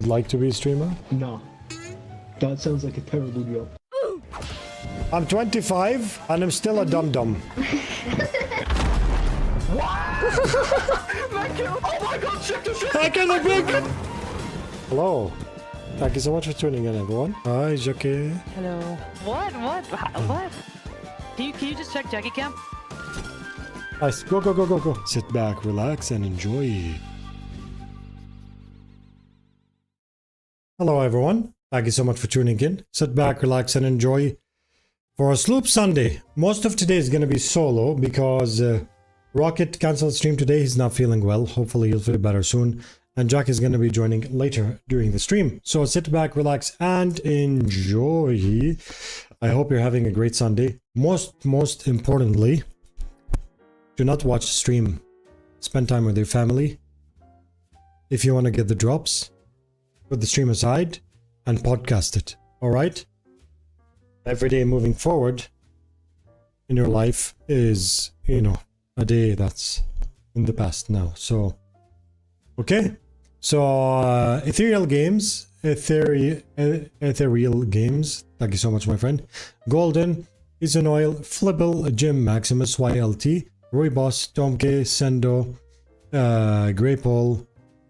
Like to be a streamer? No. That sounds like a terrible job. I'm 25 and I'm still a dum-dum. What? Oh my god, shit to shit! I can big. Hello. Thank you so much for tuning in, everyone. Hi, Jackie. Hello. What? What? Can you just check Jackie Cam? Nice. Go, go, go, go, go. Sit back, relax, and enjoy. Hello, everyone. Thank you so much for tuning in. Sit back, relax, and enjoy. For a Sloop Sunday, most of today is going to be solo because Rocket canceled stream today. He's not feeling well. Hopefully he'll feel better soon. And Jack is going to be joining later during the stream. So sit back, relax, and enjoy. I hope you're having a great Sunday. Most importantly, do not watch the stream. Spend time with your family. If you want to get the drops, put the stream aside and podcast it. All right? Every day moving forward in your life is, a day that's in the past now. So, okay. So, Ethereal Games. Ethereal Games. Thank you so much, my friend. Golden, Isonoil, Flibble, Jim, Maximus, YLT, Roy Boss, Tom K, Sendo, Greypole,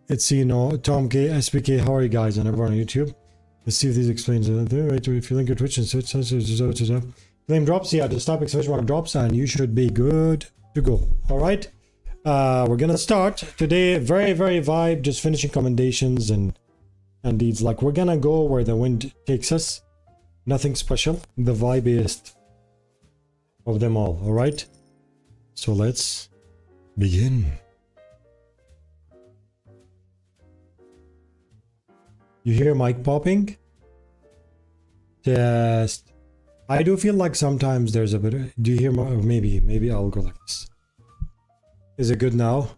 Etsino, Tom K, SPK. How are you guys and everyone on YouTube? Let's see if these explains it. Right, if you link your Twitch and Switch, claim drops, yeah, just stop exclamation mark drops, and you should be good to go. All right, we're gonna start today. Very vibe. Just finishing commendations and deeds. Like we're gonna go where the wind takes us. Nothing special. The vibiest of them all. All right. So let's begin. You hear mic popping? Test. I do feel like sometimes there's a bit of, do you hear more? Maybe I'll go like this. Is it good now?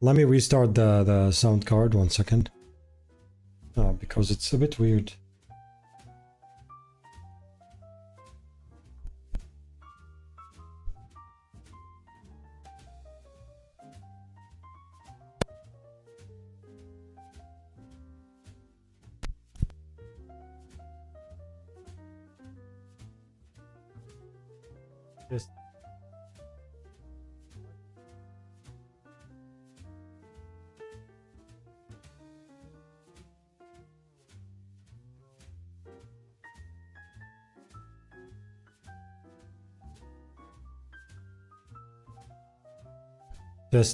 Let me restart the sound card 1 second. Because it's a bit weird. Yes.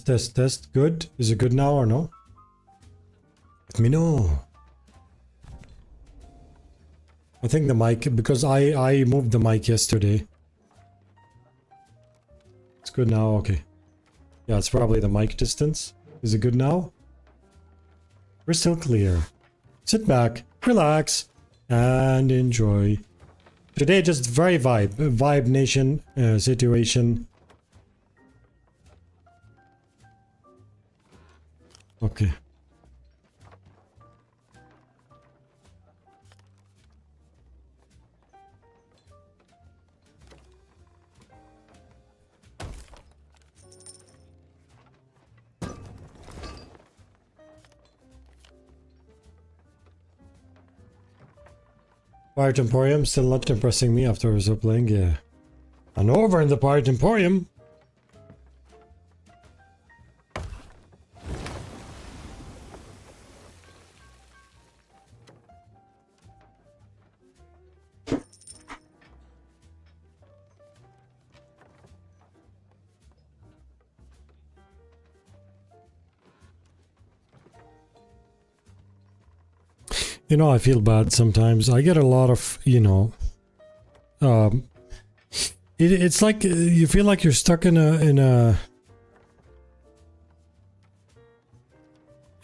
Test. Good. Is it good now or no? Let me know. I think the mic, because I moved the mic yesterday. It's good now, okay. Yeah, it's probably the mic distance. Is it good now? We're still clear. Sit back, relax, and enjoy. Today just very vibe nation situation. Okay. Pirate Emporium still not impressing me after I was playing, yeah. And over in the Pirate Emporium. I feel bad sometimes. I get a lot of, it's like you feel like you're stuck in a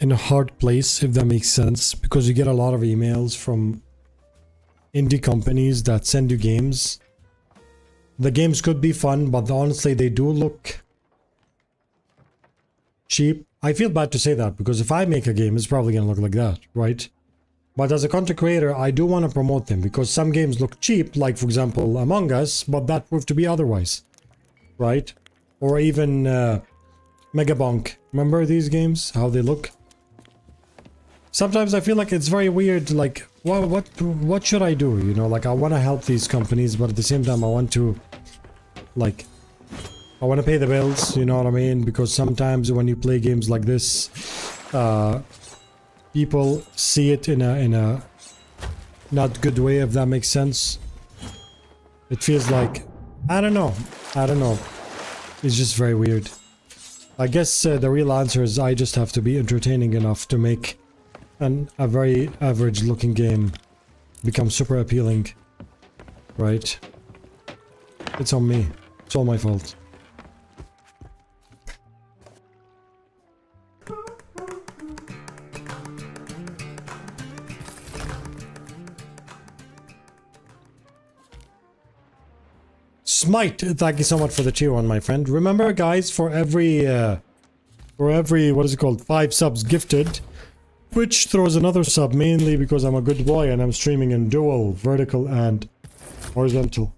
hard place, if that makes sense, because you get a lot of emails from indie companies that send you games. The games could be fun, but honestly, they do look cheap. I feel bad to say that because if I make a game, it's probably gonna look like that, right? But as a content creator, I do want to promote them because some games look cheap, like for example Among Us, but that proved to be otherwise, right? Or even Megabonk. Remember these games? How they look? sometimes I feel like it's very weird. Like, what should I do? You know, like I want to help these companies, but at the same time, I want to, like, I want to pay the bills. You know what I mean? Because sometimes when you play games like this, people see it in a not good way, if that makes sense. It feels like, I don't know. It's just very weird. I guess the real answer is I just have to be entertaining enough to make a very average looking game become super appealing. Right? It's on me. It's all my fault. Smite, thank you so much for the tier 1, my friend. Remember, guys, for every, what is it called, 5 subs gifted, Twitch throws another sub, mainly because I'm a good boy and I'm streaming in dual, vertical and horizontal.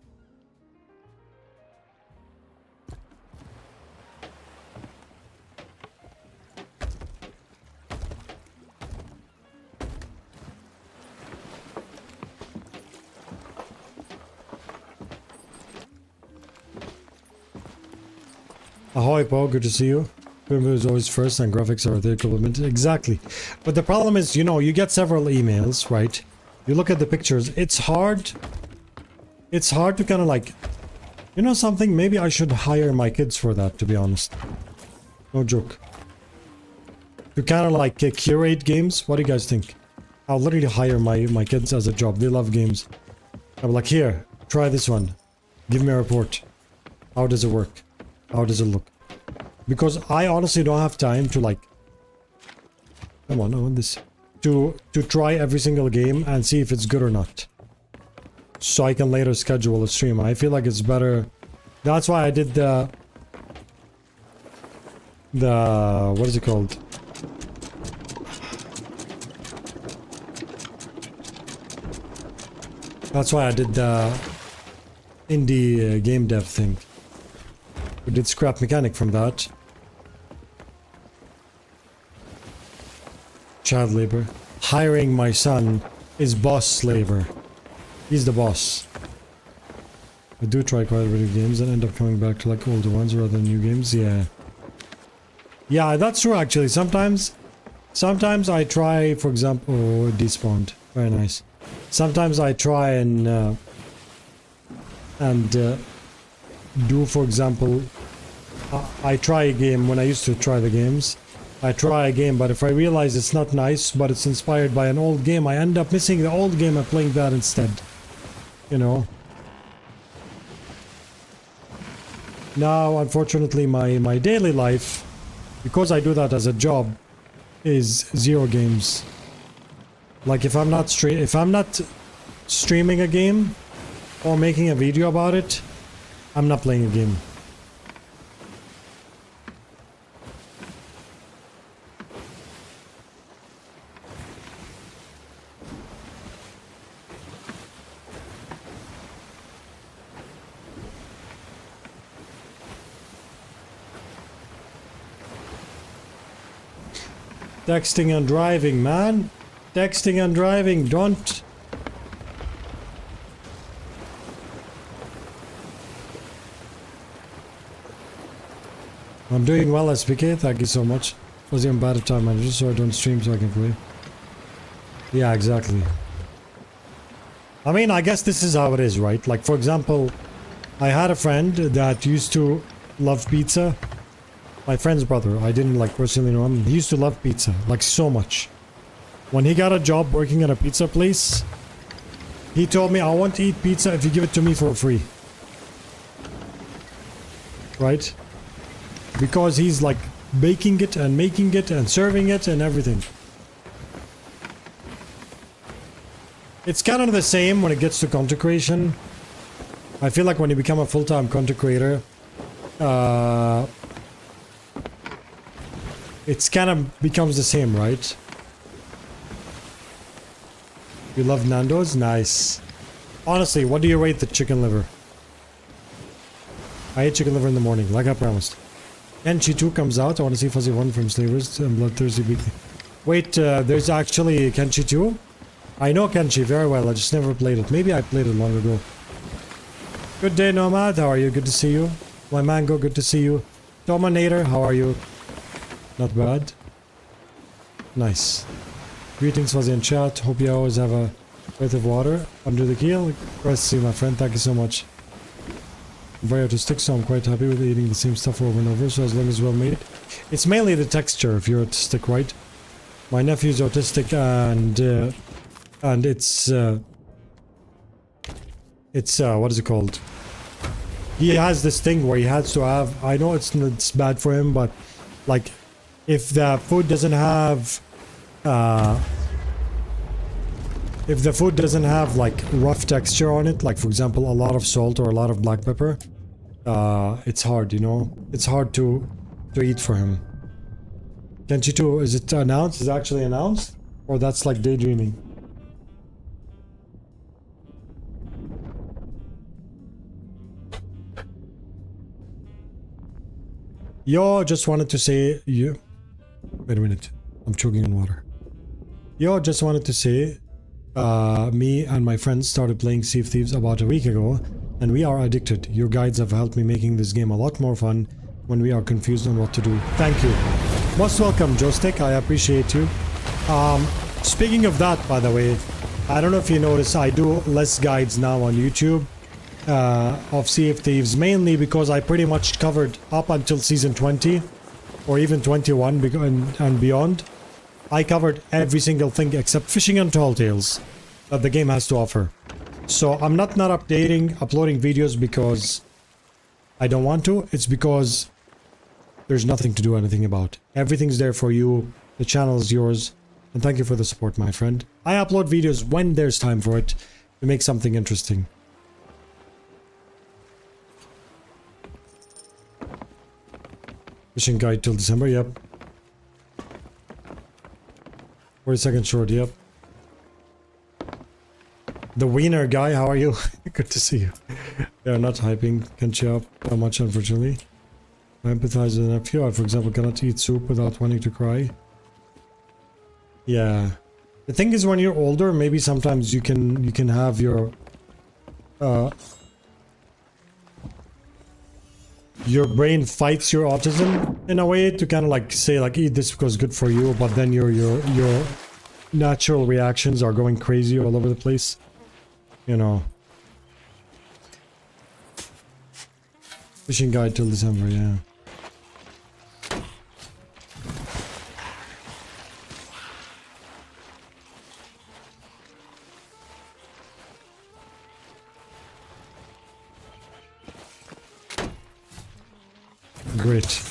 Ahoy, Paul, good to see you. Film is always first and graphics are the equivalent. Exactly. But the problem is, you know, you get several emails, right? You look at the pictures, it's hard. It's hard to kind of like, you know something, maybe I should hire my kids for that, to be honest. No joke. To kind of like curate games, what do you guys think? I'll literally hire my kids as a job, they love games. I'm like, here, try this one. Give me a report. How does it work? How does it look? Because I honestly don't have time to like... Come on, I want this. To try every single game and see if it's good or not. So I can later schedule a stream. I feel like it's better... That's why I did the... What is it called? That's why I did the... indie game dev thing. We did scrap mechanic from that. Child labor. Hiring my son is boss labor. He's the boss. I do try quite a bit of games and end up coming back to like older ones rather than new games. Yeah. Yeah, that's true actually. Sometimes I try, for example... Oh, it despawned. Very nice. Sometimes I try and do, for example, I try a game when I used to try the games. I try a game, but if I realize it's not nice, but it's inspired by an old game, I end up missing the old game and playing that instead. You know? Now, unfortunately, my daily life, because I do that as a job, is 0 games. Like, if I'm not streaming a game, or making a video about it, I'm not playing a game. Texting and driving, man. Texting and driving, don't... I'm doing well, SPK, thank you so much. Was even bad at time manager, so I don't stream so I can play. Yeah, exactly. I mean, I guess this is how it is, right? Like, for example, I had a friend that used to love pizza. My friend's brother, I didn't like personally know him. He used to love pizza, like so much. When he got a job working at a pizza place, he told me, I want to eat pizza if you give it to me for free. Right? Because he's like baking it and making it and serving it and everything. It's kind of the same when it gets to content creation. I feel like when you become a full-time content creator, it's kind of becomes the same, right? You love Nando's? Nice. Honestly, what do you rate the chicken liver? I ate chicken liver in the morning, like I promised. Enchi 2 comes out. I want to see Fuzzy 1 from Slavers and Bloodthirsty Weekly. Wait, there's actually Kenshi too? I know Kenshi very well, I just never played it. Maybe I played it long ago. Good day, Nomad. How are you? Good to see you. My Mango, good to see you. Dominator, how are you? Not bad. Nice. Greetings, Fuzzy in chat. Hope you always have a breath of water under the keel. Great to see you, my friend. Thank you so much. I'm very autistic, so I'm quite happy with eating the same stuff over and over, so as long as well made. It's mainly the texture if you're autistic, right? My nephew's autistic and it's what is it called? He has this thing where he has to have, I know it's bad for him, but like if the food doesn't have like rough texture on it, like for example a lot of salt or a lot of black pepper, it's hard, you know? It's hard to eat for him. Kenshi 2, is it announced? Is it actually announced? Or that's like daydreaming? Yo, just wanted to say you... Wait a minute. I'm choking on water. Yo, just wanted to say me and my friends started playing Sea of Thieves about a week ago, and we are addicted. Your guides have helped me making this game a lot more fun when we are confused on what to do. Thank you. Most welcome, Joystick. I appreciate you. Speaking of that, by the way, I don't know if you notice, I do less guides now on YouTube of Sea of Thieves, mainly because I pretty much covered up until season 20 or even 21 and beyond. I covered every single thing except fishing and tall tales that the game has to offer. So I'm not uploading videos because I don't want to. It's because there's nothing to do anything about. Everything's there for you. The channel is yours. And thank you for the support, my friend. I upload videos when there's time for it to make something interesting. Fishing guide till December, yep. 40-second short, yep. The Wiener guy, how are you? Good to see you. Yeah, not hyping Kenshi up that much, unfortunately. I empathize with a nephew. I, for example, cannot eat soup without wanting to cry. Yeah. The thing is, when you're older, maybe sometimes you can have your brain fights your autism in a way to kind of like say like eat this because it's good for you, but then your natural reactions are going crazy all over the place. You know. Fishing guide till December, yeah. Great.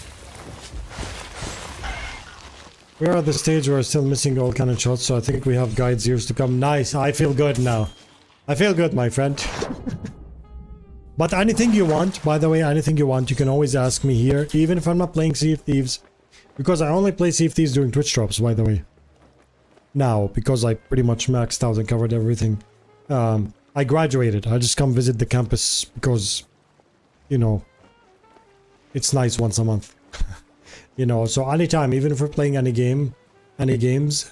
We are at the stage where we're still missing all cannon shots, so I think we have guides years to come. Nice, I feel good now. I feel good, my friend. But anything you want, by the way, anything you want, you can always ask me here, even if I'm not playing Sea of Thieves. Because I only play Sea of Thieves during Twitch drops, by the way. Now, because I pretty much maxed out and covered everything. I graduated. I just come visit the campus because, you know, it's nice once a month. You know, so anytime, even if we're playing any games,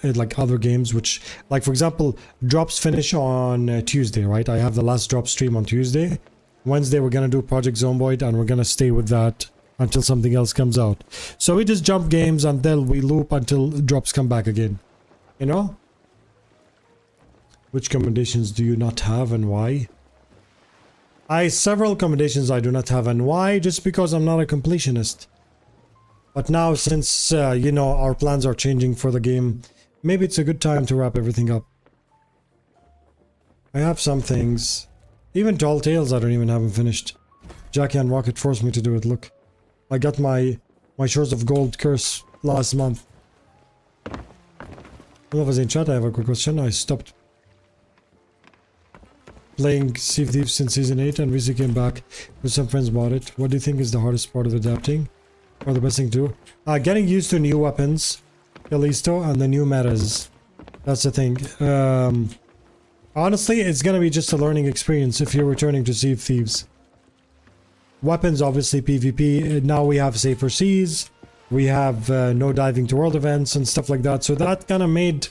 like other games, which, like for example, drops finish on Tuesday, right? I have the last drop stream on Tuesday. Wednesday, we're gonna do Project Zomboid, and we're gonna stay with that until something else comes out. So we just jump games until we loop until drops come back again. You know? Which commendations do you not have and why? Several commendations I do not have, and why? Just because I'm not a completionist. But now, since, you know, our plans are changing for the game, maybe it's a good time to wrap everything up. I have some things. Even Tall Tales I don't even have them finished. Jackie and Rocket forced me to do it, look. I got my Shores of Gold curse last month. Hello, was in chat, I have a quick question. I stopped playing Sea of Thieves since Season 8 and recently came back with some friends bought it. What do you think is the hardest part of adapting? Or the best thing to do? Getting used to new weapons, Callisto, and the new metas. That's the thing. Honestly, it's gonna be just a learning experience if you're returning to Sea of Thieves. Weapons, obviously PvP. Now we have safer seas. We have no diving to world events and stuff like that. So that kind of made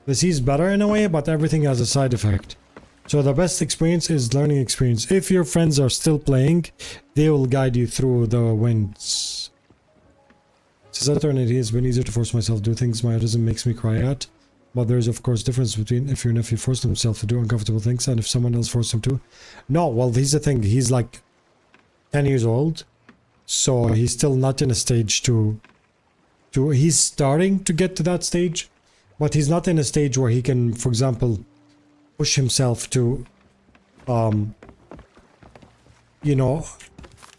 the seas better in a way, but everything has a side effect. So the best experience is learning experience. If your friends are still playing, they will guide you through the winds. Since eternity has been easier to force myself to do things my autism makes me cry at. But there's of course difference between if your nephew forced himself to do uncomfortable things and if someone else forced him to. No, well, here's the thing. He's like 10 years old. So he's still not in a stage to he's starting to get to that stage. But he's not in a stage where he can, for example, push himself to, you know,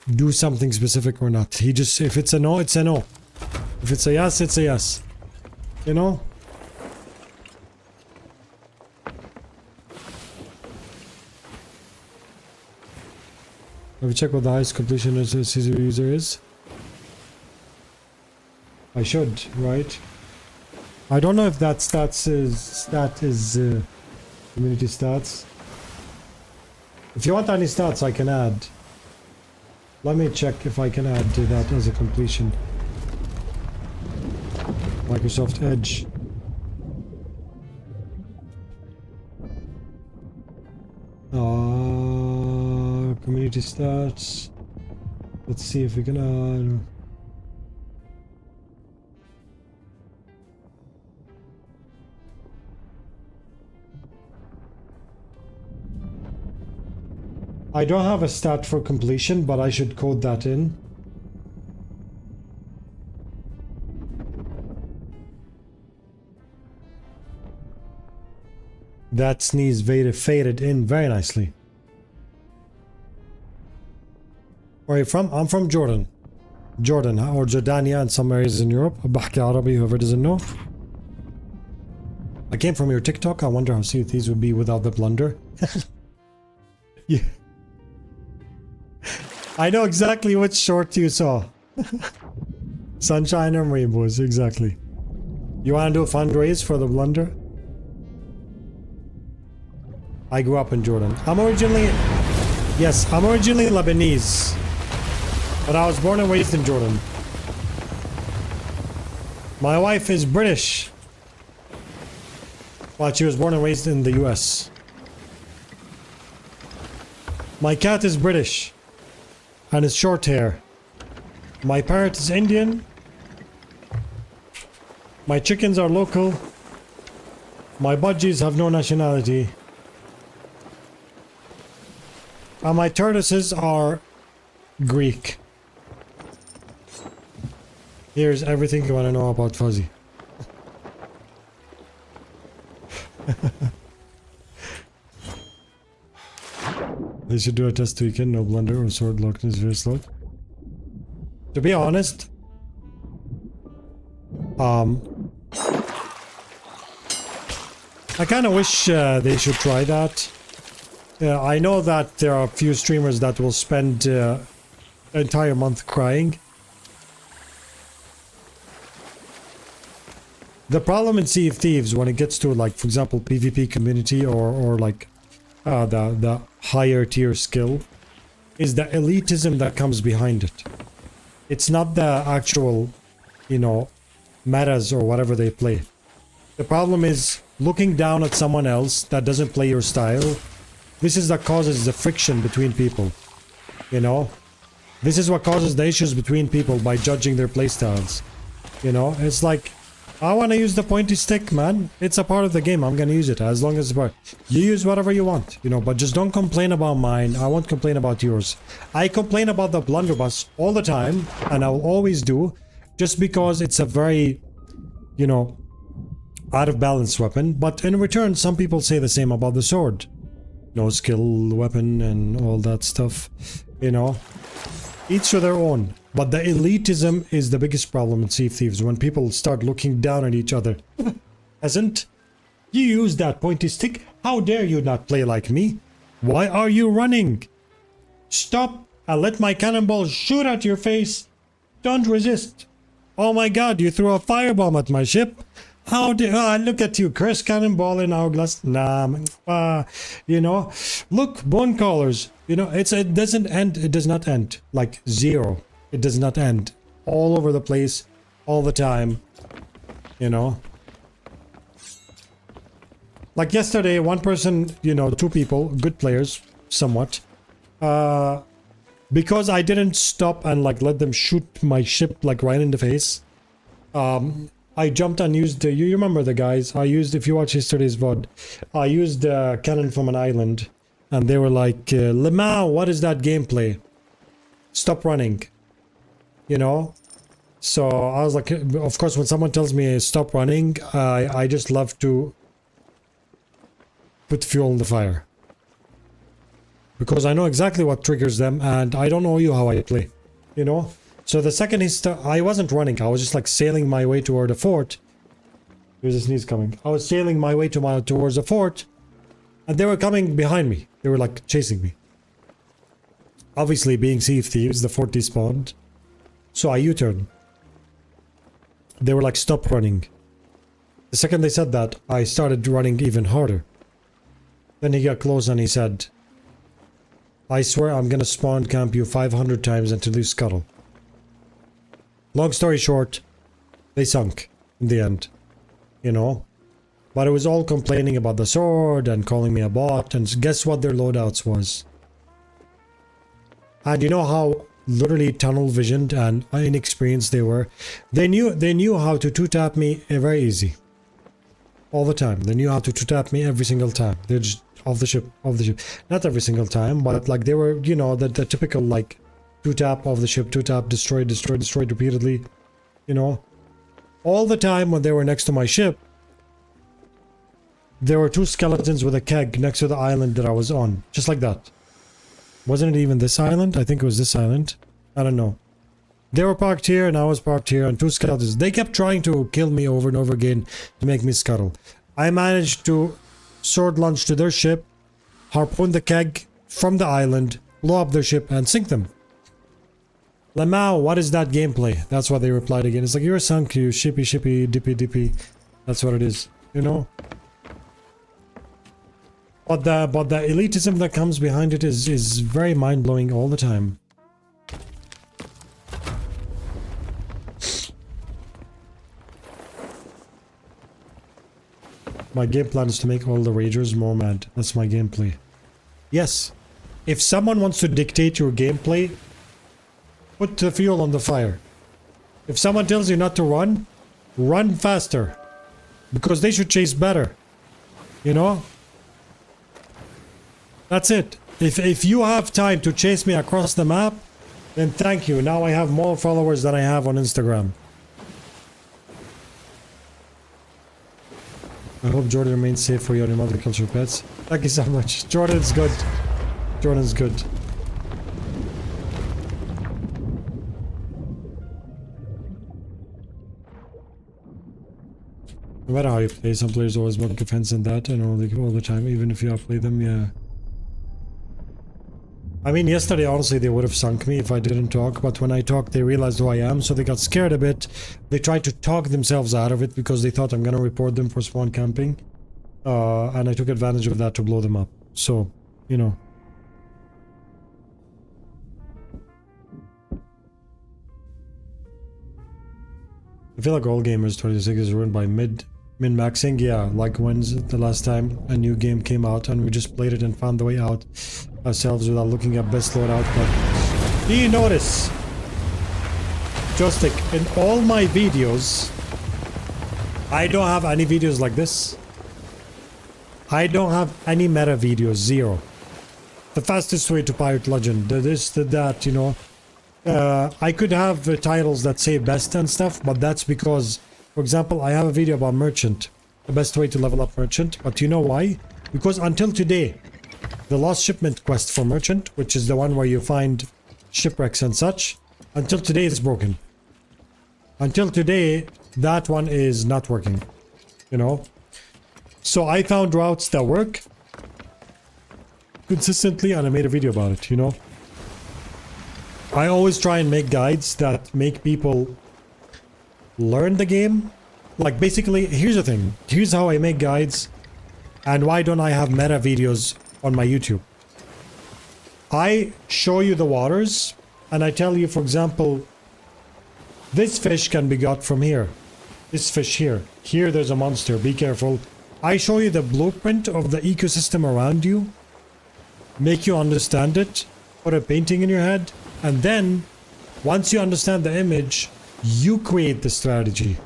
do something specific or not. He just, if it's a no, it's a no. If it's a yes, it's a yes. You know? Have you checked what the highest completion as a CCP user is? I should, right? I don't know if that stat is community stats. If you want any stats, I can add. Let me check if I can add to that as a completion. Microsoft Edge. Community stats. Let's see if we can add. I don't have a stat for completion, but I should code that in. That sneeze faded in very nicely. Where are you from? I'm from Jordan. Jordan, or Jordania in some areas in Europe. Bahki Arabi, whoever doesn't know. I came from your TikTok. I wonder how Thieves would be without the blunder. Yeah. I know exactly which short you saw. Sunshine and rainbows, exactly. You want to do a fundraise for the blunder? I grew up in Jordan. I'm originally Lebanese. But I was born and raised in Jordan. My wife is British. But she was born and raised in the US. My cat is British. And it's short hair. My parrot is Indian. My chickens are local. My budgies have no nationality. And my tortoises are Greek. Here's everything you want to know about Fuzzy. They should do a test weekend, no blunder or sword lock is very slow. To be honest, I kind of wish they should try that. I know that there are a few streamers that will spend an entire month crying. The problem in Sea of Thieves when it gets to, like, for example, PvP community or like the higher tier skill is the elitism that comes behind it. It's not the actual, you know, metas or whatever they play. The problem is looking down at someone else that doesn't play your style. This is that causes the friction between people, you know? This is what causes the issues between people by judging their playstyles. You know, it's like, I want to use the pointy stick, man. It's a part of the game. I'm going to use it as long as it's part. You use whatever you want, you know, but just don't complain about mine. I won't complain about yours. I complain about the blunderbuss all the time, and I'll always do, just because it's a very, you know, out of balance weapon. But in return, some people say the same about the sword. No skill weapon and all that stuff, you know. Each to their own. But the elitism is the biggest problem in Sea of Thieves, when people start looking down at each other. Hasn't? You use that pointy stick? How dare you not play like me? Why are you running? Stop! I'll let my cannonball shoot at your face. Don't resist. Oh my god, you threw a firebomb at my ship? How dare look at you, curse cannonball in hourglass. Nah, you know, look, bone collars. You know, it doesn't end. It does not end like zero. It does not end. all over the place, all the time, you know. Like yesterday, one person, you know, two people, good players, somewhat, because I didn't stop and like let them shoot my ship like right in the face. I jumped and used, you remember the guys, I used, if you watch yesterday's VOD, I used a cannon from an island, and they were like, Lemao, what is that gameplay? Stop running, you know? So I was like, of course, when someone tells me stop running, I just love to put fuel in the fire. Because I know exactly what triggers them, and I don't know you how I play, you know? So the second I wasn't running, I was just like sailing my way toward the fort. There's a sneeze coming. I was sailing my way towards the fort, and they were coming behind me. They were like chasing me. Obviously, being thieves, the fort despawned. So I U-turn. They were like, stop running. The second they said that, I started running even harder. Then he got close and he said, I swear I'm gonna spawn camp you 500 times until you scuttle. Long story short, they sunk in the end, you know? But it was all complaining about the sword and calling me a bot, and guess what their loadouts was? And you know how literally tunnel visioned and inexperienced they were? They knew how to two-tap me very easy. All the time. They knew how to two-tap me every single time. They're just off the ship. Not every single time, but like they were, you know, the typical like two-tap off the ship, two-tap, destroy repeatedly, you know. All the time when they were next to my ship, there were two skeletons with a keg next to the island that I was on. Just like that. Wasn't it even this island? I think it was this island. I don't know. They were parked here and I was parked here, and two skeletons. They kept trying to kill me over and over again to make me scuttle. I managed to sword launch to their ship, harpoon the keg from the island, blow up their ship, and sink them. Lemao, what is that gameplay? That's what they replied again. It's like, you're sunk, you shippy, dippy. That's what it is, you know? But the elitism that comes behind it is very mind-blowing all the time. My game plan is to make all the ragers more mad. That's my gameplay. Yes. If someone wants to dictate your gameplay, put the fuel on the fire. If someone tells you not to run, run faster. Because they should chase better. You know? That's it. If you have time to chase me across the map, then thank you. Now I have more followers than I have on Instagram. I hope Jordan remains safe for you and your multicultural pets. Thank you so much. Jordan's good. Jordan's good. No matter how you play, some players always want defense and that, and all the time, even if you outplay them, yeah. I mean, yesterday, honestly, they would have sunk me if I didn't talk, but when I talked, they realized who I am, so they got scared a bit. They tried to talk themselves out of it because they thought I'm gonna report them for spawn camping. And I took advantage of that to blow them up. So, you know. I feel like all gamers 26 is ruined by min-maxing. Yeah, like when's the last time a new game came out and we just played it and found the way out ourselves without looking at best loadout. But do you notice, Joystick, in all my videos, I don't have any videos like this. I don't have any meta videos, zero. The fastest way to pirate legend, this, that, you know. I could have titles that say best and stuff, but that's because, for example, I have a video about merchant, the best way to level up merchant. But you know why? Because until today, the lost shipment quest for merchant, which is the one where you find shipwrecks and such, until today it's broken. Until today, that one is not working, you know. So I found routes that work consistently and I made a video about it, you know. I always try and make guides that make people learn the game. Like, basically, here's the thing. Here's how I make guides, and why don't I have meta videos on my YouTube. I show you the waters, and I tell you, for example, This fish can be got from here. This fish here. Here there's a monster. Be careful. I show you the blueprint of the ecosystem around you. Make you understand it. Put a painting in your head. And then, once you understand the image, you create the strategy.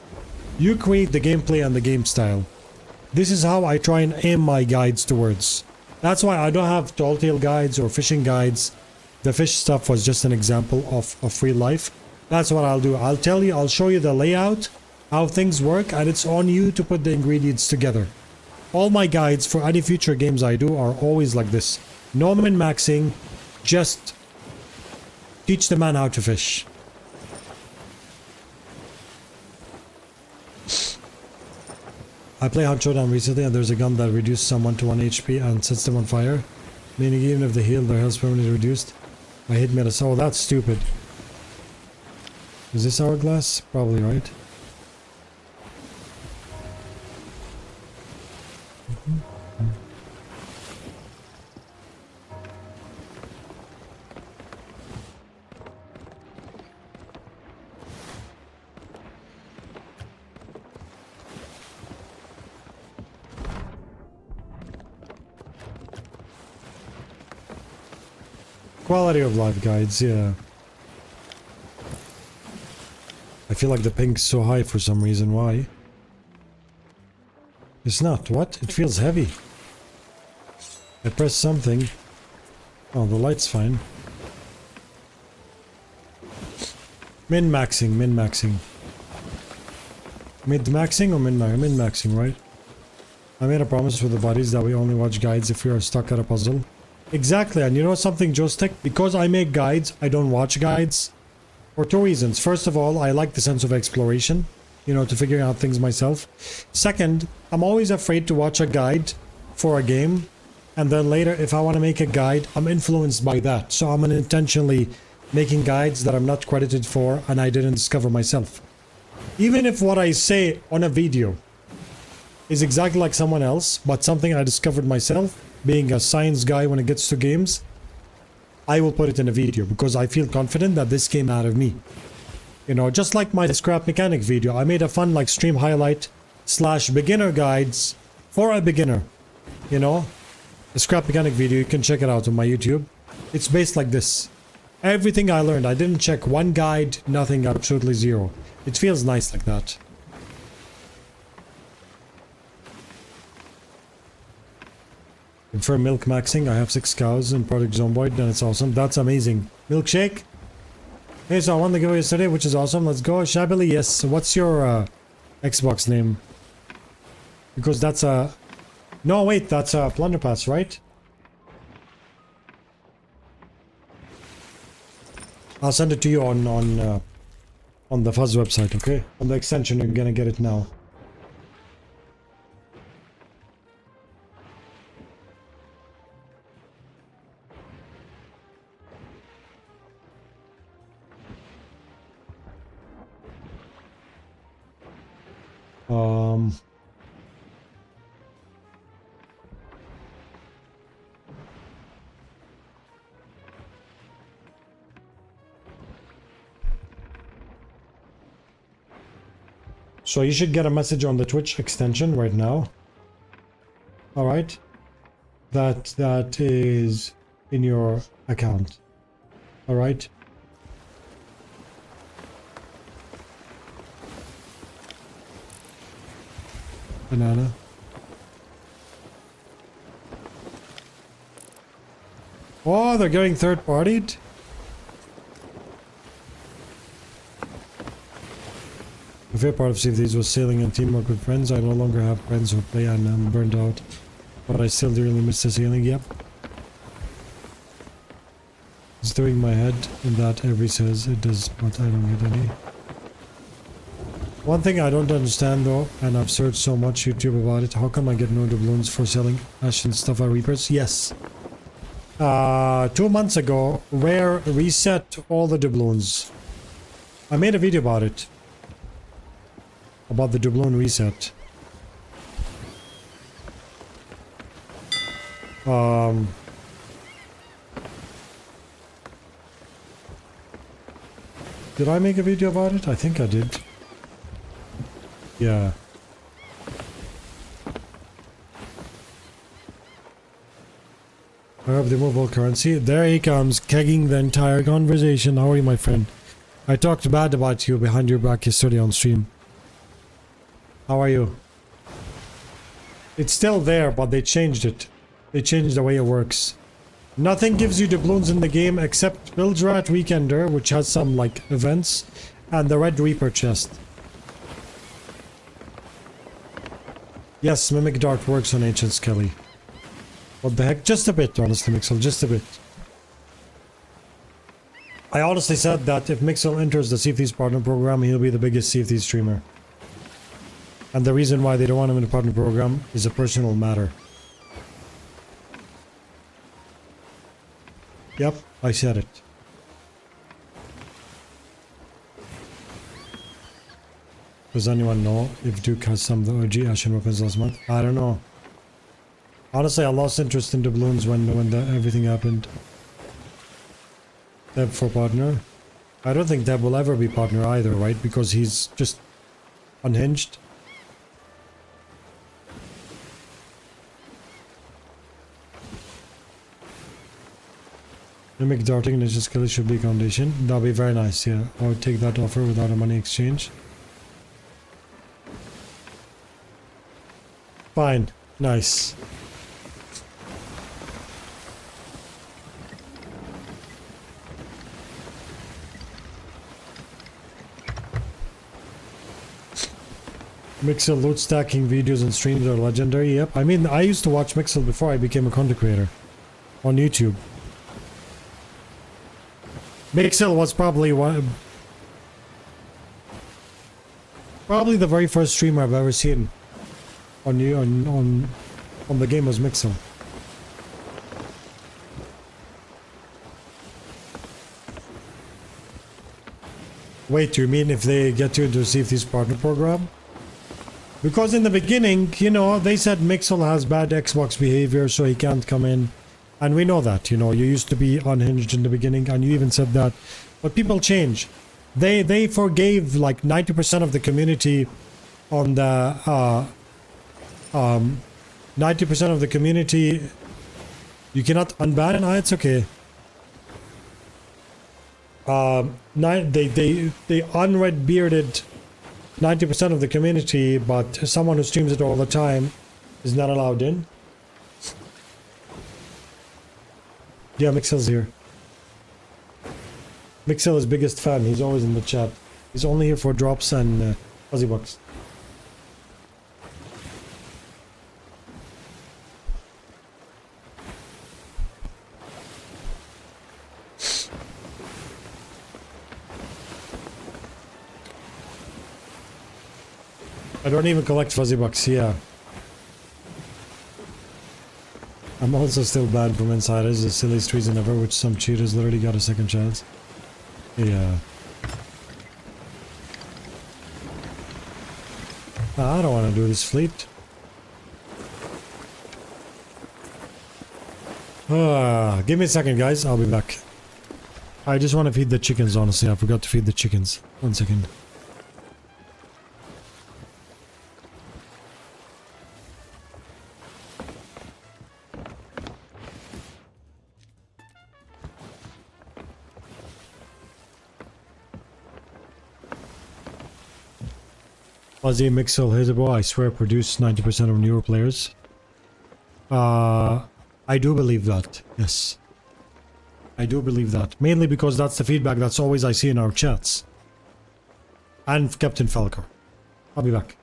You create the gameplay and the game style. This is how I try and aim my guides towards. That's why I don't have tall tale guides or fishing guides. The fish stuff was just an example of real life. That's what I'll do. I'll tell you, I'll show you the layout, how things work, and it's on you to put the ingredients together. All my guides for any future games I do are always like this. No min-maxing, just teach the man how to fish. I play Hunt Showdown recently and there's a gun that reduces someone to 1 HP and sets them on fire. Meaning even if they heal, their health permanently reduced. I hit me at a... Oh, that's stupid. Is this hourglass? Probably, right? Quality of life guides, yeah. I feel like the ping's so high for some reason. Why? It's not. What? It feels heavy. I press something. Oh, the light's fine. Min-maxing, min-maxing. Mid-maxing or min-maxing? Min-maxing, right? I made a promise with the buddies that we only watch guides if we are stuck at a puzzle. Exactly, and you know something, Joystick? Because I make guides, I don't watch guides. For two reasons. First of all, I like the sense of exploration. You know, to figuring out things myself. Second, I'm always afraid to watch a guide for a game. And then later, if I want to make a guide, I'm influenced by that. So I'm unintentionally making guides that I'm not credited for and I didn't discover myself. Even if what I say on a video is exactly like someone else, but something I discovered myself, being a science guy when it gets to games, I will put it in a video because I feel confident that this came out of me. You know, just like my scrap mechanic video, I made a fun like stream highlight / beginner guides for a beginner. You know, the scrap mechanic video, you can check it out on my YouTube. It's based like this. Everything I learned, I didn't check one guide, nothing, absolutely zero. It feels nice like that. For milk maxing, I have 6 cows in Project Zomboid, and it's awesome. That's amazing. Milkshake? Hey, so I won the giveaway yesterday, which is awesome. Let's go. Shabily, yes. What's your Xbox name? Because that's a... No, wait, that's a Plunder Pass, right? I'll send it to you on the Fuzz website, okay? On the extension, you're gonna get it now. So you should get a message on the Twitch extension right now. Alright? That is in your account. Alright? Banana. Oh, they're getting third-partied? The favorite part of Thieves was sailing and teamwork with friends. I no longer have friends who play and I'm burned out. But I still dearly miss the sailing, yep. It's doing my head in that every says it does, but I don't get any. One thing I don't understand though, and I've searched so much YouTube about it, how come I get no doubloons for selling ash and stuff at Reapers? Yes. 2 months ago, Rare reset all the doubloons. I made a video about it. About the doubloon reset. Did I make a video about it? I think I did. Yeah. I hope they move all currency. There he comes, kegging the entire conversation. How are you, my friend? I talked bad about you behind your back yesterday on stream. How are you? It's still there, but they changed it. They changed the way it works. Nothing gives you doubloons in the game except Bildrat Weekender, which has some, like, events, and the Red Reaper chest. Yes, Mimic Dart works on Ancient Skelly. What the heck? Just a bit, honestly, Mixel, just a bit. I honestly said that if Mixel enters the Sea of Thieves partner program, he'll be the biggest Sea of Thieves streamer. And the reason why they don't want him in the partner program is a personal matter. Yep, I said it. Does anyone know if Duke has some of the OG Ashen weapons last month? I don't know. Honestly, I lost interest in doubloons when everything happened. Deb for partner? I don't think Deb will ever be partner either, right? Because he's just unhinged. Mimic darting and Ancient Skelly should be foundation. That'll be very nice, yeah. I would take that offer without a money exchange. Fine. Nice. Mixel loot stacking videos and streams are legendary. Yep. I mean, I used to watch Mixel before I became a content creator on YouTube. Mixel was probably probably the very first streamer I've ever seen on the game was Mixel. Wait, you mean if they get you into Sea of Thieves partner program? Because in the beginning, you know, they said Mixel has bad Xbox behavior, so he can't come in. And we know that, you know, you used to be unhinged in the beginning, and you even said that. But people change. They forgave like 90% of the community on the 90% of the community. You cannot unban? Ah, it's okay. They unred bearded 90% of the community, but someone who streams it all the time is not allowed in. Yeah, Mixel's here. Mixel is biggest fan. He's always in the chat. He's only here for drops and fuzzy bucks. I don't even collect fuzzy bucks, yeah. I'm also still banned from insiders, the silliest reason ever, which some cheaters literally got a second chance. Yeah. I don't want to do this fleet. Give me a second, guys. I'll be back. I just want to feed the chickens, honestly. I forgot to feed the chickens. 1 second. Fuzzy Mixel Hitable, I swear, produced 90% of newer players. I do believe that, yes. I do believe that. Mainly because that's the feedback that's always I see in our chats. And Captain Falcor. I'll be back.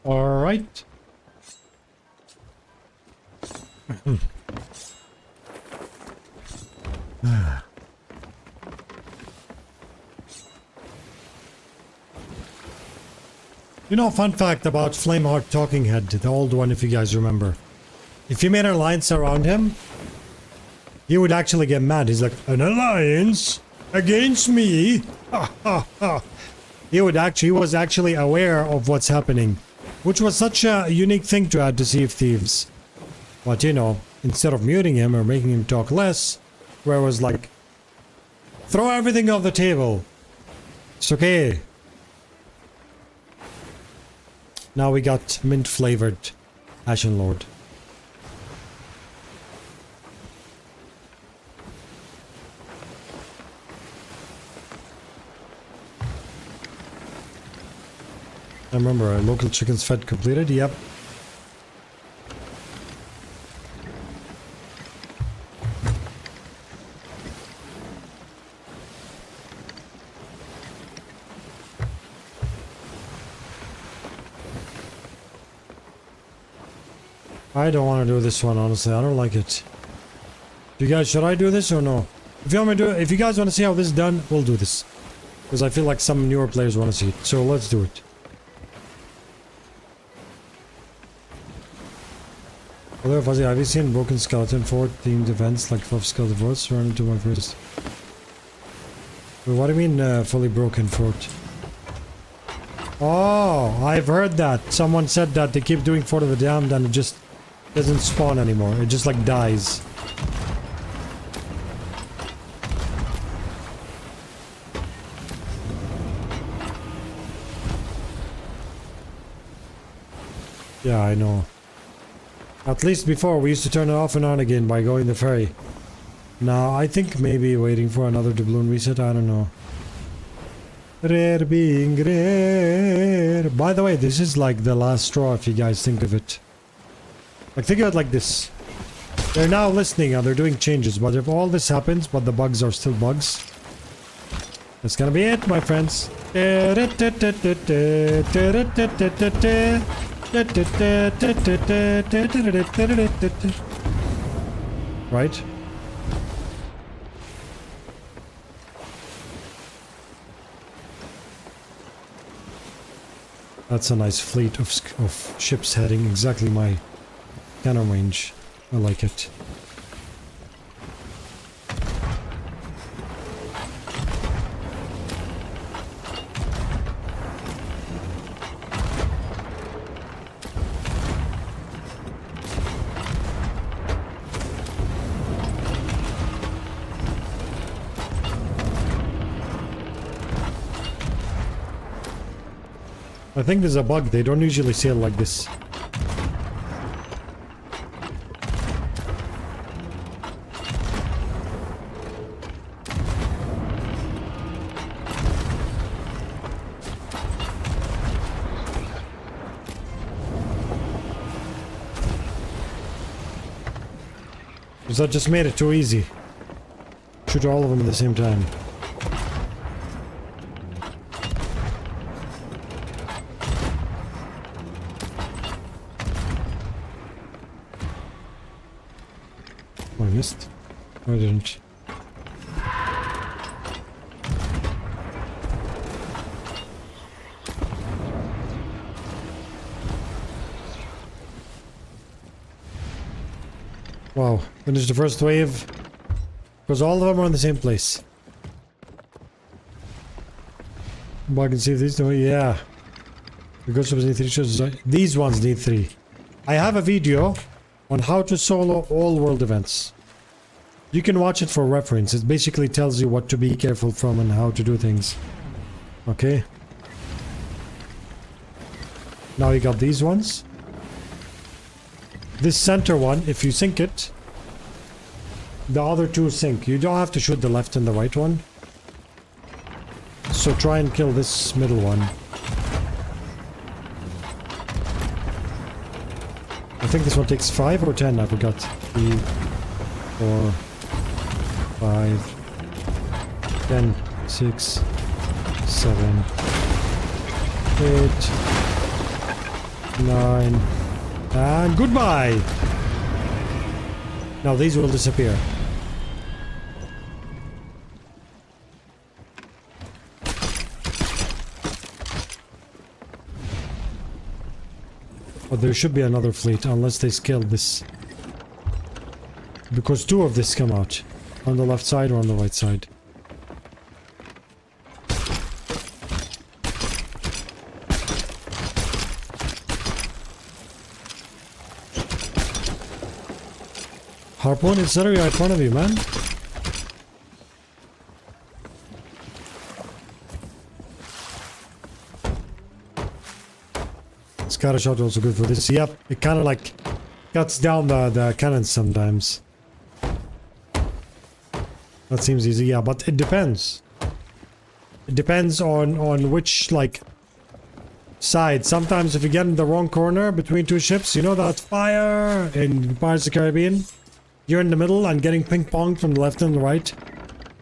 Alright. You know, fun fact about Flameheart Talking Head, the old one, if you guys remember. If you made an alliance around him, he would actually get mad. He's like, an alliance against me? Ha ha ha. He was actually aware of what's happening, which was such a unique thing to add to Sea of Thieves. But you know, instead of muting him or making him talk less, where it was like, throw everything off the table. It's okay. Now we got mint flavored Ashen Lord. I remember our local chickens fed completed. Yep. I don't want to do this one, honestly. I don't like it. You guys, should I do this or no? If you want me to do it, if you guys want to see how this is done, we'll do this. Because I feel like some newer players want to see it. So let's do it. Hello, Fuzzy. Have you seen Broken Skeleton Fort themed events like Fluff Skeleton Forts? Run into my first. Wait, what do you mean, fully broken fort? Oh, I've heard that. Someone said that they keep doing Fort of the Damned and it just doesn't spawn anymore. It just like dies. Yeah, I know. At least before, we used to turn it off and on again by going the ferry. Now, I think maybe waiting for another doubloon reset, I don't know. Rare being rare. By the way, this is like the last straw if you guys think of it. Like, think of it like this. They're now listening and they're doing changes, but if all this happens, but the bugs are still bugs, that's gonna be it, my friends. Right? That's a nice fleet of ships heading exactly my cannon range. I like it. I think there's a bug. They don't usually sail like this. Because that just made it too easy. Shoot all of them at the same time. I missed. I didn't. Wow, finished the first wave. Because all of them are in the same place. But I can see these two. Yeah. The ghost ships need 3 shots. These ones need 3. I have a video on how to solo all world events. You can watch it for reference. It basically tells you what to be careful from and how to do things. Okay. Now you got these ones. This center one, if you sink it, the other 2 sink. You don't have to shoot the left and the right one. So try and kill this middle one. I think this one takes 5 or 10, I forgot. 3, 4, 5, 10, 6, 7, 8, 9. And goodbye! Now these will disappear. But there should be another fleet, unless they scaled this. Because 2 of this come out. On the left side or on the right side. Harpoon is literally right in front of you, man. Scatter shot also good for this. Yep, it kind of like cuts down the cannons sometimes. That seems easy, yeah, but it depends. It depends on which, like, side. Sometimes if you get in the wrong corner between 2 ships, you know that fire in Pirates of the Caribbean? You're in the middle and getting ping-ponged from the left and the right.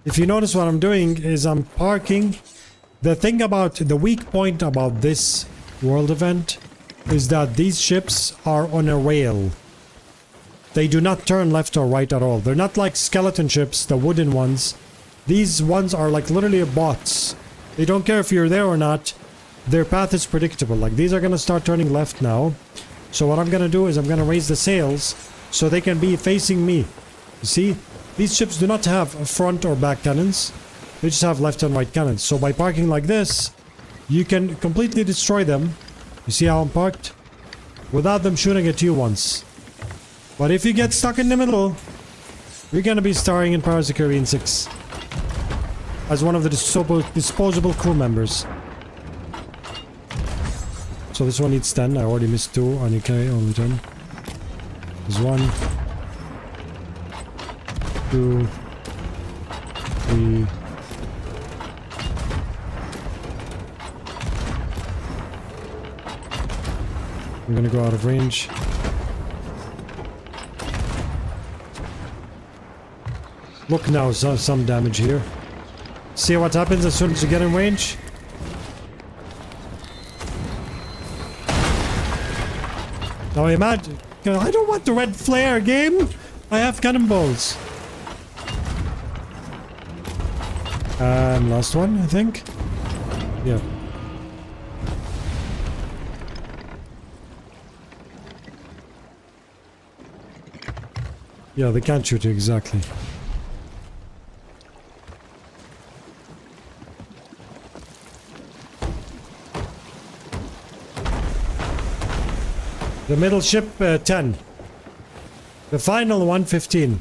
If you notice what I'm doing is I'm parking. The thing about, the weak point about this world event is that these ships are on a rail. They do not turn left or right at all. They're not like skeleton ships, the wooden ones. These ones are like literally bots. They don't care if you're there or not. Their path is predictable. Like these are gonna start turning left now. So what I'm gonna do is I'm gonna raise the sails so they can be facing me. You see? These ships do not have front or back cannons. They just have left and right cannons. So by parking like this, you can completely destroy them. You see how I'm parked? Without them shooting at you once. But if you get stuck in the middle, you're gonna be starring in Pirates of the Caribbean 6 as one of the disposable crew members. So this one needs 10. I already missed 2 on UK, only 10. There's 1, 2, 3. I'm gonna go out of range. Look now, some damage here. See what happens as soon as you get in range? Now imagine... I don't want the red flare, game! I have cannonballs. And last one, I think? Yeah. Yeah, they can't shoot you exactly. The middle ship, 10. The final one, 15.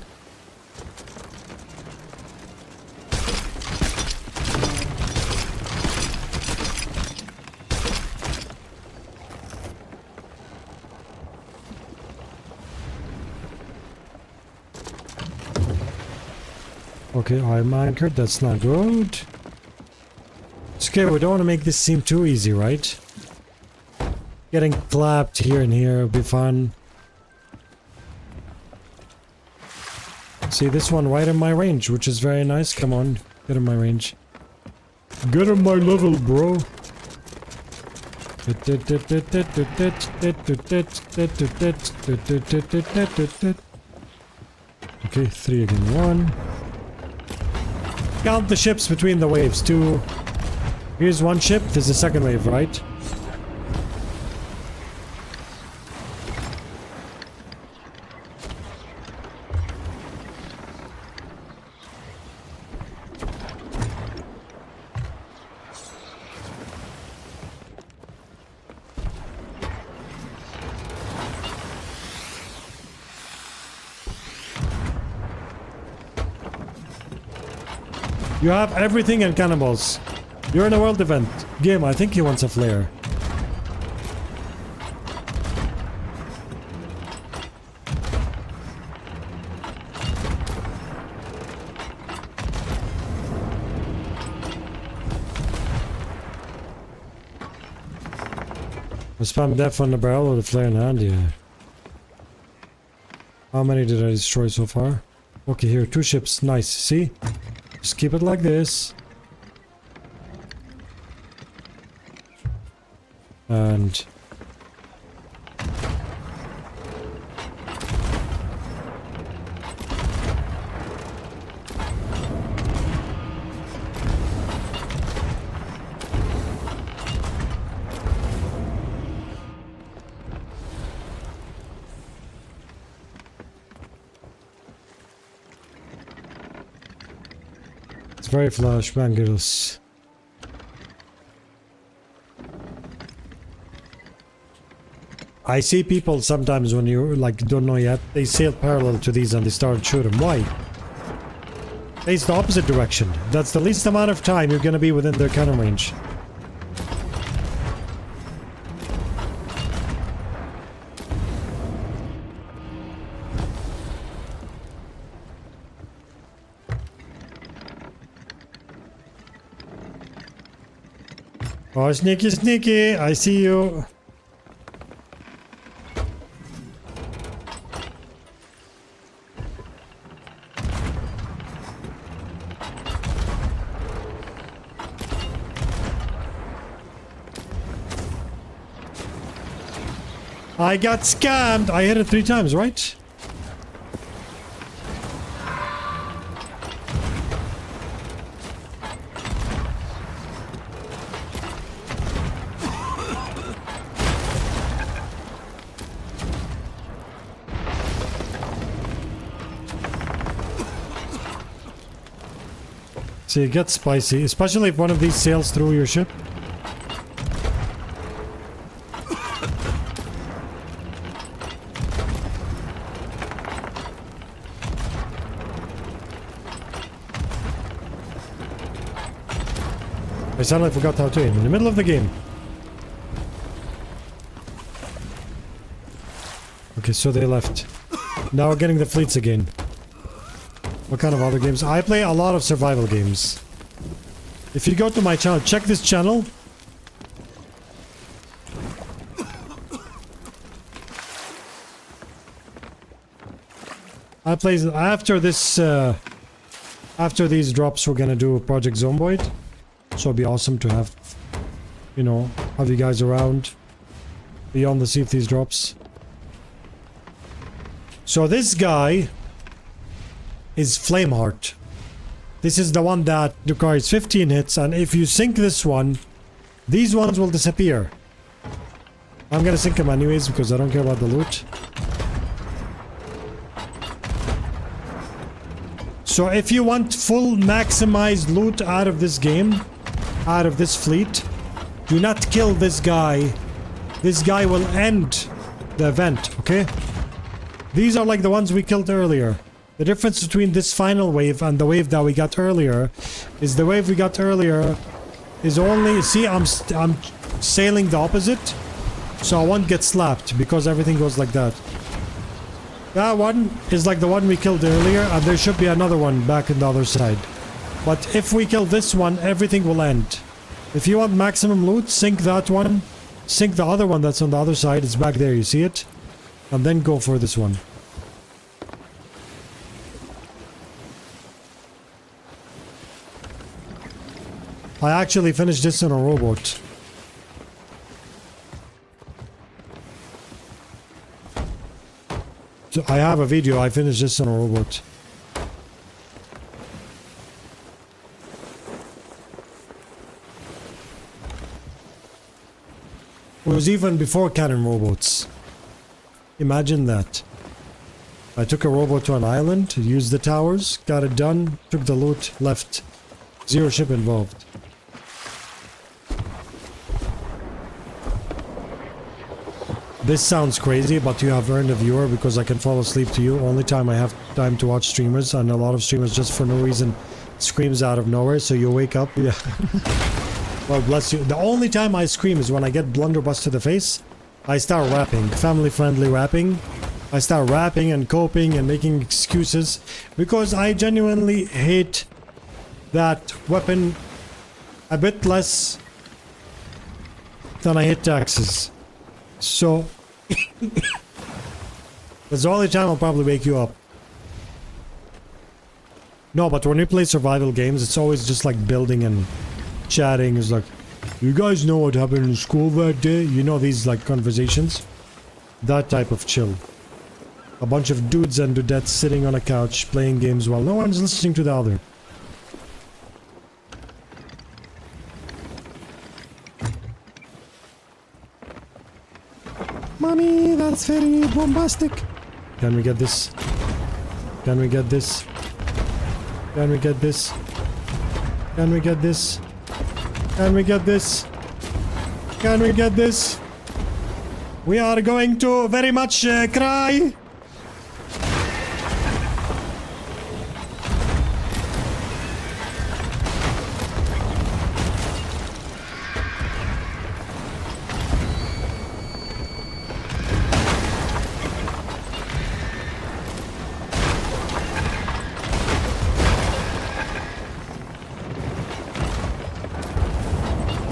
Okay, I'm anchored. That's not good. It's okay, we don't want to make this seem too easy, right? Getting clapped here and here would be fun. See this one right in my range, which is very nice. Come on, get in my range. Get in my level, bro. Okay, 3 again. 1. Count the ships between the waves. 2. Here's one ship. There's a second wave, right? You have everything and cannonballs. You're in a world event. Game, I think he wants a flare. I spam death on the barrel with a flare in hand, yeah. How many did I destroy so far? Okay, here, 2 ships. Nice, see? Just keep it like this. And very flashbangers. I see people sometimes when you like don't know yet, they sail parallel to these and they start shooting. Why? Face the opposite direction. That's the least amount of time you're gonna be within their cannon range. Oh, sneaky, sneaky! I see you. I got scammed! I hit it 3 times, right? See, it gets spicy, especially if one of these sails through your ship. I suddenly forgot how to aim in the middle of the game. Okay, so they left. Now we're getting the fleets again. What kind of other games? I play a lot of survival games. If you go to my channel, check this channel. I play after this. After these drops, we're gonna do Project Zomboid. So it'd be awesome to have, you know, have you guys around beyond the Sea of Thieves drops. So this guy is Flameheart. This is the one that requires 15 hits, and if you sink this one, these ones will disappear. I'm gonna sink them anyways because I don't care about the loot. So if you want full maximized loot out of this game, out of this fleet, do not kill this guy. This guy will end the event, okay? These are like the ones we killed earlier. The difference between this final wave and the wave that we got earlier is the wave we got earlier is only... See, I'm sailing the opposite, so I won't get slapped because everything goes like that. That one is like the one we killed earlier, and there should be another one back on the other side. But if we kill this one, everything will end. If you want maximum loot, sink that one. Sink the other one that's on the other side. It's back there, you see it? And then go for this one. I actually finished this on a rowboat. So I have a video, I finished this on a rowboat. It was even before cannon rowboats. Imagine that. I took a rowboat to an island, used the towers, got it done, took the loot, left. Zero ship involved. This sounds crazy, but you have earned a viewer because I can fall asleep to you. Only time I have time to watch streamers, and a lot of streamers just for no reason screams out of nowhere, so you wake up. Yeah. Well, bless you. The only time I scream is when I get blunderbuss to the face. I start rapping, family-friendly rapping. I start rapping and coping and making excuses because I genuinely hate that weapon a bit less than I hate taxes. So that's the only time I'll probably wake you up. No, but when we play survival games, it's always just like building and chatting. It's like, you guys know what happened in school that day? You know, these like conversations. That type of chill. A bunch of dudes and dudettes sitting on a couch playing games while no one's listening to the other. Mommy, that's very bombastic. Can we get this? Can we get this? Can we get this? Can we get this? Can we get this? Can we get this? We are going to very much cry.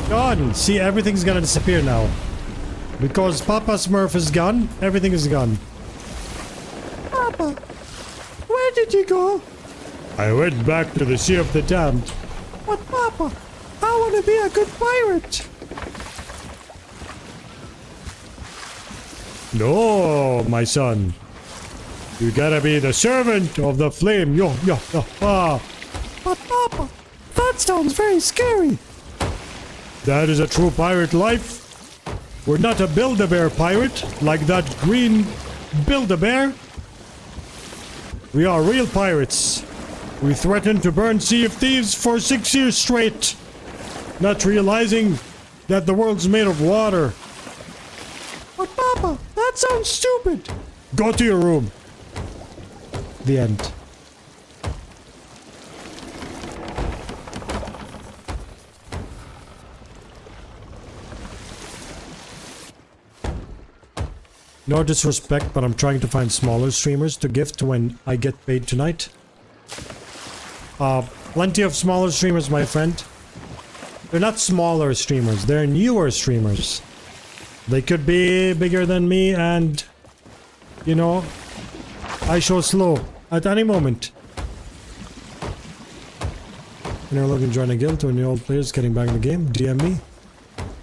Gone. See, everything's gonna disappear now. Because Papa Smurf is gone, everything is gone. Papa, where did you go? I went back to the Sea of the Damned. But Papa, I want to be a good pirate. No, my son. You gotta be the servant of the flame. Yo, yo, yo, ah. But Papa, that sounds very scary. That is a true pirate life. We're not a Build-A-Bear pirate like that green Build-A-Bear. We are real pirates. We threatened to burn Sea of Thieves for 6 years straight, not realizing that the world's made of water. But Papa, that sounds stupid. Go to your room. The end. No disrespect, but I'm trying to find smaller streamers to gift when I get paid tonight. Plenty of smaller streamers, my friend. They're not smaller streamers, they're newer streamers. They could be bigger than me and, you know, I show slow at any moment. And you're looking to join a guild to new old players getting back in the game, DM me.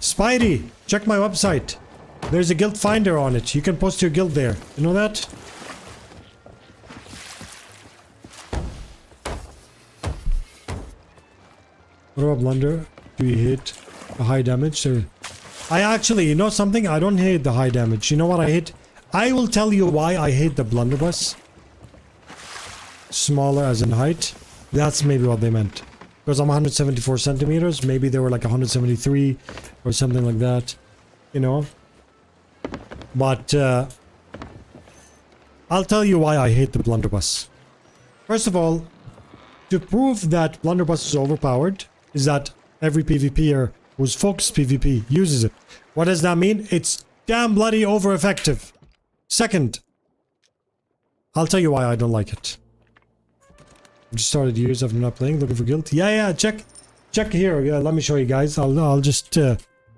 Spidey, check my website. There's a guild finder on it. You can post your guild there. You know that? What about Blunder? Do you hate the high damage? Or I actually, you know something? I don't hate the high damage. You know what I hate? I will tell you why I hate the blunderbuss. Smaller as in height. That's maybe what they meant. Because I'm 174 centimeters. Maybe they were like 173 or something like that. You know? But, I'll tell you why I hate the blunderbuss. First of all, to prove that blunderbuss is overpowered, is that every PvPer who's focused PvP uses it. What does that mean? It's damn bloody over effective. Second, I'll tell you why I don't like it. I just started years after not playing, looking for guild. Yeah, check here. Yeah, let me show you guys. I'll just,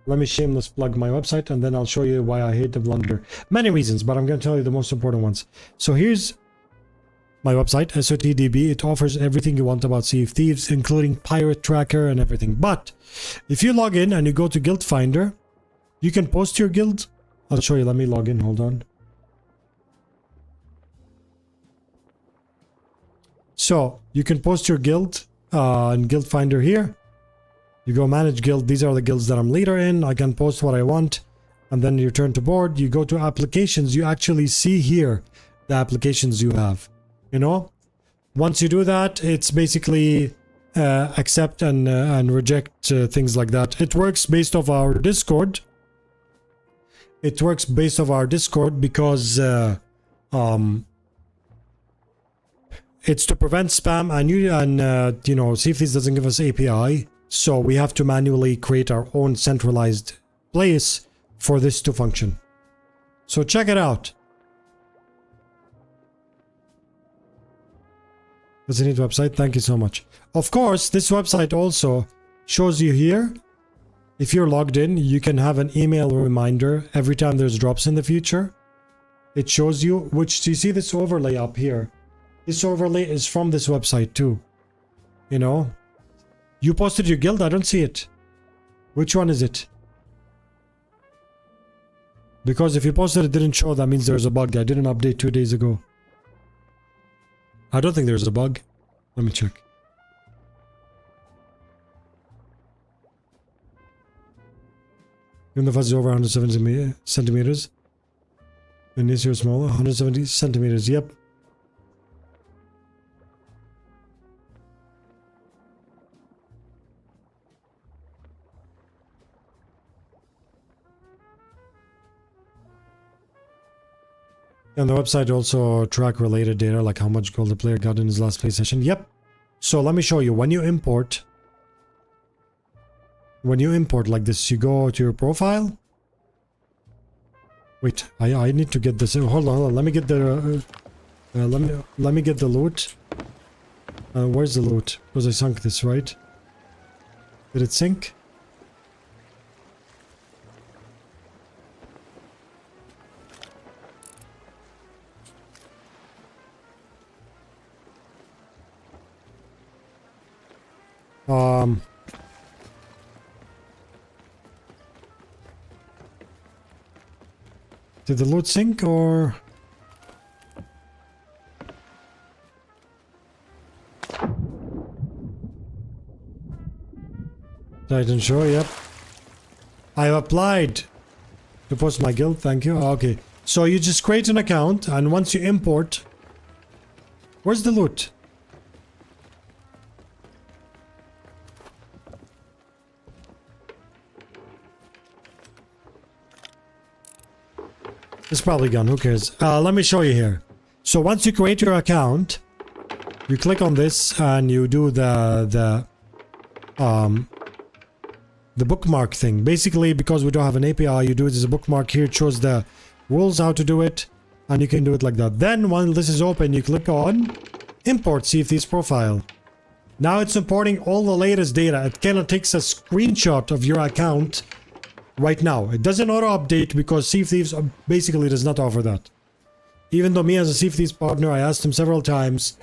let me shameless plug my website and then I'll show you why I hate the blunder. Many reasons, but I'm going to tell you the most important ones. So here's my website, SOTDB. It offers everything you want about Sea of Thieves, including pirate tracker and everything. But if you log in and you go to Guild Finder, you can post your guild. I'll show you. Let me log in. Hold on. So you can post your guild in Guild Finder here. You go manage guild. These are the guilds that I'm leader in. I can post what I want. And then you return to board. You go to applications. You actually see here the applications you have. You know? Once you do that, it's basically accept and reject things like that. It works based off our Discord. It works based off our Discord because it's to prevent spam and you know, Sea of Thieves doesn't give us API. So we have to manually create our own centralized place for this to function. So check it out. That's a neat website. Thank you so much. Of course, this website also shows you here. If you're logged in, you can have an email reminder every time there's drops in the future. It shows you, which, do you see this overlay up here? This overlay is from this website too. You know? You posted your guild? I don't see it. Which one is it? Because if you posted it didn't show, that means there's a bug. I did an update 2 days ago. I don't think there's a bug. Let me check. Even the fuzz is over 170 centimeters. And this here smaller, 170 centimeters. Yep. On the website also track related data like how much gold the player got in his last play session. Yep. So let me show you. When you import like this, you go to your profile. Wait, I need to get this. Hold on. Let me get the let me get the loot. Where's the loot? Because I sunk this, right? Did it sink? Did the loot sink or? Titan show, yep. I have applied to post my guild, thank you. Okay, so you just create an account and once you import, where's the loot? It's probably gone, who cares? Let me show you here. So once you create your account, you click on this and you do the bookmark thing. Basically, because we don't have an API, you do it as a bookmark. Here it shows the rules how to do it, and you can do it like that. Then when this is open, you click on import Thieves profile. Now it's importing all the latest data. It kind of takes a screenshot of your account right now. It doesn't auto-update because Thieves basically does not offer that. Even though me as a Thieves partner, I asked him several times,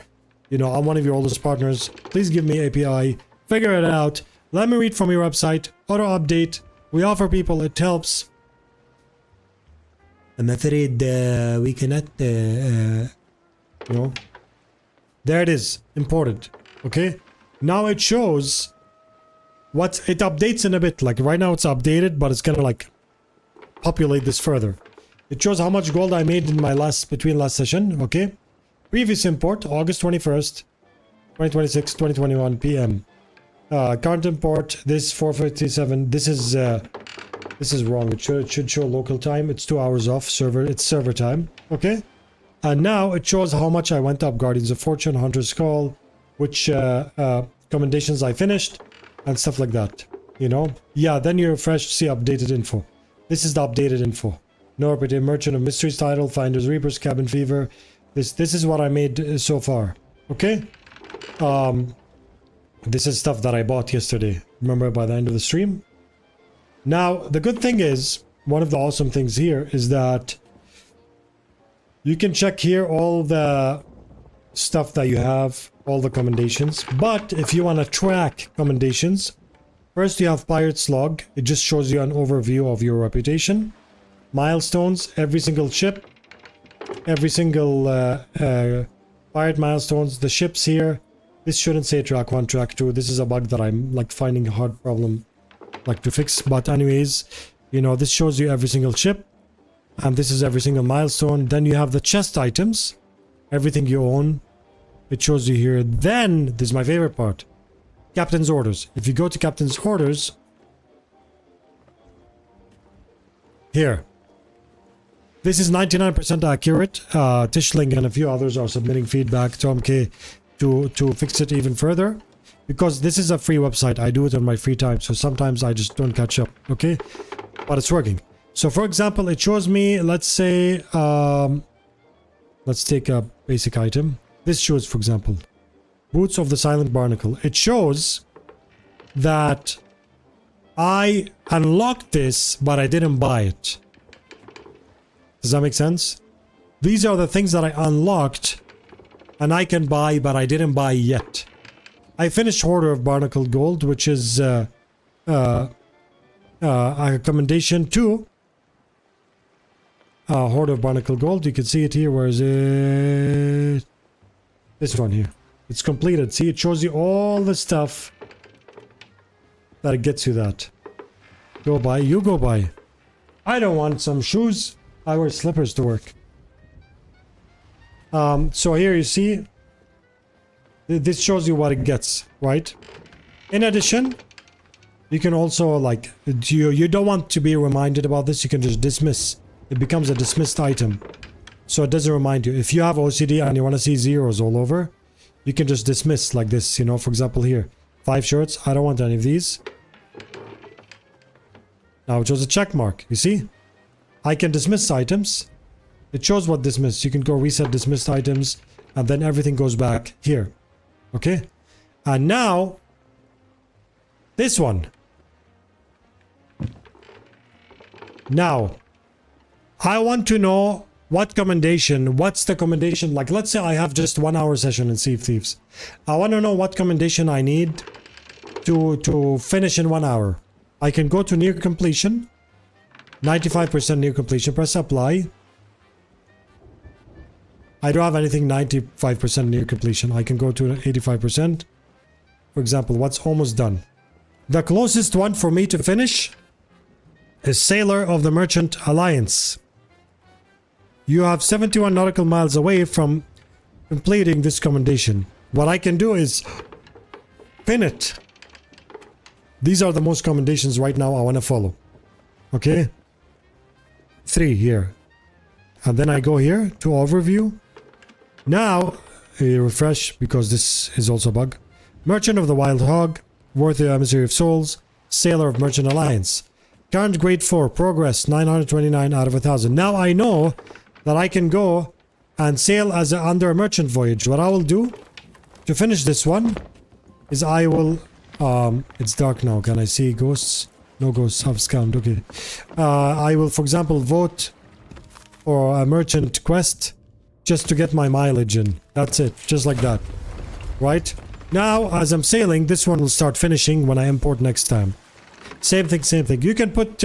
you know, I'm one of your oldest partners, please give me API, figure it out, let me read from your website, auto-update, we offer people, it helps. I'm afraid we cannot, you know. There it is, imported, okay? Now it shows it updates in a bit, like right now it's updated, but it's gonna like populate this further. It shows how much gold I made in my between last session, okay? Previous import, August 21st, 2026, 2021 PM. Current import, this 457, this is wrong. It should show local time. It's 2 hours off server, it's server time, okay? And now it shows how much I went up, Guardians of Fortune, Hunter's Call, which commendations I finished, and stuff like that, you know? Yeah, then you refresh to see updated info. This is the updated info. No repeated Merchant of Mysteries title, Finders Reapers, Cabin Fever. This is what I made so far, okay? This is stuff that I bought yesterday, remember, by the end of the stream. Now, the good thing is, one of the awesome things here is that you can check here all the stuff that you have, all the commendations. But if you want to track commendations, first you have Pirate's Log. It just shows you an overview of your reputation. Milestones, every single ship, every single pirate milestones, the ships here. This shouldn't say track 1, track 2. This is a bug that I'm like finding a hard problem like to fix. But anyways, you know, this shows you every single ship. And this is every single milestone. Then you have the chest items, everything you own. It shows you here. Then, this is my favorite part. Captain's orders. If you go to Captain's orders, here. This is 99% accurate. Tishling and a few others are submitting feedback to MK to fix it even further. Because this is a free website. I do it on my free time. So sometimes I just don't catch up. Okay? But it's working. So for example, it shows me, let's say, let's take a basic item. This shows, for example, Boots of the Silent Barnacle. It shows that I unlocked this, but I didn't buy it. Does that make sense? These are the things that I unlocked and I can buy, but I didn't buy yet. I finished Hoarder of Barnacle Gold, which is a commendation to Hoarder of Barnacle Gold. You can see it here. Where is it? This one here. It's completed. See, it shows you all the stuff that it gets you that. Go buy. You go buy. I don't want some shoes. I wear slippers to work. So here you see, this shows you what it gets, right? In addition, you can also like, you don't want to be reminded about this. You can just dismiss. It becomes a dismissed item. so it doesn't remind you. If you have OCD and you want to see zeros all over, you can just dismiss like this, you know. For example here, 5 shirts, I don't want any of these. Now it shows a check mark, you see? I can dismiss items. It shows what dismissed. You can go reset dismissed items and then everything goes back here. Okay? And now, this one. Now, I want to know what's the commendation, like let's say I have just 1 hour session in Sea of Thieves. I want to know what commendation I need to finish in 1 hour. I can go to near completion, 95% near completion, press apply. I don't have anything 95% near completion. I can go to 85%. For example, what's almost done? The closest one for me to finish is Sailor of the Merchant Alliance. You have 71 nautical miles away from completing this commendation. What I can do is pin it. These are the most commendations right now I want to follow. Okay? 3 here. And then I go here to overview. Now, refresh because this is also a bug. Merchant of the Wild Hog, Worthy Emissary of Souls, Sailor of Merchant Alliance. Current grade 4, progress 929 out of 1000. Now I know that I can go and sail as under a merchant voyage. What I will do to finish this one is I will... it's dark now. Can I see ghosts? No ghosts. I've scanned. Okay. I will, for example, vote for a merchant quest just to get my mileage in. That's it. Just like that. Right? Now, as I'm sailing, this one will start finishing when I import next time. Same thing, same thing. You can put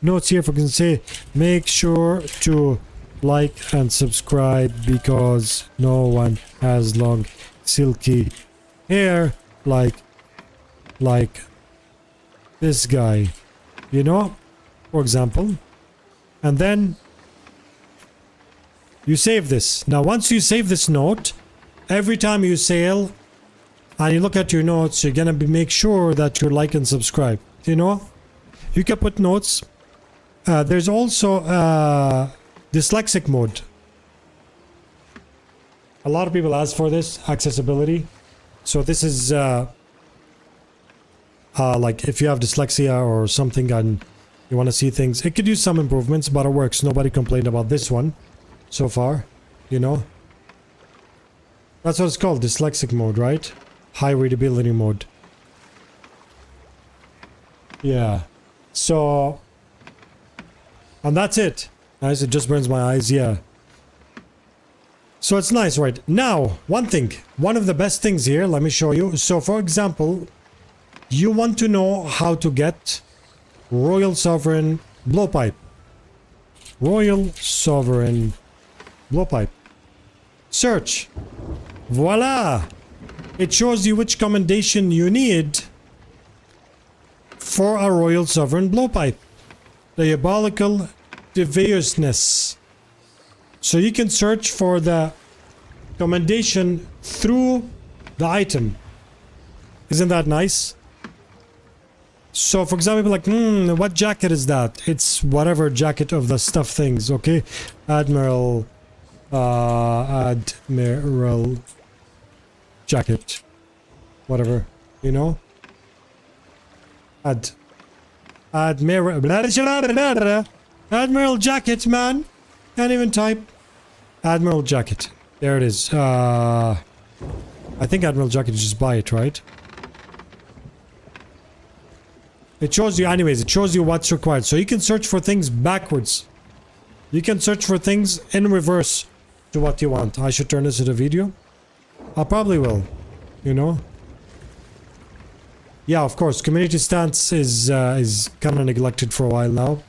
notes here for can say, make sure to like and subscribe because no one has long, silky hair like this guy, you know, for example. And then you save this. Now, once you save this note, every time you sail and you look at your notes, you're gonna make sure that you like and subscribe. You know, you can put notes. There's also dyslexic mode. A lot of people ask for this accessibility. So this is like if you have dyslexia or something and you want to see things, it could use some improvements, but it works. Nobody complained about this one so far, you know. That's what it's called, dyslexic mode, right? High readability mode. Yeah. So, and that's it. Nice, it just burns my eyes, yeah. So it's nice, right? Now, one of the best things here, let me show you. So for example, you want to know how to get Royal Sovereign Blowpipe. Royal Sovereign Blowpipe. Search. Voila! It shows you which commendation you need for a Royal Sovereign Blowpipe. Diabolical deviousness. So you can search for the commendation through the item. Isn't that nice? So for example, like, what jacket is that? It's whatever jacket of the stuff things, okay? Admiral jacket. Whatever, you know? Admiral jacket, man. Can't even type. Admiral jacket. There it is. I think Admiral jacket, just buy it, right? It shows you, anyways, it shows you what's required. So you can search for things backwards. You can search for things in reverse to what you want. I should turn this into a video. I probably will, you know. Yeah, of course, community stance is kind of neglected for a while now.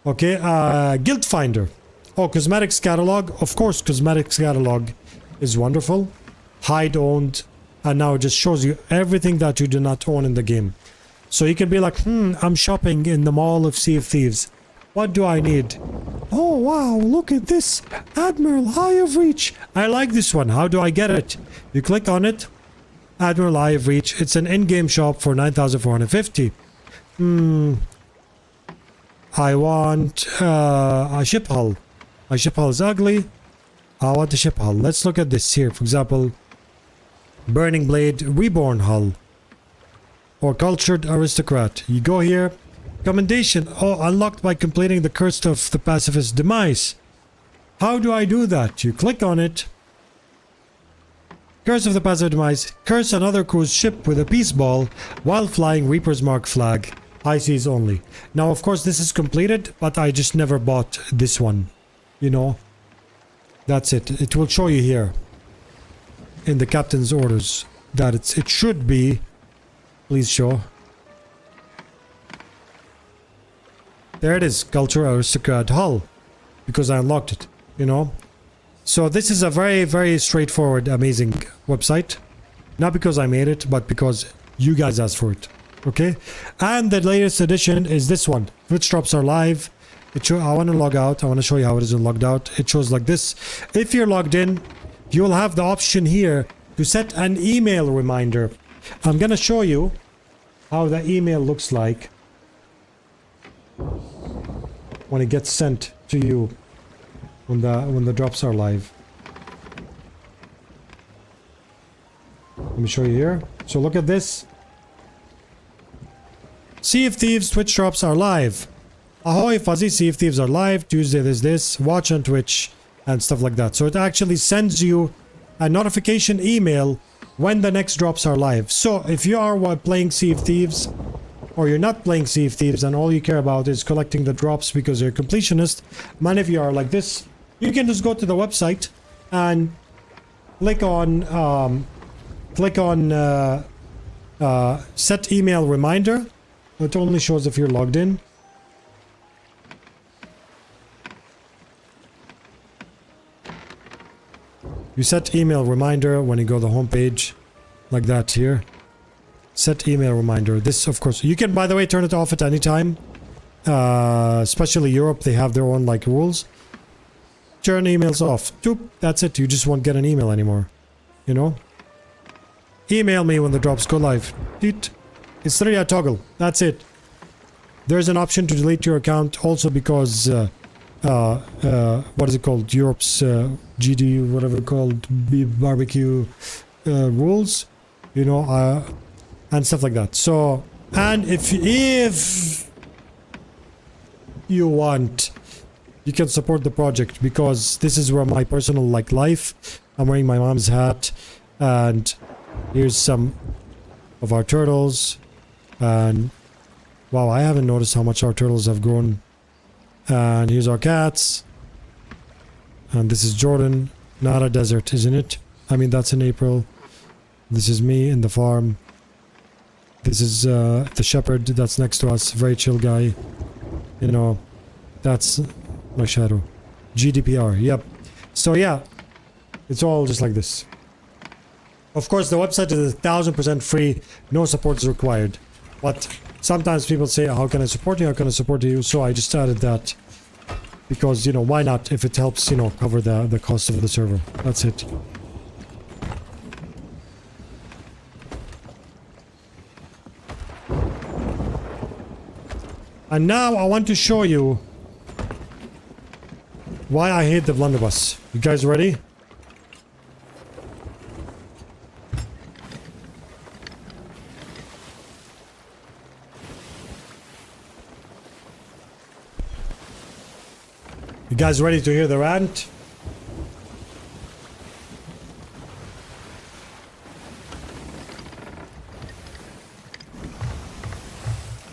Okay, Guild Finder. Oh, cosmetics catalog. Of course, cosmetics catalog is wonderful. Hide owned. And now it just shows you everything that you do not own in the game. So you can be like, I'm shopping in the mall of Sea of Thieves. What do I need? Oh, wow, look at this. Admiral Eye of Reach. I like this one. How do I get it? You click on it. Admiral Eye of Reach. It's an in-game shop for 9,450. I want a ship hull. My ship hull is ugly. I want the ship hull. Let's look at this here. For example, Burning Blade Reborn hull. Or Cultured Aristocrat. You go here. Commendation. Oh, unlocked by completing the Curse of the Pacifist Demise. How do I do that? You click on it. Curse of the Pacifist Demise. Curse another crew's ship with a peace ball while flying Reaper's Mark flag. High seas only. Now, of course, this is completed, but I just never bought this one. You know? That's it. It will show you here. In the captain's orders. That it should be. Please show. There it is. Culture Aristocrat hull. Because I unlocked it. You know? So this is a very, very straightforward, amazing website. Not because I made it, but because you guys asked for it. Okay? And the latest edition is this one. Twitch drops are live. I want to log out. I want to show you how it is logged out. It shows like this. If you're logged in, you will have the option here to set an email reminder. I'm going to show you how the email looks like when it gets sent to you when the drops are live. Let me show you here. So look at this. Sea of Thieves Twitch drops are live. Ahoy Fuzzy, Sea of Thieves are live. Tuesday there's this. Watch on Twitch and stuff like that. So it actually sends you a notification email when the next drops are live. So if you are playing Sea of Thieves or you're not playing Sea of Thieves and all you care about is collecting the drops because you're a completionist, many of you are like this, you can just go to the website and click on set email reminder. It only shows if you're logged in. You set email reminder when you go to the home page, like that here. Set email reminder. This, of course, you can, by the way, turn it off at any time. Especially Europe, they have their own like rules. Turn emails off. Doop, that's it. You just won't get an email anymore. You know. Email me when the drops go live. Deet. It's 3 toggle. That's it. There's an option to delete your account also because what is it called? Europe's GD, whatever called, barbecue rules, you know, and stuff like that. So, and if you want, you can support the project because this is where my personal like life. I'm wearing my mom's hat, and here's some of our turtles, and wow, I haven't noticed how much our turtles have grown. And here's our cats. And this is Jordan. Not a desert, isn't it? I mean, that's in April. This is me in the farm. This is the shepherd that's next to us. Very chill guy. You know, that's my shadow. GDPR, yep. So yeah, it's all just like this. Of course, the website is 1000% free. No support is required. But sometimes people say, how can I support you? How can I support you? So I just added that. Because, you know, why not? If it helps, you know, cover the cost of the server. That's it. And now I want to show you why I hate the blunderbuss. You guys ready? You guys ready to hear the rant?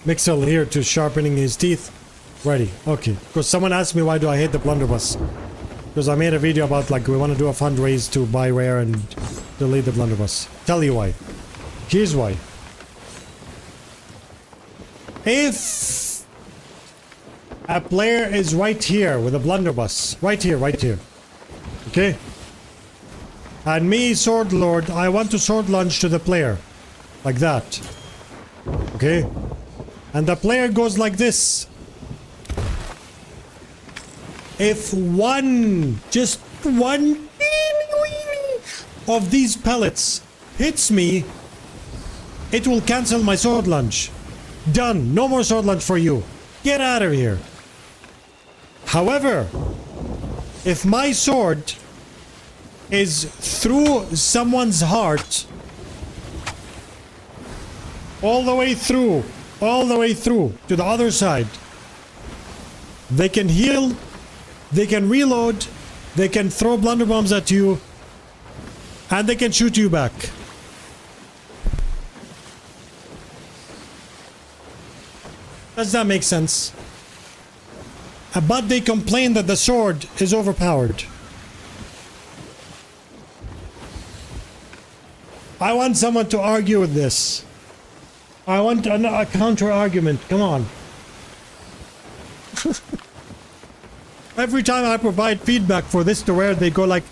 Mixel here to sharpening his teeth. Ready. Okay. Because someone asked me why do I hate the blunderbuss. Because I made a video about like we want to do a fundraise to buy rare and delete the blunderbuss. Tell you why. Here's why. If a player is right here with a blunderbuss. Right here, right here. Okay? And me, Sword Lord, I want to sword lunge to the player. Like that. Okay? And the player goes like this. If one, just one of these pellets hits me, it will cancel my sword lunge. Done. No more sword lunge for you. Get out of here. However, If my sword is through someone's heart, all the way through to the other side, they can heal, they can reload, they can throw blunderbombs at you, and they can shoot you back. Does that make sense? But they complain that the sword is overpowered. I want someone to argue with this. I want a counter argument. Come on. Every time I provide feedback for this to where they go like,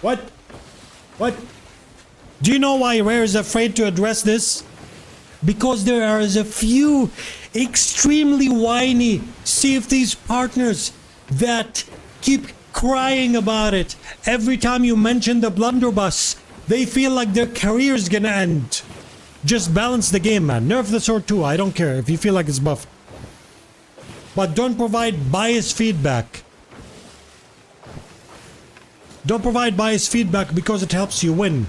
what? What? Do you know why Rare is afraid to address this? Because there are a few extremely whiny Sea of Thieves partners that keep crying about it. Every time you mention the blunderbuss, they feel like their career is gonna end. Just balance the game, man. Nerf the sword too. I don't care if you feel like it's buffed. But don't provide biased feedback. Don't provide biased feedback because it helps you win.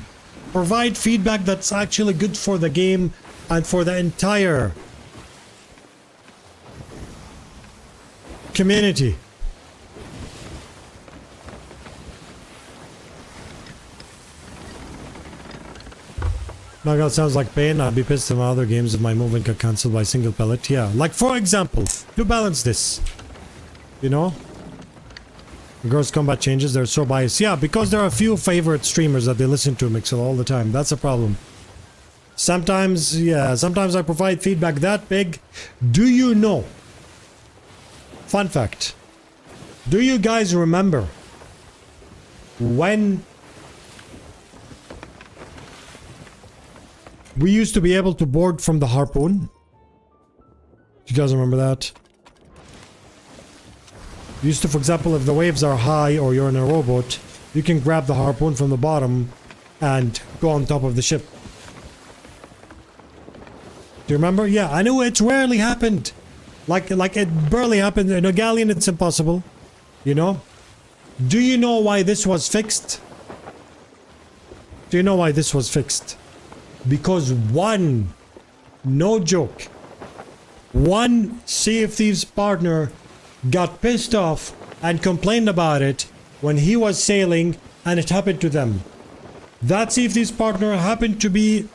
Provide feedback that's actually good for the game and for the entire community. Now that sounds like pain. I'd be pissed if my other games if my movement got cancelled by single pellet. Yeah, like for example, to balance this, you know, Gross combat changes, they're so biased. Yeah, because there are a few favorite streamers that they listen to Mixel all the time. That's a problem. Sometimes, yeah, sometimes I provide feedback that big. Do you know? Fun fact. Do you guys remember when we used to be able to board from the harpoon? You guys remember that? You used to, for example, if the waves are high or you're in a rowboat, you can grab the harpoon from the bottom and go on top of the ship. Do you remember? Yeah, I know it's rarely happened. Like it barely happened. In a galleon, it's impossible. You know? Do you know why this was fixed? Do you know why this was fixed? Because one, no joke, one Sea of Thieves partner got pissed off and complained about it when he was sailing and it happened to them. That Sea of Thieves partner happened to be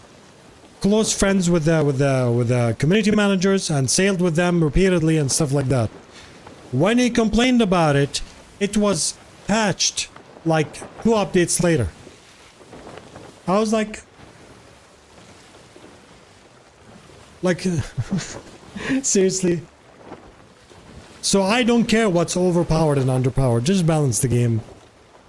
close friends with the community managers and sailed with them repeatedly and stuff like that. When he complained about it, it was patched like 2 updates later. I was like seriously? So I don't care what's overpowered and underpowered, just balance the game.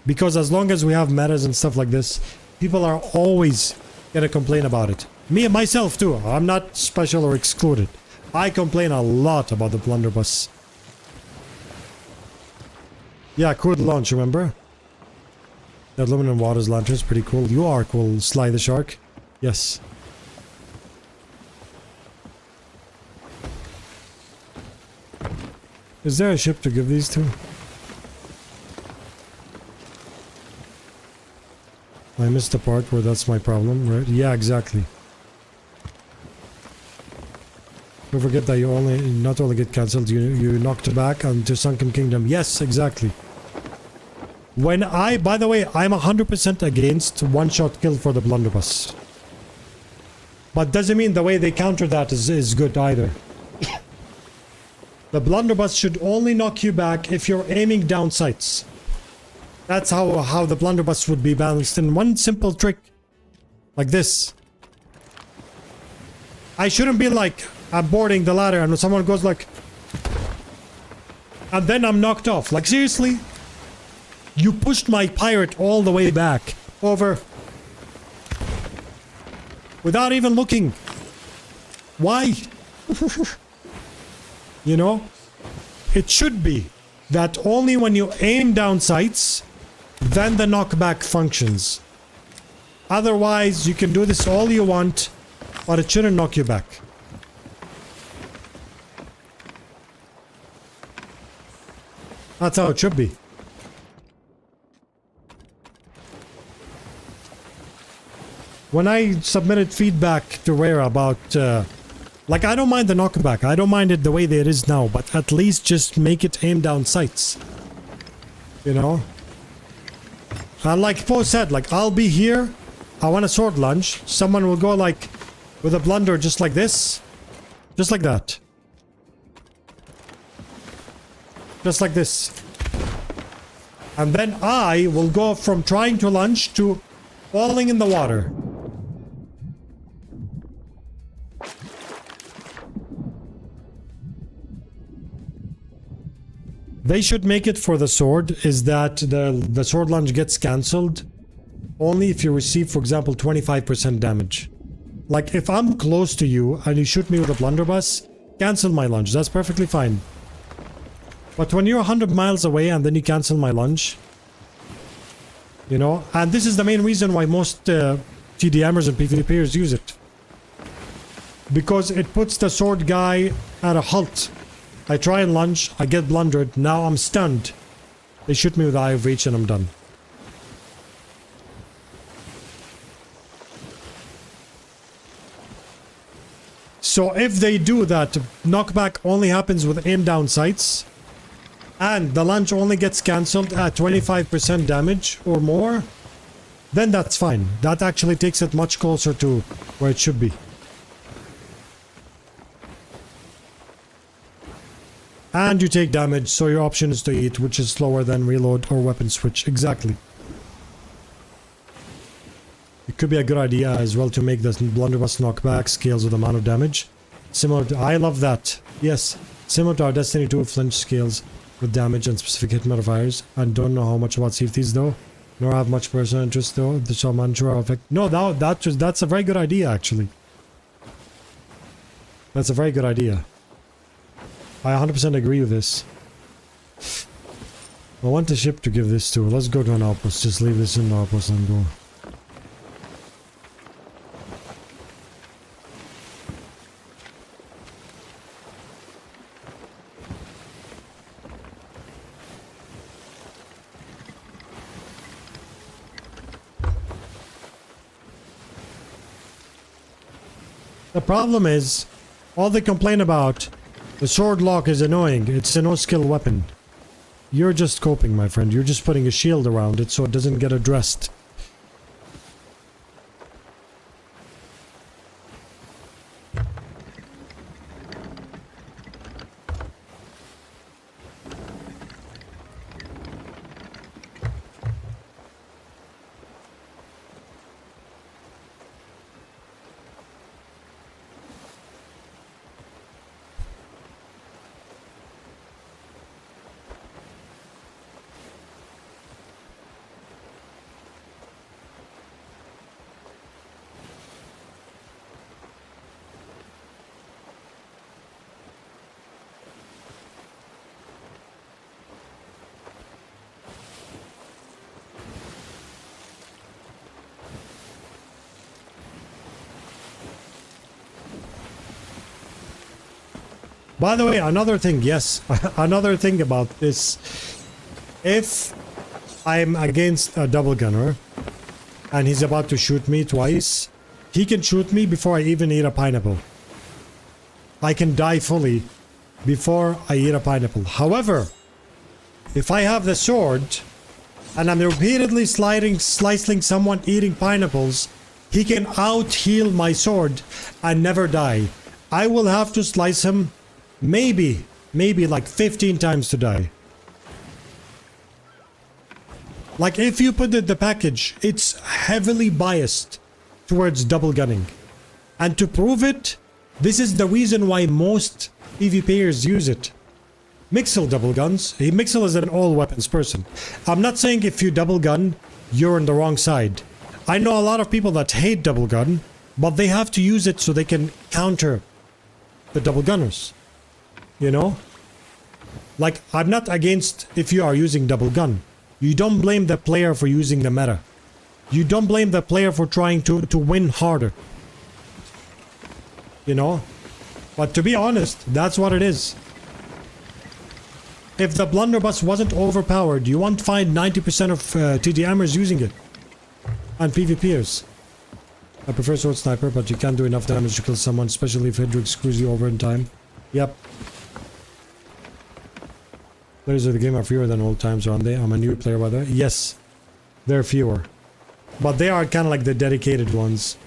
Because as long as we have metas and stuff like this, people are always gonna complain about it. Me and myself too, I'm not special or excluded. I complain a lot about the blunderbuss. Yeah, cool launch, remember? That aluminum waters lantern is pretty cool. You are cool, Sly the Shark. Yes. Is there a ship to give these to? I missed the part where that's my problem, right? Yeah, exactly. Don't forget that you not only get cancelled, you knocked back onto Sunken Kingdom. Yes, exactly. When by the way, I'm 100% against one-shot kill for the blunderbuss. But doesn't mean the way they counter that is good either. The blunderbuss should only knock you back if you're aiming down sights. That's how the blunderbuss would be balanced in one simple trick. Like this. I shouldn't be like, I'm boarding the ladder and someone goes like... and then I'm knocked off. Like seriously? You pushed my pirate all the way back. Over. Without even looking. Why? You know? It should be that only when you aim down sights, then the knockback functions. Otherwise, you can do this all you want, but it shouldn't knock you back. That's how it should be. When I submitted feedback to Rare about, like, I don't mind the knockback. I don't mind it the way that it is now, but at least just make it aim down sights. You know? And like Poe said, like, I'll be here. I want a sword lunge. Someone will go, like, with a blunder just like this. Just like that. Just like this. And then I will go from trying to lunge to falling in the water. They should make it for the sword is that the sword lunge gets cancelled only if you receive, for example, 25% damage. Like, if I'm close to you and you shoot me with a blunderbuss, cancel my lunge. That's perfectly fine. But when you're 100 miles away and then you cancel my lunge, you know, and this is the main reason why most TDMers and PvPers use it. Because it puts the sword guy at a halt. I try and lunge, I get blundered, now I'm stunned. They shoot me with Eye of Reach and I'm done. So if they do that, knockback only happens with aim down sights, and the lunge only gets cancelled at 25% damage or more, then that's fine. That actually takes it much closer to where it should be. And you take damage, so your option is to eat, which is slower than reload or weapon switch. Exactly. It could be a good idea as well to make the blunderbuss knockback scales with amount of damage. Similar to... I love that. Yes. Similar to our Destiny 2 flinch scales with damage and specific hit modifiers. And don't know how much about Sea of Thieves though. Nor have much personal interest though. So I'm unsure how effect... No, that's a very good idea actually. That's a very good idea. I 100% agree with this. I want the ship to give this to. Let's go to an outpost. Just leave this in the outpost and go. The problem is, all they complain about, the sword lock is annoying. It's a no-skill weapon. You're just coping, my friend. You're just putting a shield around it so it doesn't get addressed. By the way, another thing, yes, another thing about this. If I'm against a double gunner and he's about to shoot me twice, he can shoot me before I even eat a pineapple. I can die fully before I eat a pineapple. However, if I have the sword and I'm repeatedly slicing someone eating pineapples, he can out-heal my sword and never die. I will have to slice him maybe like 15 times to die. Like, if you put the package, it's heavily biased towards double gunning. And to prove it, this is the reason why most PvPers use it. Mixel double guns. Mixel is an all weapons person. I'm not saying if you double gun, you're on the wrong side. I know a lot of people that hate double gun, but they have to use it so they can counter the double gunners. You know? Like, I'm not against if you are using double gun. You don't blame the player for using the meta. You don't blame the player for trying to win harder. You know? But to be honest, that's what it is. if the blunderbuss wasn't overpowered, you won't find 90% of TDMers using it. And PvPers. I prefer sword sniper, but you can't do enough damage to kill someone, especially if Hydrix screws you over in time. Yep. Players of the game are fewer than old times, aren't they? I'm a new player, by the way. Yes, they're fewer. But they are kind of like the dedicated ones.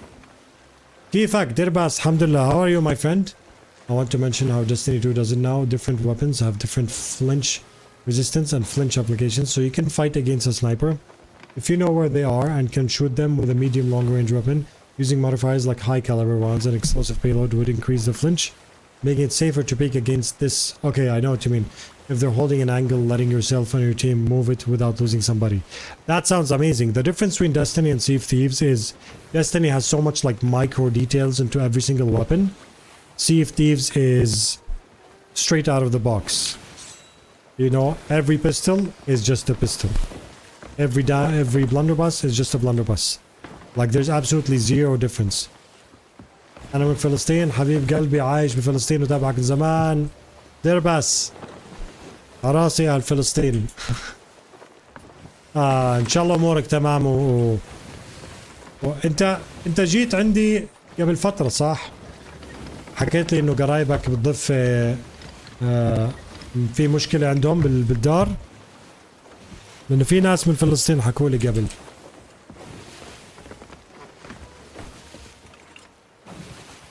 Kifak, Dirbas, Alhamdulillah, how are you, my friend? I want to mention how Destiny 2 does it now. Different weapons have different flinch resistance and flinch applications, so you can fight against a sniper. If you know where they are and can shoot them with a medium long range weapon, using modifiers like high caliber rounds and explosive payload would increase the flinch, making it safer to peek against this. Okay, I know what you mean. If they're holding an angle, letting yourself and your team move it without losing somebody. That sounds amazing. The difference between Destiny and Sea of Thieves is Destiny has so much like micro details into every single weapon. Sea of Thieves is straight out of the box. You know, every pistol is just a pistol. Every blunderbuss is just a blunderbuss. Like there's absolutely zero difference. أنا من فلسطين حبيب قلبي عايش بفلسطين وتابعك من زمان. دربس راسي على فلسطين. إن شاء الله أمورك تمام وأنت جيت عندي قبل فترة صح؟ حكيت لي إنه قرايبك بالضفة في مشكلة عندهم بالدار. لأنه في ناس من فلسطين حكوا لي قبل.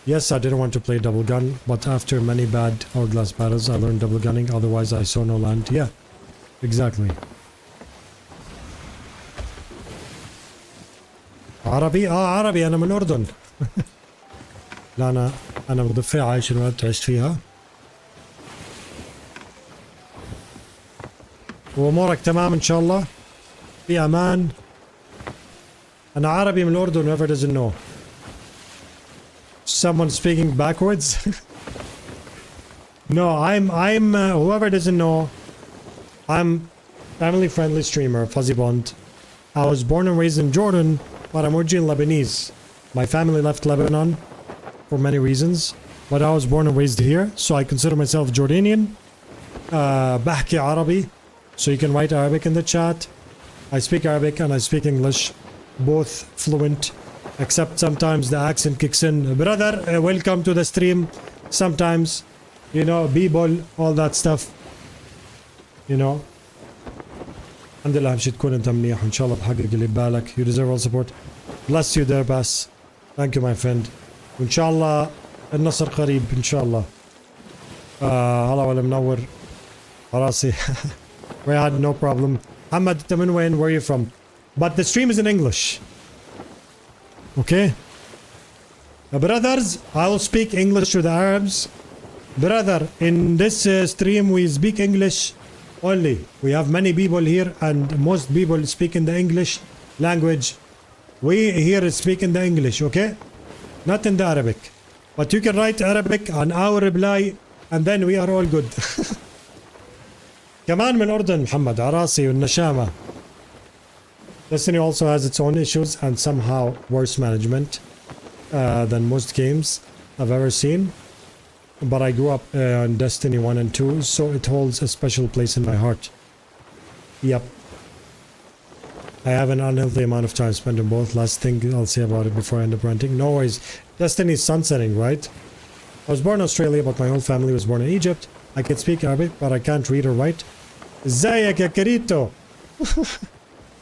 Yes, I didn't want to play double gun, but after many bad hourglass battles, I learned double gunning. Otherwise, I saw no land. Yeah, exactly. عربي؟ عربي، أنا من الأردن. لا أنا بالضفة عايش الوقت عشت فيها. وأمورك تمام إن شاء الله؟ في أمان. أنا عربي من الأردن. Whoever doesn't know. Someone speaking backwards? No, I'm whoever doesn't know, I'm family friendly streamer, Fuzzy Bond. I was born and raised in Jordan, but I'm originally Lebanese. My family left Lebanon for many reasons, but I was born and raised here, so I consider myself Jordanian. بحكي عربي, so you can write Arabic in the chat. I speak Arabic and I speak English, both fluent. Except sometimes the accent kicks in. Brother, welcome to the stream. Sometimes, you know, b-ball, all that stuff. You know. الحمد لله مشي تكون انت منيح وان شاء الله بحقق اللي ببالك. You deserve all support. Bless you there, Bass. Thank you, my friend. وان شاء الله النصر قريب ان شاء الله. هلا ولا منور. راسي. Riyadh, no problem. Hamad, انت من وين? Where are you from? But the stream is in English. Okay, brothers, I will speak English to the Arabs. Brother, in this stream we speak English only. We have many people here and most people speak in the English language. We here speak in the English, okay? Not in the Arabic. But you can write Arabic and I will reply and then we are all good. كمان من الأردن محمد عراسي والنشامة. Destiny also has its own issues and somehow worse management than most games I've ever seen. But I grew up on Destiny 1 and 2, so it holds a special place in my heart. Yep. I have an unhealthy amount of time spent in both. Last thing I'll say about it before I end up ranting. No worries. Destiny's sunsetting, right? I was born in Australia, but my whole family was born in Egypt. I can speak Arabic, but I can't read or write. ازيك يا كريتو.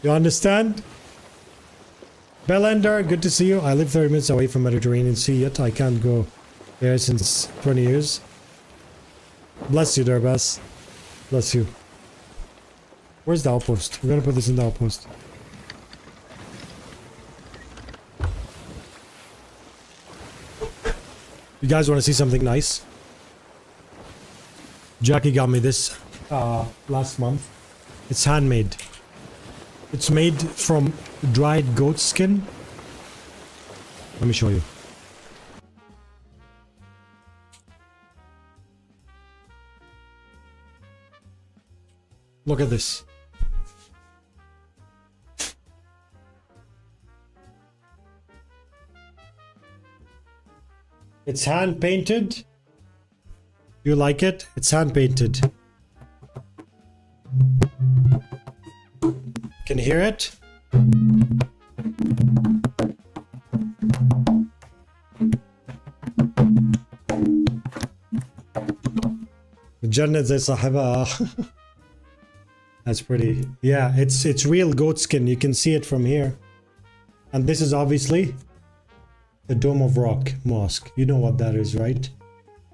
You understand? Bellender, good to see you. I live 30 minutes away from Mediterranean Sea, yet I can't go there since 20 years. Bless you, Durbas. Bless you. Where's the outpost? We're gonna put this in the outpost. You guys want to see something nice? Jackie got me this last month. It's handmade. It's made from dried goat skin. Let me show you. Look at this. It's hand painted. You like it? It's hand painted. hear it? Jannat zay sahiba. That's pretty. Yeah, it's real goat skin. You can see it from here. And this is obviously the Dome of Rock Mosque. You know what that is, right?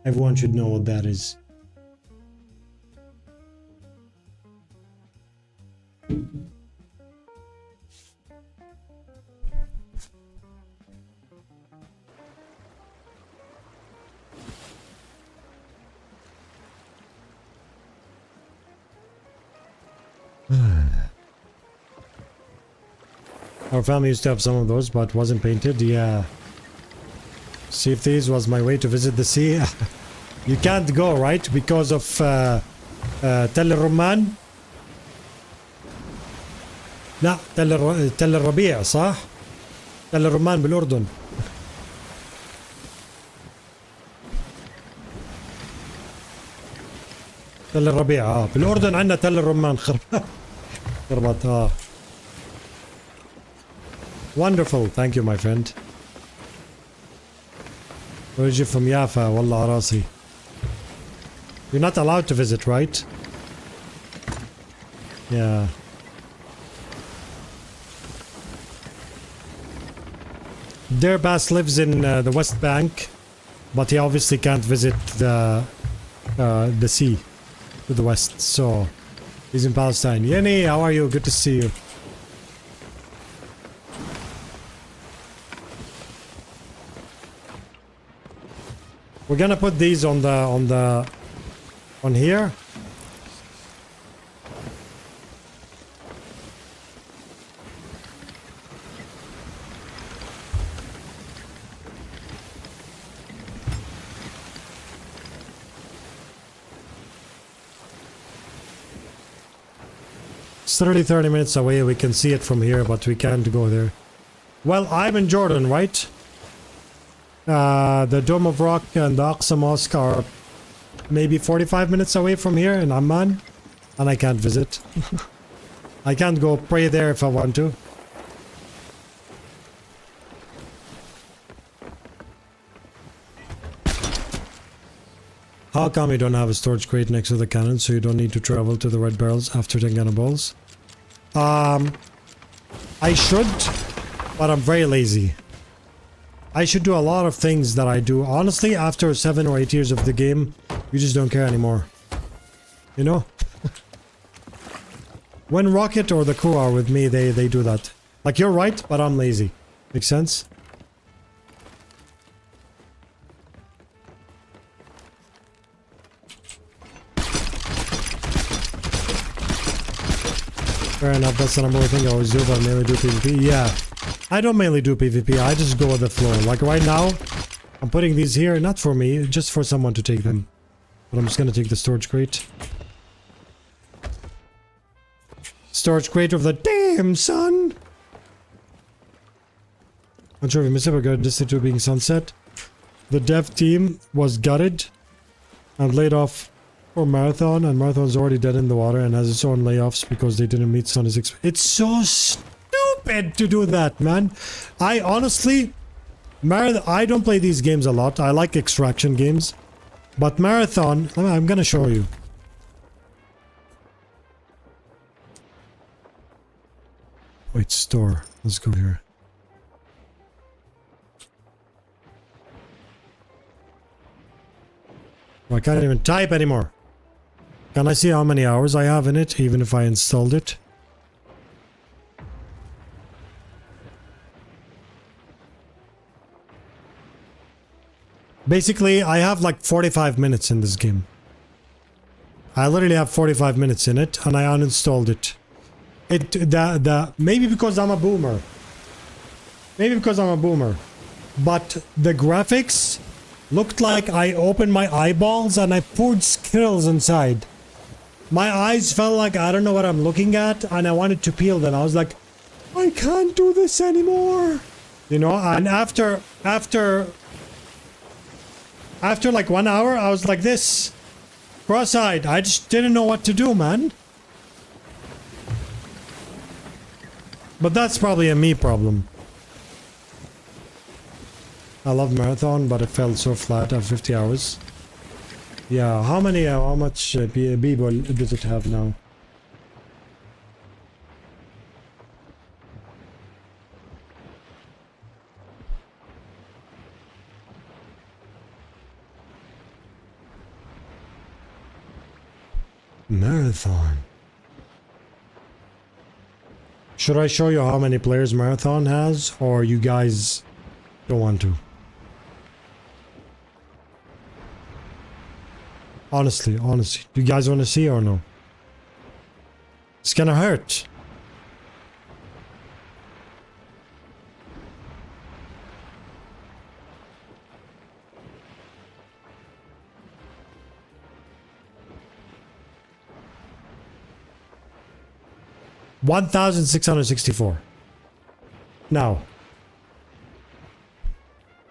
Everyone should know what that is. Our family used to have some of those, but wasn't painted. Yeah. Sea of Thieves was my way to visit the sea. You can't go, right? Because of Tel الرمان. لا تل الربيع صح؟ تل الرمان بالأردن. تل الربيع بالأردن عندنا تل الرمان خربط Wonderful, thank you my friend. Where are you from? Yafa, wallah rasi. You're not allowed to visit, right? Yeah. Derbas lives in the West Bank, but he obviously can't visit the sea to the west, so he's in Palestine. Yenny, how are you? Good to see you. We're gonna put these on here. It's 30 minutes away. We can see it from here, but we can't go there. Well, I'm in Jordan, right? The Dome of Rock and the Aqsa Mosque are maybe 45 minutes away from here in Amman, and I can't visit. I can't go pray there if I want to. How come you don't have a storage crate next to the cannon so you don't need to travel to the red barrels after 10 cannonballs? I should, but I'm very lazy. I should do a lot of things that I do. Honestly, after 7 or 8 years of the game, you just don't care anymore. You know? When Rocket or the crew are with me, they do that. Like, you're right, but I'm lazy. Makes sense? Fair enough, that's the number one thing I always do, but I mainly do PvP. Yeah. I don't mainly do PvP, I just go with the flow. Like right now, I'm putting these here, not for me, just for someone to take them. But I'm just gonna take the storage crate. Storage crate of the damn sun! Not sure if you missed it, but got this to being sunset. The dev team was gutted and laid off for Marathon, and Marathon's already dead in the water and has its own layoffs because they didn't meet Sunny's It's so stupid to do that, man. I honestly, I don't play these games a lot. I like extraction games, but Marathon, I'm gonna show you. Wait, store. Let's go here. I can't even type anymore. Can I see how many hours I have in it, even if I installed it? Basically, I have like 45 minutes in this game. I literally have 45 minutes in it, and I uninstalled it. Maybe because I'm a boomer. Maybe because I'm a boomer. But the graphics looked like I opened my eyeballs and I poured Skittles inside. My eyes felt like I don't know what I'm looking at, and I wanted to peel them. I was like, I can't do this anymore. You know, and after like 1 hour, I was like this. Cross-eyed. I just didn't know what to do, man. But that's probably a me problem. I love marathon, but it fell so flat at 50 hours. Yeah, how much B-ball does it have now? Marathon. Should I show you how many players Marathon has, or you guys don't want to? Honestly, do you guys want to see or no? It's gonna hurt. $1,664. Now,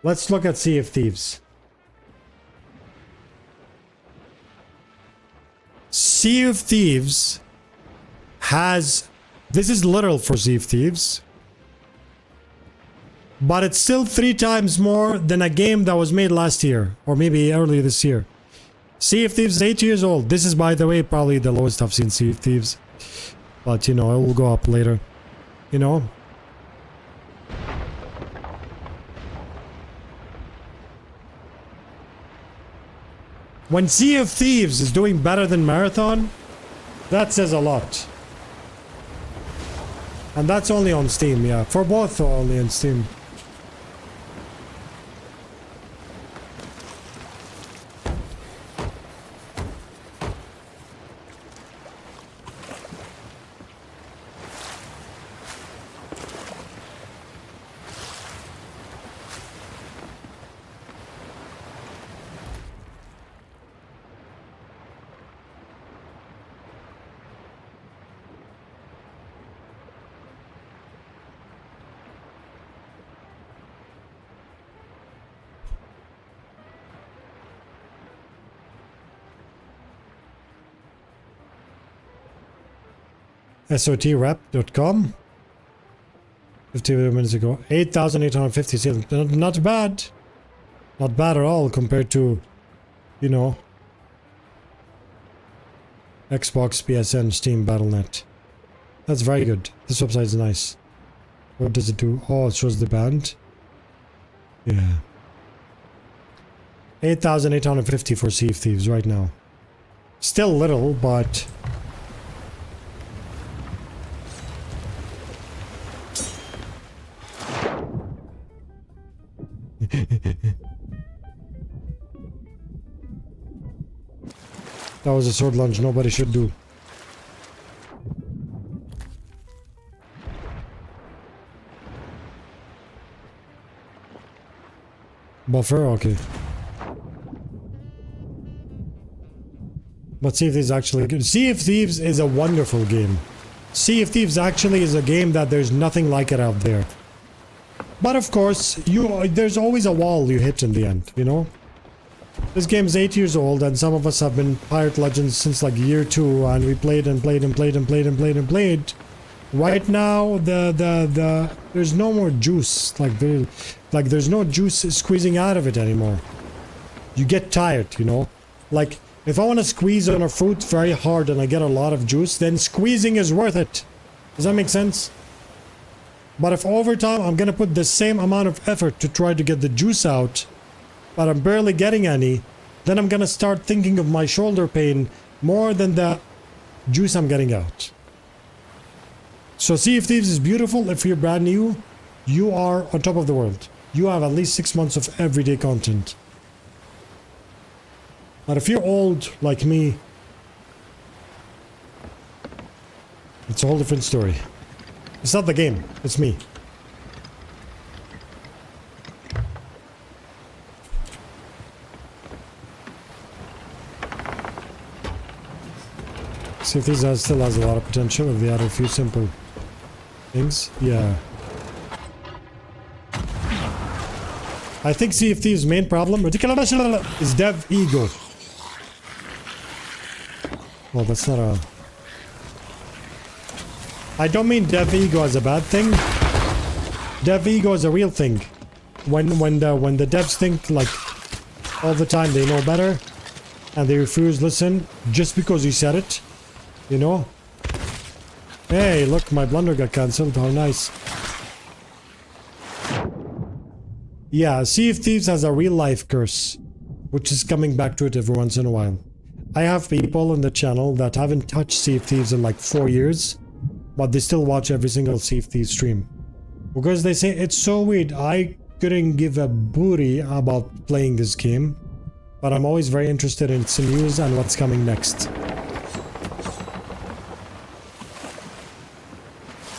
let's look at Sea of Thieves. Sea of Thieves has... This is literal for Sea of Thieves. But it's still 3 times more than a game that was made last year. Or maybe earlier this year. Sea of Thieves is 8 years old. This is, by the way, probably the lowest I've seen Sea of Thieves. But, you know, it will go up later. You know? When Sea of Thieves is doing better than Marathon, that says a lot. And that's only on Steam, yeah. For both, only on Steam. SOTrep.com 50 minutes ago. 8,850 sales. Not bad. Not bad at all compared to, you know, Xbox, PSN, Steam, Battle.net. That's very good. This website is nice. What does it do? Oh, it shows the band. Yeah. 8,850 for Sea of Thieves right now. Still little, but... That was a sword lunge nobody should do. Buffer, okay. But Sea of Thieves is actually good. Sea of Thieves is a wonderful game. Sea of Thieves actually is a game that there's nothing like it out there. But of course, there's always a wall you hit in the end, you know? This game is 8 years old, and some of us have been Pirate Legends since like year 2, and we played and played and played and played and played and played. Right now, there's no more juice. There's no juice squeezing out of it anymore. You get tired, you know? Like, if I want to squeeze on a fruit very hard and I get a lot of juice, then squeezing is worth it. Does that make sense? But if over time I'm gonna put the same amount of effort to try to get the juice out, but I'm barely getting any, then I'm gonna start thinking of my shoulder pain more than the juice I'm getting out. So Sea of Thieves is beautiful. If you're brand new, you are on top of the world. You have at least 6 months of everyday content. But if you're old like me, it's a whole different story. It's not the game, it's me. Sea of Thieves still has a lot of potential if they add a few simple things. Yeah. I think Sea of Thieves' main problem is dev ego. Well, that's not a... I don't mean dev ego as a bad thing. Dev ego is a real thing. When the devs think like all the time they know better and they refuse listen just because you said it, you know? Hey, look, my blunder got cancelled. How nice. Yeah, Sea of Thieves has a real life curse, which is coming back to it every once in a while. I have people on the channel that haven't touched Sea of Thieves in like 4 years, but they still watch every single Sea of Thieves stream. Because they say, it's so weird, I couldn't give a booty about playing this game, but I'm always very interested in its news and what's coming next.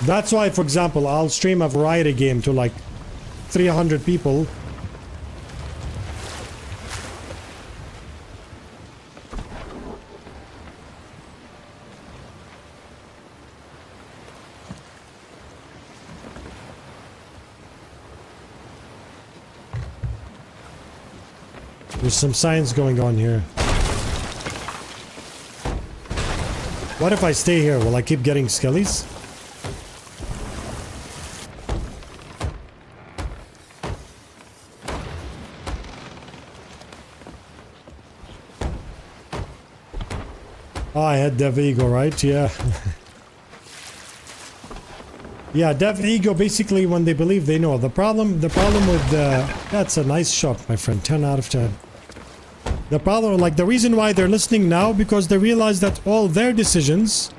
That's why, for example, I'll stream a variety game to like 300 people. There's some science going on here. What if I stay here? Will I keep getting skellies? Oh, I had Dev Ego, right? Yeah. Yeah, Dev Ego, basically when they believe they know. The problem with that's a nice shot, my friend. 10 out of 10. The problem, like the reason why they're listening now, because they realize that all their decisions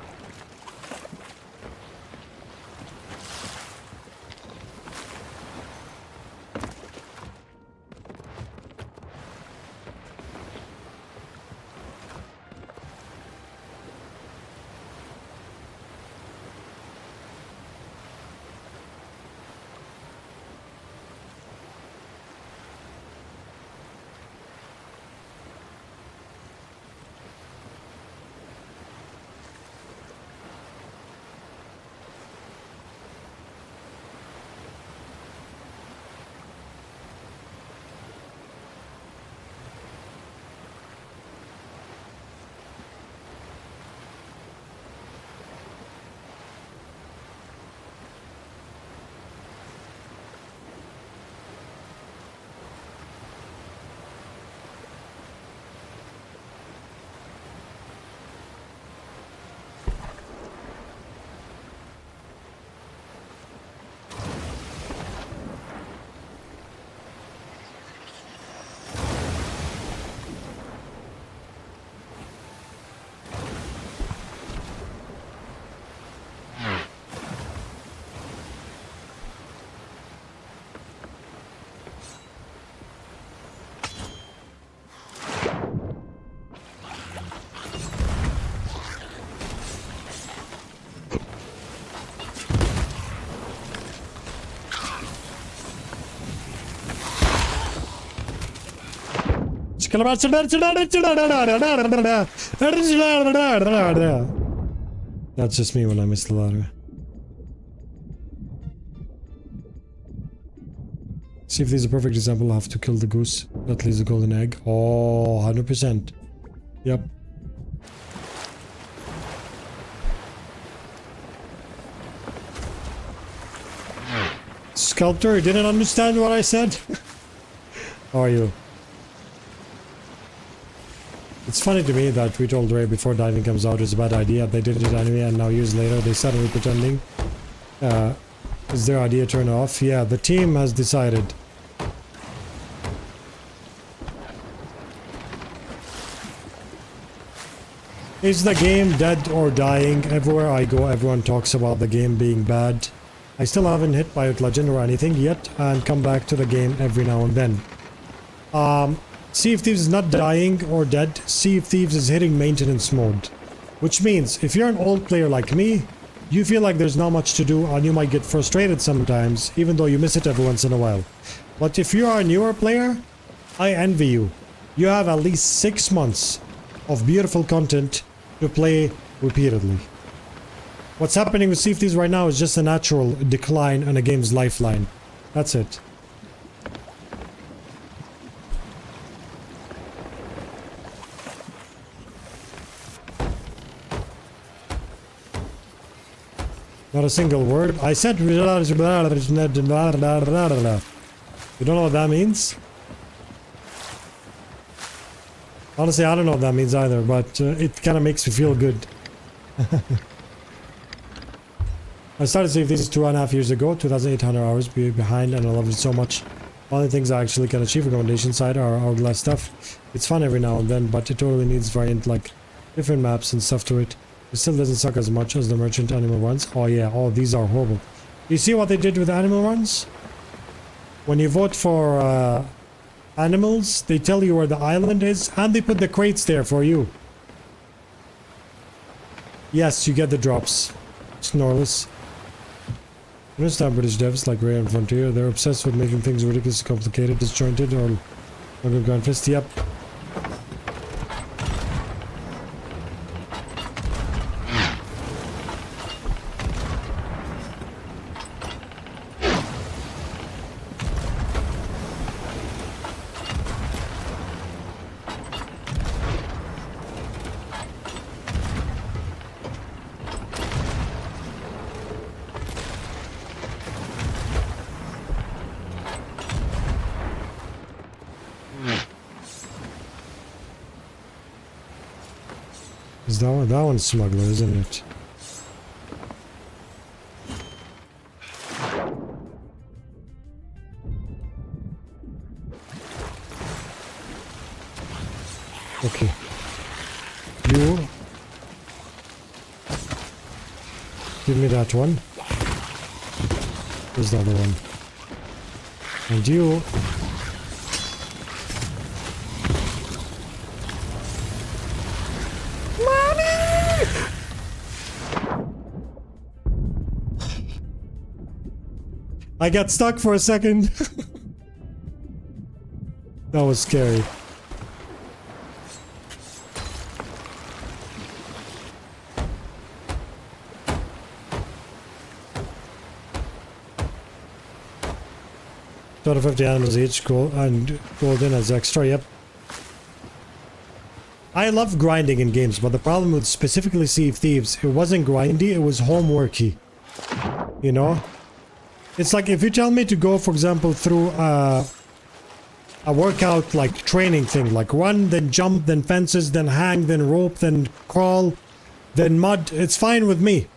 That's just me when I miss the ladder. See if there's a perfect example. I'll have to kill the goose. That leaves a golden egg. Oh, 100%. Yep. Sculptor, you didn't understand what I said? How are you? It's funny to me that we told Ray before diving comes out is a bad idea. They did it anyway, and now years later they suddenly pretending. Is their idea turned off? Yeah, the team has decided. Is the game dead or dying? Everywhere I go, everyone talks about the game being bad. I still haven't hit Pirate Legend or anything yet, and come back to the game every now and then. Sea of Thieves is not dying or dead. Sea of Thieves is hitting maintenance mode. Which means, if you're an old player like me, you feel like there's not much to do and you might get frustrated sometimes, even though you miss it every once in a while. But if you are a newer player, I envy you. You have at least 6 months of beautiful content to play repeatedly. What's happening with Sea of Thieves right now is just a natural decline on a game's lifeline. That's it. Not a single word. I said. You don't know what that means? Honestly, I don't know what that means either, but it kind of makes me feel good. I started Save Thieves 2.5 years ago, 2,800 hours behind, and I love it so much. Only things I actually can achieve recommendation side are Hourglass stuff. It's fun every now and then, but it totally needs variant, like different maps and stuff to it. It still doesn't suck as much as the merchant animal runs. Oh yeah, oh these are horrible. You see what they did with animal runs? When you vote for animals, they tell you where the island is, and they put the crates there for you. Yes, you get the drops. Snorless. I understand British devs like Ray and Frontier, they're obsessed with making things ridiculously complicated, disjointed, or Grand Fist. Yep. Is that one's smuggler, isn't it? Okay. You give me that one. Where's the other one? And you I got stuck for a second. That was scary. Total 50 animals each, gold and golden as extra. Yep. I love grinding in games, but the problem with specifically Sea of Thieves, it wasn't grindy, it was homeworky. You know? It's like if you tell me to go, for example, through a workout like training thing, like run, then jump, then fences, then hang, then rope, then crawl, then mud, it's fine with me.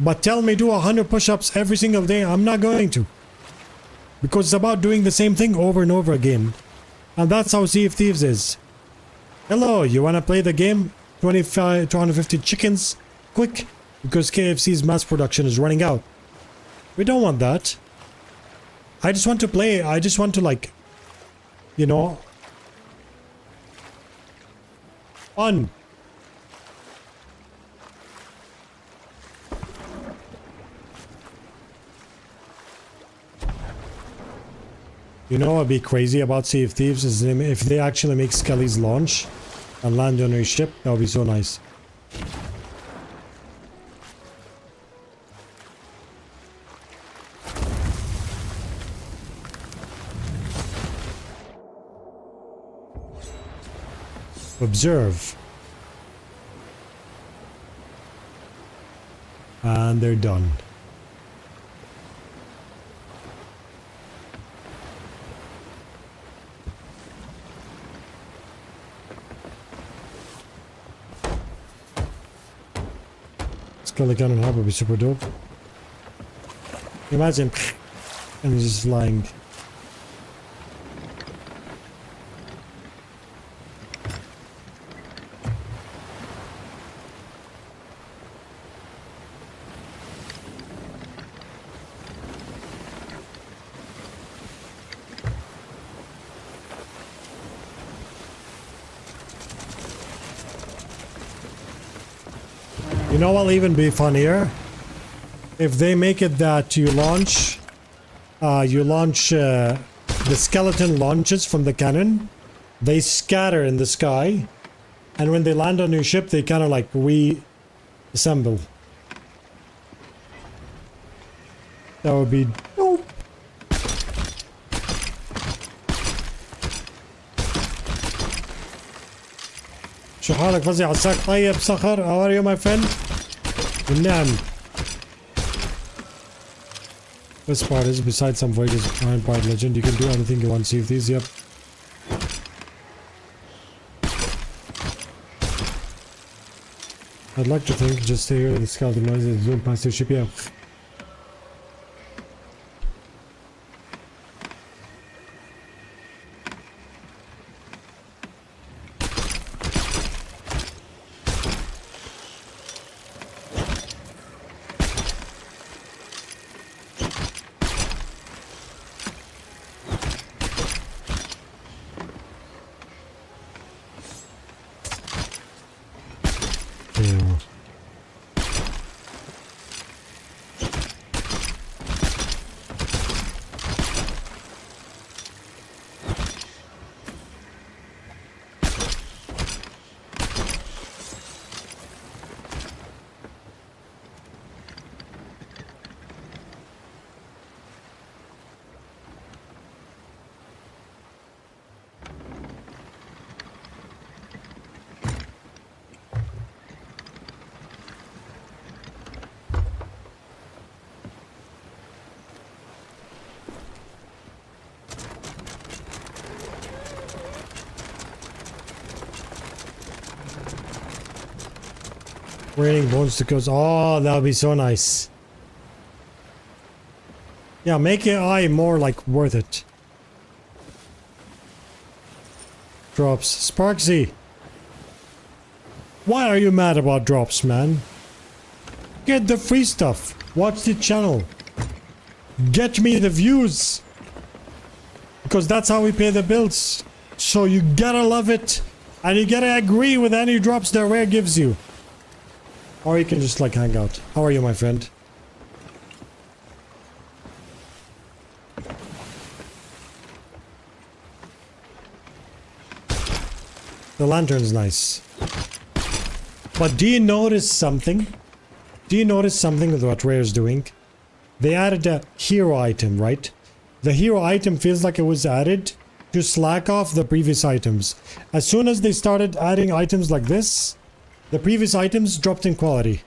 But tell me do 100 push-ups every single day, I'm not going to. Because it's about doing the same thing over and over again. And that's how Sea of Thieves is. Hello, you wanna play the game? 25, 250 chickens? Quick! Because KFC's mass production is running out. We don't want that. I just want to play. I just want to, like, you know, fun. You know what'd be crazy about Sea of Thieves is if they actually make Skelly's launch and land on her ship. That would be so nice. Observe. And they're done. Skelly Cannon Hub would be super dope. Imagine and he's just flying. You know what'll even be funnier? If they make it that you launch the skeleton launches from the cannon, they scatter in the sky, and when they land on your ship, they kind of like reassemble. That would be dope. شو حالك فزي عساك طيب صخر how are you my friend بالنعم Best part is, besides some voyages behind Pirate Legend, you can do anything you want. See if these, yep. I'd like to think, just stay here, the scout the noise and zoom past your ship, yeah. Yeah. Raining bones to coast. Oh, that would be so nice. Yeah, make your eye more like worth it. Drops. Sparksy. Why are you mad about drops, man? Get the free stuff. Watch the channel. Get me the views. Because that's how we pay the bills. So you gotta love it. And you gotta agree with any drops that Rare gives you. Or you can just like hang out. How are you, my friend? The lantern's nice. But do you notice something? Do you notice something with what Rare's doing? They added a hero item, right? The hero item feels like it was added to slack off the previous items. As soon as they started adding items like this, the previous items dropped in quality.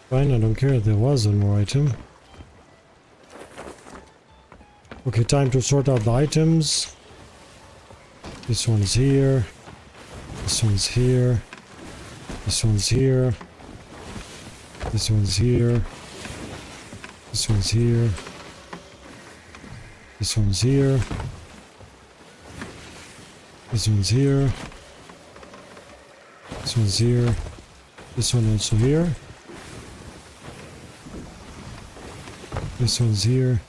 Fine, I don't care. There was one more item. Okay, time to sort out the items. This one's here. This one's here. This one's here. This one's here. This one's here. This one's here. This one's here. This one's here. This one also here. This one's here.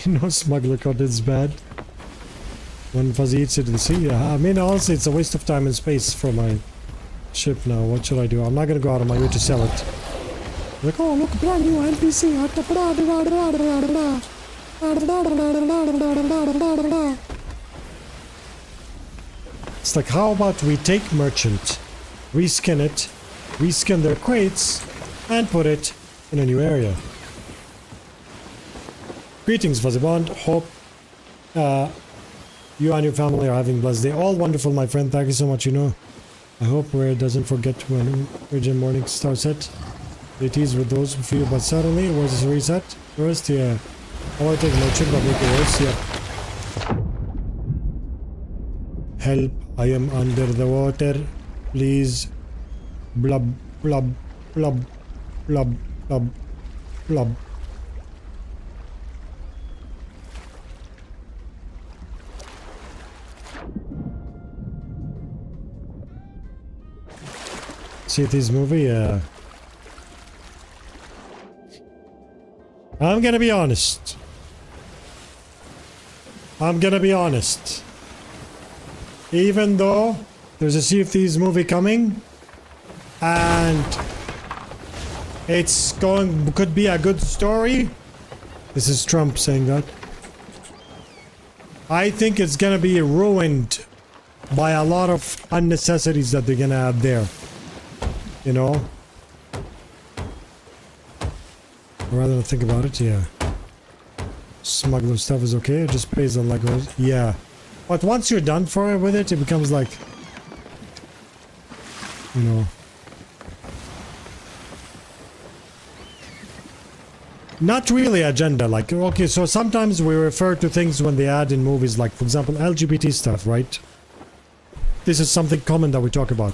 You know, smuggler content's bad. When Fuzzy eats it to the sea. I mean, honestly, it's a waste of time and space for my ship now. What should I do? I'm not gonna go out of my way to sell it. Like, oh, look, brand new NPC. It's like, how about we take merchant, reskin it, reskin their crates, and put it in a new area. Greetings, Fuzzy Bond. Hope you and your family are having a blessed day. All wonderful, my friend. Thank you so much, you know. I hope Rare doesn't forget when Virgin Morning starts set. It is with those who feel, but suddenly, was this reset? First, yeah. I want to take merchant, but make it worse, yeah. Help, I am under the water. Please. Blub, blub, blub, blub, blub, blub. See this movie? I'm gonna be honest. Even though there's a Sea of Thieves movie coming, and could be a good story. This is Trump saying that. I think it's gonna be ruined by a lot of unnecessities that they're gonna add there. You know? I'd rather not think about it, yeah. Smuggler stuff is okay, it just pays on like, yeah. But once you're done with it, it becomes like, you know. Not really agenda, like, okay, so sometimes we refer to things when they add in movies, like, for example, LGBT stuff, right? This is something common that we talk about.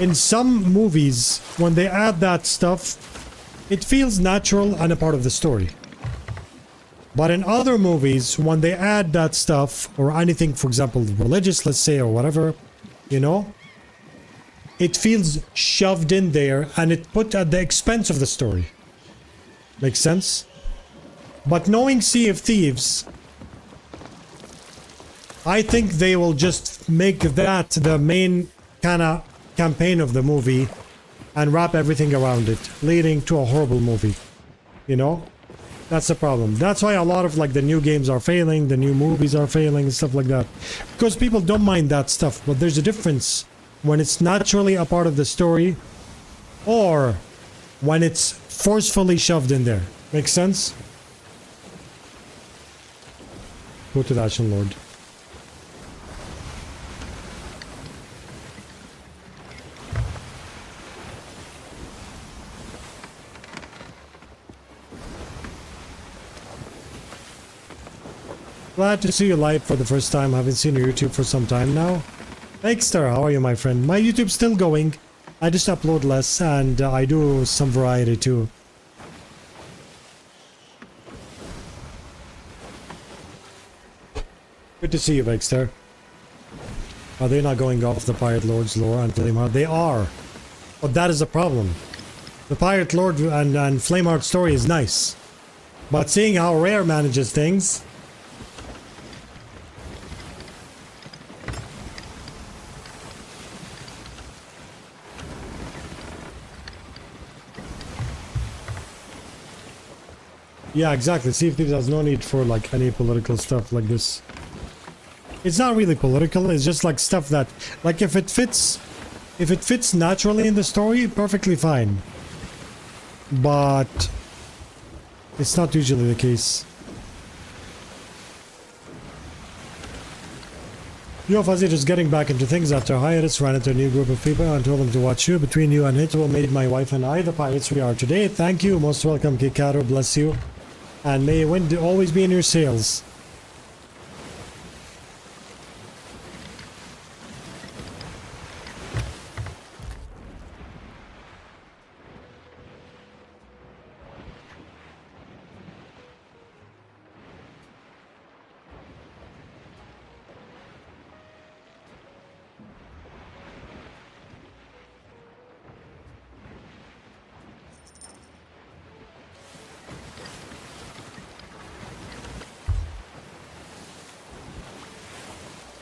In some movies, when they add that stuff, it feels natural and a part of the story. But in other movies, when they add that stuff, or anything, for example, religious, let's say, or whatever, you know, it feels shoved in there and it put at the expense of the story. Makes sense? But knowing Sea of Thieves, I think they will just make that the main kind of campaign of the movie and wrap everything around it, leading to a horrible movie. You know? That's the problem. That's why a lot of like the new games are failing, the new movies are failing and stuff like that. Because people don't mind that stuff, but there's a difference when it's naturally a part of the story or when it's forcefully shoved in there. Makes sense? Go to the Ashen Lord. Glad to see you live for the first time. Haven't seen your YouTube for some time now. Thanks, Star. How are you, my friend? My YouTube's still going. I just upload less and I do some variety too. Good to see you, Baxter. Are they not going off the Pirate Lord's lore and Flameheart? They are. But that is a problem. The Pirate Lord and Flameheart story is nice. But seeing how Rare manages things... Yeah, exactly. Sea of Thieves has no need for like any political stuff like this. It's not really political, it's just like stuff that, like if it fits naturally in the story, perfectly fine. But it's not usually the case. Yo, Fuzzy, just getting back into things after hiatus, ran into a new group of people and told them to watch you. Between you and Hito made my wife and I the pirates we are today. Thank you, most welcome, Kikaro, bless you. And may wind always be in your sails.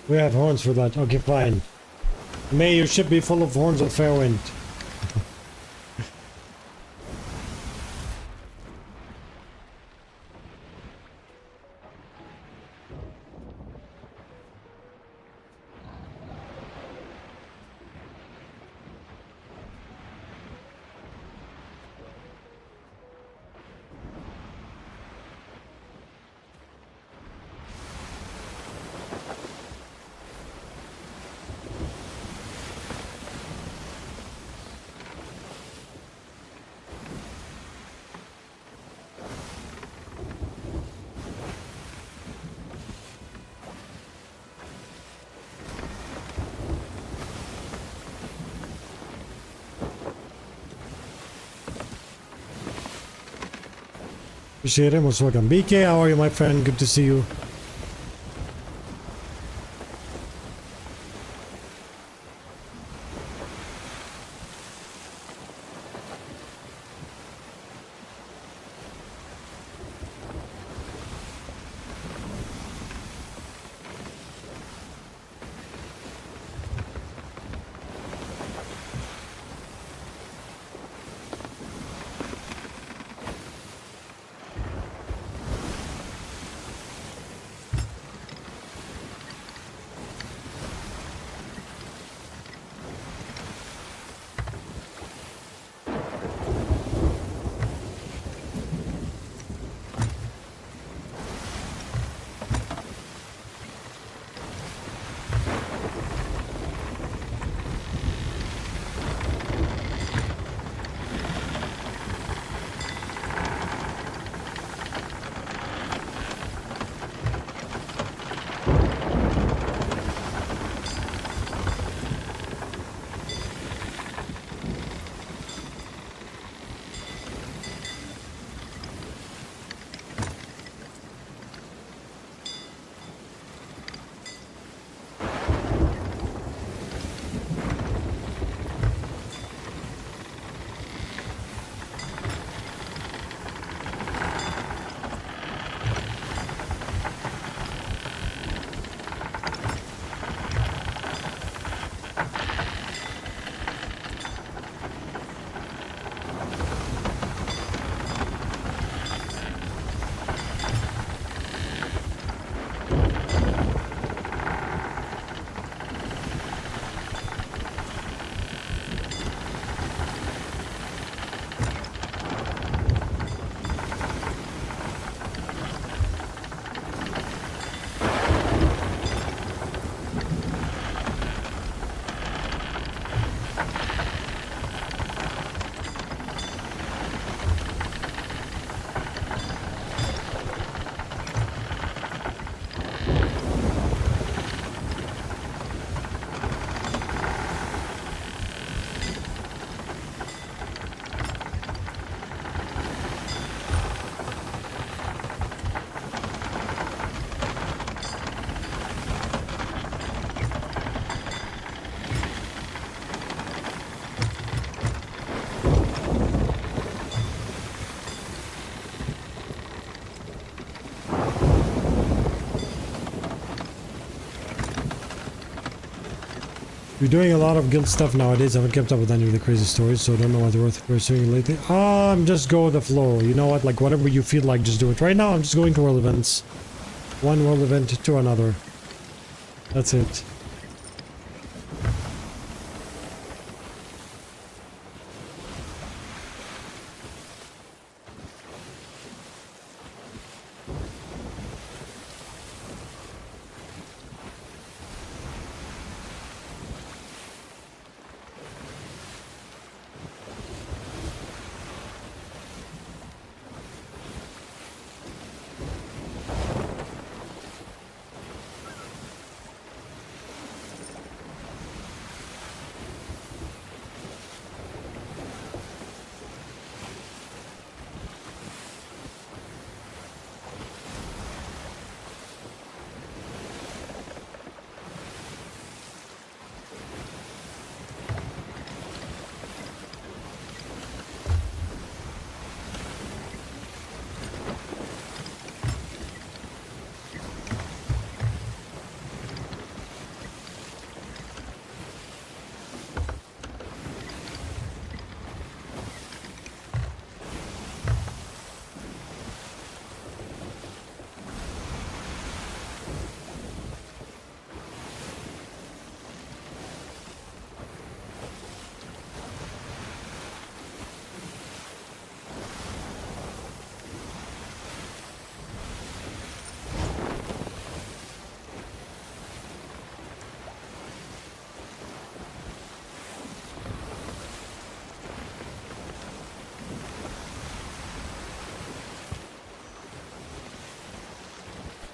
We have horns for that. Okay, fine. May your ship be full of horns of fair wind. Appreciate it. Most welcome. BK, how are you, my friend? Good to see you. We're doing a lot of guild stuff nowadays. I haven't kept up with any of the crazy stories, so I don't know what they're worth pursuing lately. Just go with the flow. You know what? Like, whatever you feel like, just do it. Right now, I'm just going to world events. One world event to another. That's it.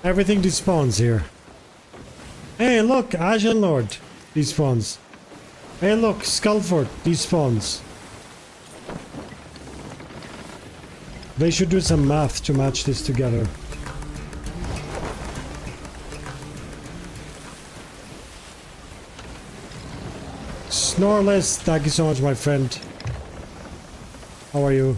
Everything despawns here. Hey, look, Ashen Lord despawns. Hey, look, Skullfort despawns. They should do some math to match this together. Snorless, thank you so much, my friend. How are you?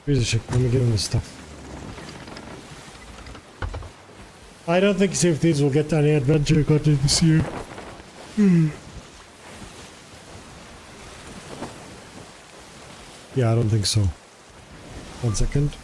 Piece of shit, let me give him this stuff. I don't think Sea of Thieves will get any adventure content this year. Yeah, I don't think so. 1 second.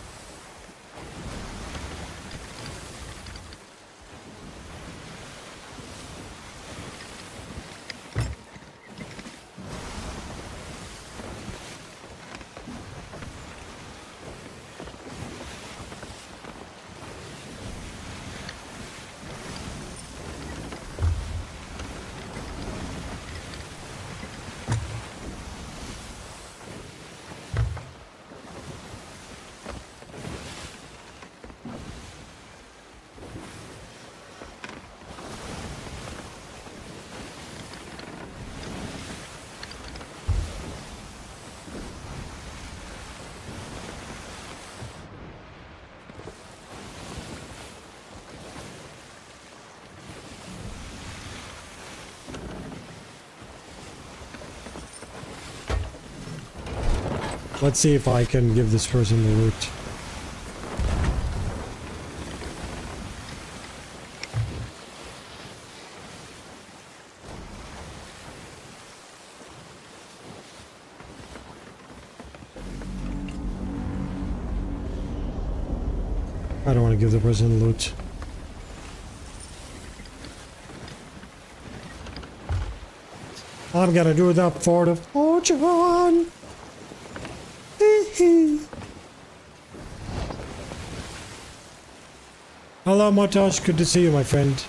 Let's see if I can give this person the loot. I don't want to give the person loot. I'm gonna do that for the fortune. Hello, Motosh. Good to see you, my friend.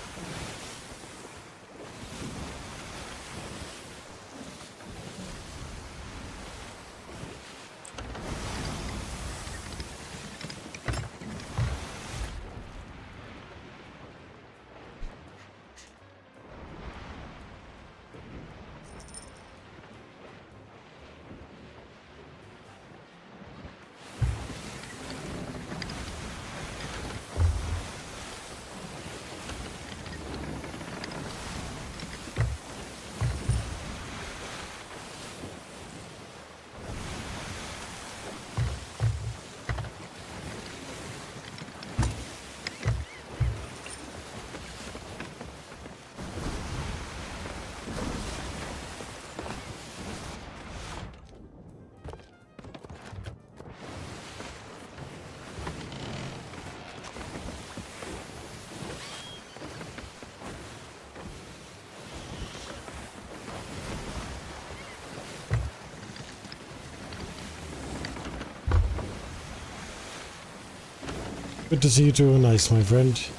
Good to see you too. Nice, my friend.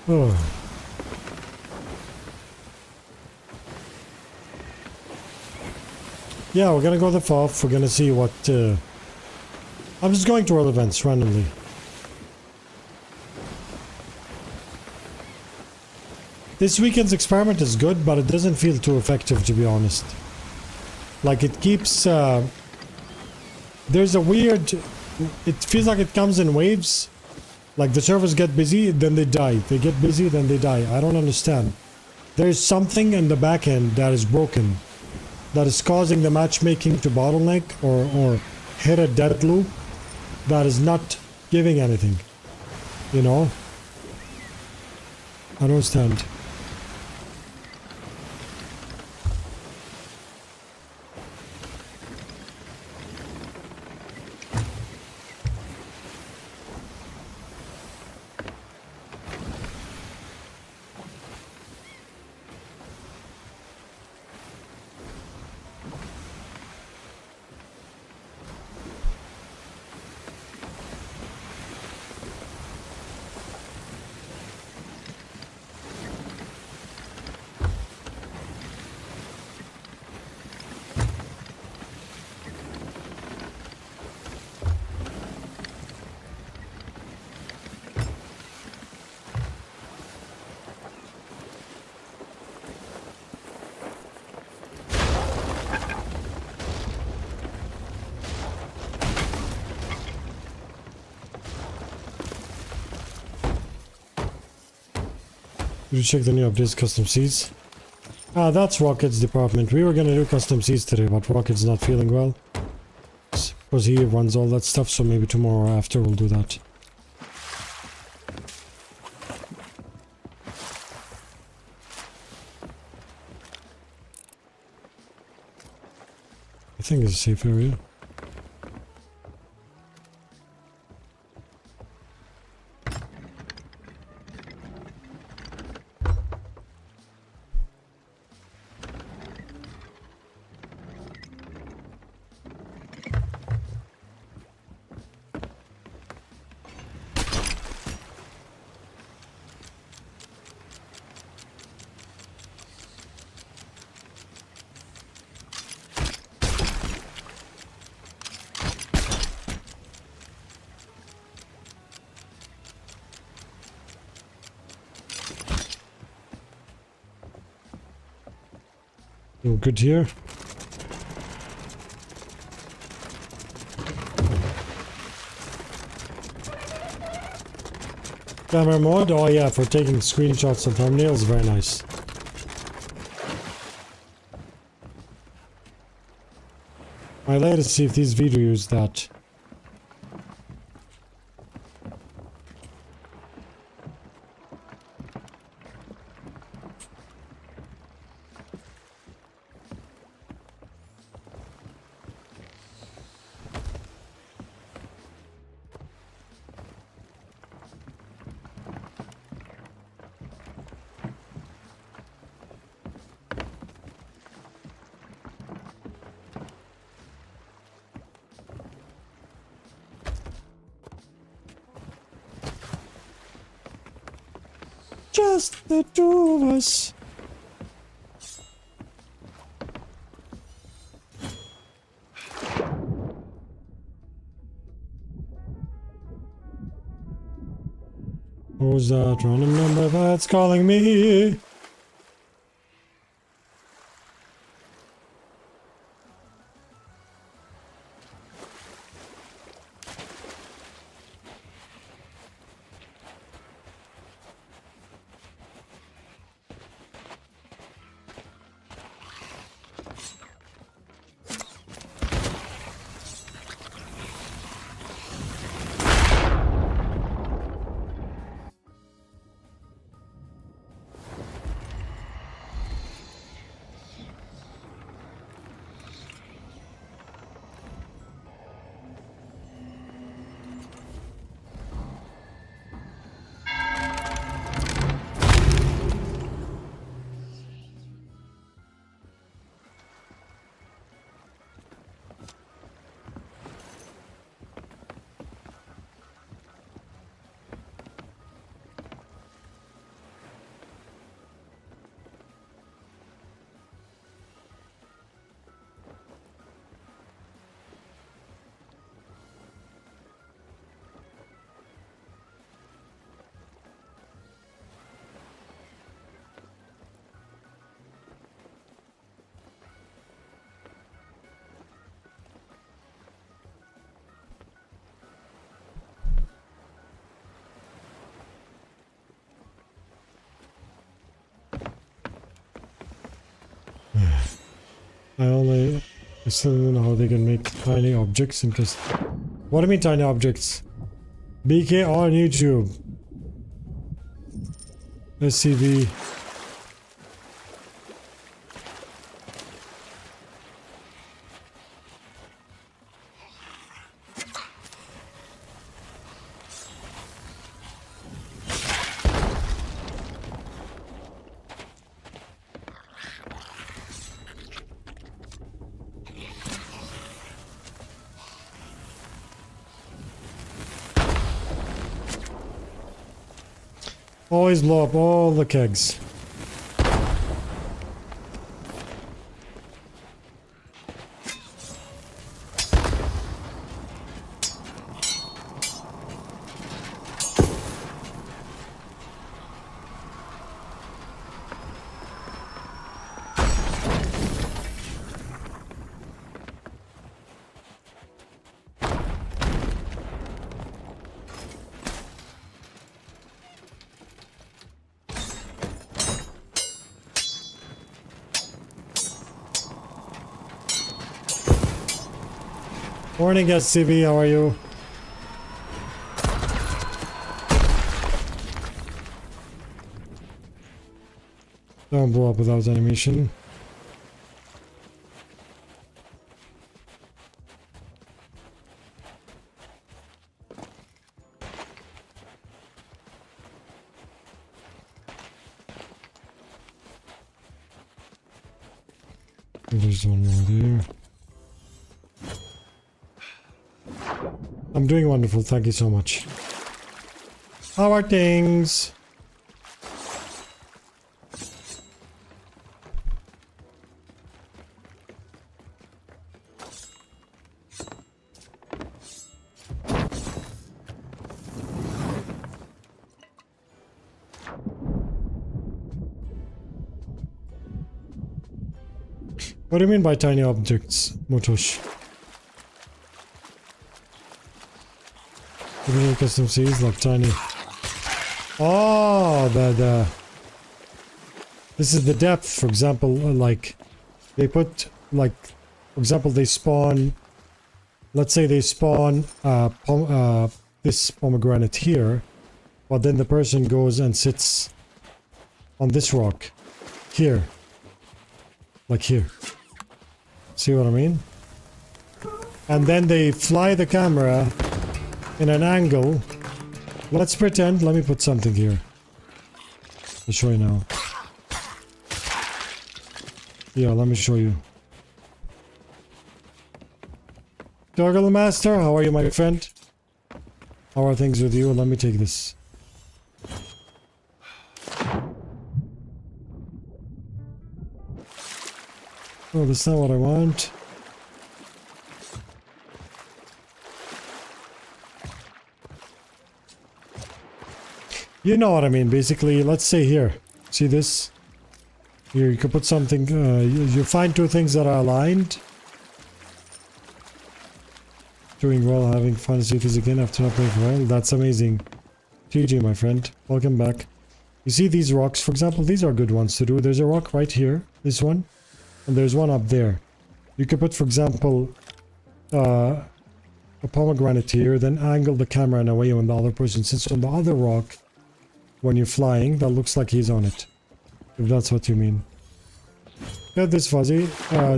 Oh. Yeah, we're gonna go the FOF. We're gonna see what... I'm just going to world events randomly. This weekend's experiment is good, but it doesn't feel too effective, to be honest. Like, it keeps... there's a weird... It feels like it comes in waves. Like, the servers get busy, then they die. They get busy, then they die. I don't understand. There's something in the back end that is broken. That is causing the matchmaking to bottleneck or hit a dead loop. That is not giving anything. You know? I don't understand. Did you check the new updates, custom seeds? Ah, that's Rocket's department. We were gonna do custom seeds today, but Rocket's not feeling well. Because he runs all that stuff, so maybe tomorrow or after we'll do that. I think it's a safe area. Good here. Camera mode? Oh yeah, for taking screenshots and thumbnails, very nice. I'd like to see if these videos use that. Just the two of us. Who's that random number that's calling me? I still don't know how they can make tiny objects into... What do you mean tiny objects? BK on YouTube. SCV. Always blow up all the kegs. Morning, SCV, how are you? Don't blow up without animation. There's one more there. I'm doing wonderful, thank you so much. How are things? What do you mean by tiny objects, Motosh? Custom seas like tiny. Oh, this is the depth. For example, like they put like, for example, they spawn. Let's say they spawn this pomegranate here, but then the person goes and sits on this rock here, like here. See what I mean? And then they fly the camera in an angle. Let's pretend, let me put something here. I'll show you now. Yeah, let me show you. Toggle Master, how are you, my friend? How are things with you? Let me take this. Oh, that's not what I want. You know what I mean, basically, let's say here. See this? Here, you can put something, you find two things that are aligned. Doing well, having fun as this again after not playing for a while. That's amazing. GG, my friend. Welcome back. You see these rocks, for example, these are good ones to do. There's a rock right here, this one. And there's one up there. You could put, for example, a pomegranate here, then angle the camera in a way when the other person sits on the other rock. When you're flying, that looks like he's on it. If that's what you mean. Get this, Fuzzy.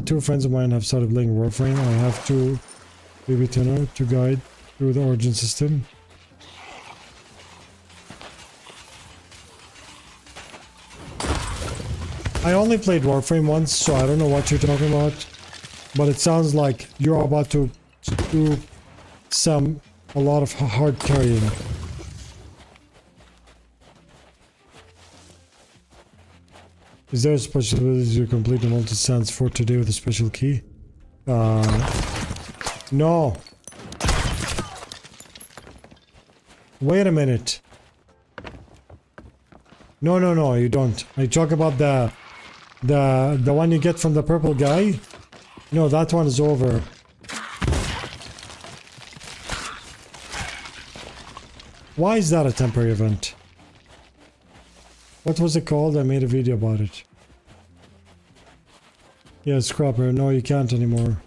Two friends of mine have started playing Warframe. I have to baby tuner to guide through the origin system. I only played Warframe once, so I don't know what you're talking about. But it sounds like you're about to do a lot of hard carrying. Is there a special ability to complete the multi-sans for today with a special key? No. Wait a minute. No, you don't. I talk about the one you get from the purple guy. No, that one is over. Why is that a temporary event? What was it called? I made a video about it. Yeah, scrapper. No, you can't anymore.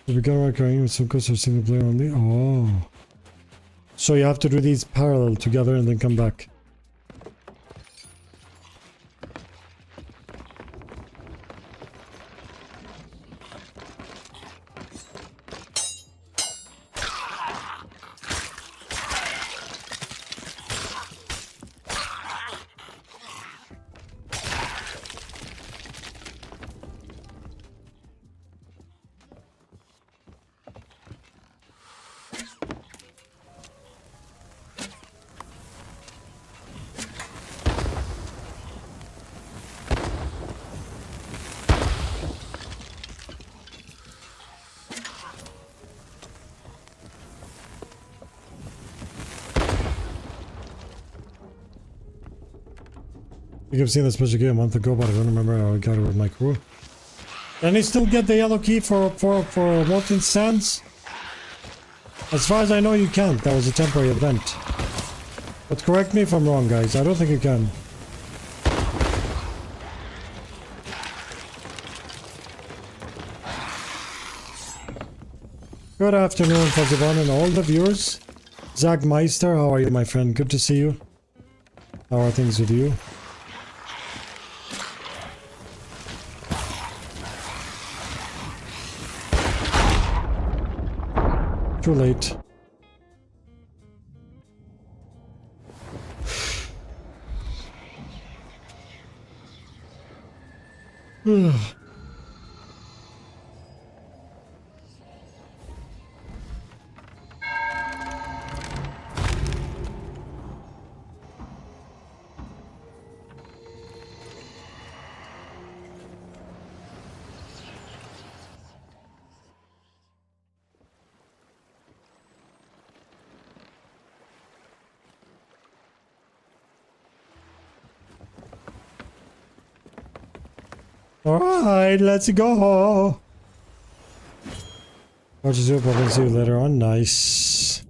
We begun recurring with some course of single player only. Oh. So you have to do these parallel together and then come back. I think I've seen this special game a month ago, but I don't remember how I got it with my crew. Can I still get the yellow key for molten sands? As far as I know, you can't. That was a temporary event. But correct me if I'm wrong, guys. I don't think you can. Good afternoon, Fuzzyvon, and all the viewers. Zach Meister, how are you, my friend? Good to see you. How are things with you? Too late. Alright, let's go. I'll just hope I'll see you later on. Nice.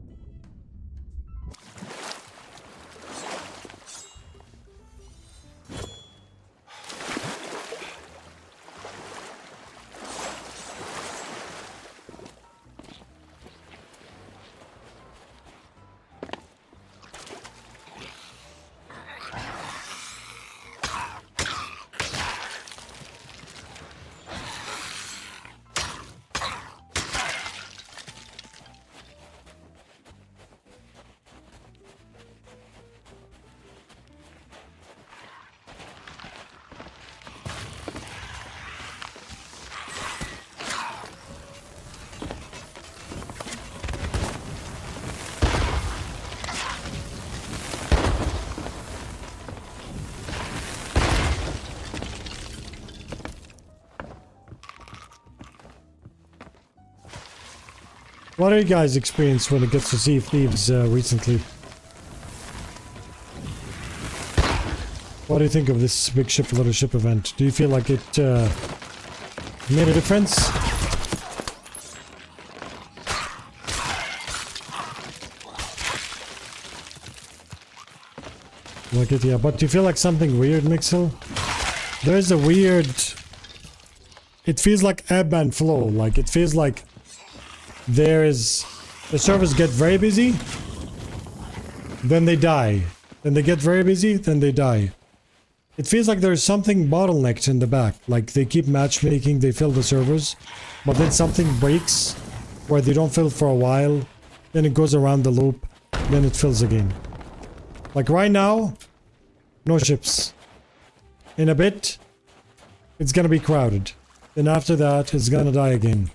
What are you guys' experience when it gets to see Thieves recently? What do you think of this big ship, little ship event? Do you feel like it made a difference? Like it, yeah. But do you feel like something weird, Mixel? There's a weird... It feels like ebb and flow. Like, it feels like the servers get very busy, then they die. Then they get very busy, then they die. It feels like there's something bottlenecked in the back. Like they keep matchmaking, they fill the servers, but then something breaks where they don't fill for a while, then it goes around the loop, then it fills again. Like right now, no ships. In a bit, it's gonna be crowded. Then after that, it's gonna die again.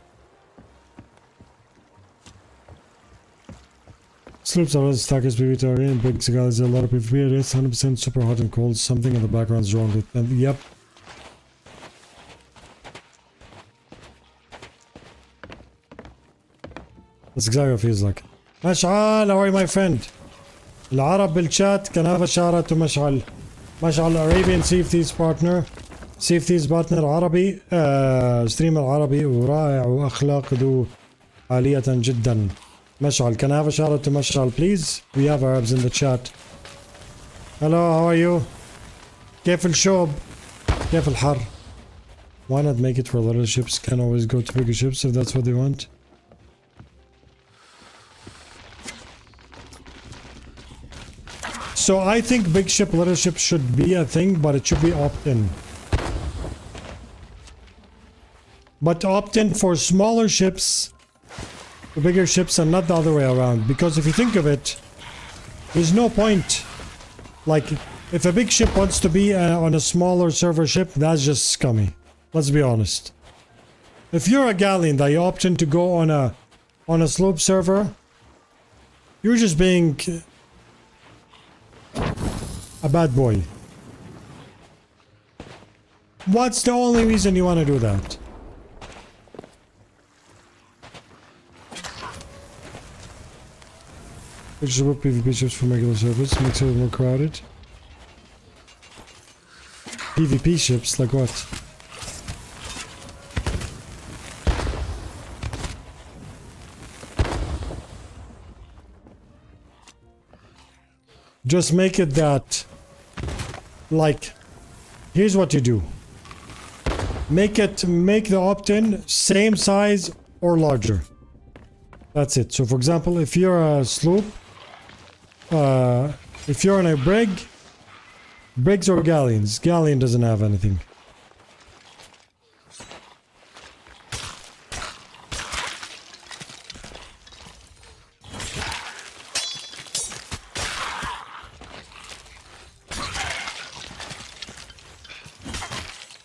Sloops are stackers, PvP in big cigars, a lot of PvP, it's 100% super hot and cold, something in the background is wrong with them. Yep. That's exactly what it feels like. Mash'al, how are you, my friend? العرب بالchat can have a shout out to Mash'al. Mash'al, Arabian Thieves partner. Thieves partner عربي. ستريمر عربي ورائع واخلاق ذو عالية جدا. مشعل, can I have a shout out to Mashal please? We have Arabs in the chat. Hello, how are you? كيف الشوب? كيف الحر? Why not make it for little ships? Can always go to bigger ships if that's what they want. So I think big ship, little ship should be a thing, but it should be opt-in. But opt-in for smaller ships, the bigger ships, and not the other way around. Because if you think of it, there's no point. Like, if a big ship wants to be on a smaller server ship, that's just scummy. Let's be honest. If you're a galleon that you opt in to go on a sloop server, you're just being a bad boy. What's the only reason you want to do that? Which is what PvP ships for regular service makes it more crowded. PvP ships, like what? Just make it that, like, here's what you do. Make the opt-in same size or larger. That's it. So for example, if you're a sloop, if you're on a brig, brigs or galleons, galleon doesn't have anything.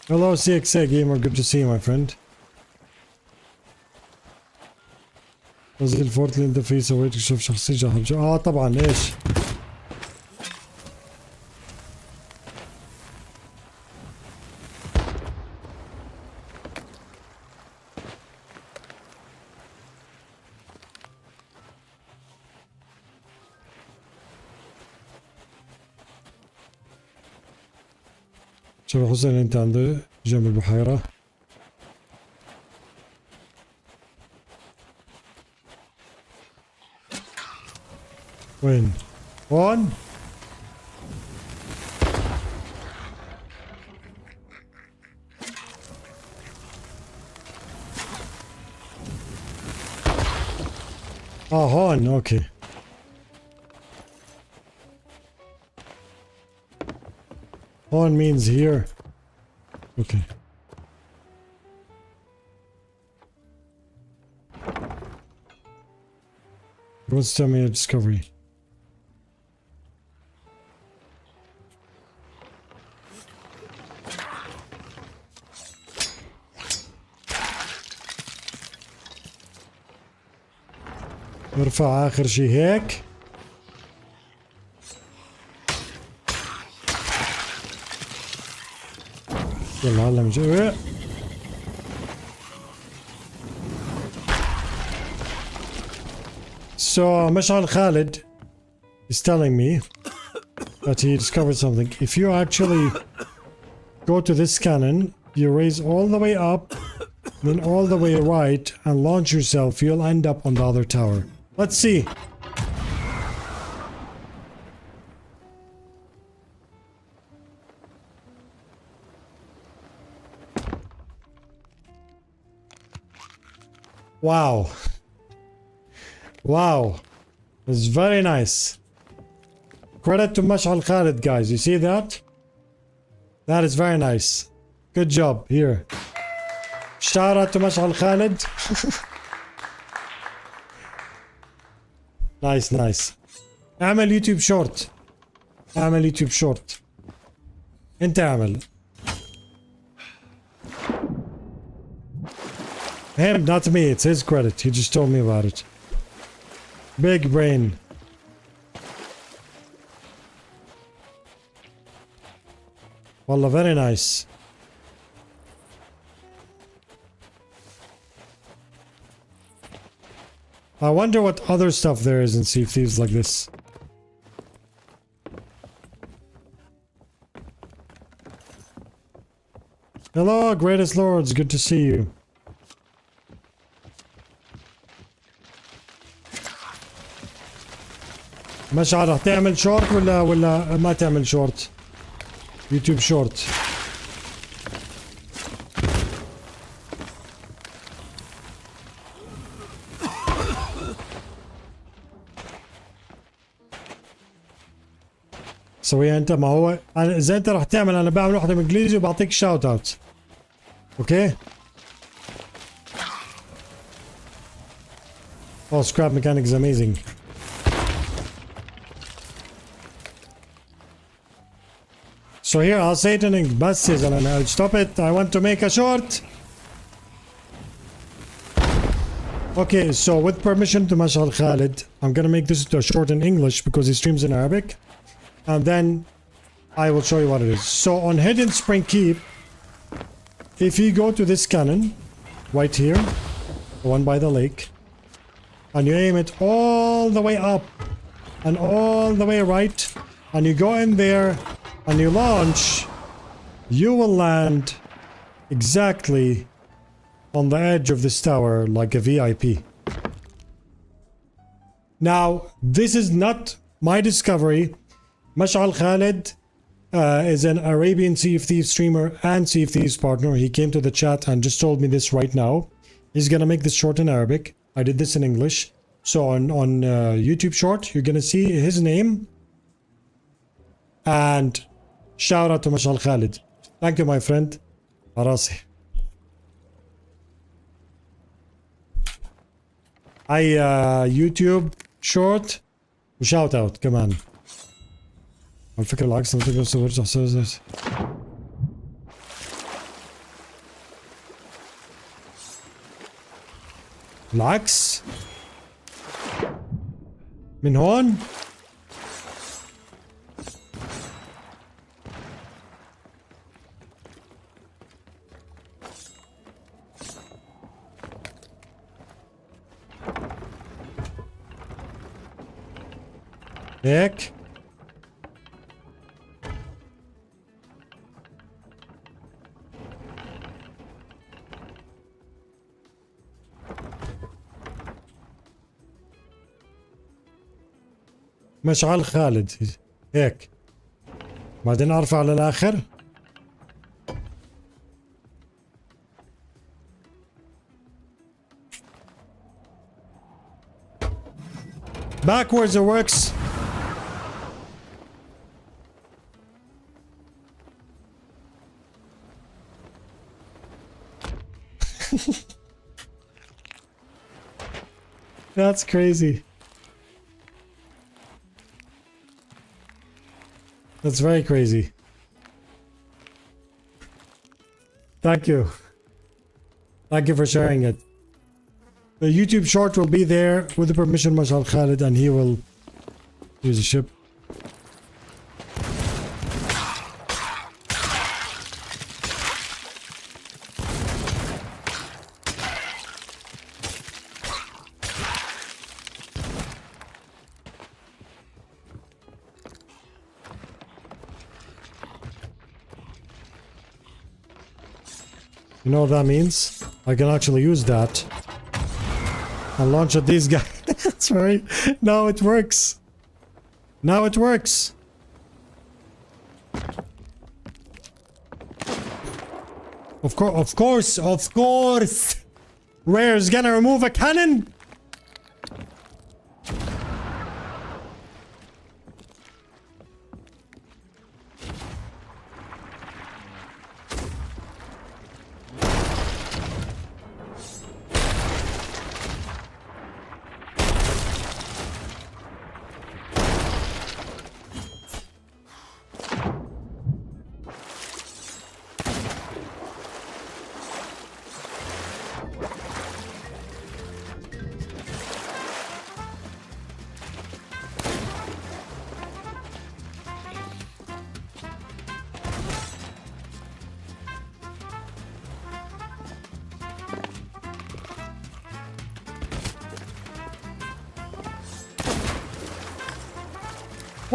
Hello CXA gamer, good to see you my friend. نزل الفورت اللي انت فيه سويت تشوف شخصية جاحد طبعا ايش شوف حسين انت عنده جنب البحيرة وين؟ هون؟ هون اوكي هون means here. Okay. What's tell me a discovery? ارفع اخر شي هيك يلا هلا مجي So Mashal Khalid is telling me that he discovered something. If you actually go to this cannon, you raise all the way up, then all the way right, and launch yourself, you'll end up on the other tower. Let's see. Wow. Wow. It's very nice. Credit to Mashal Khalid, guys. You see that? That is very nice. Good job. Here. Shout out to Mashal Khalid. Nice, nice. اعمل يوتيوب شورت. اعمل يوتيوب شورت. انت اعمل. Him, not me. It's his credit. He just told me about it. Big brain. Wallah, very nice. I wonder what other stuff there is in Sea of Thieves like this. Hello, greatest lords. Good to see you. مشعل رح تعمل شورت ولا ما تعمل شورت؟ يوتيوب شورت. سويها انت. ما هو اذا انت رح تعمل انا بعمل واحدة بالانجليزي وبعطيك شاوت اوت. اوكي؟ Oh, scrap mechanic is amazing. So here, I'll say it in English. بس يا زلمة. Stop it. I want to make a short. Okay, so with permission to Mashal Khalid, I'm gonna make this a short in English because he streams in Arabic. And then I will show you what it is. So on Hidden Spring Keep, if you go to this cannon, right here, the one by the lake, and you aim it all the way up and all the way right, and you go in there and you launch, you will land exactly on the edge of this tower like a VIP. Now, this is not my discovery. Mash'al Khalid is an Arabian Sea of Thieves streamer and Sea of Thieves partner. He came to the chat and just told me this right now. He's gonna make this short in Arabic. I did this in English. So on YouTube short, you're gonna see his name. And shout out to Mashal Khalid. Thank you, my friend. Arasi. YouTube short shout out كمان. على فكرة العكس، على فكرة برجع اسوي زي العكس من هون. هيك مشعل خالد هيك، بعدين ارفع للاخر. Backwards it works. That's crazy. That's very crazy. Thank you. Thank you for sharing it. The YouTube short will be there with the permission of Mashal Khalid, and he will use the ship. You know what that means? I can actually use that and launch at these guys. That's right. Now it works. Now it works. Of course. Rare's gonna remove a cannon.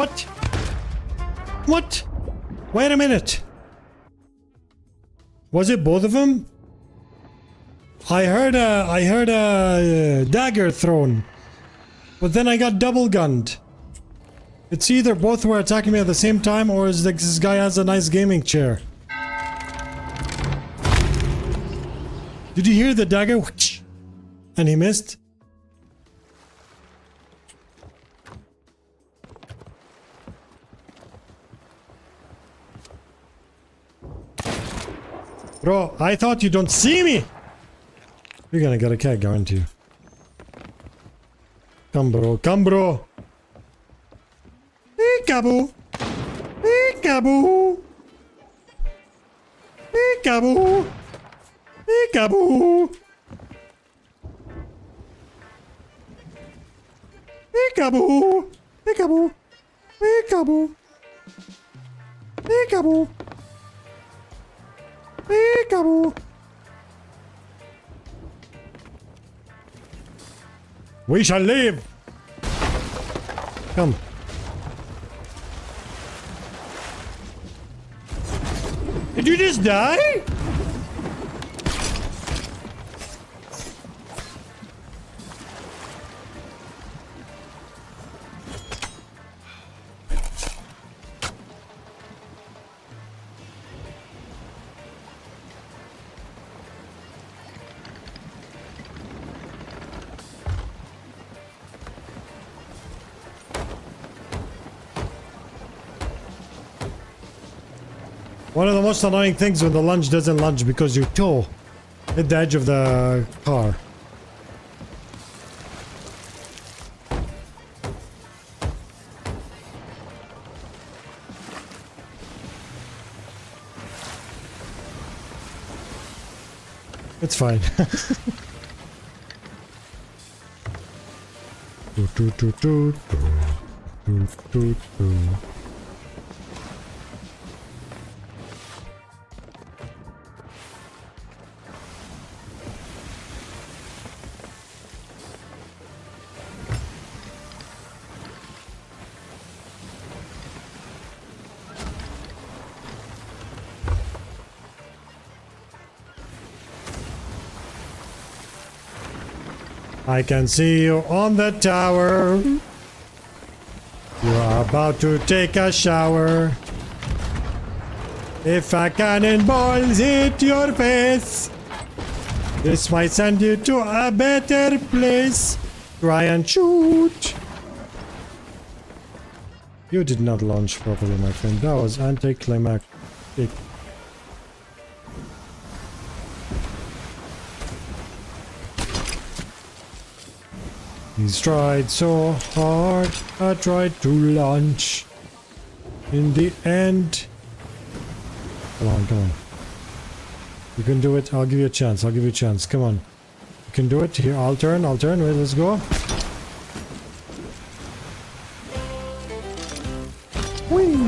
What? What? Wait a minute. Was it both of them? I heard a dagger thrown, but then I got double gunned. It's either both were attacking me at the same time, or is this guy has a nice gaming chair. Did you hear the dagger? And he missed? Bro, I thought you don't see me! You're gonna get a keg, aren't you? Come bro, come bro! Peekaboo! Peekaboo! Peekaboo! Peekaboo! Peekaboo! Peekaboo! Peekaboo! Peekaboo! Peekaboo! We shall live! Come. Did you just die? One of the most annoying things when the lunge doesn't lunge because your toe hit the edge of the car. It's fine. Do, do, do, do, do, do, do. I can see you on the tower. You are about to take a shower. If a cannonballs hit your face, this might send you to a better place. Try and shoot. You did not launch properly, my friend. That was anticlimactic. He's tried so hard, I tried to launch. In the end... Come on, come on. You can do it, I'll give you a chance, I'll give you a chance, come on. You can do it, here, I'll turn, wait, let's go. Whee!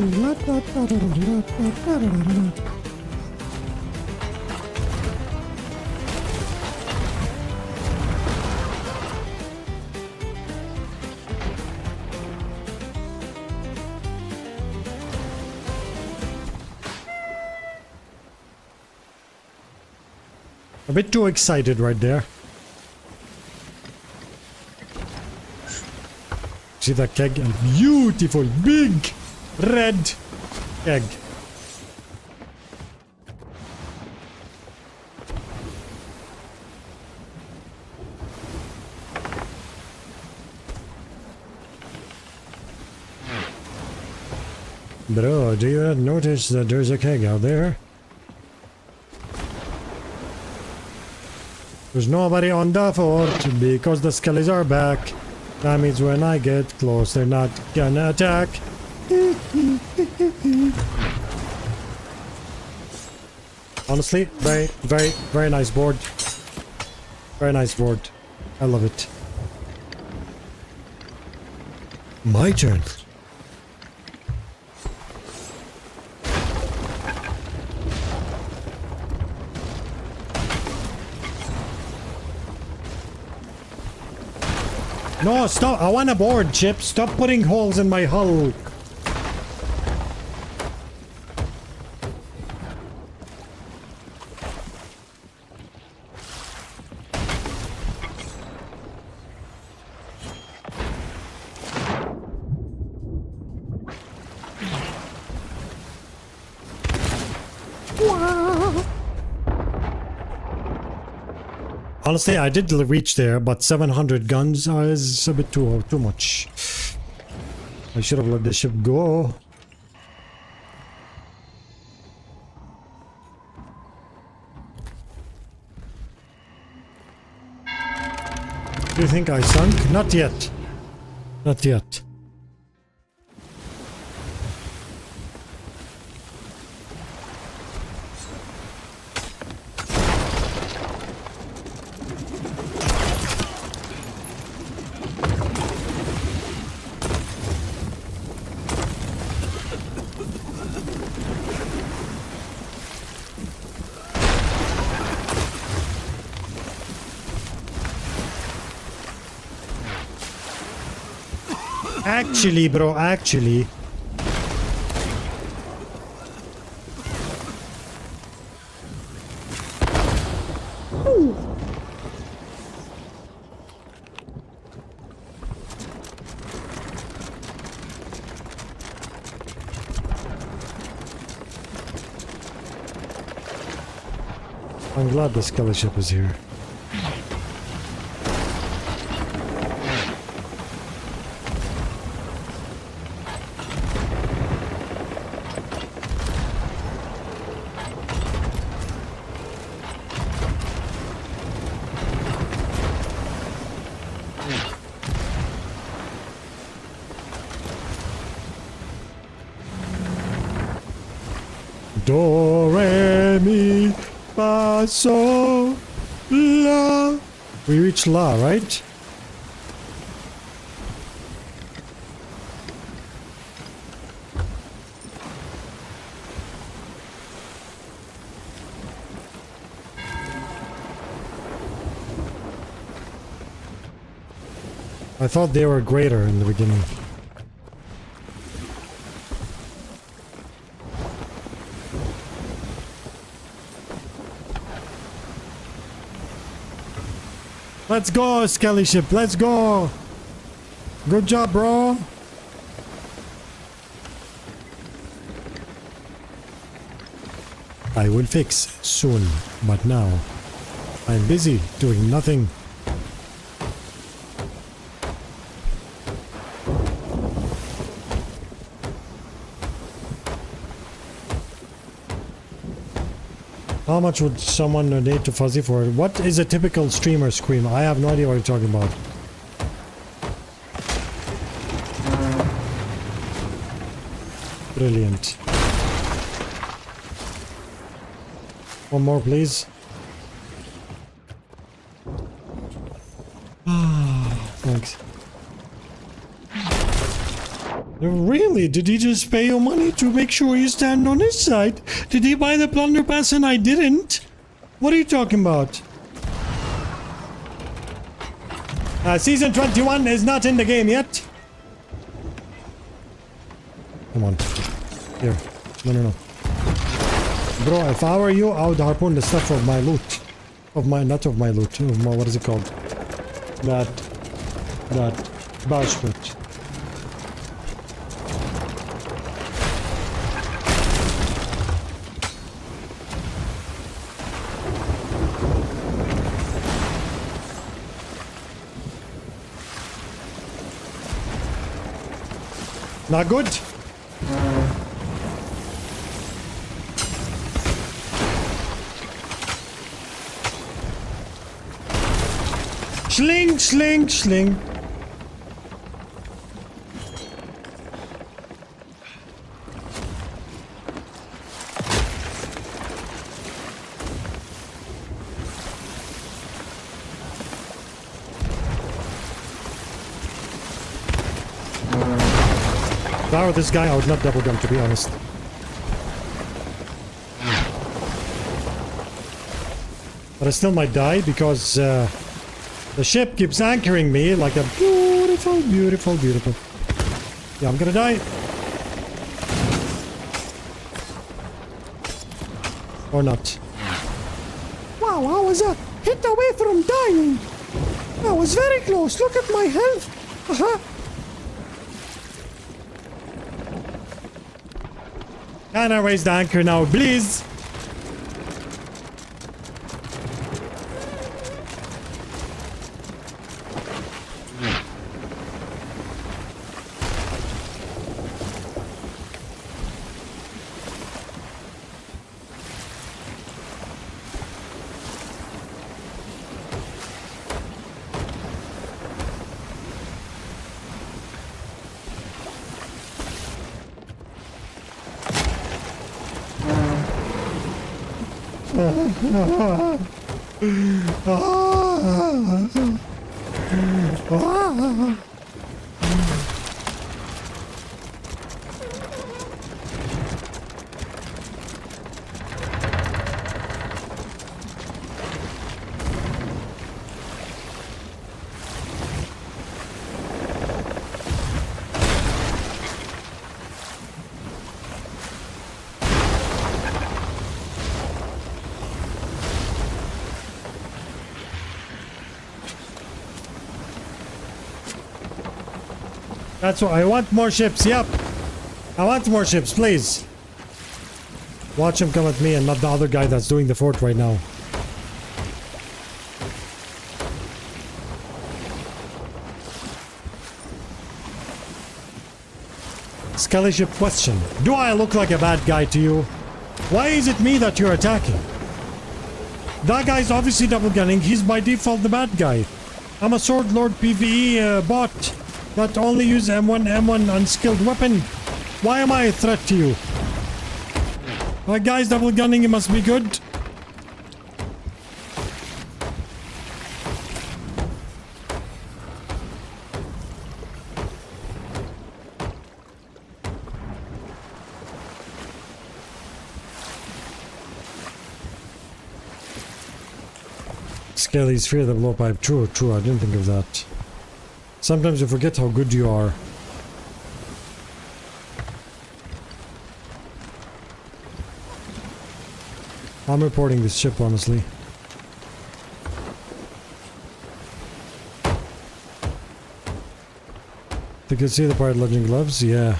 A bit too excited right there. See that keg? A beautiful, big, red keg. Bro, do you notice that there's a keg out there? There's nobody on the fort because the skellies are back. That means when I get close, they're not gonna attack. Honestly, very nice board. Very nice board. I love it. My turn. No, stop! I want a board, Chip! Stop putting holes in my hull! Honestly, I did reach there, but 700 guns is a bit too much. I should have let the ship go. Do you think I sunk? Not yet. Not yet. Actually, bro, actually. I'm glad the skelly ship is here. Do, re, mi, fa, sol, la. We reached la, right? I thought they were greater in the beginning. Let's go, Skelly ship. Let's go. Good job, bro. I will fix soon, but now I'm busy doing nothing. How much would someone donate to Fuzzy for it? What is a typical streamer scream? I have no idea what you're talking about. Brilliant. One more, please. Thanks. Really? Did he just pay you money to make sure you stand on his side? Did he buy the plunder pass and I didn't? What are you talking about? Season 21 is not in the game yet. Come on. Here. No. Bro, if I were you, I would harpoon the stuff of my loot. Not of my loot. Of my, what is it called? That bowsprit. Not good. Sling, sling, sling. If I were this guy, I would not double jump, to be honest. But I still might die because the ship keeps anchoring me like a beautiful, beautiful, beautiful. Yeah, I'm gonna die. Or not. Wow, I was hit away from dying. I was very close. Look at my health. Uh-huh. Can I raise the anchor now, please? That's what I want. More ships. Yep. I want more ships, please. Watch him come at me and not the other guy that's doing the fort right now. Skelly ship question. Do I look like a bad guy to you? Why is it me that you're attacking? That guy's obviously double gunning. He's by default the bad guy. I'm a sword lord PvE bot that only use M1 unskilled weapon. Why am I a threat to you? My guy's double gunning, it must be good. Skelly's fear the blowpipe. True, true, I didn't think of that. Sometimes you forget how good you are. I'm reporting this ship, honestly. You can see the pirate legend gloves? Yeah.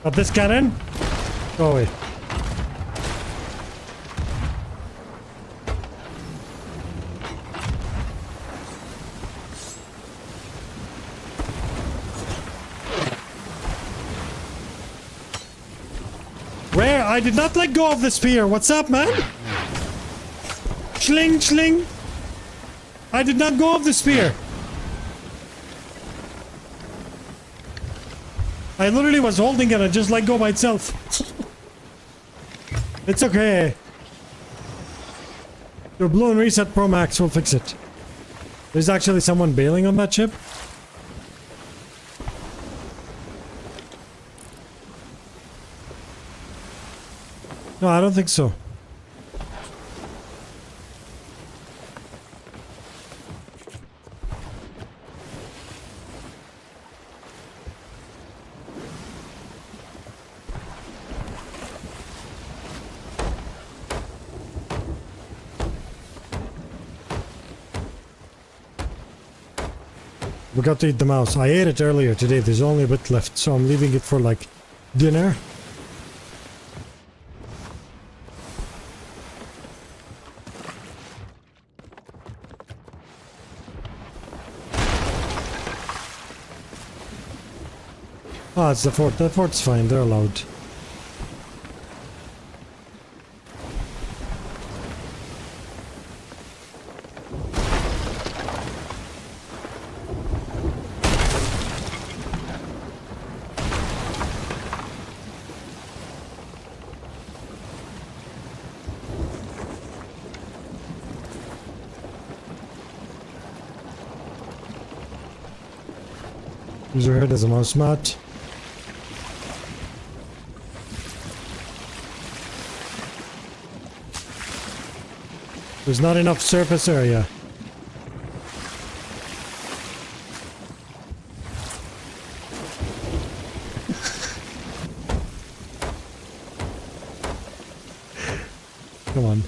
Up this cannon? Go away. Where? I did not let go of the spear. What's up, man? Schling, schling. I did not go of the spear. I literally was holding it and just let go by itself. It's okay. Your blue and reset Pro Max will fix it. There's actually someone bailing on that ship. No, I don't think so. We got to eat the mouse. I ate it earlier today. There's only a bit left, so I'm leaving it for like dinner. Ah, it's the fort. The fort's fine. They're allowed. Use your head as a mouse mat. There's not enough surface area. Come on.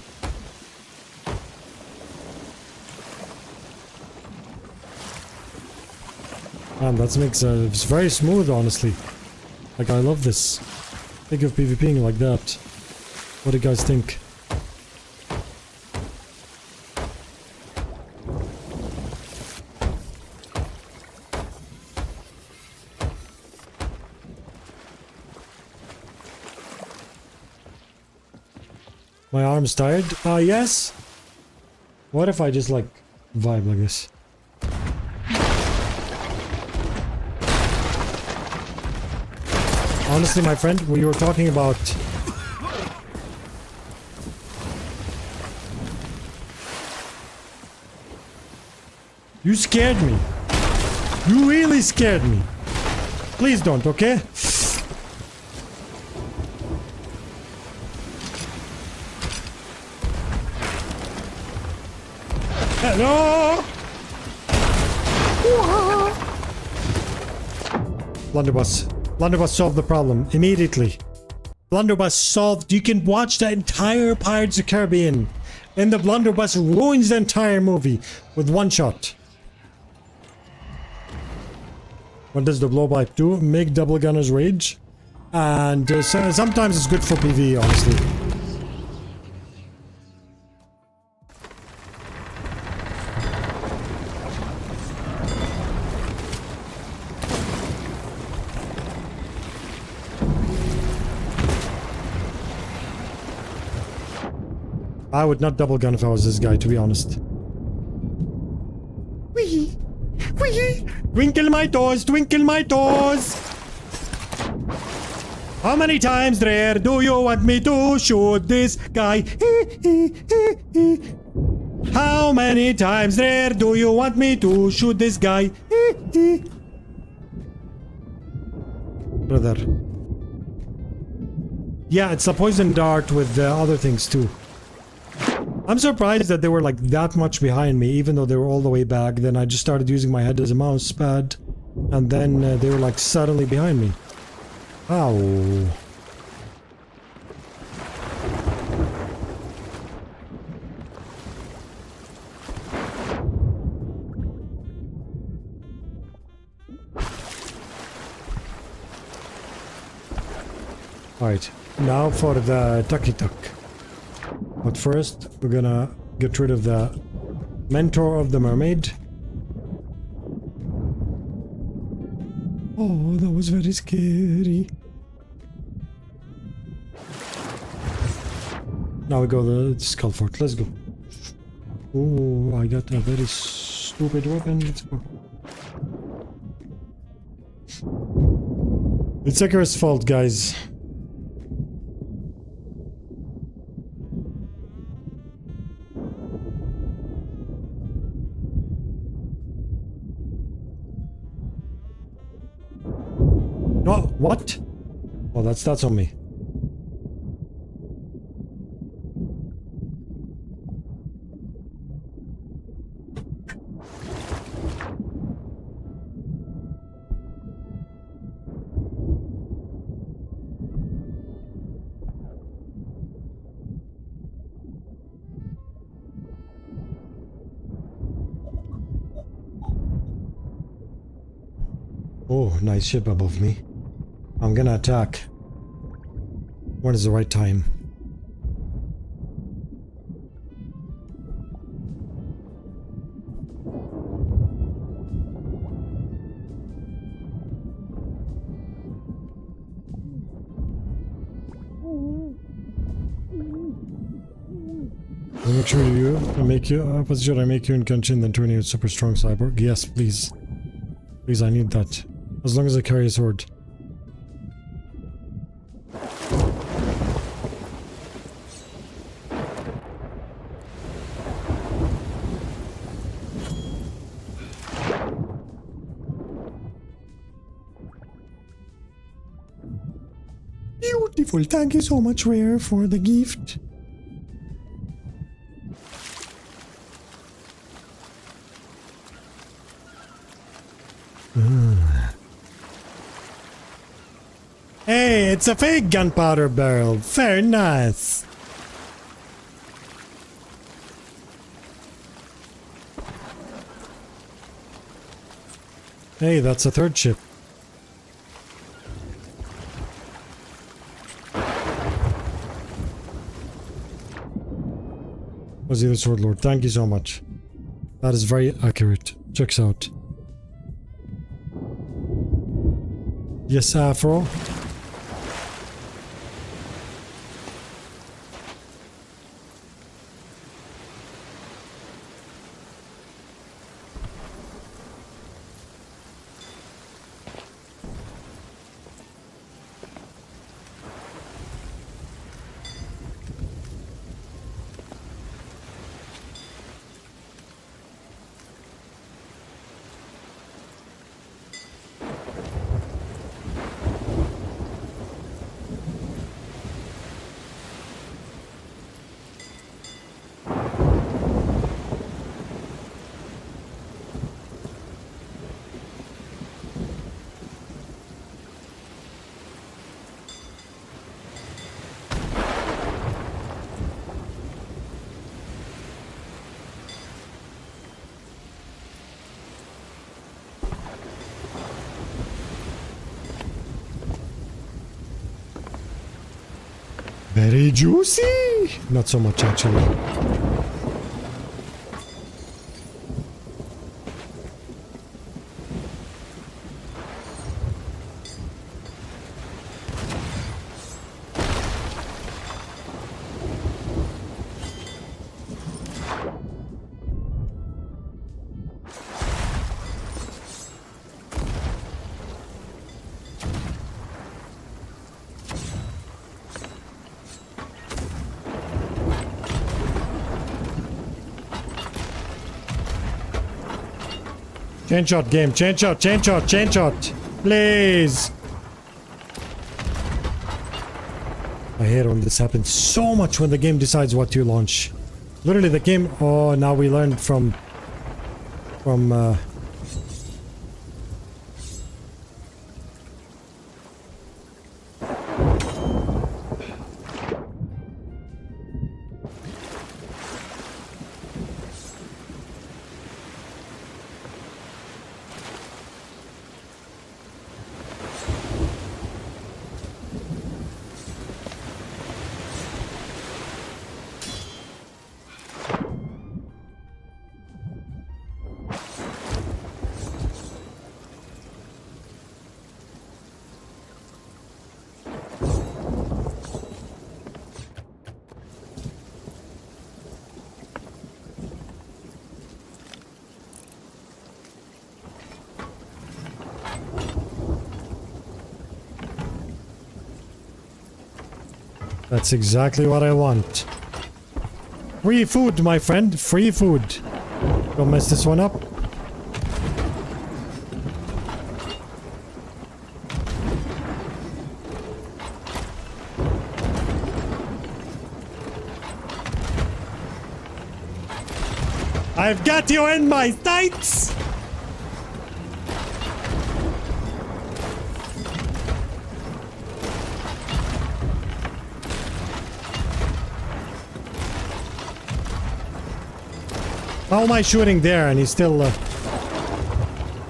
Man, that makes it's very smooth, honestly. Like, I love this. Think of PvPing like that. What do you guys think? My arm's tired? Yes. What if I just like vibe like this? Honestly, my friend, when you were talking about... You scared me. You really scared me. Please don't, okay? Hello! Blunderbuss. Blunderbuss solved the problem immediately. Blunderbuss solved. You can watch the entire Pirates of the Caribbean, and the Blunderbuss ruins the entire movie with one shot. What does the blowpipe do? Make double gunners rage, and sometimes it's good for PvE, honestly. I would not double gun if I was this guy, to be honest. Wee! Wee! Twinkle my toes, twinkle my toes! How many times, Rare, do you want me to shoot this guy? How many times, Rare, do you want me to shoot this guy? Brother. Yeah, it's a poison dart with other things too. I'm surprised that they were like that much behind me, even though they were all the way back. Then I just started using my head as a mouse pad, and then they were like suddenly behind me. Ow. Alright, now for the Tucky Tuck. But first, we're gonna get rid of the mentor of the mermaid. Oh, that was very scary. Now we go to the Skull Fort. Let's go. Oh, I got a very stupid weapon. Let's go. It's Icarus' fault, guys. Oh, what? Oh, that's on me. Oh, nice ship above me. I'm gonna attack. When is the right time? Make sure you should I make you in Kenshin then turn you a super strong cyborg? Yes, please. Please, I need that. As long as I carry a sword. Beautiful. Thank you so much, Rare, for the gift. Hey, it's a fake gunpowder barrel. Very nice. Hey, that's a third ship. Was he the Sword Lord? Thank you so much. That is very accurate. Checks out. Yes, Afro. Very juicy. Not so much actually. Chain shot game, chain shot, chain shot, chain shot. Please. I hate when this happens so much when the game decides what to launch. Literally the game, oh, now we learned from That's exactly what I want. Free food, my friend. Free food. Don't mess this one up. I've got you in my sights! How am I shooting there and he's still...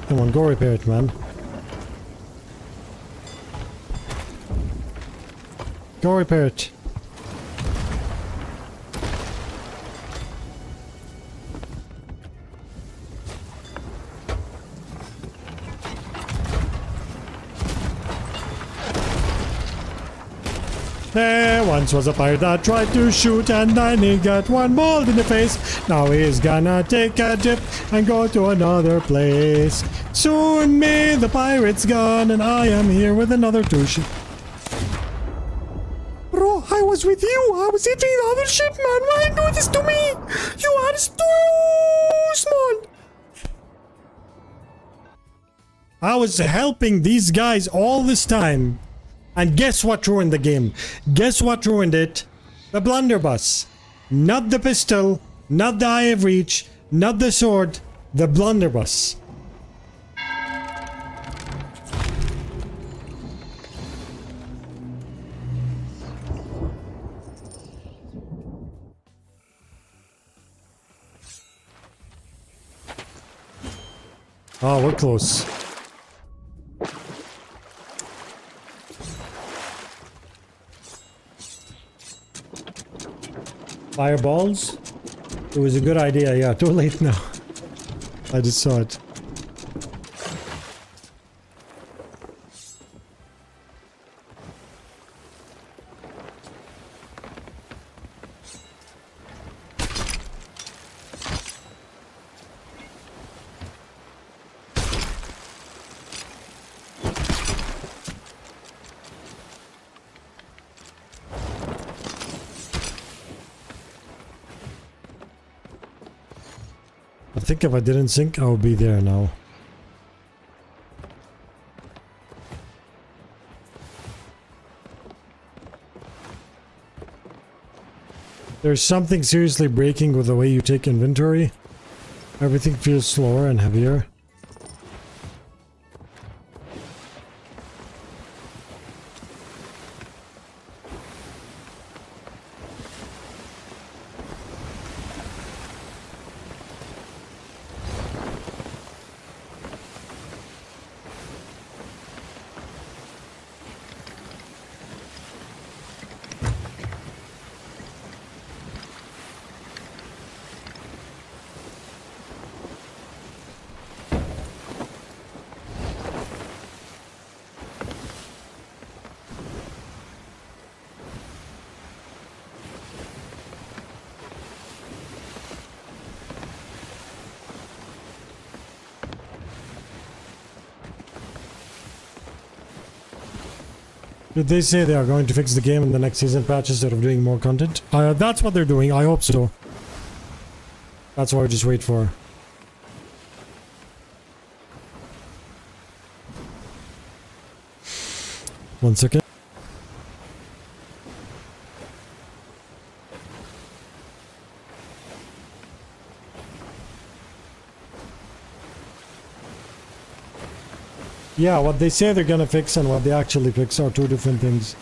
Come on, go repair it, man. Go repair it. There once was a pirate that tried to shoot and then he got one ball in the face. Now he's gonna take a dip and go to another place. Soon may the pirate's gone and I am here with another two ship. Bro, I was with you. I was hitting the other ship, man. Why you do this to me? You are too small. I was helping these guys all this time. And guess what ruined the game? Guess what ruined it? The blunderbuss. Not the pistol, not the eye of reach, not the sword, the blunderbuss. Oh, we're close. Fireballs? It was a good idea, yeah. Too late now. I just saw it. I think if I didn't sink, I would be there now. There's something seriously breaking with the way you take inventory. Everything feels slower and heavier. Did they say they are going to fix the game in the next season patch instead of doing more content? That's what they're doing. I hope so. That's what I just wait for. One second. Yeah, what they say they're gonna fix and what they actually fix are two different things.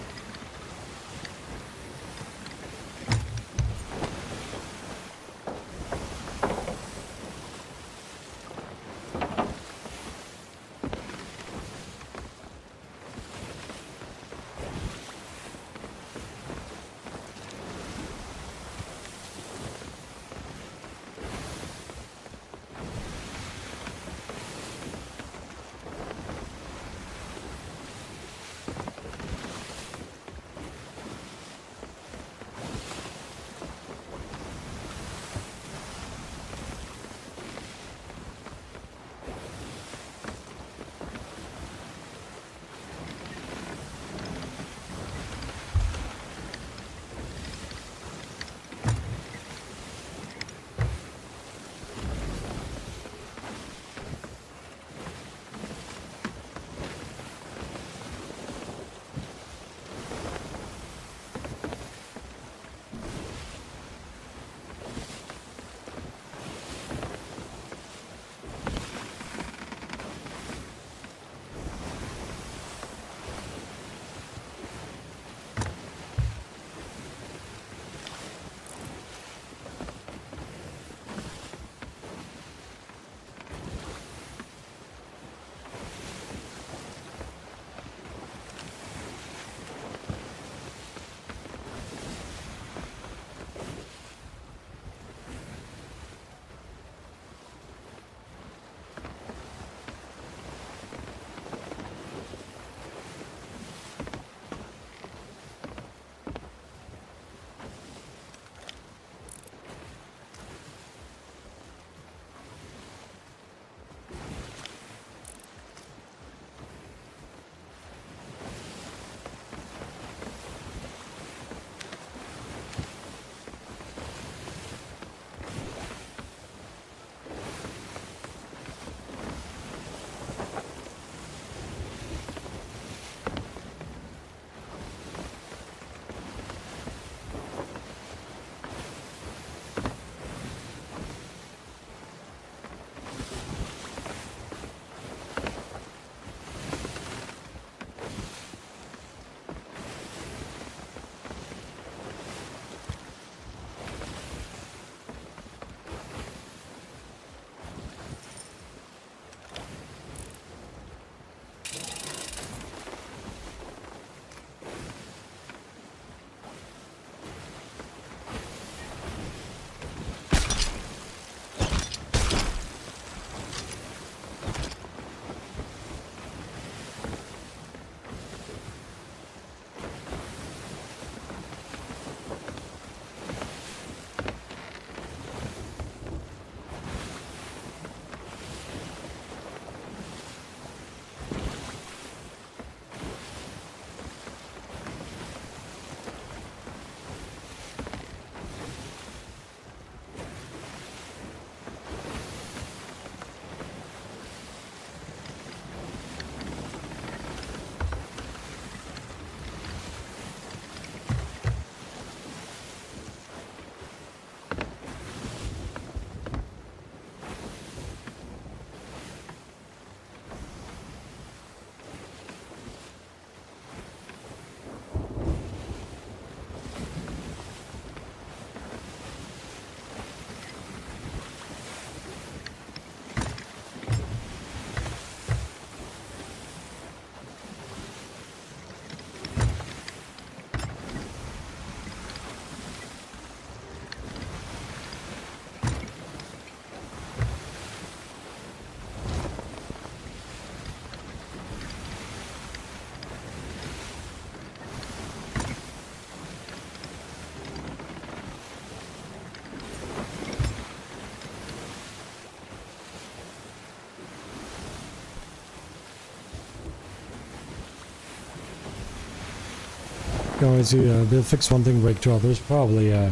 Going to see, they'll fix one thing, break two others. Probably, I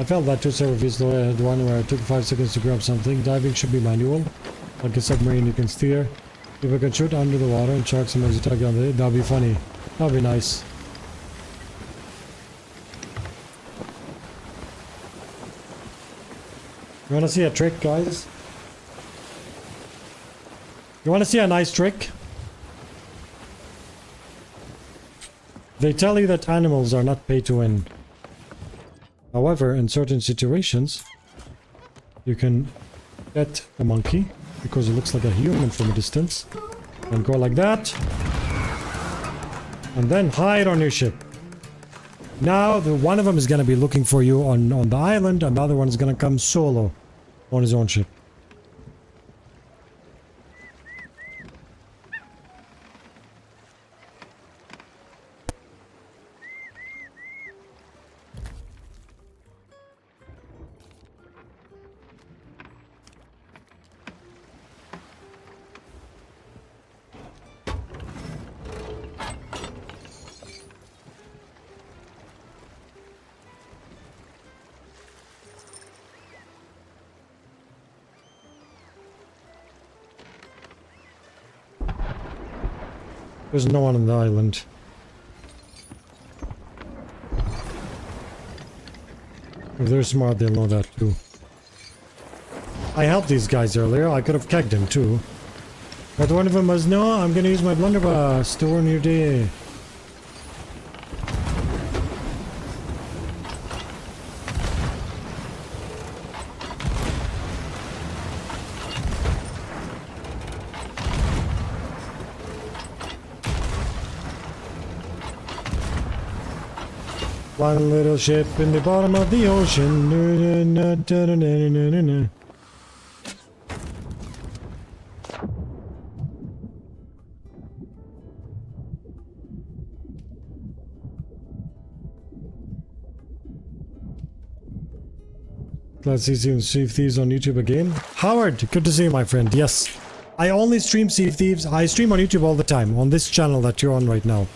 felt that two servers, the one where it took 5 seconds to grab something. Diving should be manual. Like a submarine you can steer. If I can shoot under the water and shark somebody's attack on it, that'd be funny. That'd be nice. You wanna see a trick, guys? You wanna see a nice trick? They tell you that animals are not pay to win. However, in certain situations, you can get a monkey, because it looks like a human from a distance, and go like that, and then hide on your ship. Now, one of them is going to be looking for you on the island, and the other one is going to come solo on his own ship. There's no one on the island. If they're smart, they'll know that too. I helped these guys earlier. I could have kegged them too. But one of them was, no, I'm gonna use my blunderbuss to warn your day. One little ship in the bottom of the ocean. Glad to see you Sea Thieves on YouTube again. Howard, good to see you, my friend. Yes, I only stream Sea Thieves. I stream on YouTube all the time, on this channel that you're on right now.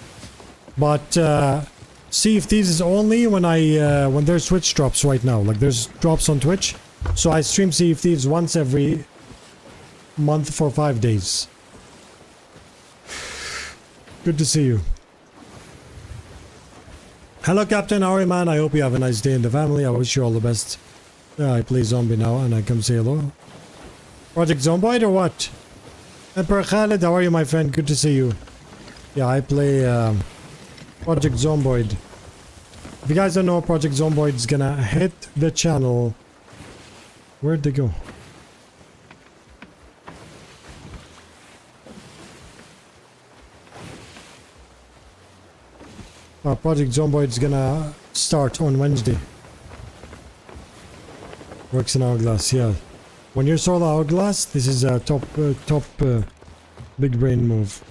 But, Sea of Thieves is only when when there's Twitch drops right now. Like there's drops on Twitch. So I stream Sea of Thieves once every month for 5 days. Good to see you. Hello Captain, how are you, man? I hope you have a nice day in the family. I wish you all the best. I play zombie now and I come say hello. Project Zomboid or what? Emperor Khaled, how are you, my friend? Good to see you. Yeah, I play Project Zomboid. If you guys don't know, Project Zomboid is gonna hit the channel. Where'd they go? Project Zomboid is gonna start on Wednesday. Works in Hourglass, yeah. When you're solo Hourglass, this is a top big brain move.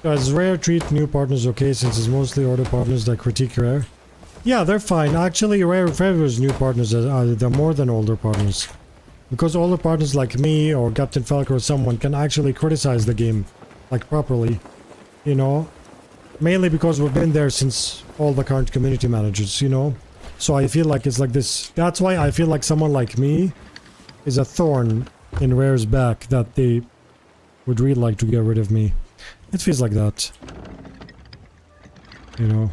Does Rare treat new partners okay since it's mostly older partners that critique Rare? Yeah, they're fine. Actually, Rare favors new partners. They're more than older partners. Because older partners like me or Captain Falcon or someone can actually criticize the game, like properly. You know? Mainly because we've been there since all the current community managers, you know? So I feel like it's like this. That's why I feel like someone like me is a thorn in Rare's back that they would really like to get rid of me. It feels like that. You know?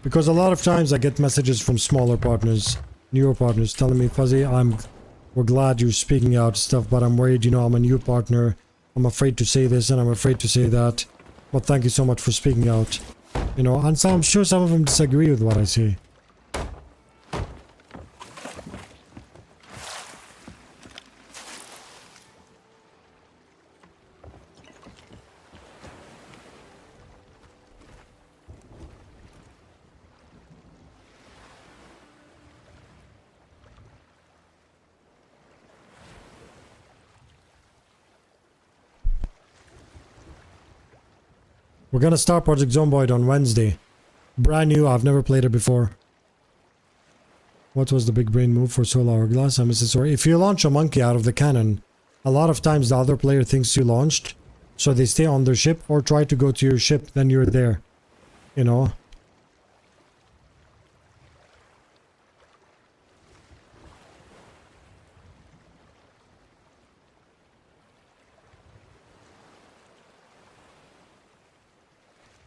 Because a lot of times I get messages from smaller partners, newer partners, telling me, Fuzzy, we're glad you're speaking out stuff, but I'm worried, you know, I'm a new partner. I'm afraid to say this and I'm afraid to say that. But thank you so much for speaking out. You know, and so I'm sure some of them disagree with what I say. We're gonna start Project Zomboid on Wednesday. Brand new, I've never played it before. What was the big brain move for Soul Hourglass? I missed it, sorry. If you launch a monkey out of the cannon, a lot of times the other player thinks you launched, so they stay on their ship or try to go to your ship, then you're there. You know?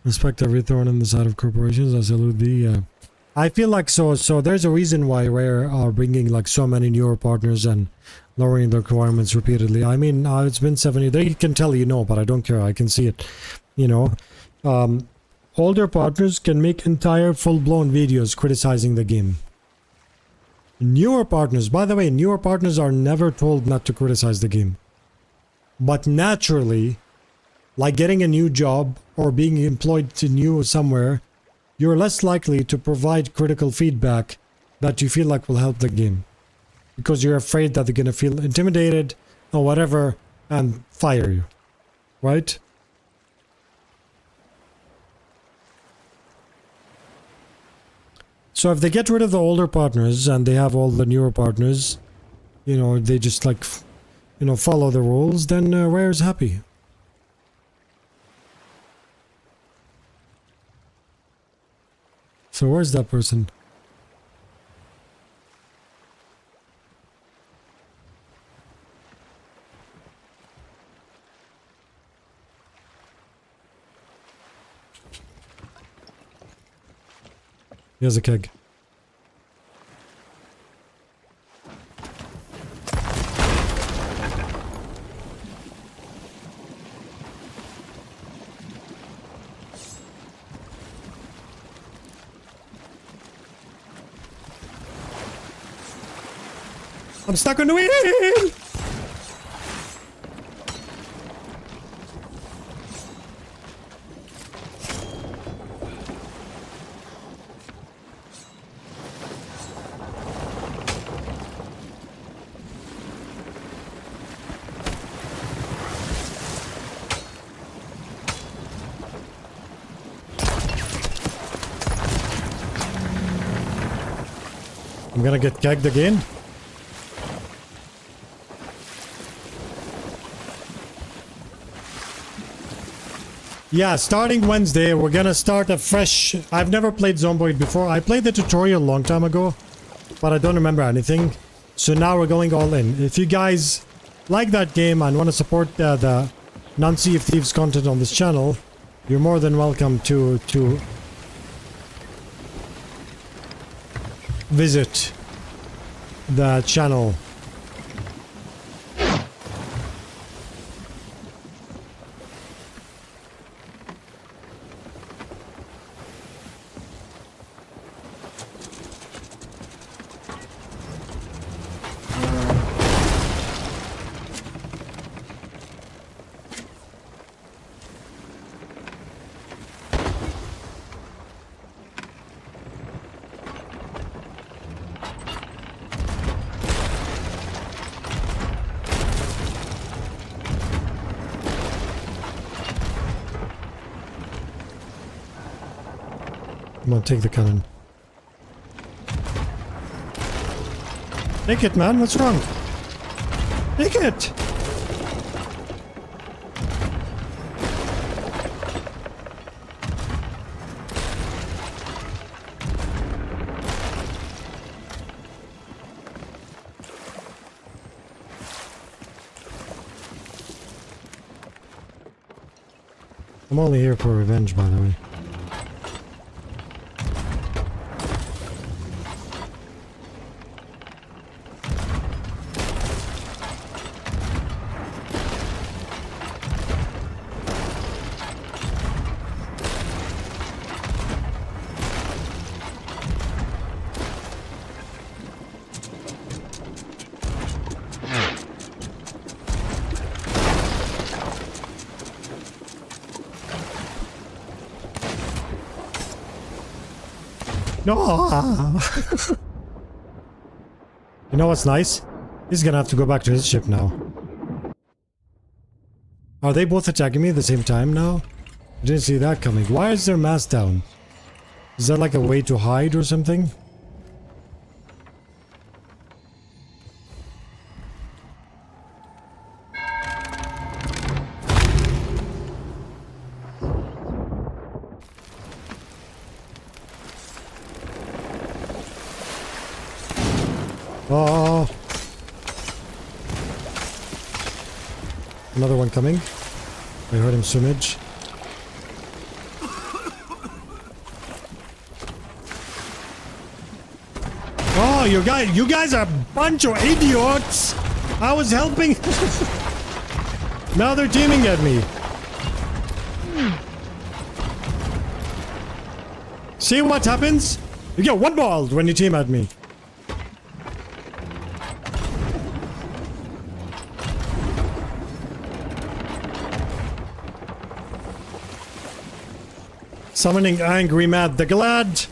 Respect every thorn in the side of corporations. I salute thee. I feel like so there's a reason why Rare are bringing like so many newer partners and lowering the requirements repeatedly. I mean, it's been 70. They can tell you no, but I don't care. I can see it. You know, older partners can make entire full-blown videos criticizing the game. Newer partners, by the way, newer partners are never told not to criticize the game. But naturally, like getting a new job or being employed to new somewhere, you're less likely to provide critical feedback that you feel like will help the game. Because you're afraid that they're going to feel intimidated or whatever and fire you. Right? So if they get rid of the older partners and they have all the newer partners, you know, they just like, you know, follow the rules, then Rare's happy. So where's that person? Here's a keg. I'm stuck on the wheel! I'm gonna get kegged again. Yeah, starting Wednesday, we're gonna start a fresh... I've never played Zomboid before. I played the tutorial a long time ago, but I don't remember anything. So now we're going all in. If you guys like that game and want to support the non-Sea of Thieves content on this channel, you're more than welcome to visit the channel. Come on, take the cannon. Take it, man. What's wrong? Take it! I'm only here for revenge, by the way. No! You know what's nice? He's gonna have to go back to his ship now. Are they both attacking me at the same time now? I didn't see that coming. Why is their mask down? Is that like a way to hide or something? Oh. Another one coming. I heard him swimage. Oh, you guys are a bunch of idiots! I was helping. Now they're teaming at me. See what happens? You get one ball when you team at me. Summoning Angry Matt the Glad.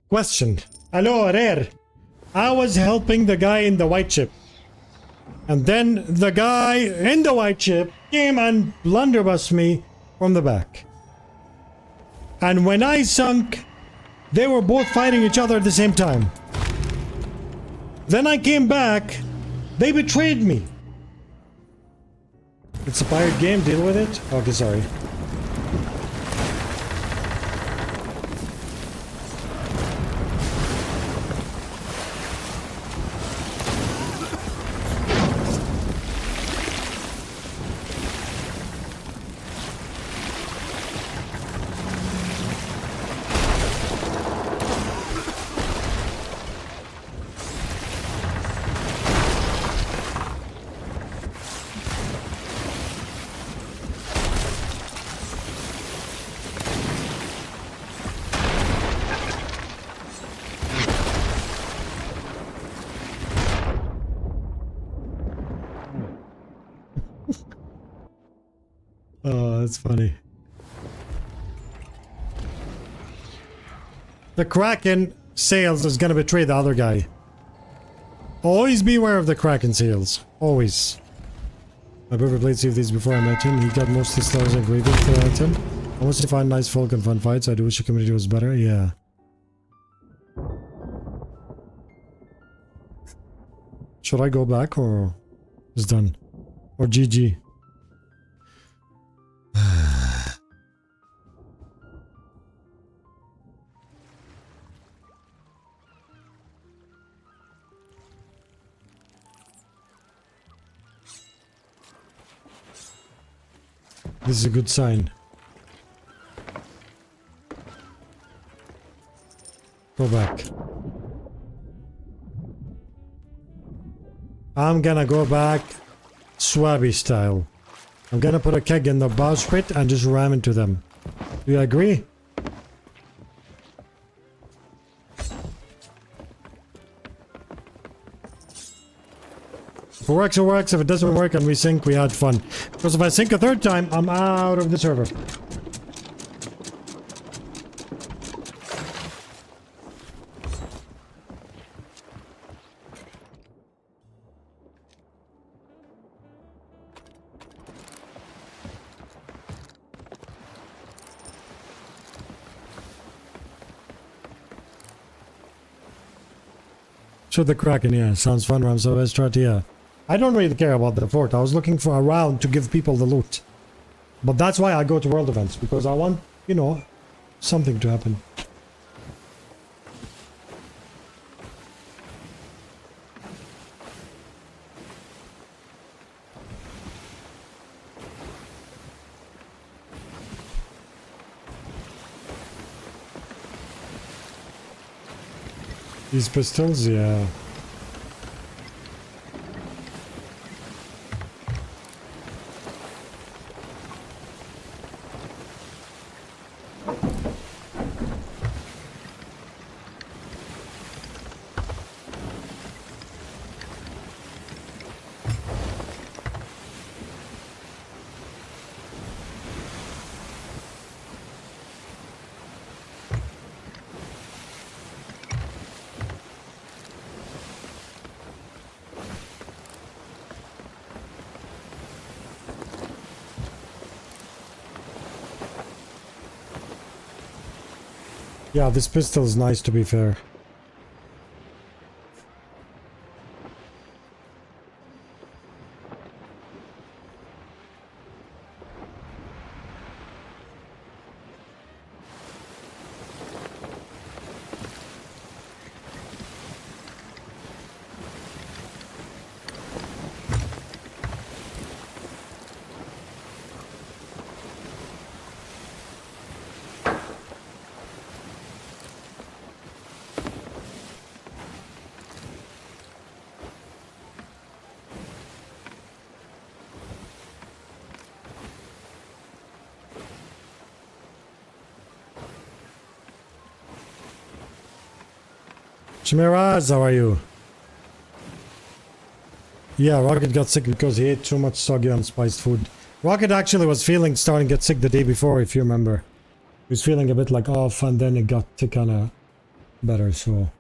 Question. Hello, Rare. I was helping the guy in the white ship. And then the guy in the white ship came and blunderbussed me from the back. And when I sunk, they were both fighting each other at the same time. Then I came back. They betrayed me. It's a pirate game. Deal with it. Okay, sorry. Oh, that's funny. The Kraken Sails is gonna betray the other guy. Always beware of the Kraken Sails. Always. My brother played Thieves before I met him. He got most of his stars and graded at him. I wanted to find nice folk and fun fights. I do wish the community was better. Yeah. Should I go back or it's done? Or GG? This is a good sign. Go back. I'm gonna go back Swabby style. I'm gonna put a keg in the bowsprit and just ram into them. Do you agree? If it works, it works. If it doesn't work and we sink, we had fun. Because if I sink a third time, I'm out of the server. Shoot the Kraken, yeah. Sounds fun, Ramso. Let's try to, yeah. I don't really care about the fort. I was looking for a round to give people the loot. But that's why I go to world events. Because I want, you know, something to happen. These pistols, yeah. Yeah, this pistol is nice, to be fair. Chimiraz, how are you? Yeah, Rocket got sick because he ate too much soggy unspiced food. Rocket actually was starting to get sick the day before, if you remember. He was feeling a bit like off, and then it got to kind of better, so...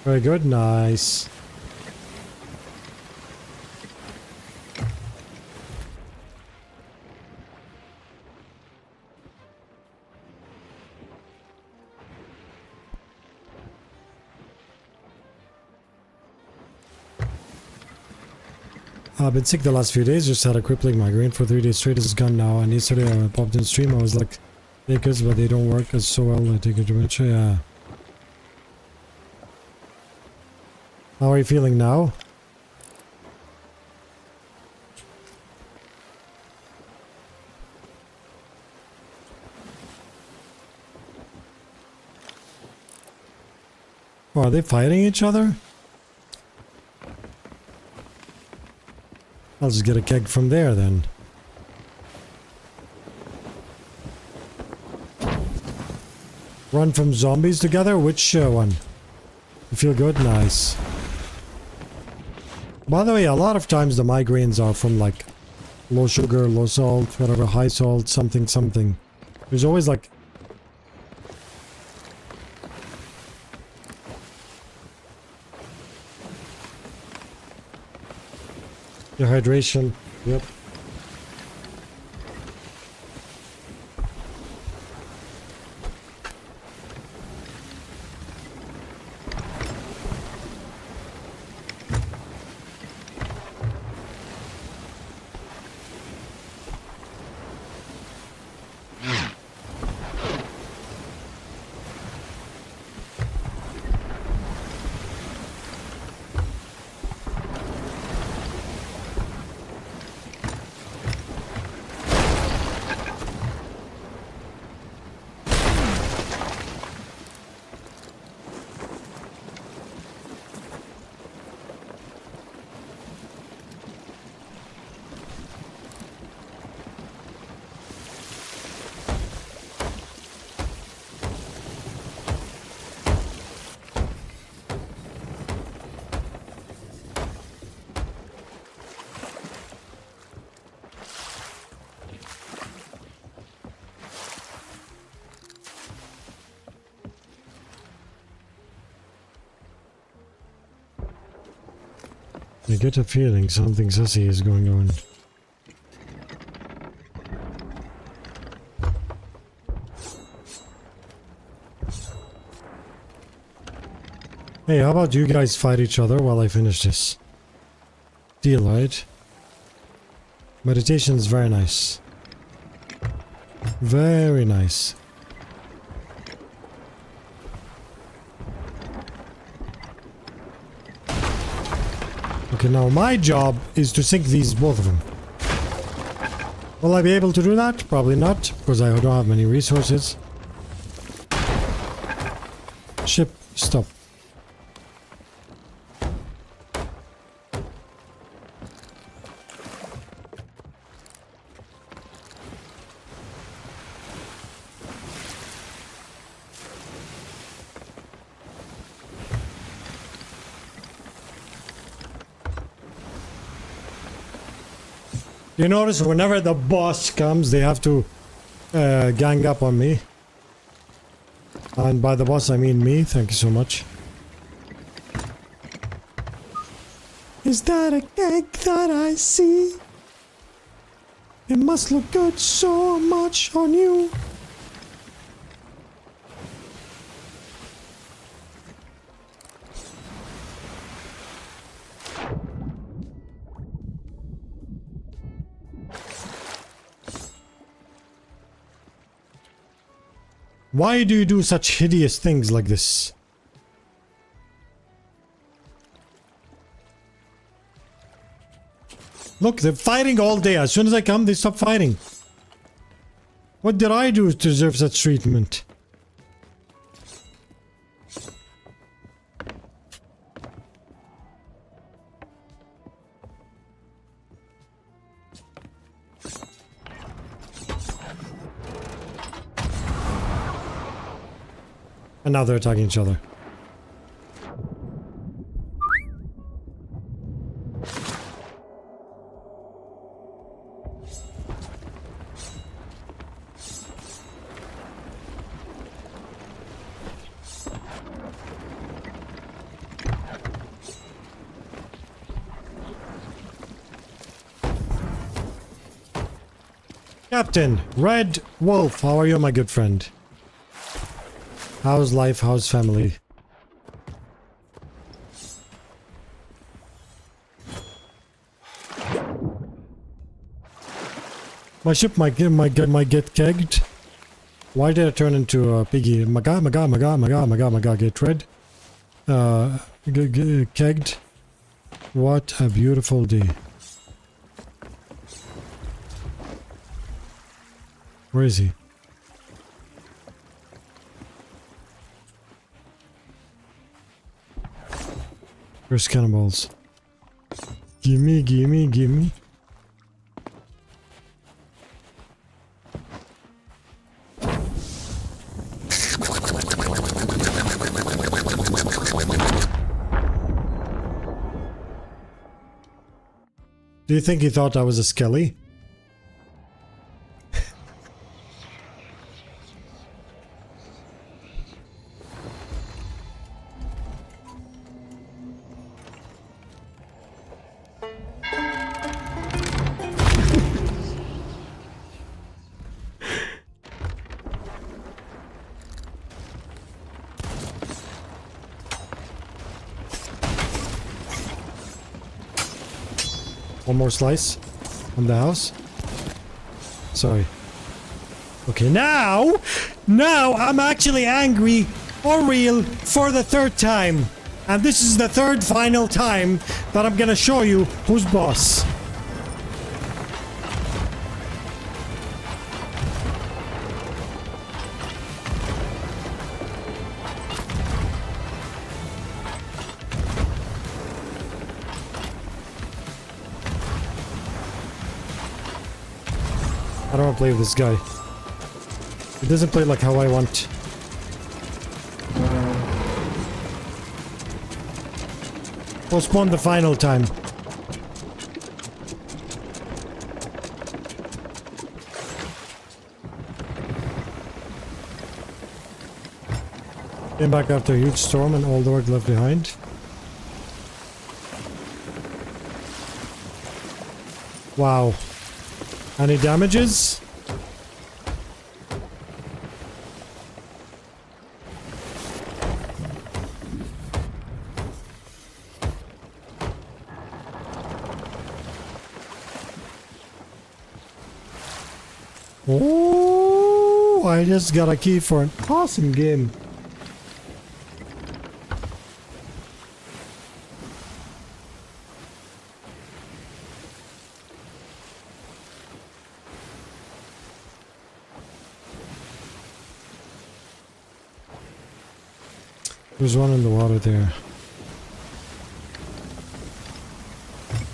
Very good, nice. I've been sick the last few days, just had a crippling migraine for 3 days straight. It's gone now, and yesterday I popped in stream, I was like, bakers, but they don't work as so well, I take it dementia, yeah. How are you feeling now? Oh, are they fighting each other? I'll just get a keg from there then. Run from zombies together? Which one? You feel good? Nice. By the way, a lot of times the migraines are from like low sugar, low salt, whatever, high salt, something, something. There's always like... Dehydration. Yep. I get a feeling something sussy is going on. Hey, how about you guys fight each other while I finish this? Deal, right? Meditation is very nice. Very nice. Okay, now my job is to sink these, both of them. Will I be able to do that? Probably not, because I don't have many resources. Ship, stop. You notice whenever the boss comes, they have to gang up on me. And by the boss, I mean me. Thank you so much. Is that a cake that I see? It must look good so much on you. Why do you do such hideous things like this? Look, they're fighting all day. As soon as I come, they stop fighting. What did I do to deserve such treatment? And now they're attacking each other. Captain Red Wolf, how are you, my good friend? How's life? How's family? My ship might get kegged. Why did I turn into a piggy? My god, get red. Kegged. What a beautiful day. Where is he? Where's cannonballs? Gimme, gimme, gimme. Do you think he thought I was a skelly? One more slice on the house. Sorry. Okay, now I'm actually angry for real for the third time. And this is the third final time that I'm gonna show you who's boss. I don't want to play with this guy. He doesn't play like how I want. Postpone the final time. Came back after a huge storm and all the work left behind. Wow. Any damages? Oh, I just got a key for an awesome game. There's one in the water there.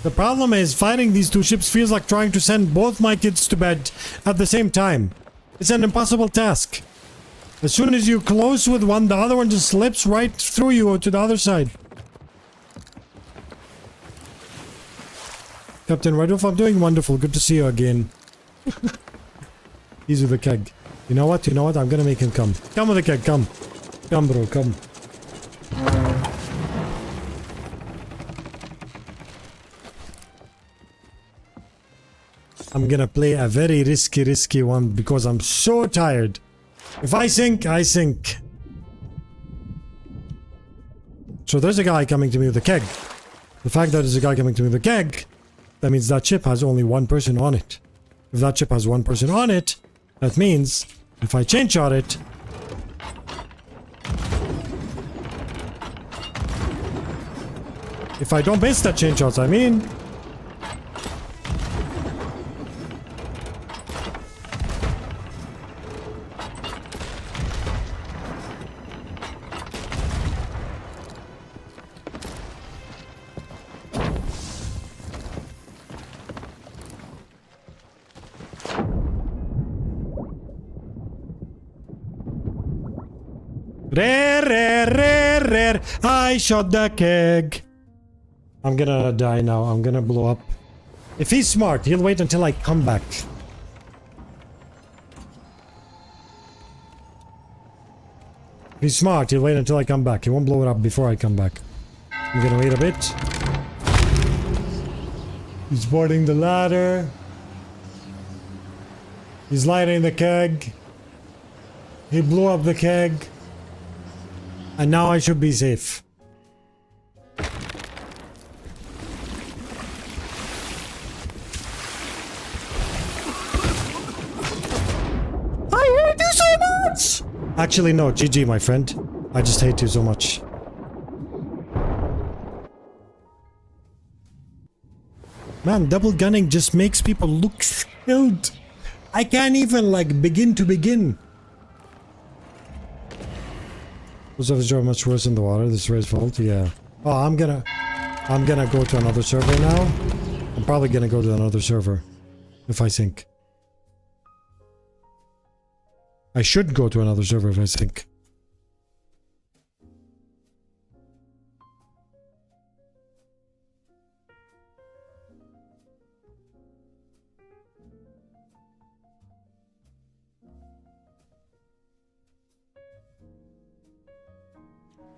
The problem is fighting these two ships feels like trying to send both my kids to bed at the same time. It's an impossible task. As soon as you close with one, the other one just slips right through you to the other side. Captain Redwolf, I'm doing wonderful. Good to see you again. He's with the keg. You know what? You know what? I'm gonna make him come. Come with the keg, come. Come, bro, come. I'm gonna play a very risky one because I'm so tired. If I sink, I sink. So there's a guy coming to me with a keg. The fact that there's a guy coming to me with a keg, that means that ship has only one person on it. If that ship has one person on it, that means if I chain shot it, if I don't miss that chain shots, I mean, rare, I shot the keg. I'm gonna die now. I'm gonna blow up. If he's smart, he'll wait until I come back. If he's smart, he'll wait until I come back. He won't blow it up before I come back. I'm gonna wait a bit. He's boarding the ladder. He's lighting the keg. He blew up the keg. And now I should be safe. I hate you so much! Actually, no. GG, my friend. I just hate you so much. Man, double gunning just makes people look skilled. I can't even, like, begin to begin. Was Joe much worse in the water? This Ray's fault? Yeah. Oh, I'm gonna go to another server now. I'm probably gonna go to another server if I sink. I should go to another server if I sink.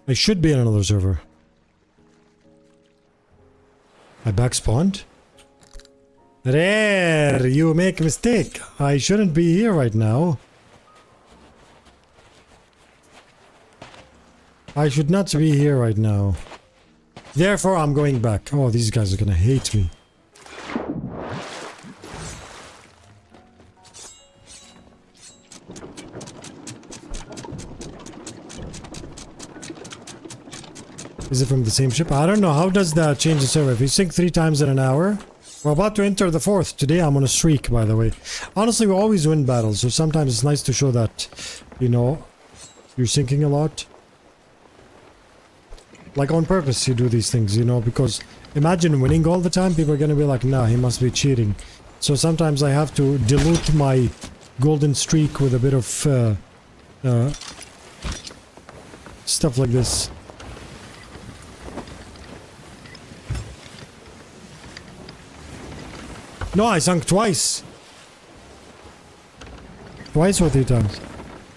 I should be in another server. I back spawned? Rare, you make mistake. I shouldn't be here right now. I should not be here right now. Therefore, I'm going back. Oh, these guys are gonna hate me. Is it from the same ship? I don't know. How does that change the server? If you sink 3 times in an hour? We're about to enter the 4th. Today I'm on a streak, by the way. Honestly, we always win battles, so sometimes it's nice to show that, you know, you're sinking a lot. Like on purpose you do these things, you know, because imagine winning all the time, people are gonna be like, nah, he must be cheating. So sometimes I have to dilute my golden streak with a bit of stuff like this. No, I sunk twice. Twice or 3 times.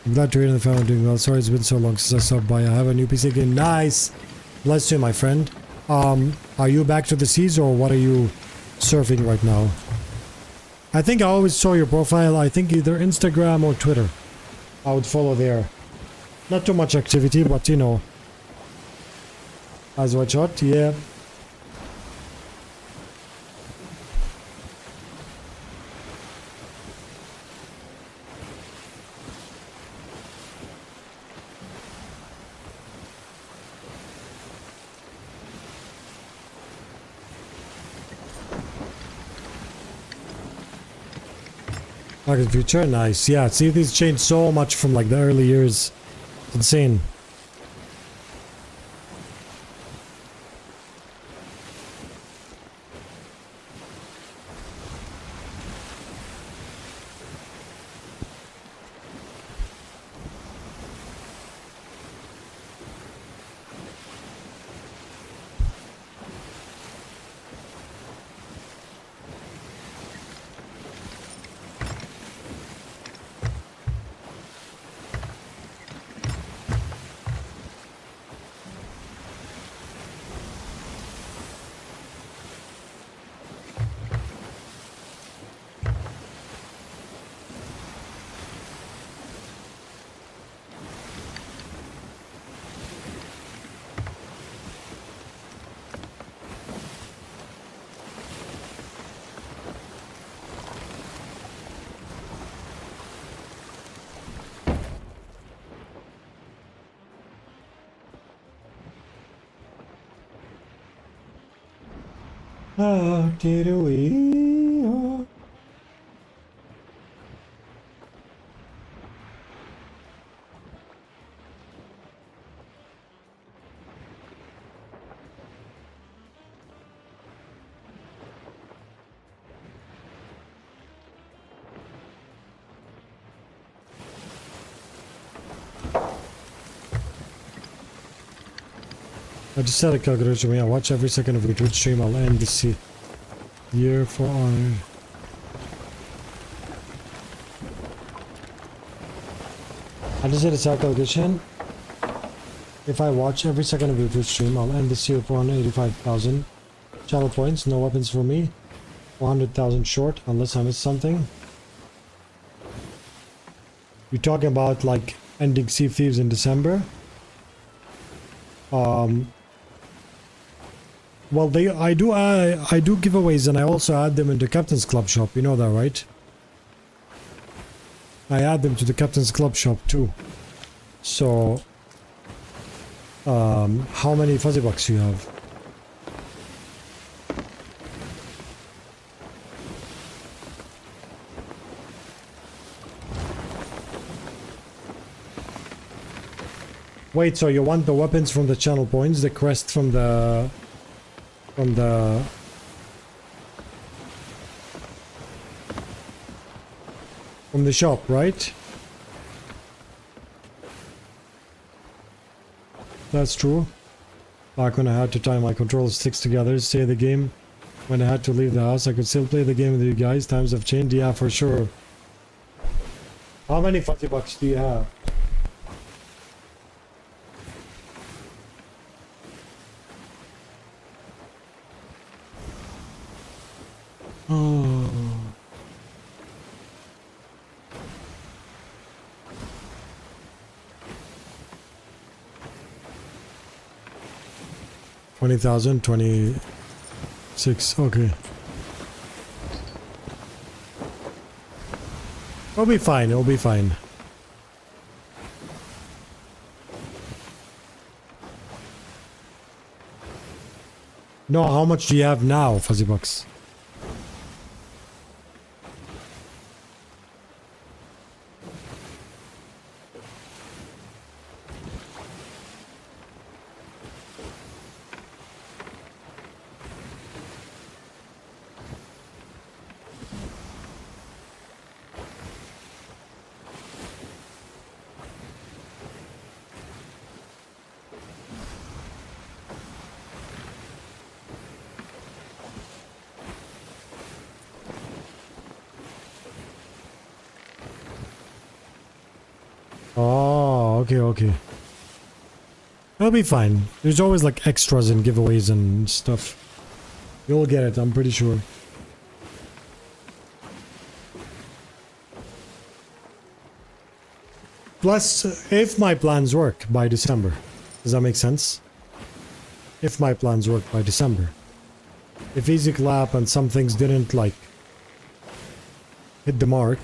I'm glad to hear the family doing well. Sorry it's been so long since I stopped by. I have a new PC again. Nice. Bless you, my friend. Are you back to the seas or what are you surfing right now? I think I always saw your profile. I think either Instagram or Twitter. I would follow there. Not too much activity, but you know. As watch out, yeah. Back in the Future, nice. Yeah, see, these changed so much from like the early years. It's insane. Oh, did we? Oh. I just set a calculation. Yeah, watch every second of your Twitch stream. I'll end this year for honor. I just did a set calculation. If I watch every second of your Twitch stream, I'll end this year for 185,000 channel points. No weapons for me. 100,000 short, unless I miss something. You're talking about like ending Sea Thieves in December. Well, I do giveaways, and I also add them in the Captain's Club shop. You know that, right? I add them to the Captain's Club shop too. So, how many fuzzy bucks do you have? Wait, so you want the weapons from the channel points, the crest from the shop, right? That's true. Back when I had to tie my control sticks together, stay the game. When I had to leave the house, I could still play the game with you guys. Times have changed, yeah, for sure. How many fuzzy bucks do you have? Oh. $20,000, 26. Okay. It'll be fine. It'll be fine. No, how much do you have now, fuzzy bucks? Oh, okay, okay. It'll be fine. There's always like extras and giveaways and stuff. You'll get it, I'm pretty sure. Plus, if my plans work by December. Does that make sense? If my plans work by December. If easy clap and some things didn't like hit the mark,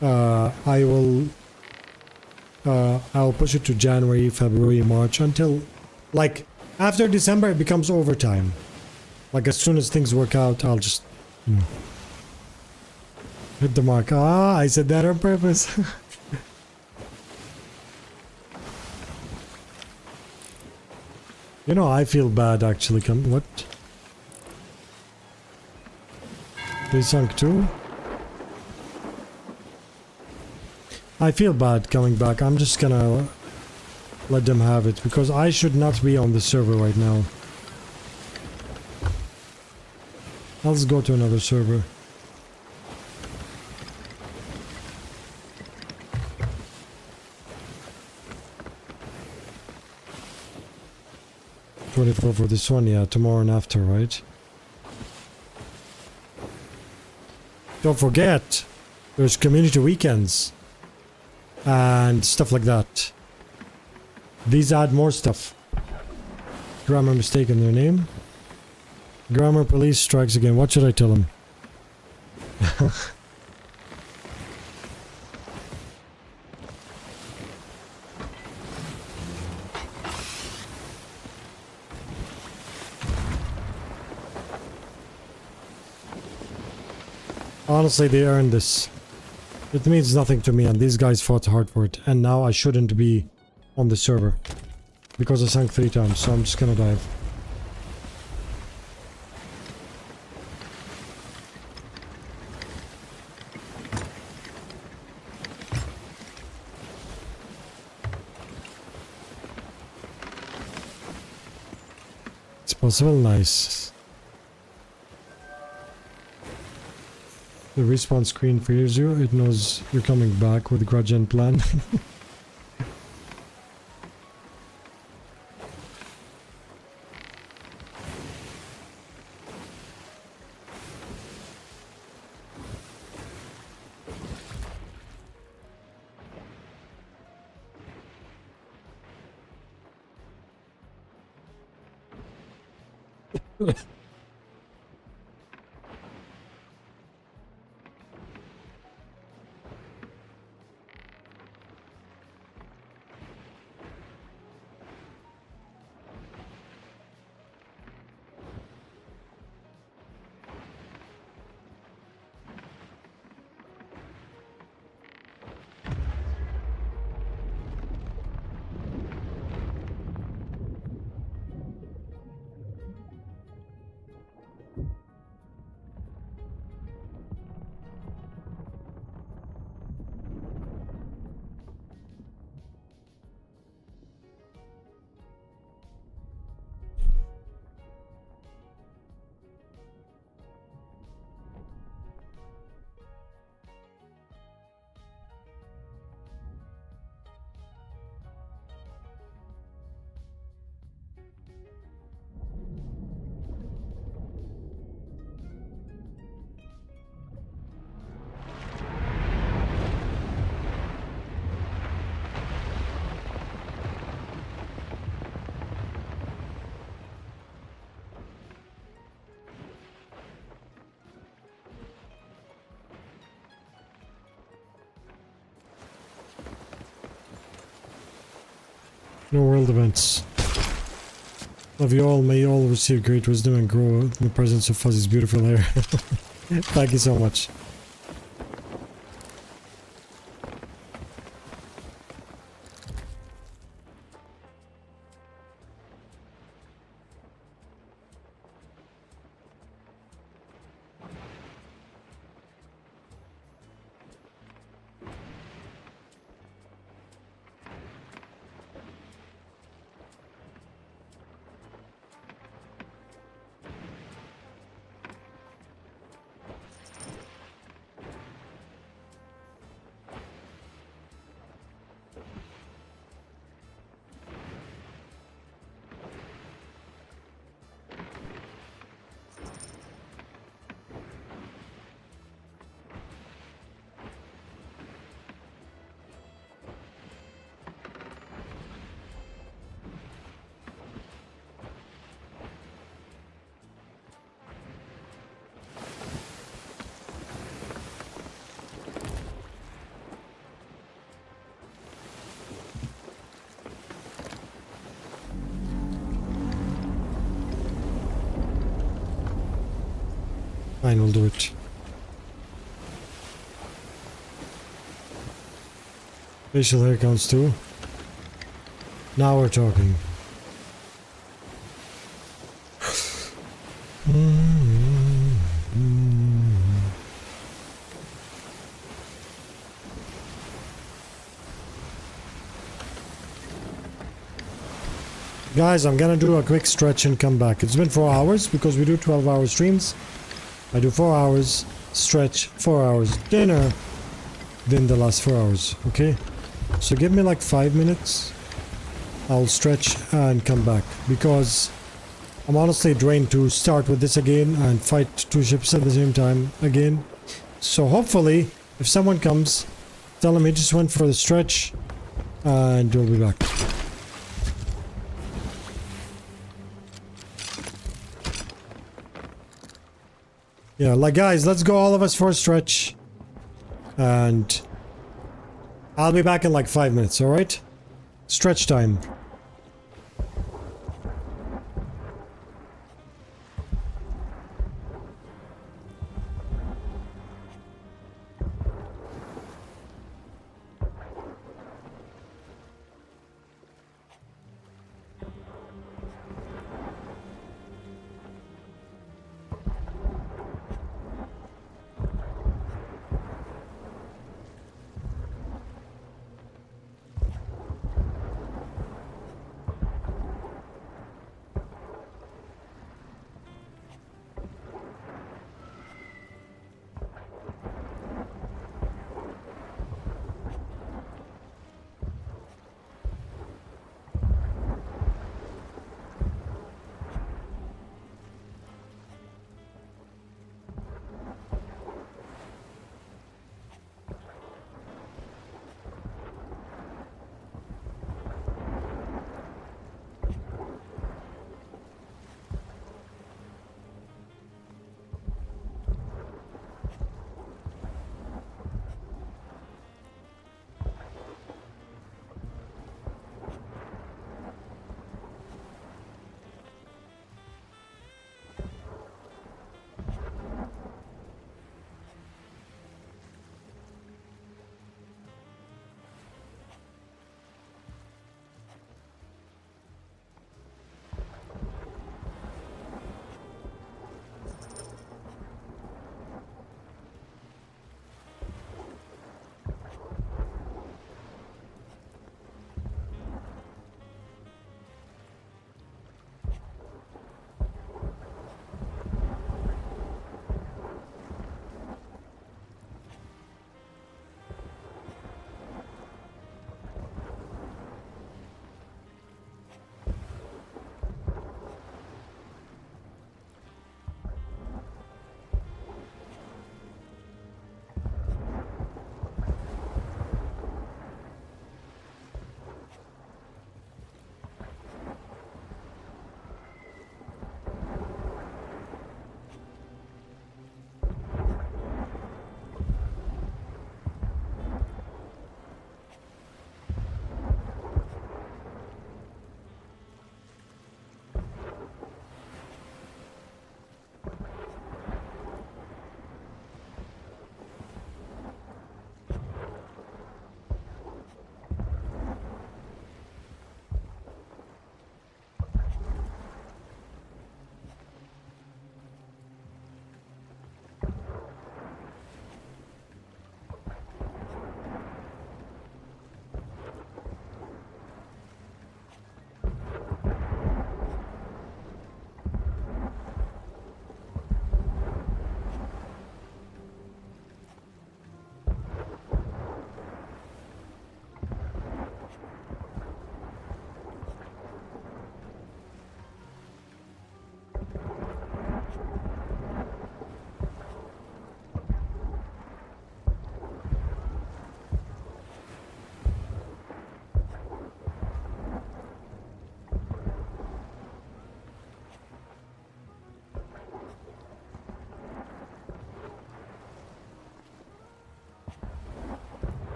I'll push it to January, February, March until like after December it becomes overtime. Like as soon as things work out, I'll just hit the mark. Ah, I said that on purpose. You know, I feel bad actually. What? They sunk too? I feel bad coming back. I'm just gonna let them have it because I should not be on the server right now. Let's go to another server. $24 for this one, yeah, tomorrow and after, right? Don't forget, there's community weekends and stuff like that. These add more stuff. Grammar mistake in their name. Grammar police strikes again. What should I tell them? Honestly, they earned this. It means nothing to me, and these guys fought hard for it. And now I shouldn't be on the server. Because I sank 3 times, so I'm just gonna dive. It's possible, nice. The respawn screen fears you. It knows you're coming back with grudge and plan. No world events. Love you all. May you all receive great wisdom and grow in the presence of Fuzzy's beautiful hair. Thank you so much. Fine, we'll do it. Facial hair counts too. Now we're talking. Guys, I'm gonna do a quick stretch and come back. It's been 4 hours because we do 12-hour streams. I do 4 hours, stretch, 4 hours, dinner, then the last 4 hours, okay? So give me like 5 minutes. I'll stretch and come back because I'm honestly drained to start with this again and fight 2 ships at the same time again. So hopefully, if someone comes, tell them he just went for the stretch and we'll be back. Yeah, like guys, let's go all of us for a stretch. And I'll be back in like 5 minutes, alright? Stretch time.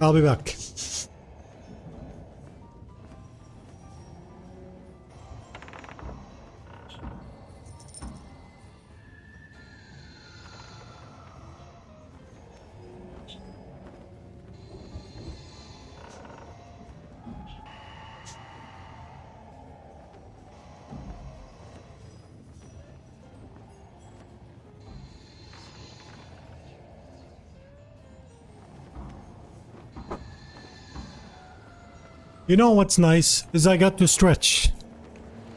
I'll be back. You know what's nice is I got to stretch.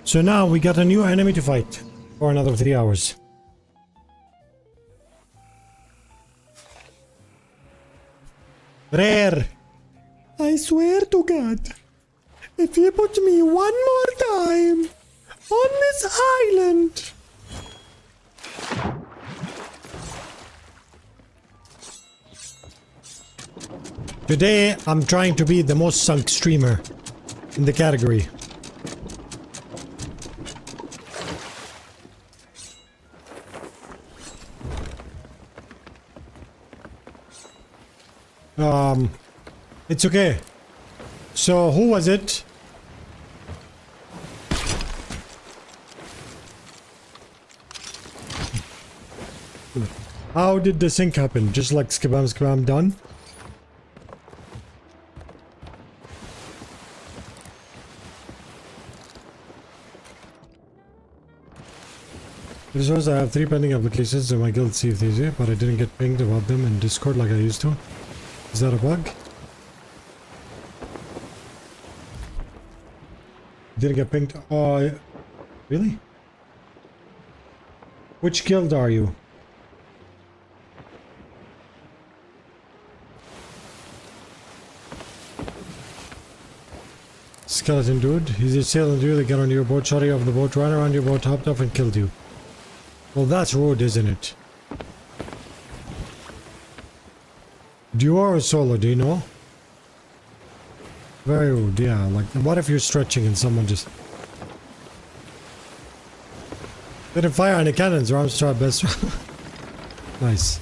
So now we got a new enemy to fight for another 3 hours. Rare. I swear to God, if you put me one more time on this island. Today, I'm trying to be the most sunk streamer in the category. It's okay. So, who was it? How did the sync happen? Just like skabam skabam done? This shows I have 3 pending applications in my guild Thieves, but I didn't get pinged about them in Discord like I used to. Is that a bug? Didn't get pinged? Oh, really? Which guild are you? Skeleton dude. He's a sailor dude that got on your boat, shot you off the boat, ran around your boat, hopped off and killed you. Well, that's rude, isn't it? Duo or solo, do you know? Very rude, yeah. Like, what if you're stretching and someone just... Didn't fire any cannons or arms trap best. Nice.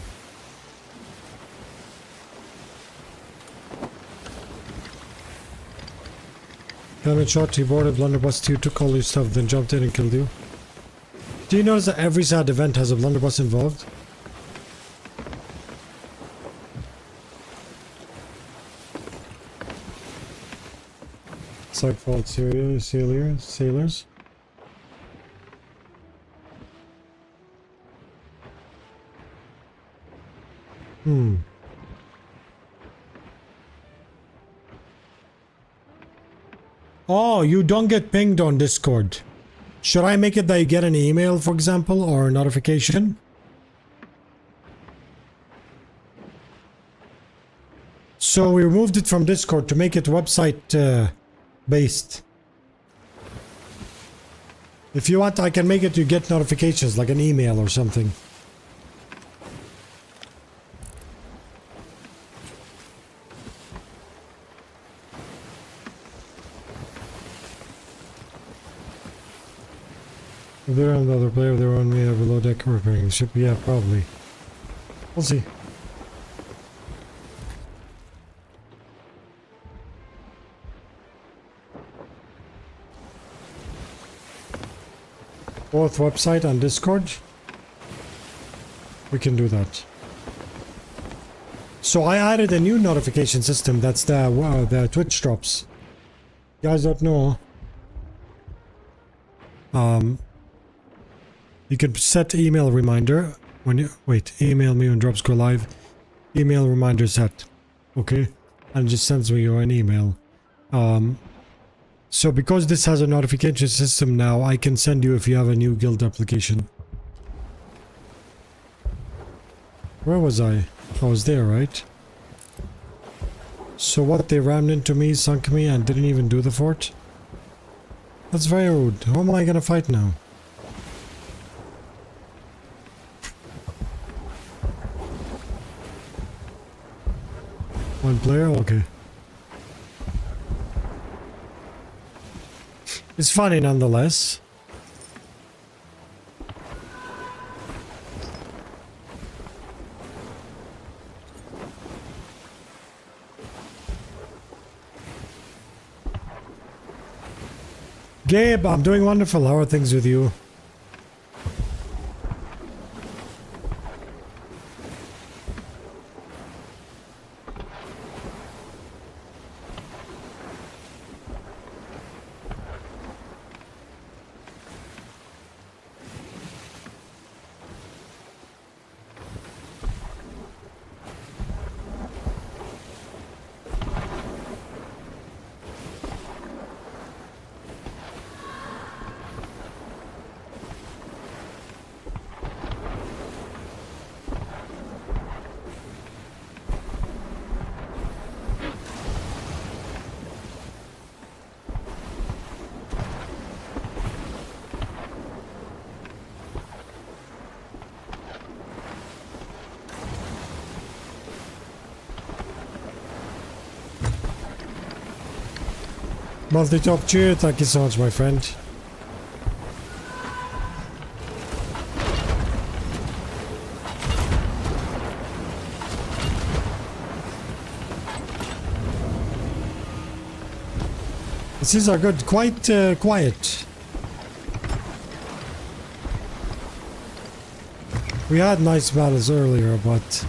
Cannon shot, he boarded, blunderbuss, you took all your stuff, then jumped in and killed you. Do you notice that every sad event has a blunderbuss involved? Side fault sailors. Oh, you don't get pinged on Discord. Should I make it that you get an email, for example, or a notification? So we removed it from Discord to make it website based. If you want, I can make it you get notifications, like an email or something. If they're on the other player, they're on me, below deck repairing the ship. Yeah, probably. We'll see. Both website and Discord. We can do that. So I added a new notification system. That's the Twitch drops. You guys don't know. You can set email reminder when you email me when drops go live. Email reminder set. Okay? And it just sends me an email. So because this has a notification system now, I can send you if you have a new guild application. Where was I? I was there, right? So what, they rammed into me, sunk me, and didn't even do the fort? That's very rude. Who am I gonna fight now? One player? Okay. It's funny nonetheless. Gabe, I'm doing wonderful. How are things with you? Multi-top cheer, thank you so much, my friend. These are good, quite quiet. We had nice battles earlier, but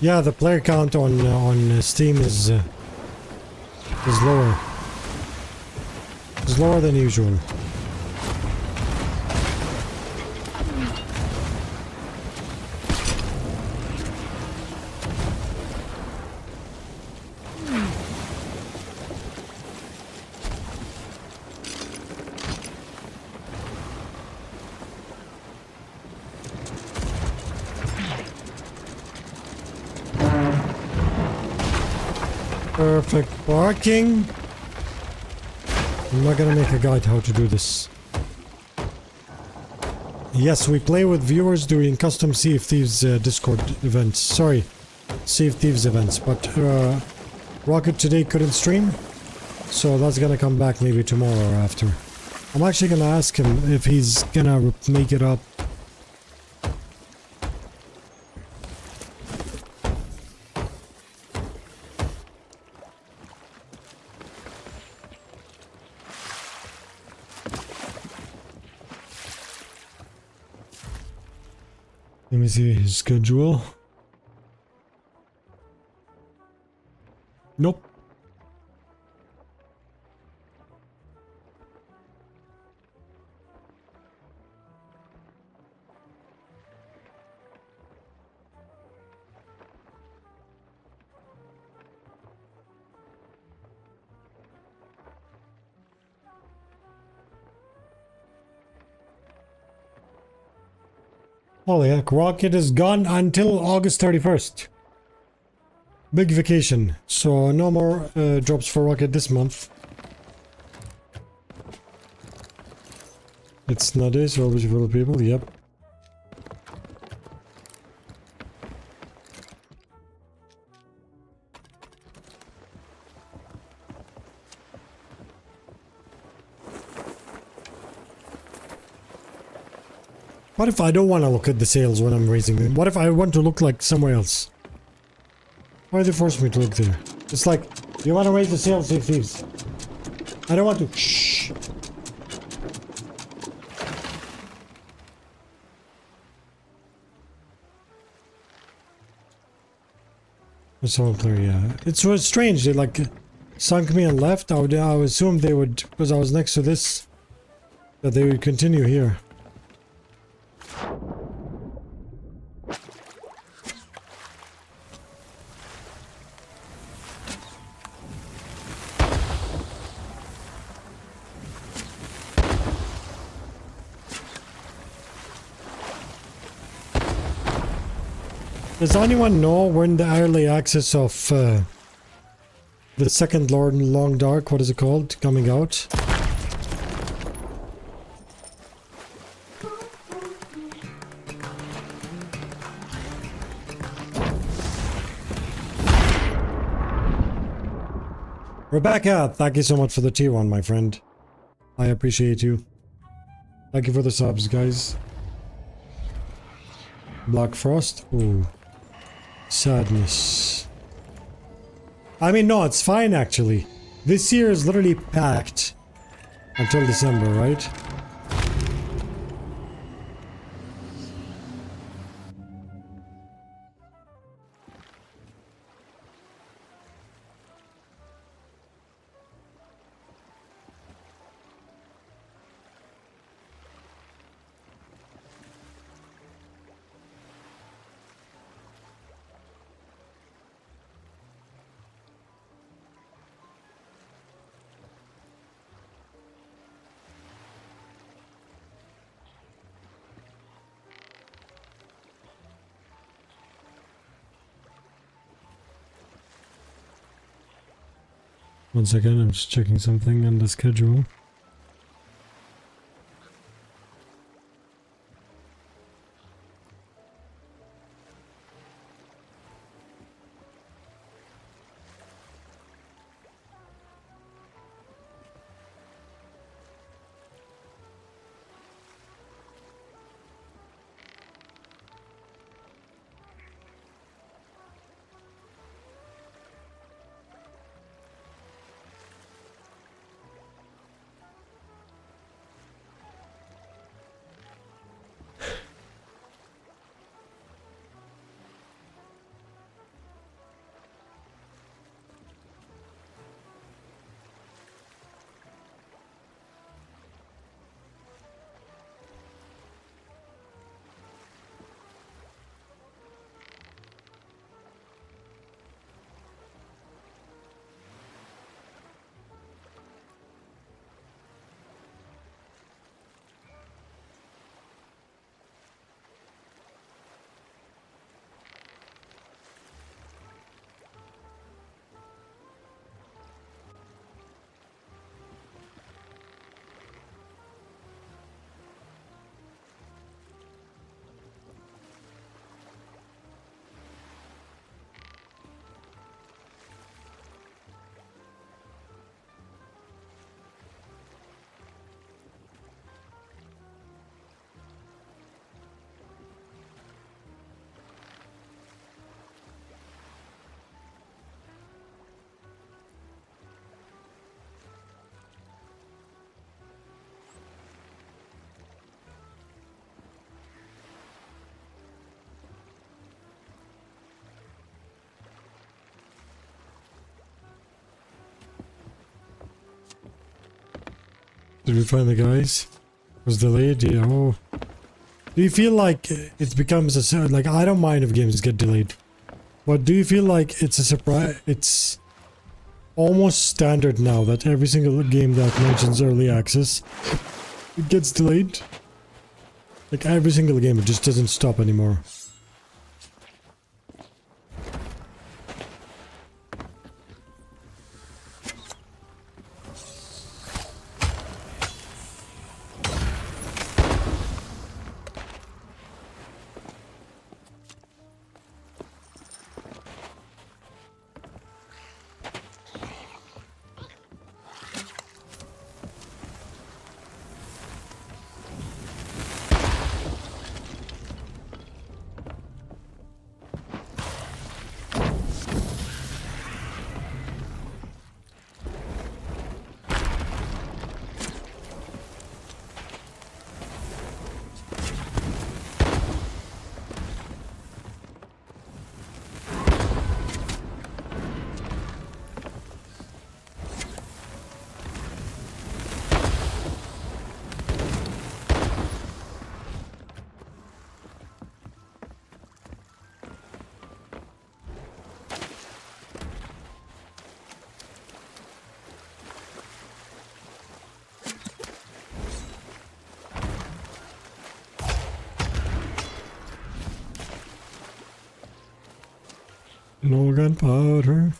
yeah, the player count on Steam is lower. It's lower than usual. Perfect parking. I'm not gonna make a guide how to do this. Yes, we play with viewers doing custom Sea of Thieves Discord events. Sorry, Sea of Thieves events. But Rocket today couldn't stream, so that's gonna come back maybe tomorrow or after. I'm actually gonna ask him if he's gonna make it up. Let me see his schedule. Nope. Holy heck, Rocket is gone until August 31st. Big vacation, so no more drops for Rocket this month. It's not this, all beautiful people, yep. What if I don't want to look at the sales when I'm raising them? What if I want to look like somewhere else? Why do they force me to look there? It's like, you want to raise the sales, Sea of Thieves. I don't want to. Shh. It's all clear, yeah. It's so strange. They like sunk me and left. I would assume they would, because I was next to this, that they would continue here. Does anyone know when the early access of the second Lord in Long Dark, what is it called? Coming out. Rebecca, thank you so much for the tier 1, my friend. I appreciate you. Thank you for the subs, guys. Black Frost. Ooh. Sadness. I mean, no, it's fine, actually. This year is literally packed until December, right? One second, I'm just checking something on the schedule. Did we find the guys? Was delayed? Yeah. Oh. Do you feel like it becomes a like? I don't mind if games get delayed, but do you feel like it's a surprise? It's almost standard now that every single game that mentions early access, it gets delayed. Like every single game, it just doesn't stop anymore. No gunpowder.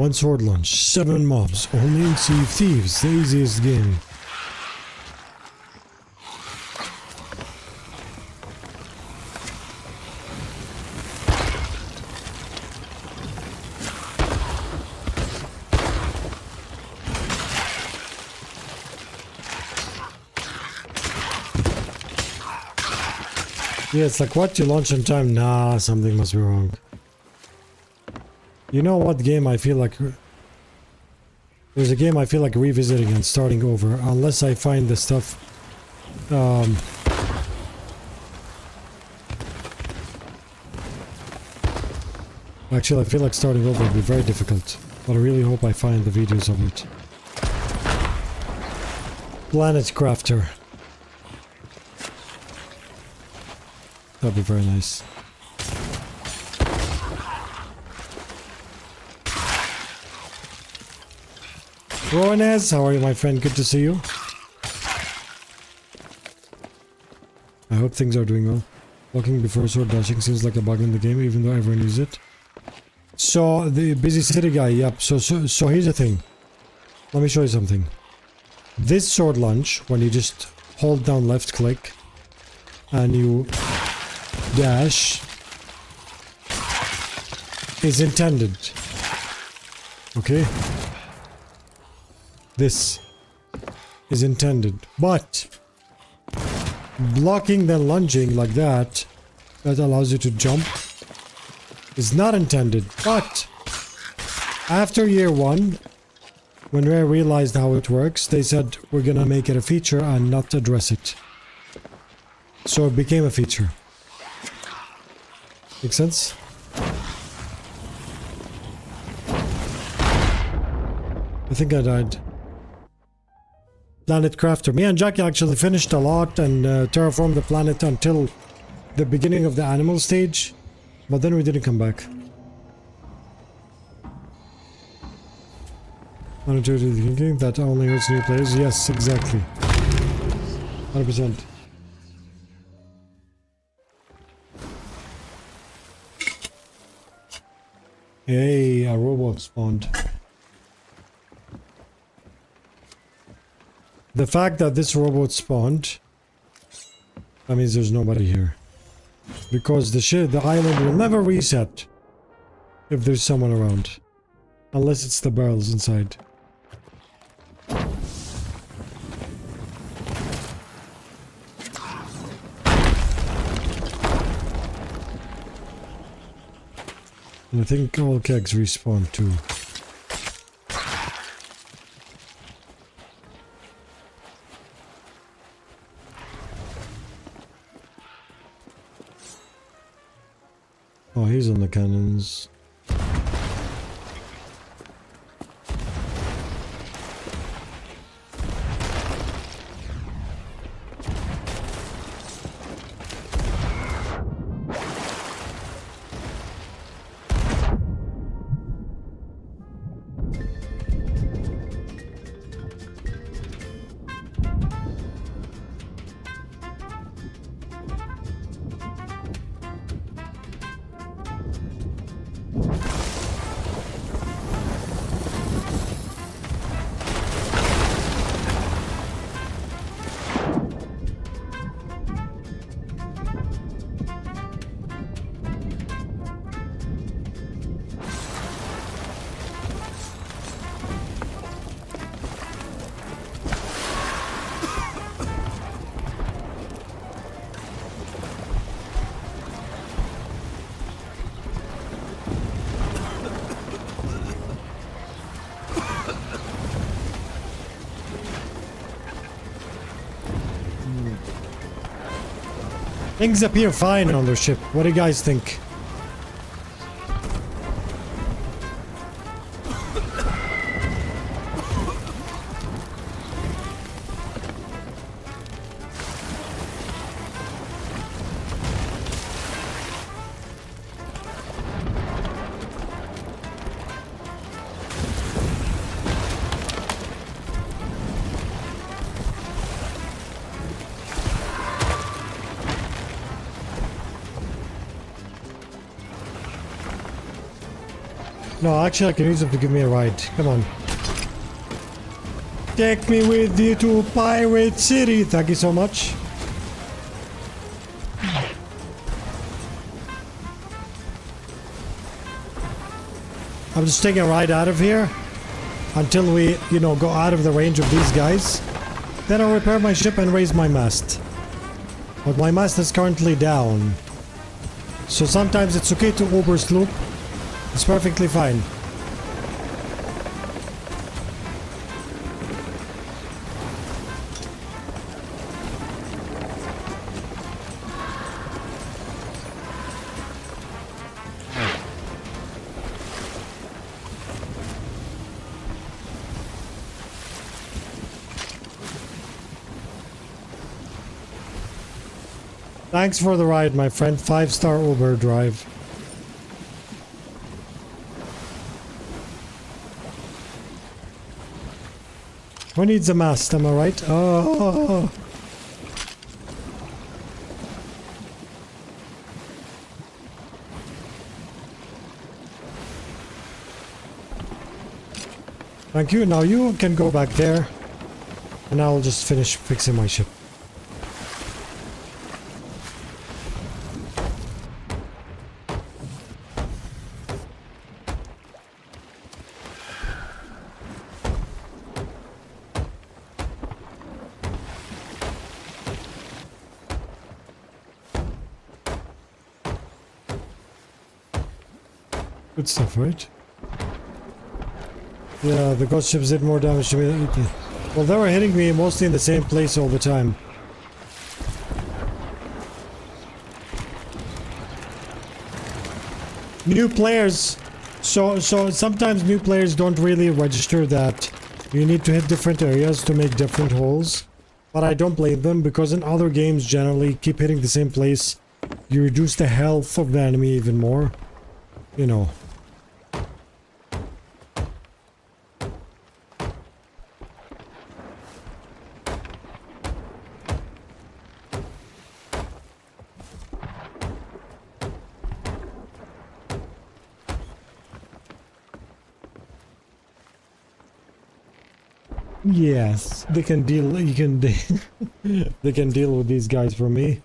One sword launch, 7 mobs, only in Sea of Thieves, the easiest game. Yeah, it's like, what? You launch in time? Nah, something must be wrong. You know what game I feel like... There's a game I feel like revisiting and starting over, unless I find the stuff... Actually, I feel like starting over would be very difficult, but I really hope I find the videos of it. Planet Crafter. That'd be very nice. Rowanez, how are you, my friend? Good to see you. I hope things are doing well. Walking before sword dashing seems like a bug in the game, even though everyone uses it. So, the busy city guy, yep. So here's the thing. Let me show you something. This sword launch, when you just hold down left click, and you dash, is intended. Okay? This is intended. But blocking then lunging like that, that allows you to jump, is not intended. But after year 1, when we realized how it works, they said we're gonna make it a feature and not address it. So it became a feature. Make sense? I think I died. Planet Crafter. Me and Jackie actually finished a lot and terraformed the planet until the beginning of the animal stage, but then we didn't come back. Manager to the thinking that only hurts new players. Yes, exactly. 100%. Hey, a robot spawned. The fact that this robot spawned, that means there's nobody here. Because the island will never reset if there's someone around. Unless it's the barrels inside. And I think all kegs respawn too. Oh, he's on the cannons. Things appear fine on their ship. What do you guys think? No, actually, I can use them to give me a ride. Come on. Take me with you to Pirate City. Thank you so much. I'm just taking a ride out of here until we, you know, go out of the range of these guys. Then I'll repair my ship and raise my mast. But my mast is currently down. So sometimes it's okay to oversloop. It's perfectly fine. Thanks for the ride, my friend. 5-star Uber drive. Who needs a mast? Am I right? Oh. Thank you. Now you can go back there. And I'll just finish fixing my ship. Good stuff, right? Yeah, the ghost ships did more damage to me. Well, they were hitting me mostly in the same place all the time. New players. So sometimes new players don't really register that you need to hit different areas to make different holes. But I don't blame them, because in other games generally keep hitting the same place. You reduce the health of the enemy even more. You know. Yes, they can deal. You can. They can deal with these guys for me.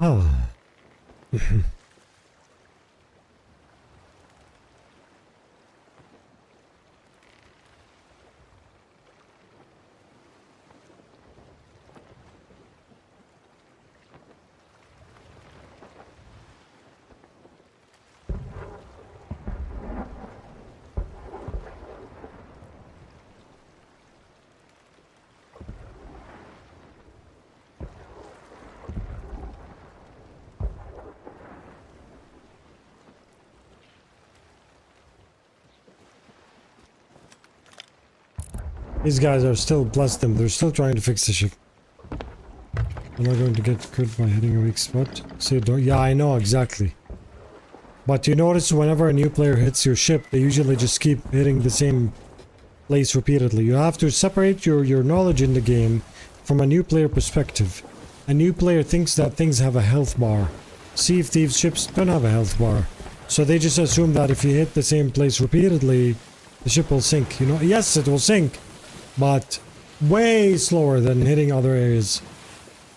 Oh. These guys are still, bless them, they're still trying to fix the ship. Am I going to get crit by hitting a weak spot? So don't, yeah, I know, exactly. But you notice whenever a new player hits your ship, they usually just keep hitting the same place repeatedly. You have to separate your knowledge in the game from a new player perspective. A new player thinks that things have a health bar. Sea of Thieves ships don't have a health bar. So they just assume that if you hit the same place repeatedly, the ship will sink. You know, yes, it will sink, but way slower than hitting other areas.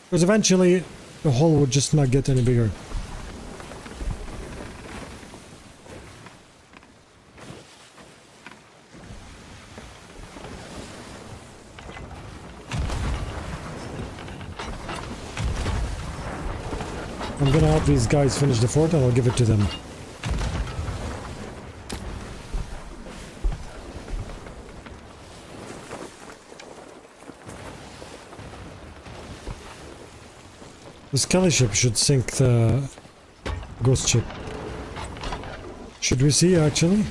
Because eventually, the hole would just not get any bigger. I'm gonna help these guys finish the fort and I'll give it to them. The Skelly ship should sink the ghost ship. Should we see, actually?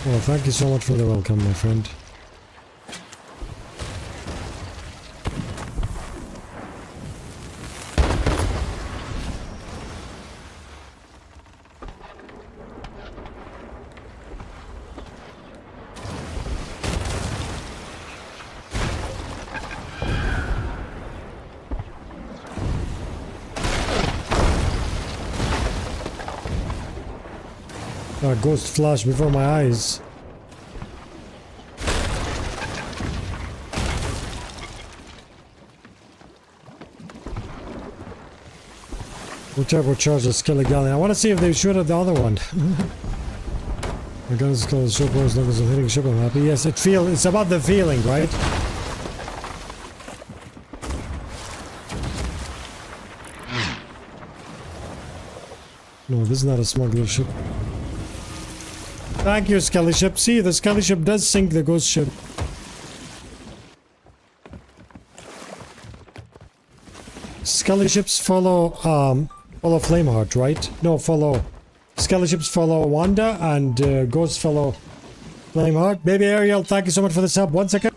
Well, thank you so much for the welcome, my friend. A ghost flash before my eyes. We'll turbocharge the Skelly Galleon. I want to see if they shoot at the other one. My gun is closed. Ship was levels of hitting ship. I'm happy. Yes, it's about the feeling, right? No, this is not a smuggler ship. Thank you, Skelly Ship. See, the Skelly Ship does sink the ghost ship. Skelly ships follow Flameheart, right? No, follow. Skelly ships follow Wanda and ghosts follow Flameheart. Baby Ariel, thank you so much for the sub. 1 second.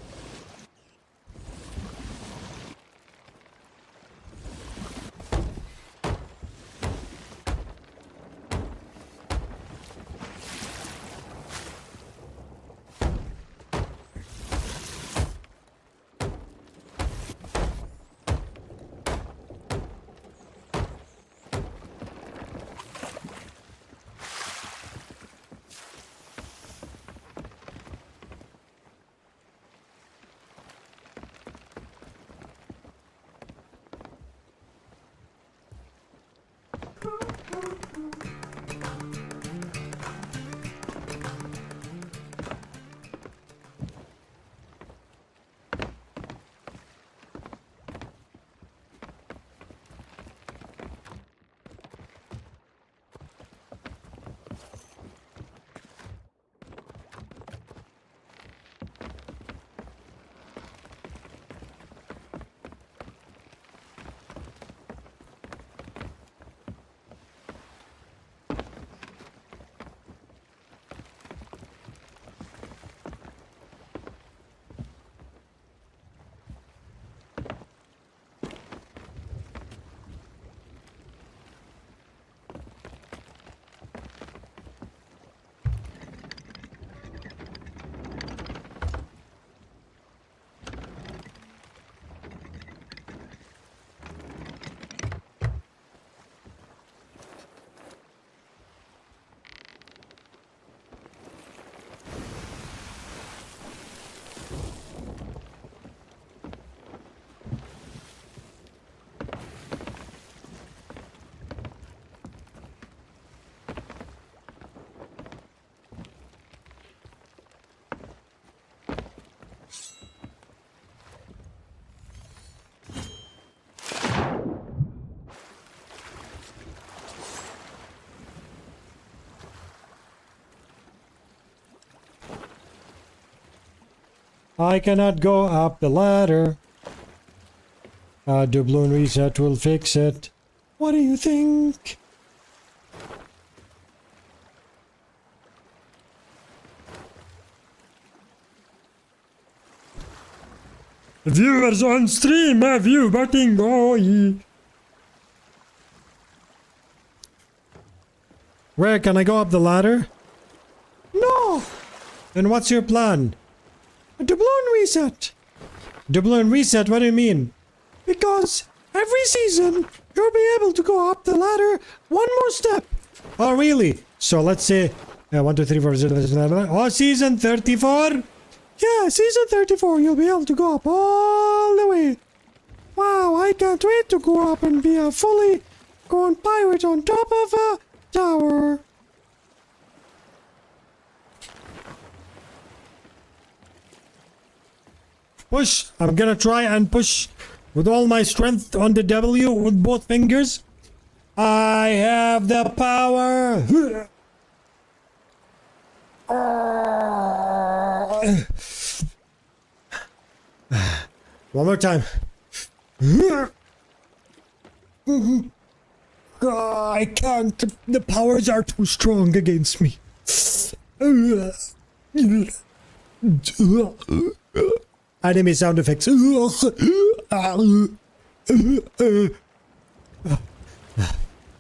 I cannot go up the ladder. Doubloon reset will fix it. What do you think? Viewers on stream, have you voting boy? Where can I go up the ladder? No! Then what's your plan? A doubloon reset. Doubloon reset, what do you mean? Because every season you'll be able to go up the ladder one more step. Oh really? So let's say 1, 2, 3, 4, 0, season 34? Yeah, season 34 you'll be able to go up all the way. Wow, I can't wait to go up and be a fully grown pirate on top of a tower. Push! I'm gonna try and push with all my strength on the W with both fingers. I have the power! One more time. I can't. The powers are too strong against me. Anime sound effects.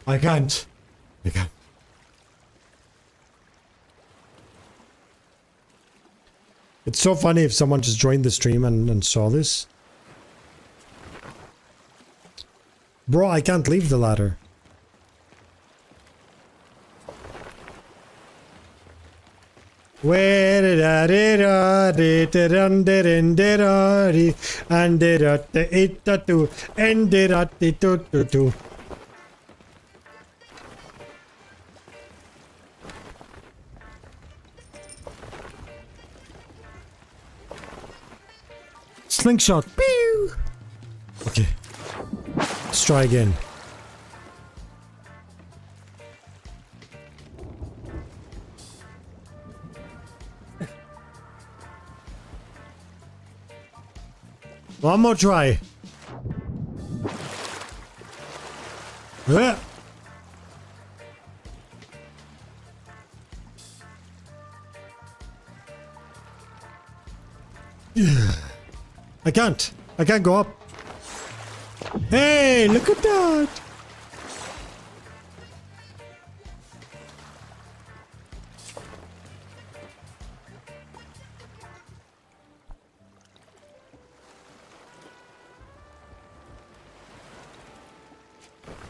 I can't. It's so funny if someone just joined the stream and saw this. Bro, I can't leave the ladder. Where did I did it under and did and did it to and did it to. Slingshot. Pew! Okay. Let's try again. One more try. I can't. I can't go up. Hey, look at that.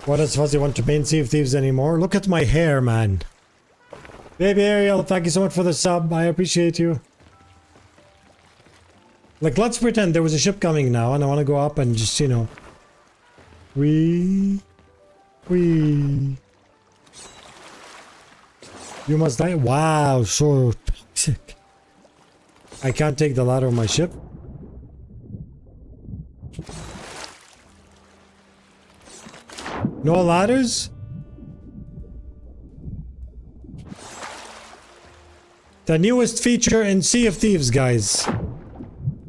What does Fuzzy want to paint Sea of Thieves anymore? Look at my hair, man. Baby Ariel, thank you so much for the sub. I appreciate you. Like, let's pretend there was a ship coming now and I want to go up and just, you know. Wee. You must die. Wow, so toxic. I can't take the ladder of my ship. No ladders? The newest feature in Sea of Thieves, guys.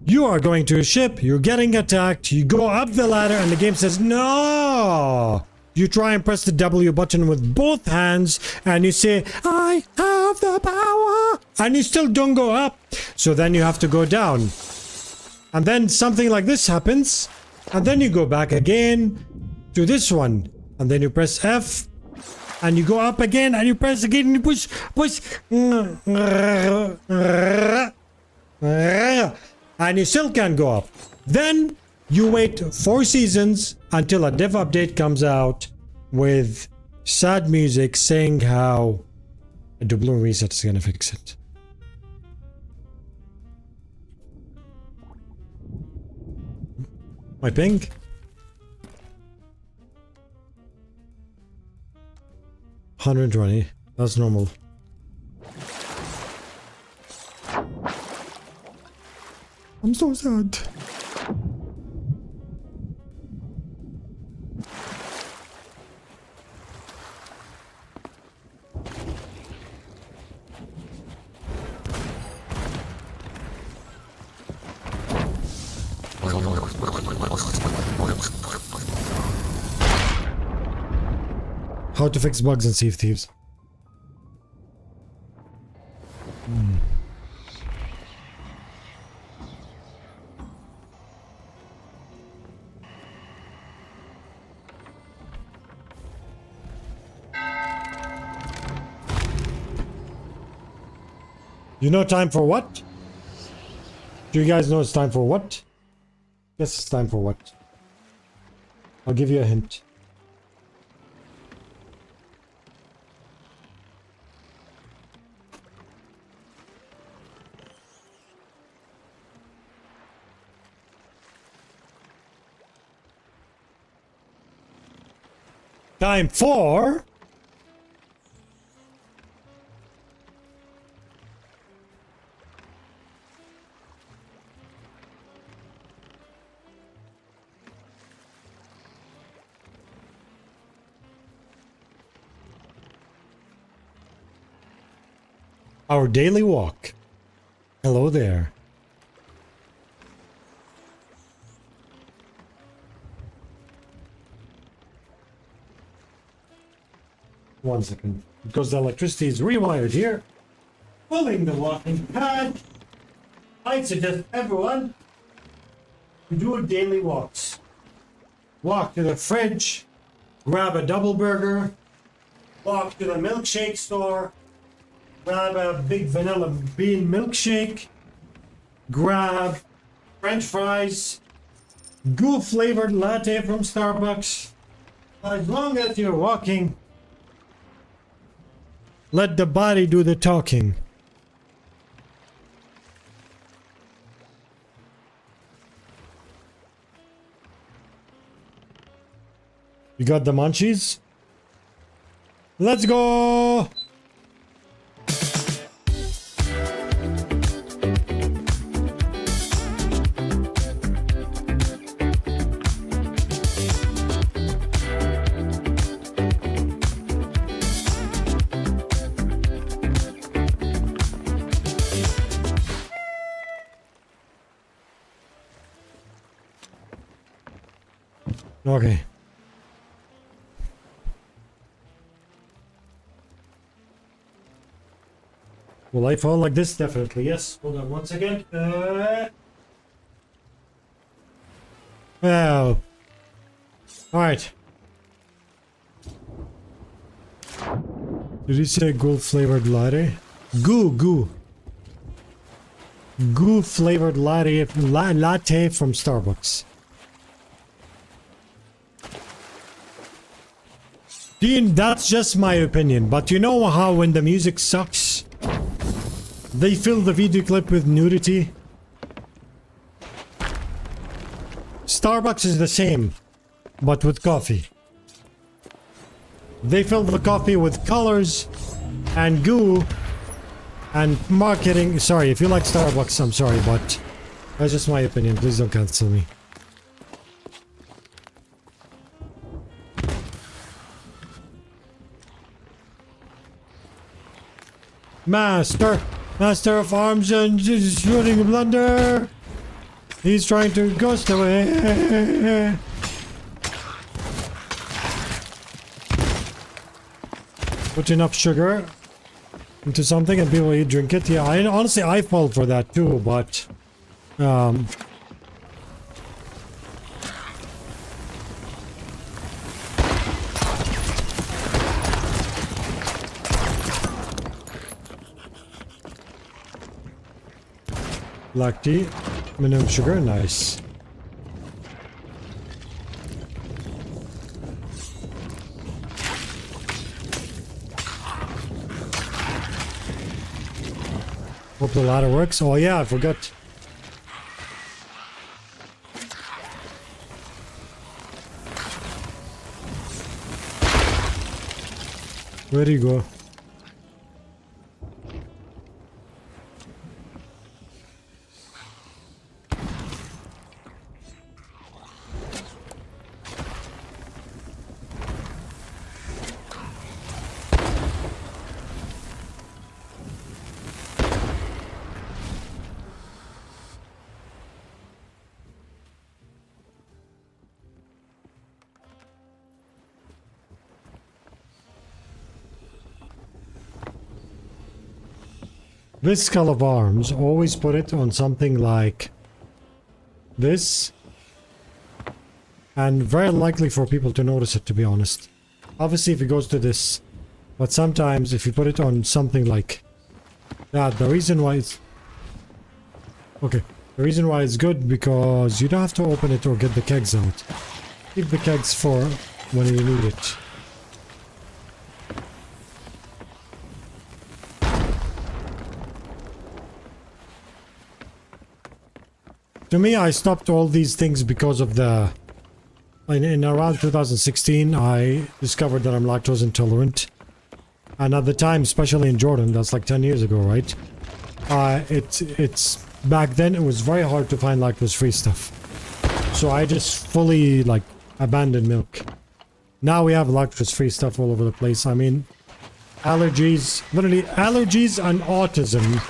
You are going to a ship, you're getting attacked, you go up the ladder and the game says, no! You try and press the W button with both hands and you say, I have the power! And you still don't go up. So then you have to go down. And then something like this happens. And then you go back again to this one. And then you press F. And you go up again and you press again and you push. And you still can't go up. Then you wait 4 seasons until a dev update comes out with sad music saying how a doubloon reset is gonna fix it. My ping? $120. That's normal. I'm so sad. How to fix bugs in Sea of Thieves. You know time for what? Do you guys know it's time for what? Yes, it's time for what? I'll give you a hint. Time for... our daily walk. Hello there. One second. Because the electricity is rewired here. Pulling the walking pad. I suggest everyone to do daily walks. Walk to the fridge. Grab a double burger. Walk to the milkshake store. Grab a big vanilla bean milkshake. Grab French fries. Goo flavored latte from Starbucks. As long as you're walking, let the body do the talking. You got the munchies? Let's go! Okay. Will I fall like this? Definitely, yes. Hold on one second. Well. Alright. Did he say goo flavored latte? Goo. Goo flavored latte from Starbucks. Dean, that's just my opinion, but you know how when the music sucks, they fill the video clip with nudity? Starbucks is the same, but with coffee. They fill the coffee with colors and goo and marketing. Sorry, if you like Starbucks, I'm sorry, but that's just my opinion. Please don't cancel me. Master of arms and shooting blunder. He's trying to ghost away. Put enough sugar into something and people drink it. Yeah, honestly I fall for that too, but black tea, minimum sugar, nice. Hope the ladder works. Oh yeah, I forgot. Where do you go? This skull of arms, always put it on something like this, and very likely for people to notice it, to be honest. Obviously if it goes to this, but sometimes if you put it on something like that, the reason why it's okay, the reason why it's good because you don't have to open it or get the kegs out. Keep the kegs for when you need it. To me, I stopped all these things because of the... In around 2016, I discovered that I'm lactose intolerant. And at the time, especially in Jordan, that's like 10 years ago, right? It's... Back then, it was very hard to find lactose-free stuff. So I just fully, like, abandoned milk. Now we have lactose-free stuff all over the place. I mean, allergies... Literally, allergies and autism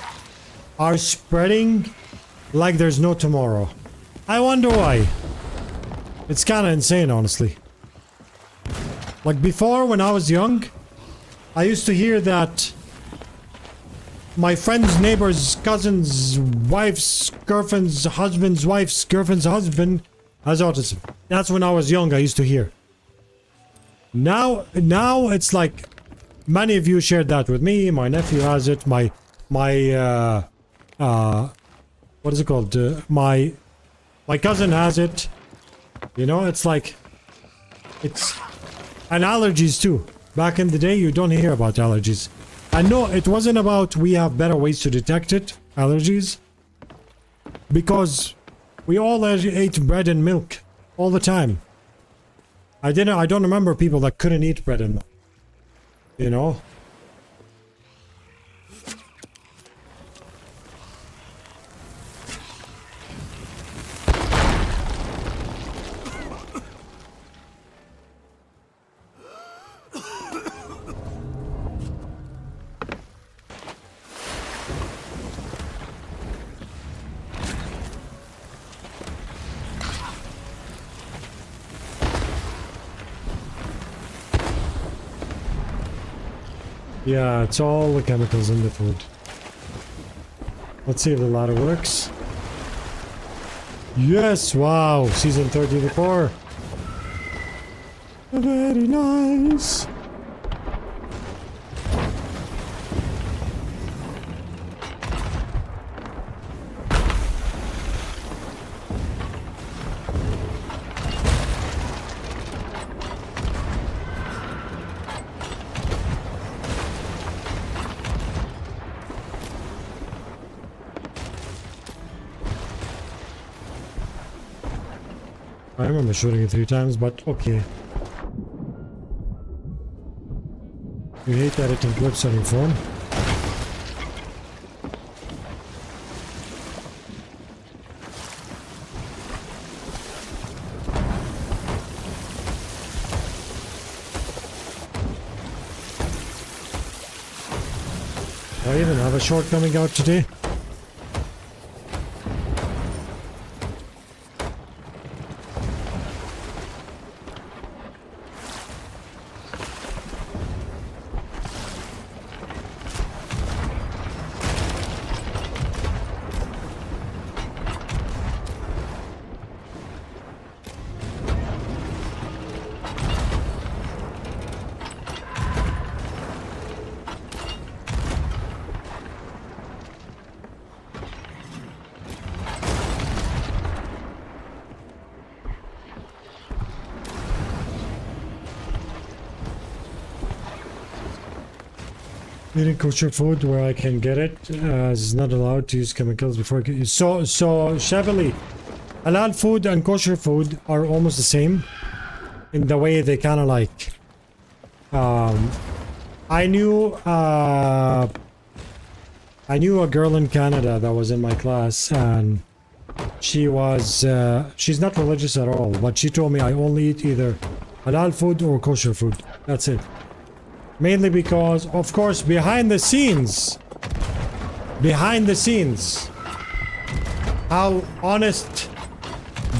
are spreading... like there's no tomorrow. I wonder why. It's kinda insane, honestly. Like before, when I was young, I used to hear that my friend's neighbor's cousin's wife's girlfriend's husband's wife's girlfriend's husband has autism. That's when I was young, I used to hear. Now it's like many of you shared that with me. My nephew has it. My what is it called? My cousin has it. You know, it's like... It's... And allergies too. Back in the day, you don't hear about allergies. And no, it wasn't about we have better ways to detect it, allergies. Because we all ate bread and milk all the time. I don't remember people that couldn't eat bread in them. You know? Yeah, it's all the chemicals in the food. Let's see if the ladder works. Yes, wow, season 34. Very nice. I remember shooting it 3 times, but okay. You hate editing clips on your phone? Do I even have a short coming out today? Eating kosher food where I can get it is not allowed to use chemicals before. So Chevrolet, halal food and kosher food are almost the same in the way they kind of like. I knew a girl in Canada that was in my class, and she was she's not religious at all, but she told me I only eat either halal food or kosher food. That's it. Mainly because, of course, behind the scenes, how honest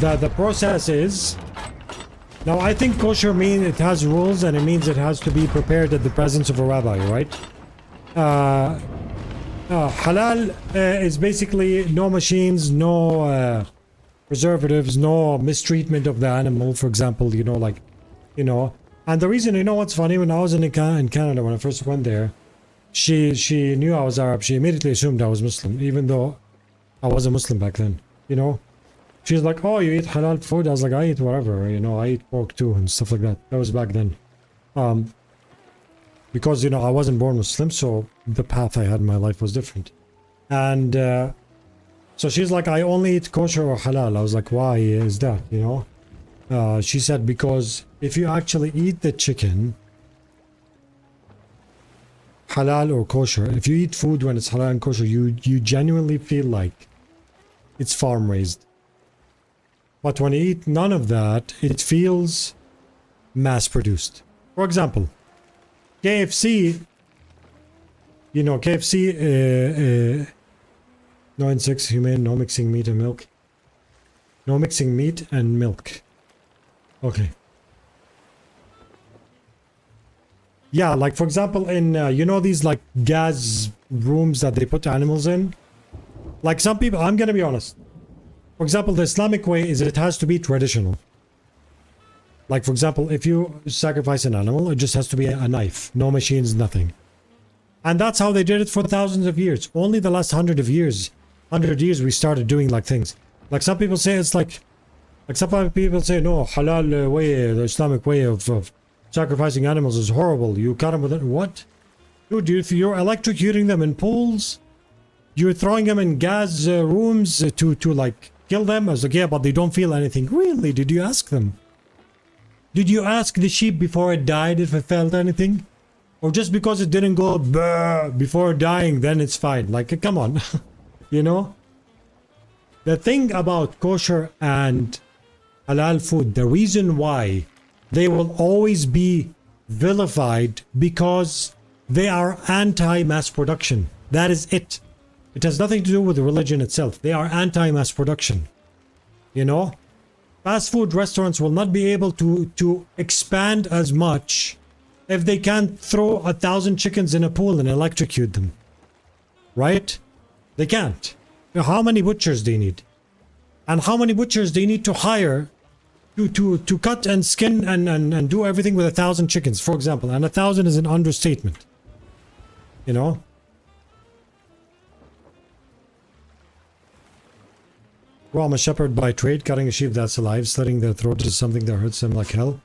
the process is. Now, I think kosher means it has rules, and it means it has to be prepared at the presence of a rabbi, right? Halal is basically no machines, no preservatives, no mistreatment of the animal, for example, you know, like, you know. And the reason, you know what's funny, when I was in Canada, when I first went there, she knew I was Arab. She immediately assumed I was Muslim, even though I wasn't Muslim back then, you know? She's like, oh, you eat halal food? I was like, I eat whatever, you know, I eat pork too and stuff like that. That was back then. Because, you know, I wasn't born Muslim, so the path I had in my life was different. And so she's like, I only eat kosher or halal. I was like, why is that, you know? She said, because if you actually eat the chicken, halal or kosher, if you eat food when it's halal and kosher, you genuinely feel like it's farm raised. But when you eat none of that, it feels mass produced. For example, KFC, you know, KFC, no insects, humane, no mixing meat and milk. No mixing meat and milk. Okay. Yeah, like for example in, you know these like gas rooms that they put animals in? Like some people, I'm gonna be honest. For example, the Islamic way is it has to be traditional. Like for example, if you sacrifice an animal, it just has to be a knife. No machines, nothing. And that's how they did it for thousands of years. Only the last 100 years we started doing like things. Like some people say it's like some people say, no, halal way, the Islamic way of sacrificing animals is horrible. You cut them with it. What? Dude, you're electrocuting them in pools? You're throwing them in gas rooms to like kill them? I was like, yeah, but they don't feel anything. Really? Did you ask them? Did you ask the sheep before it died if it felt anything? Or just because it didn't go "Brr" before dying, then it's fine? Like, come on. You know? The thing about kosher and halal food, the reason why they will always be vilified, because they are anti-mass production. That is it. It has nothing to do with the religion itself. They are anti-mass production. You know? Fast food restaurants will not be able to expand as much if they can't throw 1,000 chickens in a pool and electrocute them. Right? They can't. How many butchers do you need? And how many butchers do you need to hire to cut and skin and do everything with 1,000 chickens, for example? And 1,000 is an understatement. You know? Well, I'm a shepherd by trade. Cutting a sheep that's alive, slitting their throat is something that hurts them like hell.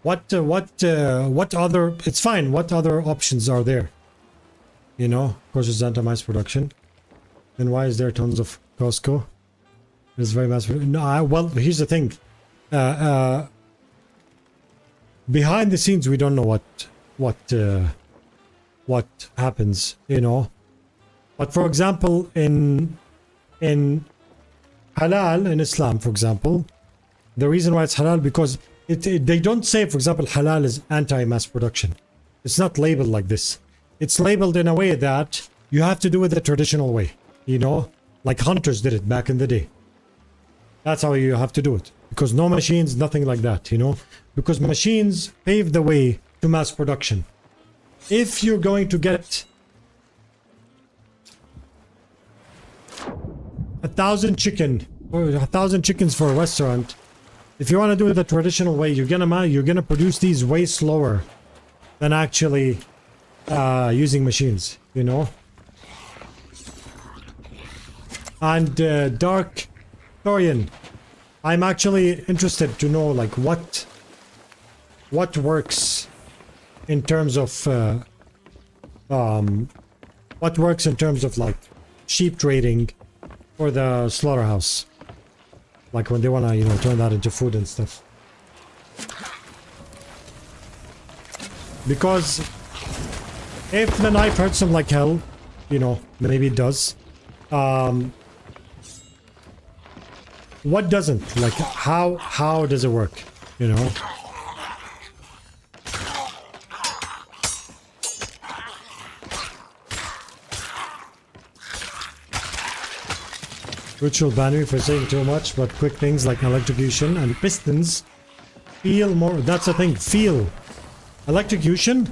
What other... It's fine. What other options are there? You know? Of course, it's anti-mass production. Then why is there tons of Costco? It's very mass... No, well, here's the thing. Behind the scenes, we don't know what happens, you know. But for example, in halal in Islam, for example, the reason why it's halal, because they don't say, for example, halal is anti-mass production. It's not labeled like this. It's labeled in a way that you have to do it the traditional way, you know, like hunters did it back in the day. That's how you have to do it, because no machines, nothing like that, you know, because machines paved the way to mass production. If you're going to get 1,000 chicken or 1,000 chickens for a restaurant, if you want to do it the traditional way, you're gonna produce these way slower than actually using machines, you know. And Dark Thorian, I'm actually interested to know, like, what works in terms of what works in terms of like sheep trading for the slaughterhouse, like when they want to, you know, turn that into food and stuff. Because if the knife hurts them like hell, you know, maybe it does. What doesn't? Like, how does it work? You know? Ritual ban me for saying too much, but quick things like electrocution and pistons feel more. That's the thing. Feel electrocution,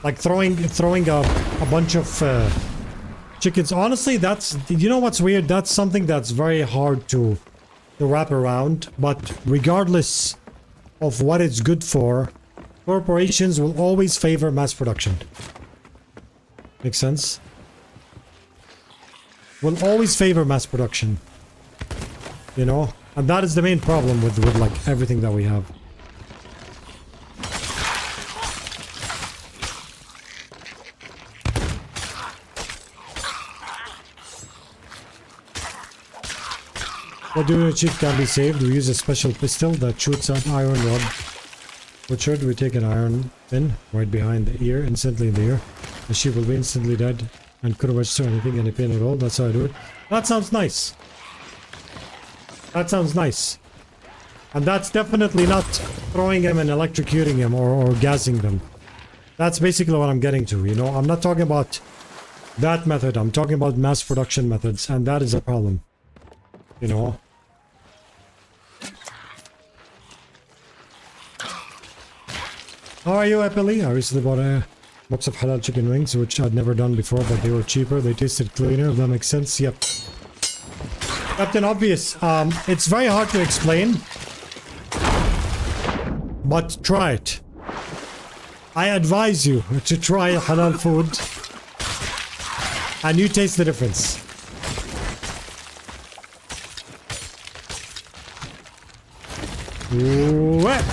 like throwing a bunch of chickens. Honestly, that's, you know what's weird? That's something that's very hard to wrap around. But regardless of what it's good for, corporations will always favor mass production. Makes sense? Will always favor mass production. You know? And that is the main problem with like everything that we have. What do a sheep can be saved? We use a special pistol that shoots an iron rod. Butchered, we take an iron pin right behind the ear, instantly in the ear. The sheep will be instantly dead and couldn't register anything, any pain at all. That's how I do it. That sounds nice. That sounds nice. And that's definitely not throwing him and electrocuting him or gassing them. That's basically what I'm getting to, you know? I'm not talking about that method. I'm talking about mass production methods, and that is a problem. You know? How are you, Epily? I recently bought a box of halal chicken wings, which I'd never done before, but they were cheaper. They tasted cleaner, if that makes sense. Yep. Captain Obvious, it's very hard to explain, but try it. I advise you to try halal food, and you taste the difference. What?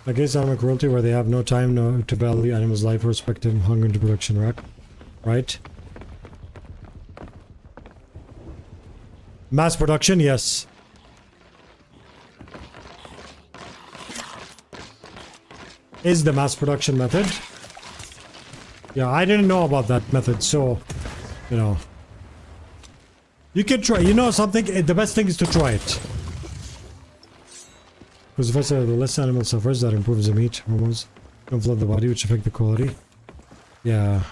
I guess animal cruelty where they have no time to value animals' life or respect them, hunger into production, right? Mass production, yes. Is the mass production method. Yeah, I didn't know about that method, so, you know. You can try, you know something? The best thing is to try it. Because if I say the less animal suffers, that improves the meat hormones. Don't flood the body, which affect the quality. Yeah.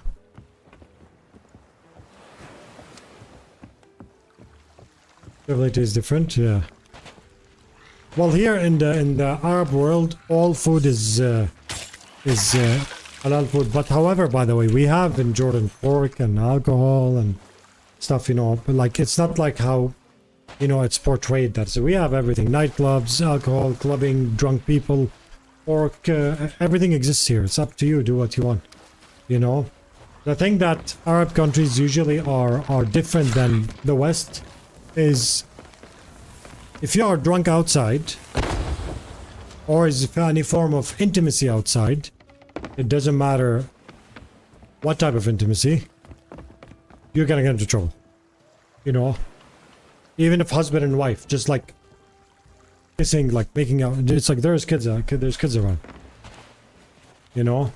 Ability is different, yeah. Well, here in the Arab world, all food is halal food. But however, by the way, we have in Jordan pork and alcohol and stuff, you know. But like, it's not like how, you know, it's portrayed. That so we have everything: nightclubs, alcohol, clubbing, drunk people, pork. Everything exists here. It's up to you. Do what you want. You know. The thing that Arab countries usually are different than the West is if you are drunk outside, or is any form of intimacy outside, it doesn't matter what type of intimacy, you're gonna get into trouble. You know? Even if husband and wife, just like kissing, like making out, it's like there's kids around. You know?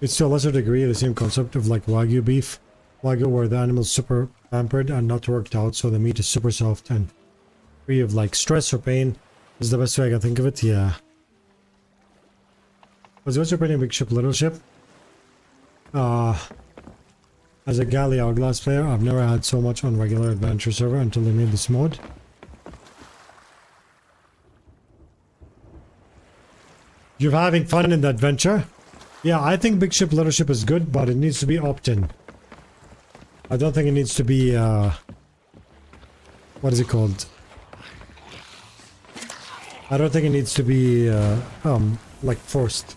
It's to a lesser degree the same concept of like Wagyu beef. Wagyu, where the animal's super pampered and not worked out, so the meat is super soft and free of like stress or pain. Is the best way I can think of it, yeah. What's your opinion, big ship, little ship? As a galley hourglass player, I've never had so much on regular adventure server until they made this mod. You're having fun in the adventure? Yeah, I think big ship, little ship is good, but it needs to be opt-in. I don't think it needs to be, what is it called? I don't think it needs to be, like forced.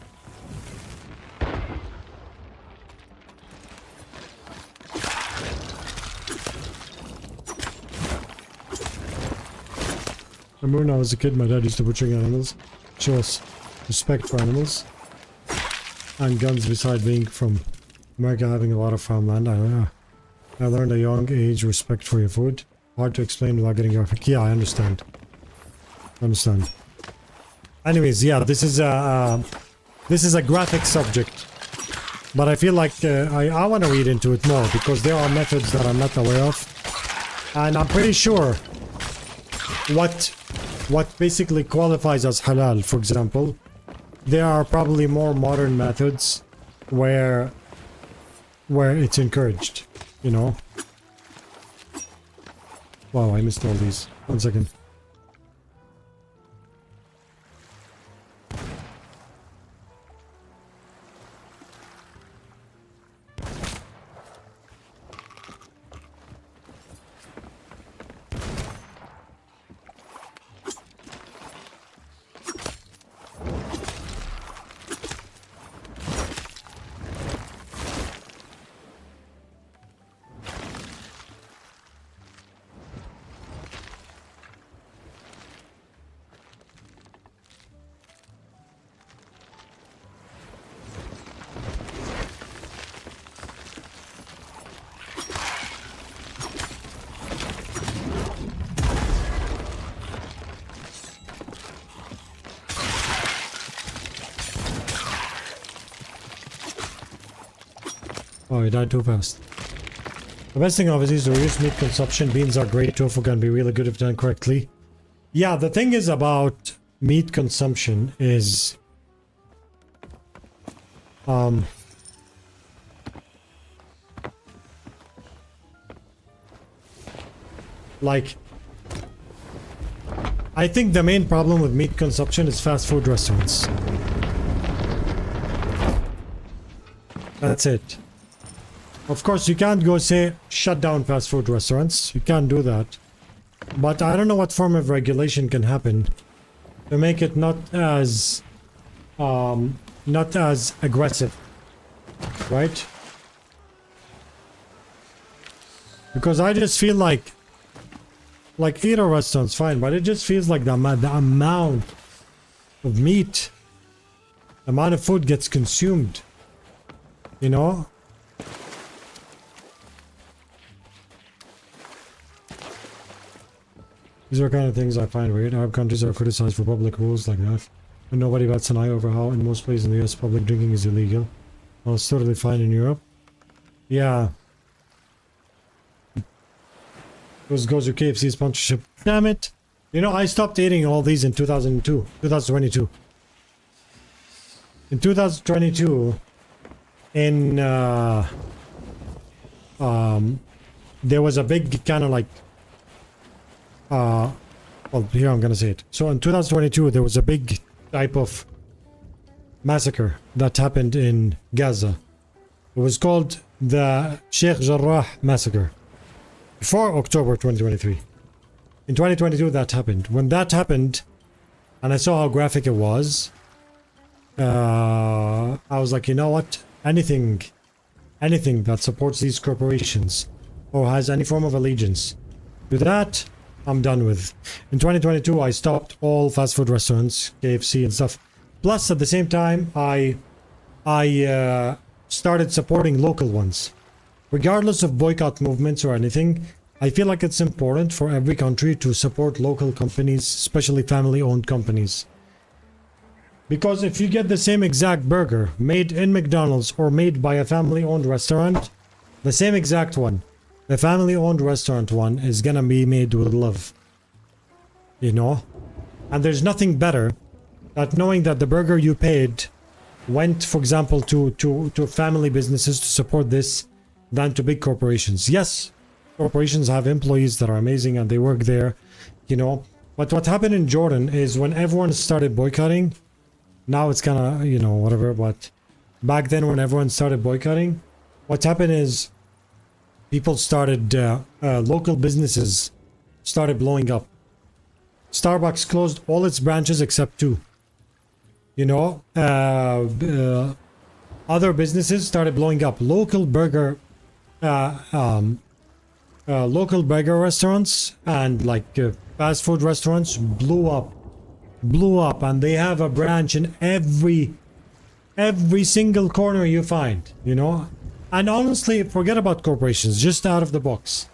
I remember when I was a kid, my dad used to butchering animals. Show us respect for animals. And guns, beside being from America, having a lot of farmland. I learned at a young age respect for your food. Hard to explain without getting graphic. Yeah, I understand. Anyways, yeah, this is a graphic subject, but I feel like I want to read into it more because there are methods that I'm not aware of, and I'm pretty sure what basically qualifies as halal. For example, there are probably more modern methods where it's encouraged. You know. Wow, I missed all these. 1 second. Oh, he died too fast. The best thing obviously is to reduce meat consumption. Beans are great. Tofu can be really good if done correctly. Yeah, the thing is about meat consumption is... like... I think the main problem with meat consumption is fast food restaurants. That's it. Of course, you can't go say, shut down fast food restaurants. You can't do that. But I don't know what form of regulation can happen to make it not as aggressive, right? Because I just feel like eater restaurants, fine, but it just feels like the amount of meat, the amount of food gets consumed, you know? These are kind of things I find weird. Arab countries are criticized for public rules like that, but nobody bats an eye over how in most places in the US public drinking is illegal. Well, it's totally fine in Europe. Yeah. Goes your KFC sponsorship. Damn it. You know, I stopped eating all these in 2022. In 2022, there was a big kind of like, well, here I'm gonna say it. So in 2022, there was a big type of massacre that happened in Gaza. It was called the Sheikh Jarrah massacre. Before October 2023. In 2022 that happened. When that happened, and I saw how graphic it was, I was like, you know what? Anything that supports these corporations or has any form of allegiance to that, I'm done with. In 2022, I stopped all fast food restaurants, KFC and stuff. Plus, at the same time, I started supporting local ones. Regardless of boycott movements or anything, I feel like it's important for every country to support local companies, especially family-owned companies. Because if you get the same exact burger made in McDonald's or made by a family-owned restaurant, the same exact one, the family-owned restaurant one is gonna be made with love. You know? And there's nothing better than knowing that the burger you paid went, for example, to family businesses to support this than to big corporations. Yes, corporations have employees that are amazing and they work there, you know. But what happened in Jordan is when everyone started boycotting, now it's kind of, you know, whatever, but back then when everyone started boycotting, what happened is people started, local businesses started blowing up. Starbucks closed all its branches except 2. You know, other businesses started blowing up. Local burger restaurants and like fast food restaurants blew up, and they have a branch in every single corner you find, you know. And honestly, forget about corporations, just out of the box.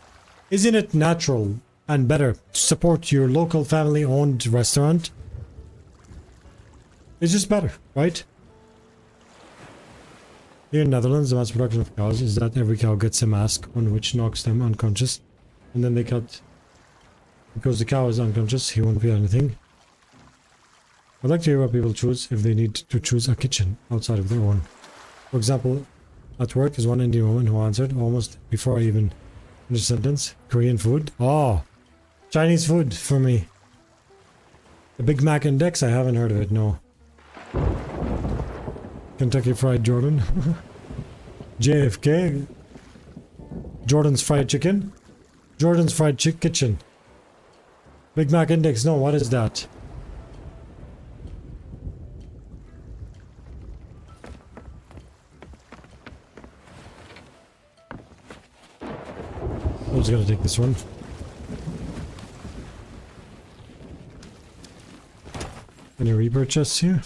Isn't it natural and better to support your local family-owned restaurant? It's just better, right? Here in Netherlands, the mass production of cows is that every cow gets a mask on which knocks them unconscious, and then they cut. Because the cow is unconscious, he won't feel anything. I'd like to hear what people choose if they need to choose a kitchen outside of their own. For example, at work is one Indian woman who answered almost before I even finished the sentence. Korean food? Oh, Chinese food for me. The Big Mac Index? I haven't heard of it, no. Kentucky Fried Jordan. JFK. Jordan's Fried Chicken. Jordan's Fried Kitchen. Big Mac Index, no, what is that? I'm just gonna take this one. Any Reaper chests here?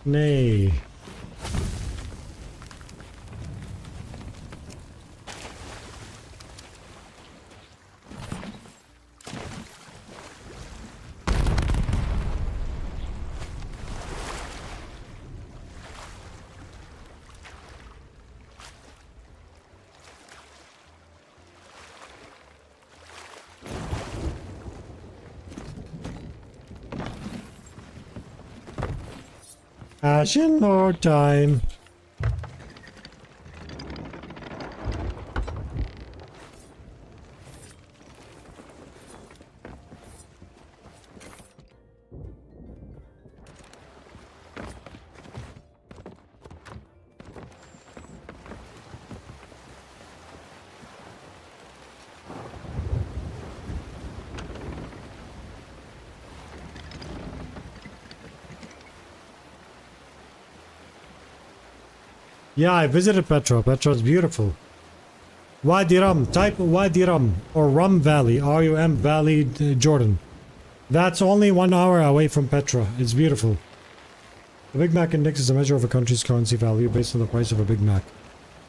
Nay. Ashen Lord time. Yeah, I visited Petra. Petra is beautiful. Wadi Rum. Type Wadi Rum or Rum Valley. R-U-M Valley, Jordan. That's only 1 hour away from Petra. It's beautiful. The Big Mac Index is a measure of a country's currency value based on the price of a Big Mac.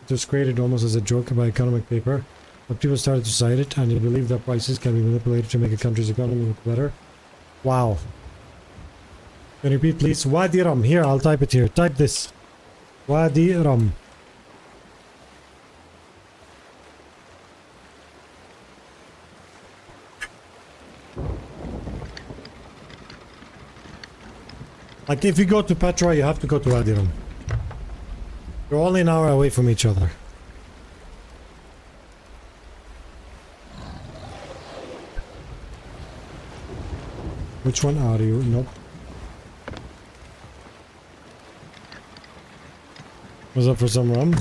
It was created almost as a joke by economic paper, but people started to cite it, and he believed that prices can be manipulated to make a country's economy look better. Wow. Can you repeat, please? Wadi Rum. Here, I'll type it here. Type this. Wadi Rum. Like, if you go to Petra, you have to go to Wadi Rum. You're only an hour away from each other. Which one are you? Nope. Was that for some rum?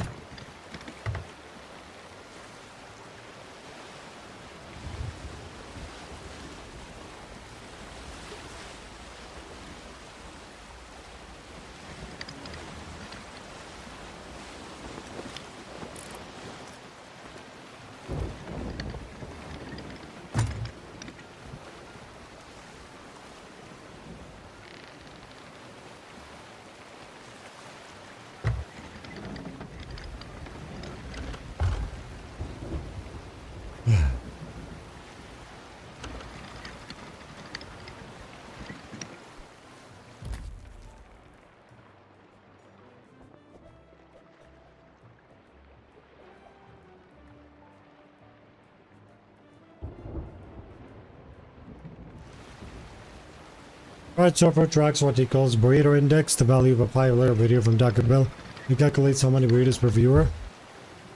Alright, software tracks what he calls burrito index, the value of a popular video from Taco Bell. He calculates how many burritos per viewer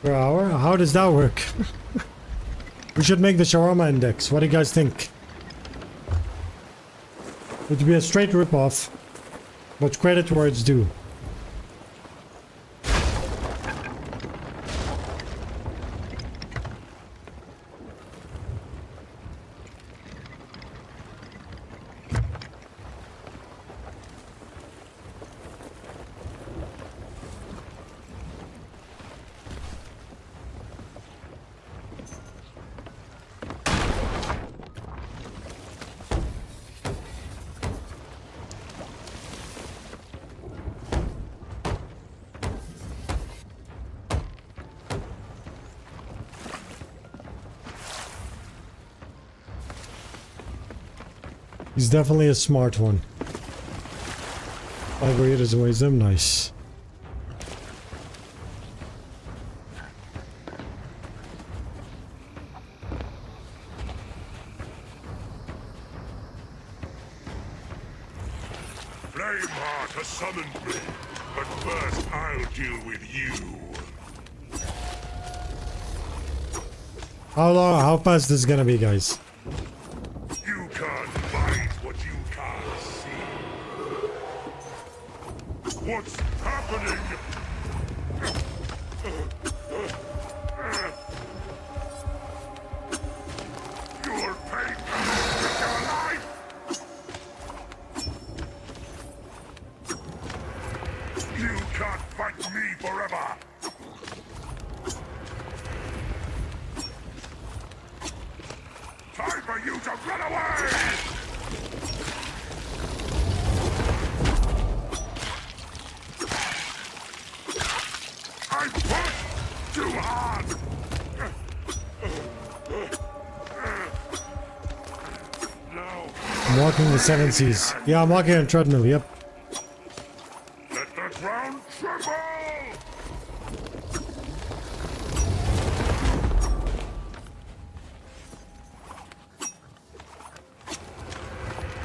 per hour. How does that work? We should make the shawarma index. What do you guys think? It would be a straight rip-off, but credit where it's due. He's definitely a smart one. 5 burritos and weighs them. Nice. Flameheart has summoned me, but first I'll deal with you. How fast is this gonna be, guys? You can't fight what you can't see. What's happening? You'll pay with your life! You can't fight me forever! Time for you to run away! I pushed too hard! Now, I'm walking the 7 Seas. Yeah, I'm walking on a treadmill, yep. let the ground tremble!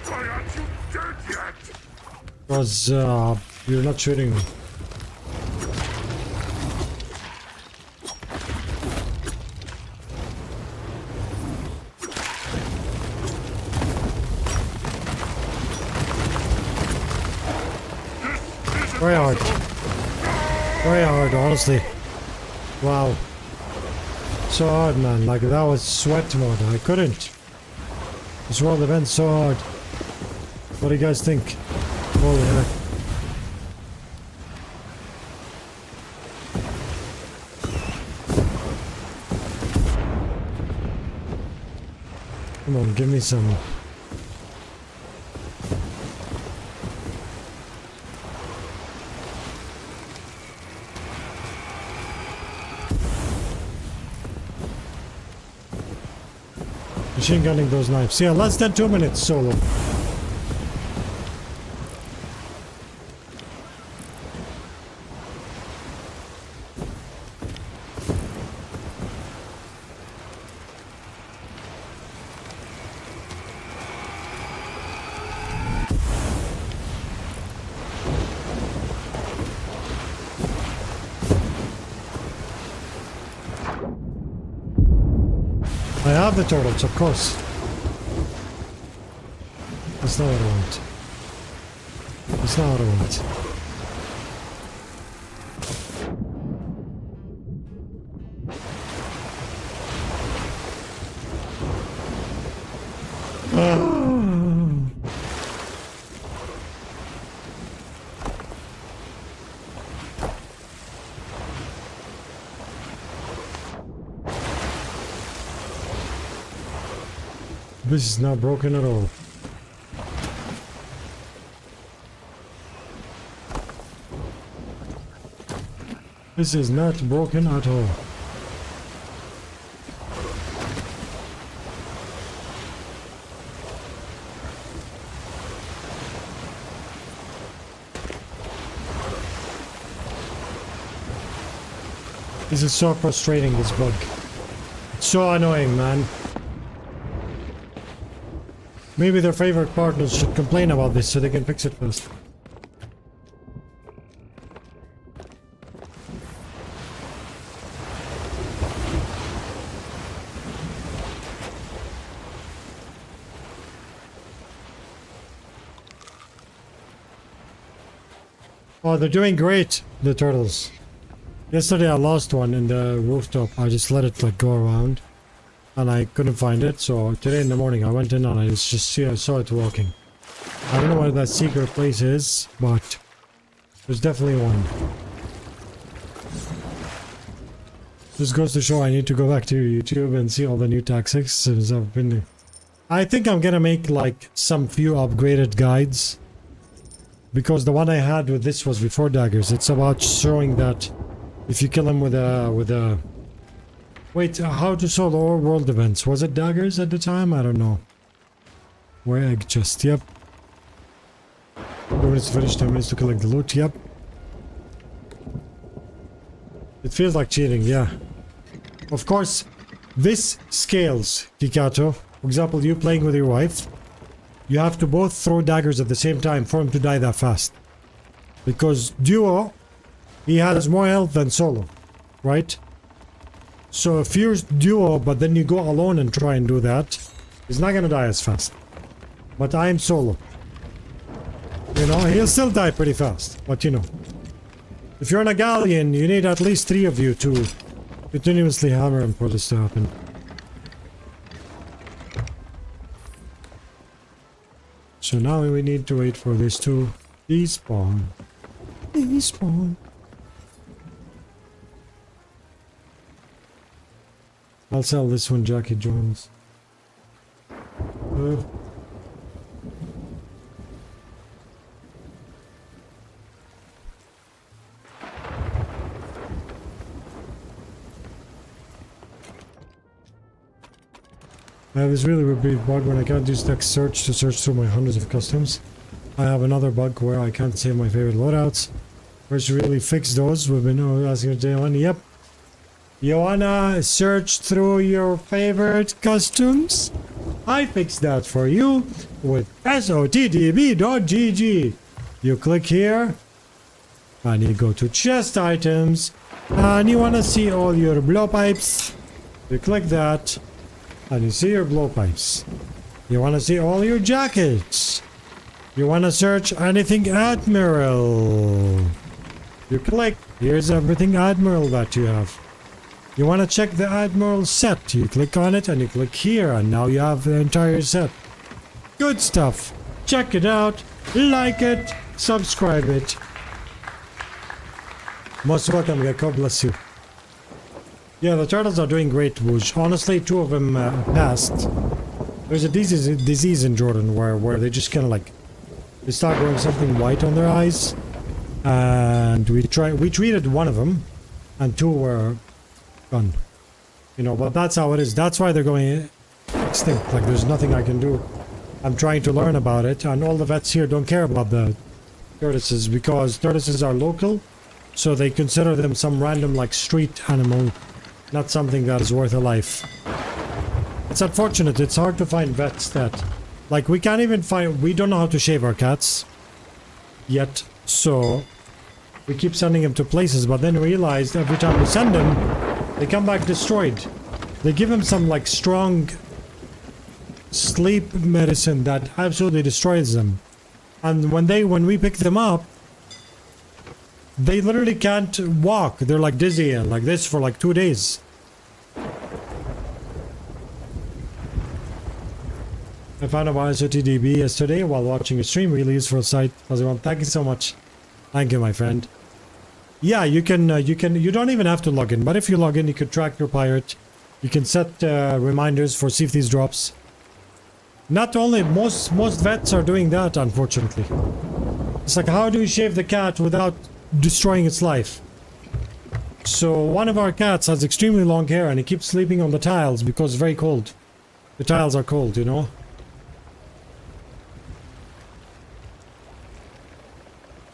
Why aren't you dead yet? Because, you're not shooting me. Very hard. Very hard, honestly. Wow. So hard, man. Like, that was sweat mode. I couldn't. This world event's so hard. What do you guys think? Holy heck. Come on, give me some. Machine gunning those knives. Yeah, less than 2 minutes solo. I have the turtles, of course. That's not what I want. That's not what I want. This is not broken at all. This is not broken at all. This is so frustrating, this bug. It's so annoying, man. Maybe their favorite partners should complain about this so they can fix it first. Oh, they're doing great, the turtles. Yesterday I lost one in the rooftop. I just let it like go around. And I couldn't find it, so today in the morning I went in and I saw it walking. I don't know where that secret place is, but there's definitely one. This goes to show I need to go back to YouTube and see all the new tactics since I've been there. I think I'm gonna make like some few upgraded guides. Because the one I had with this was before daggers. It's about showing that if you kill him with a wait, how to solve all world events. Was it daggers at the time? I don't know. Where egg chest, yep. When it's finished, 10 minutes to collect the loot, yep. It feels like cheating, yeah. Of course, this scales, Kikato. For example, you playing with your wife. You have to both throw daggers at the same time for him to die that fast. Because duo, he has more health than solo, right? So if you're duo, but then you go alone and try and do that, he's not gonna die as fast. But I'm solo. You know, he'll still die pretty fast, but you know. If you're on a galleon, you need at least 3 of you to continuously hammer him for this to happen. So now we need to wait for this to despawn. Despawn. I'll sell this one, Jackie Jones. I have this really big bug when I can't use text search to search through my hundreds of customs. I have another bug where I can't save my favorite loadouts. First, really fix those. We've been asking day one. Yep. You wanna search through your favorite customs? I fixed that for you with sottdb.gg. You click here, and you go to chest items, and you wanna see all your blowpipes. You click that, and you see your blowpipes. You wanna see all your jackets. You wanna search anything Admiral. You click, here's everything Admiral that you have. You want to check the Admiral set. You click on it and you click here and now you have the entire set. Good stuff. Check it out. Like it. Subscribe it. Most welcome. God bless you. Yeah, the turtles are doing great, Woosh. Honestly, 2 of them passed. There's a disease in Jordan where they just kind of like... They start growing something white on their eyes. And we treated 1 of them. And 2 were... gone. You know, but that's how it is. That's why they're going extinct. Like there's nothing I can do. I'm trying to learn about it, and all the vets here don't care about the tortoises because tortoises are local, so they consider them some random like street animal, not something that is worth a life. It's unfortunate. It's hard to find vets that, like, we can't even find. We don't know how to shave our cats yet, so we keep sending them to places, but then realized every time we send them, they come back destroyed. They give them some like strong sleep medicine that absolutely destroys them. And when we pick them up, they literally can't walk. They're like dizzy and like this for like 2 days. I found a YSOTDB yesterday while watching a stream release for a site. Thank you so much. Thank you, my friend. Yeah, you don't even have to log in, but if you log in, you can track your pirate. You can set reminders for see if these drops. Not only, most vets are doing that, unfortunately. It's like, how do you shave the cat without destroying its life? So one of our cats has extremely long hair and he keeps sleeping on the tiles because it's very cold. The tiles are cold, you know?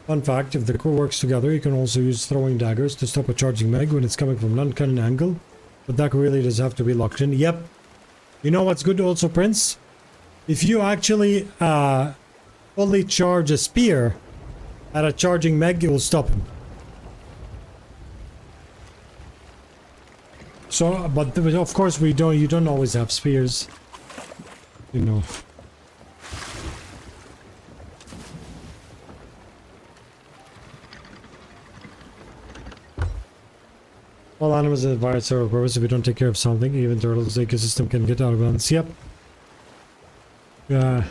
Fun fact, if the crew works together, you can also use throwing daggers to stop a charging meg when it's coming from an uncanny angle. But that really does have to be locked in. Yep. You know what's good also, Prince? If you actually fully charge a spear at a charging meg, it will stop him. So, but of course you don't always have spears. You know. All animals have various several purposes. If we don't take care of something, even turtles, the ecosystem can get out of balance. Yep. Yeah.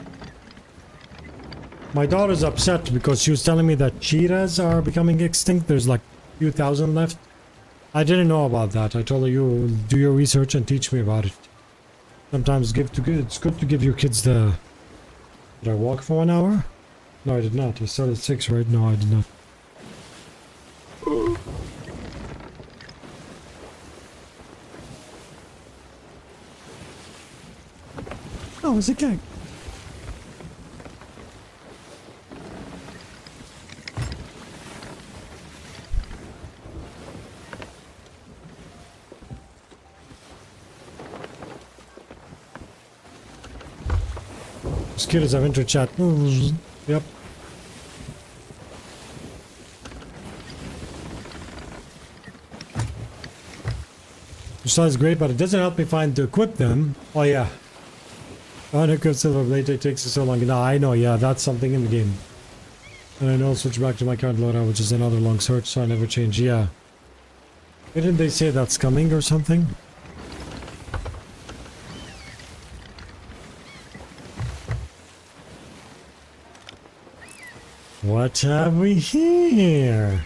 My daughter's upset because she was telling me that cheetahs are becoming extinct. There's like a few thousand left. I didn't know about that. I told her, you do your research and teach me about it. Sometimes it's good to give your kids the... Did I walk for 1 hour? No, I did not. I started at 6, right? No, I did not. Oh, it's a cake. Mosquitoes have enter chat. Yep. Your style is great, but it doesn't help me find to equip them. Oh yeah. Unequipped silver blade takes so long. Nah, I know, yeah, that's something in the game. And I know I'll switch back to my current loadout, which is another long search, so I never change. Yeah. Didn't they say that's coming or something? What have we here?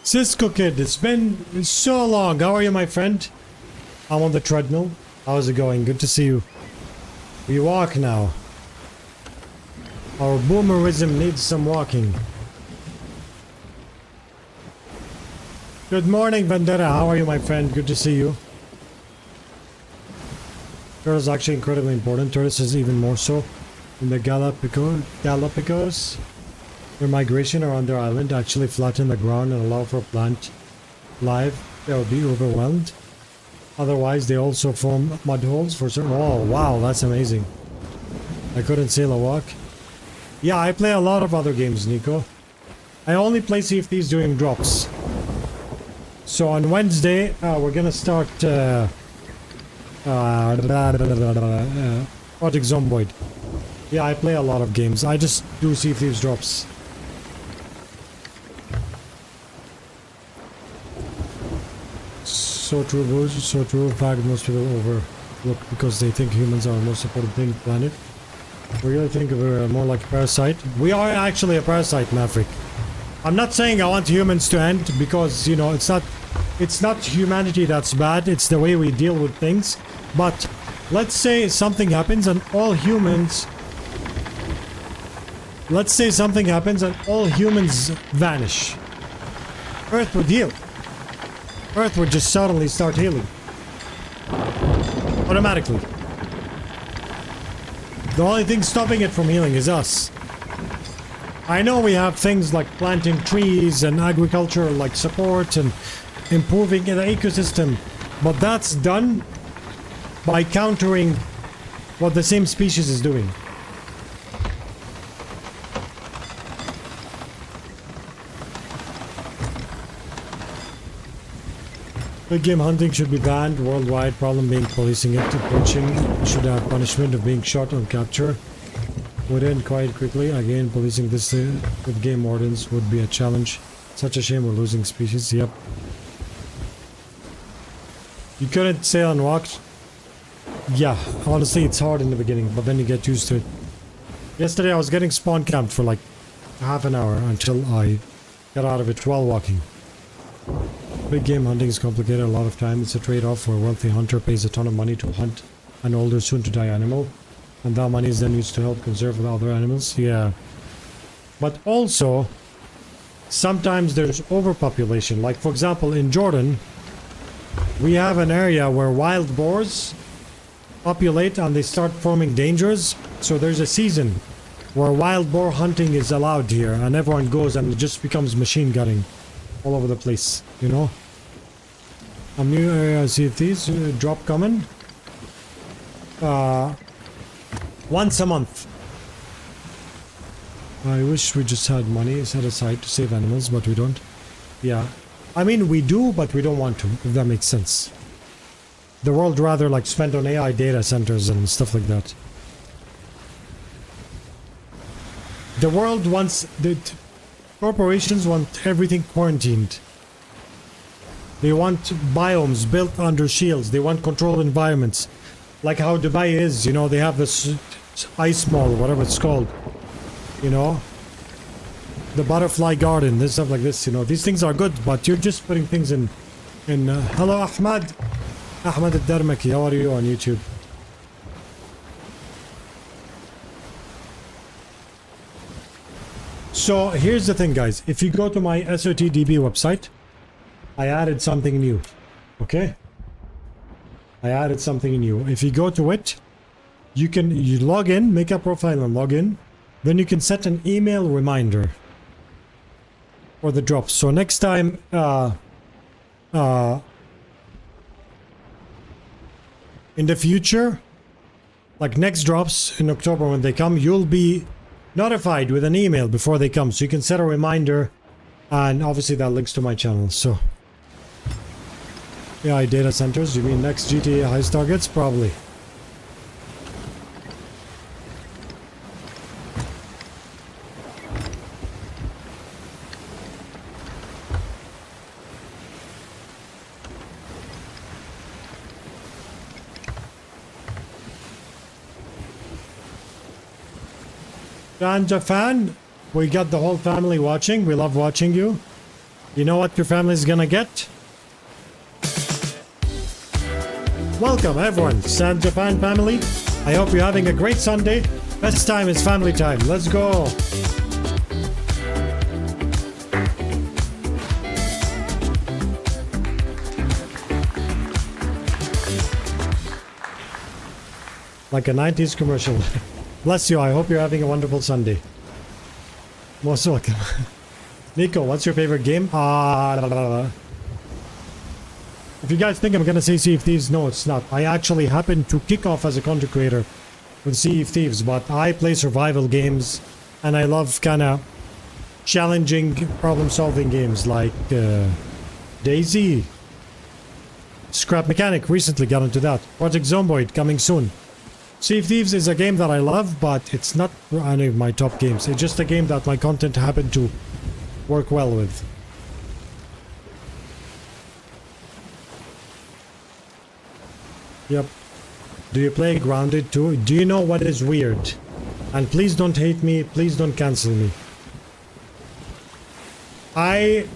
Cisco Kid, it's been so long. How are you, my friend? I'm on the treadmill. How's it going? Good to see you. We walk now. Our boomerism needs some walking. Good morning, Vendetta. How are you, my friend? Good to see you. Turtle is actually incredibly important. Tortoise is even more so. In the Galapagos, their migration around their island actually flatten the ground and allow for plant life that would be overwhelmed. Otherwise, they also form mud holes for certain... Oh, wow, that's amazing. I couldn't sail or walk. Yeah, I play a lot of other games, Nico. I only play Sea of Thieves during drops. So on Wednesday, we're gonna start Project Zomboid. Yeah, I play a lot of games. I just do Sea of Thieves drops. So true, Bruce. So true. In fact, most people overlook because they think humans are the most important thing on the planet. We really think of it more like a parasite. We are actually a parasite, Maverick. I'm not saying I want humans to end because, you know, it's not humanity that's bad. It's the way we deal with things. But let's say something happens and all humans... Let's say something happens and all humans vanish. Earth would heal. Earth would just suddenly start healing. Automatically. The only thing stopping it from healing is us. I know we have things like planting trees and agriculture like support and improving the ecosystem, but that's done by countering what the same species is doing. Big game hunting should be banned worldwide. Problem being policing it. Poaching should have punishment of being shot on capture. Would end quite quickly. Again, policing this with game wardens would be a challenge. Such a shame we're losing species. Yep. You couldn't sail and walk. Yeah, honestly, it's hard in the beginning, but then you get used to it. Yesterday, I was getting spawn camped for like half an hour until I got out of it while walking. Big game hunting is complicated a lot of time. It's a trade-off where a wealthy hunter pays a ton of money to hunt an older, soon-to-die animal. And that money is then used to help conserve the other animals. Yeah. But also, sometimes there's overpopulation. Like, for example, in Jordan, we have an area where wild boars populate and they start forming dangers. So there's a season where wild boar hunting is allowed here. And everyone goes and it just becomes machine gunning all over the place, you know? A new area, see if these drop coming. Once a month. I wish we just had money set aside to save animals, but we don't. Yeah. I mean, we do, but we don't want to, if that makes sense. The world rather like spent on AI data centers and stuff like that. The world wants... Corporations want everything quarantined. They want biomes built under shields. They want controlled environments. Like how Dubai is, you know, they have this ice mall, whatever it's called. You know? The butterfly garden, this stuff like this, you know. These things are good, but you're just putting things in... hello, Ahmad. Ahmad al-Darmaki, how are you on YouTube? So here's the thing, guys. If you go to my SOTDB website, I added something new. Okay? I added something new. If you go to it, you log in, make a profile and log in. Then you can set an email reminder for the drops. So next time, in the future, like next drops in October when they come, you'll be notified with an email before they come. So you can set a reminder, and obviously that links to my channel. So AI data centers, you mean next GTA heist targets? Probably. Ganja fan, we got the whole family watching. We love watching you. You know what your family's gonna get? Welcome everyone, San Japan family. I hope you're having a great Sunday. Best time is family time. Let's go. Like a 90s commercial. Bless you, I hope you're having a wonderful Sunday. Most welcome. Nico, what's your favorite game? If you guys think I'm gonna say Sea of Thieves, no it's not. I actually happened to kick off as a content creator with Sea of Thieves, but I play survival games And I love kind of challenging problem-solving games like Daisy. Scrap Mechanic recently got into that. Project Zomboid coming soon. Sea of Thieves is a game that I love, but it's not any of my top games. It's just a game that my content happened to work well with. Yep. Do you play Grounded too? Do you know what is weird? And please don't hate me, please don't cancel me. I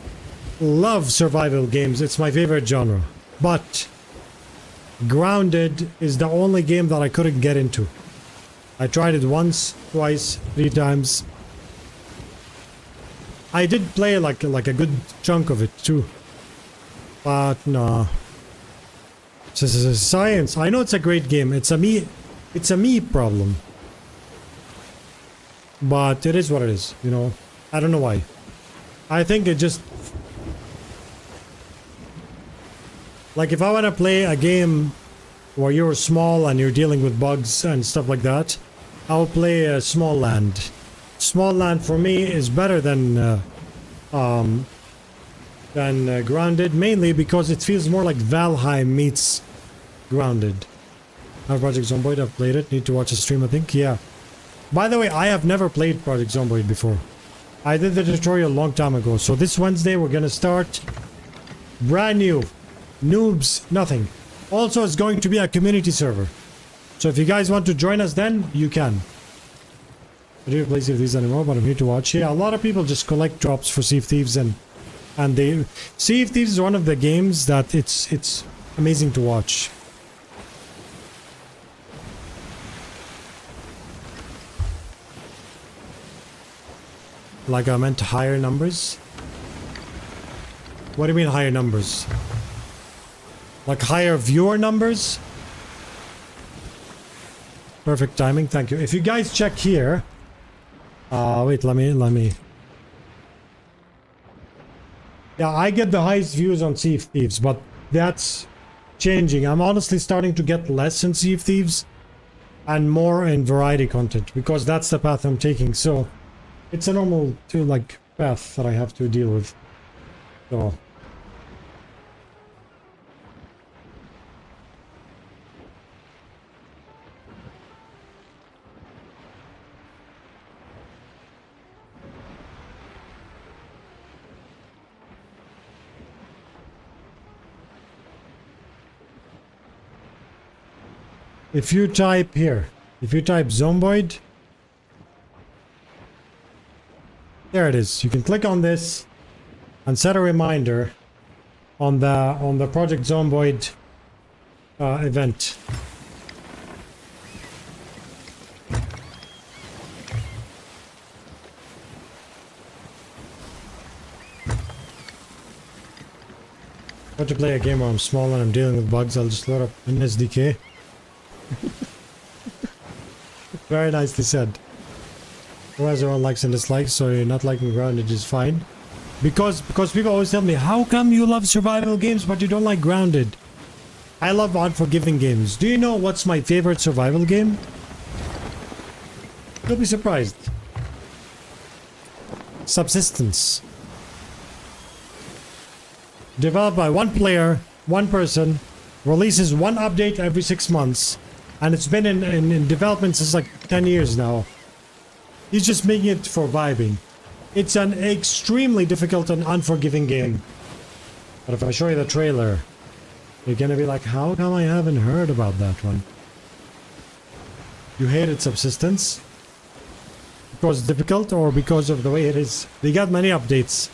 love survival games, it's my favorite genre. But Grounded is the only game that I couldn't get into. I tried it once, twice, 3 times. I did play like a good chunk of it too. But no. This is science. I know it's a great game. It's a me problem. But it is what it is, you know. I don't know why. I think it just... Like if I want to play a game where you're small and you're dealing with bugs and stuff like that, I'll play a Small Land. Small Land for me is better than Grounded, mainly because it feels more like Valheim meets Grounded. Project Zomboid, I've played it. Need to watch a stream, I think. Yeah. By the way, I have never played Project Zomboid before. I did the tutorial a long time ago. So this Wednesday we're gonna start brand new. Noobs, nothing. Also, it's going to be a community server. So if you guys want to join us then, you can. I don't play Sea of Thieves anymore, but I'm here to watch. Yeah, a lot of people just collect drops for Sea of Thieves and they... Sea of Thieves is one of the games that it's amazing to watch. Like I meant higher numbers? What do you mean higher numbers? Like higher viewer numbers? Perfect timing, thank you. If you guys check here... wait, let me... Yeah, I get the highest views on Sea of Thieves, but that's changing. I'm honestly starting to get less in Sea of Thieves and more in variety content, because that's the path I'm taking, so... It's a normal path that I have to deal with. So... If you type here, if you type Zomboid, there it is. You can click on this and set a reminder on the Project Zomboid event. Want to play a game where I'm small and I'm dealing with bugs? I'll just load up an SDK. Very nicely said. Who has their own likes and dislikes, so you're not liking Grounded is fine. Because people always tell me, how come you love survival games but you don't like Grounded? I love unforgiving games. Do you know what's my favorite survival game? You'll be surprised. Subsistence. Developed by one player, one person, releases one update every 6 months, and it's been in development since like 10 years now. He's just making it for vibing. It's an extremely difficult and unforgiving game. But if I show you the trailer, you're gonna be like, how come I haven't heard about that one? You hated Subsistence? Because it's difficult or because of the way it is? They got many updates.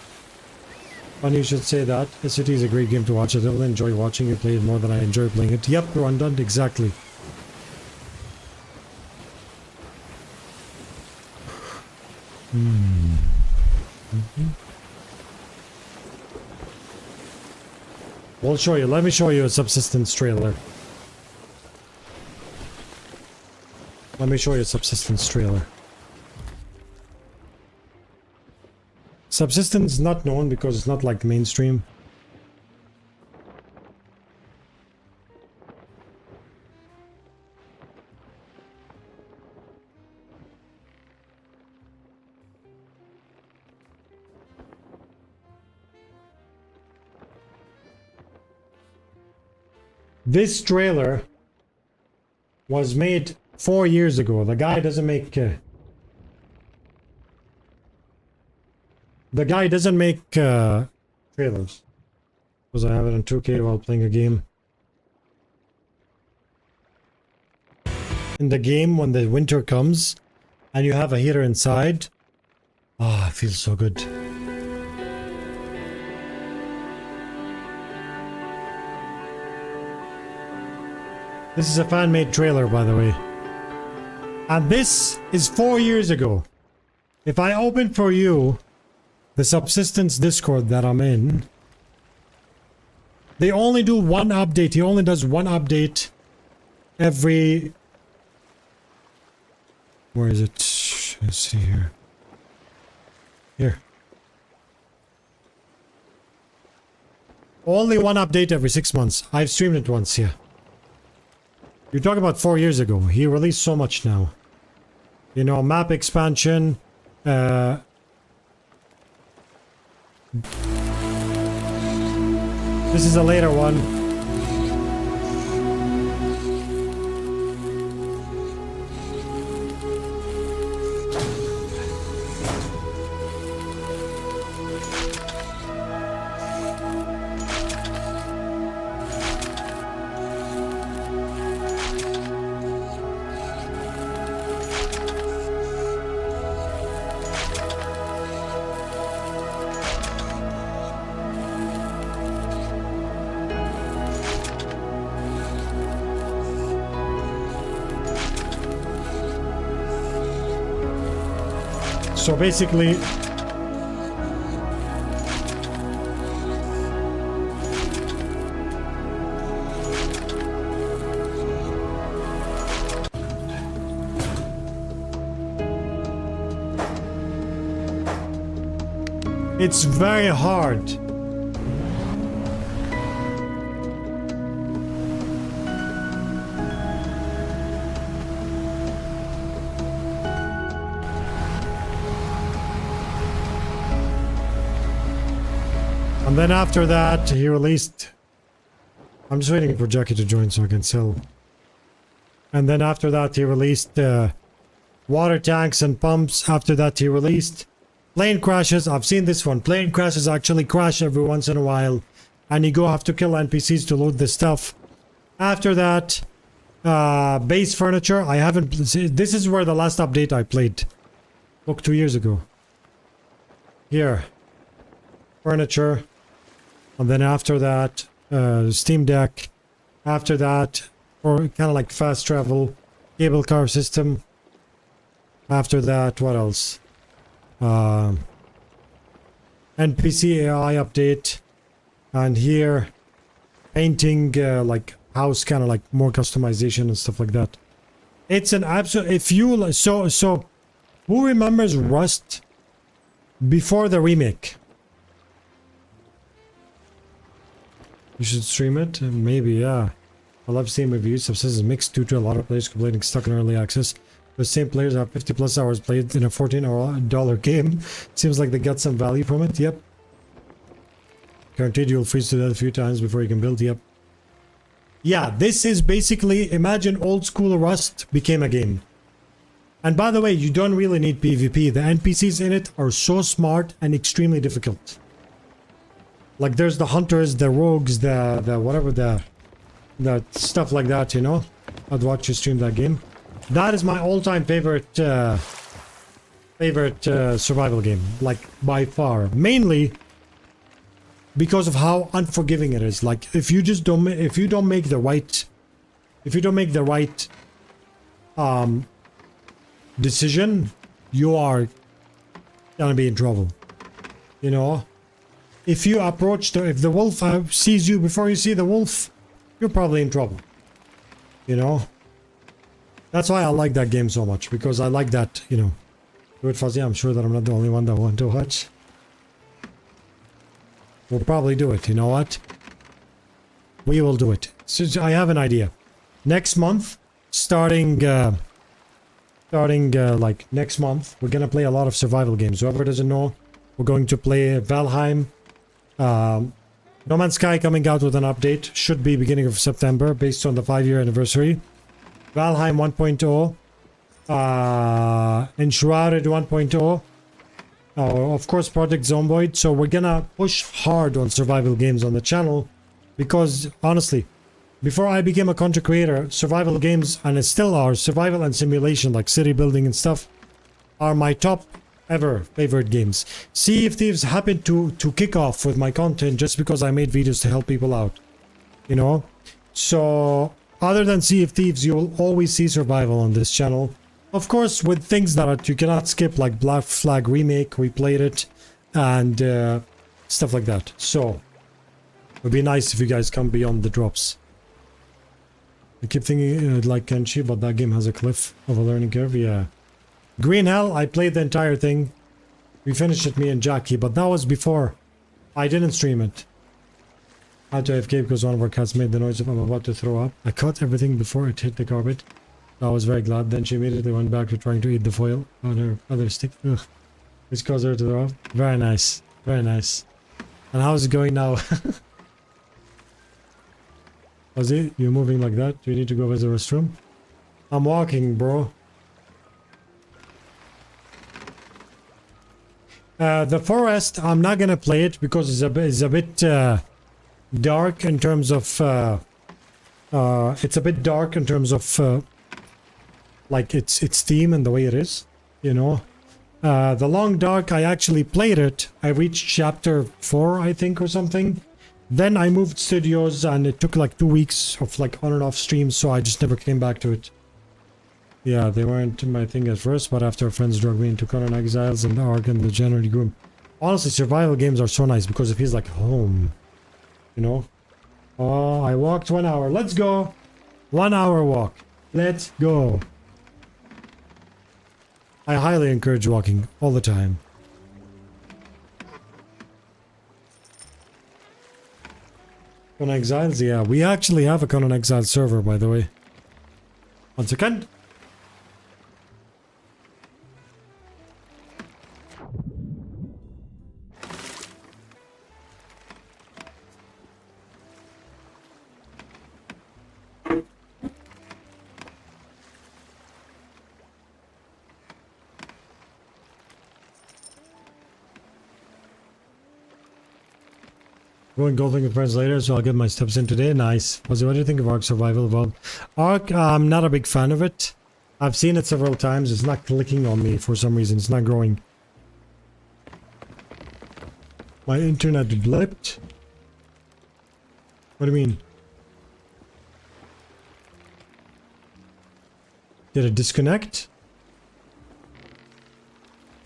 Funny you should say that. SCT is a great game to watch. I don't enjoy watching you play it more than I enjoy playing it. Yep, Rondon, exactly. We'll show you. Let me show you a Subsistence trailer. Let me show you a Subsistence trailer. Subsistence is not known because it's not like mainstream. This trailer was made 4 years ago. The guy doesn't make trailers. Because I have it in 2K while playing a game. In the game, when the winter comes and you have a heater inside, it feels so good. This is a fan-made trailer, by the way. And this is 4 years ago. If I open for you the Subsistence Discord that I'm in, they only do one update. He only does one update every... Where is it? Let's see here. Here. Only one update every 6 months. I've streamed it once, yeah. You're talking about 4 years ago. He released so much now. You know, map expansion. This is a later one. So basically, it's very hard. And then after that, he released... I'm just waiting for Jackie to join so I can sell. And then after that, he released water tanks and pumps. After that, he released plane crashes. I've seen this one. Plane crashes actually crash every once in a while. And you go have to kill NPCs to loot the stuff. After that, base furniture. I haven't... This is where the last update I played. Look, 2 years ago. Here. Furniture. And then after that, Steam Deck. After that, or kind of like fast travel, cable car system. After that, what else? NPC AI update. And here, painting, like house, kind of like more customization and stuff like that. It's an absolute... If you... So, who remembers Rust before the remake? You should stream it? Maybe, yeah. I love seeing reviews. Subsistence is mixed due to a lot of players complaining stuck in early access. The same players have 50 plus hours played in a $14 game. Seems like they got some value from it. Yep. Guaranteed you'll freeze to death a few times before you can build. Yep. Yeah, this is basically... Imagine old school Rust became a game. And by the way, you don't really need PvP. The NPCs in it are so smart and extremely difficult. Like there's the hunters, the rogues, the whatever, the stuff like that, you know. I'd watch you stream that game. That is my all-time favorite survival game, like by far. Mainly because of how unforgiving it is. Like if you don't make the right decision, you are gonna be in trouble. You know. If you approach if the wolf sees you before you see the wolf, you're probably in trouble. You know? That's why I like that game so much, because I like that, you know. Do it, Fuzzy. I'm sure that I'm not the only one that want to watch. We'll probably do it. You know what? We will do it. So I have an idea. Next month, starting like next month, we're gonna play a lot of survival games. Whoever doesn't know, we're going to play Valheim. No Man's Sky coming out with an update. Should be beginning of September based on the 5-year anniversary. Valheim 1.0. Enshrouded 1.0. Of course, Project Zomboid. So we're gonna push hard on survival games on the channel. Because, honestly, before I became a content creator, survival games, and it still are, survival and simulation, like city building and stuff, are my top ever favorite games. Sea of Thieves happened to kick off with my content just because I made videos to help people out. You know? So, other than Sea of Thieves, you'll always see survival on this channel. Of course, with things that you cannot skip, like Black Flag Remake, we played it, and stuff like that. So, it would be nice if you guys come beyond the drops. I keep thinking like Kenshi, but that game has a cliff of a learning curve, yeah. Green Hell, I played the entire thing. We finished it, me and Jackie, but that was before. I didn't stream it. I had to AFK because one of our cats made the noise of I'm about to throw up. I caught everything before it hit the carpet. I was very glad. Then she immediately went back to trying to eat the foil on her other stick. Ugh. Which caused her to throw up. Very nice. Very nice. And how's it going now? Ozzy, you moving like that? Do you need to go visit the restroom? I'm walking, bro. The forest, I'm not gonna play it because it's a bit dark in terms of it's a bit dark in terms of like its theme and the way it is, you know. The Long Dark, I actually played it. I reached chapter 4, I think, or something. Then I moved studios and it took like 2 weeks of like on and off streams, so I just never came back to it. Yeah, they weren't my thing at first, but after friends drug me into Conan Exiles and Ark and the generally grew. Honestly, survival games are so nice because it feels like home. You know? Oh, I walked 1 hour. Let's go! 1 hour walk. Let's go. I highly encourage walking all the time. Conan Exiles? Yeah, we actually have a Conan Exiles server, by the way. 1 second. Going golfing with friends later, so I'll get my steps in today. Nice. Fuzzy, what do you think of Ark Survival Evolved? Ark, I'm not a big fan of it. I've seen it several times. It's not clicking on me for some reason. It's not growing. My internet blipped? What do you mean? Did it disconnect?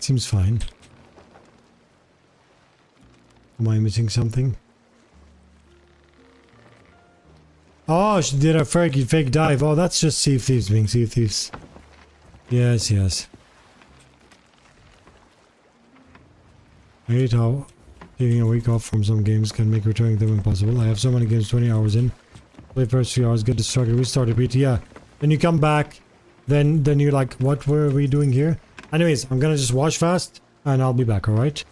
Seems fine. Am I missing something? Oh, she did a fake dive. Oh, that's just Sea of Thieves being Sea of Thieves. Yes, yes. I hate how taking a week off from some games can make returning them impossible. I have so many games 20 hours in. Play first 3 hours, get distracted, restart, repeat. Yeah. Then you come back. Then you're like, what were we doing here? Anyways, I'm gonna just wash fast and I'll be back, alright?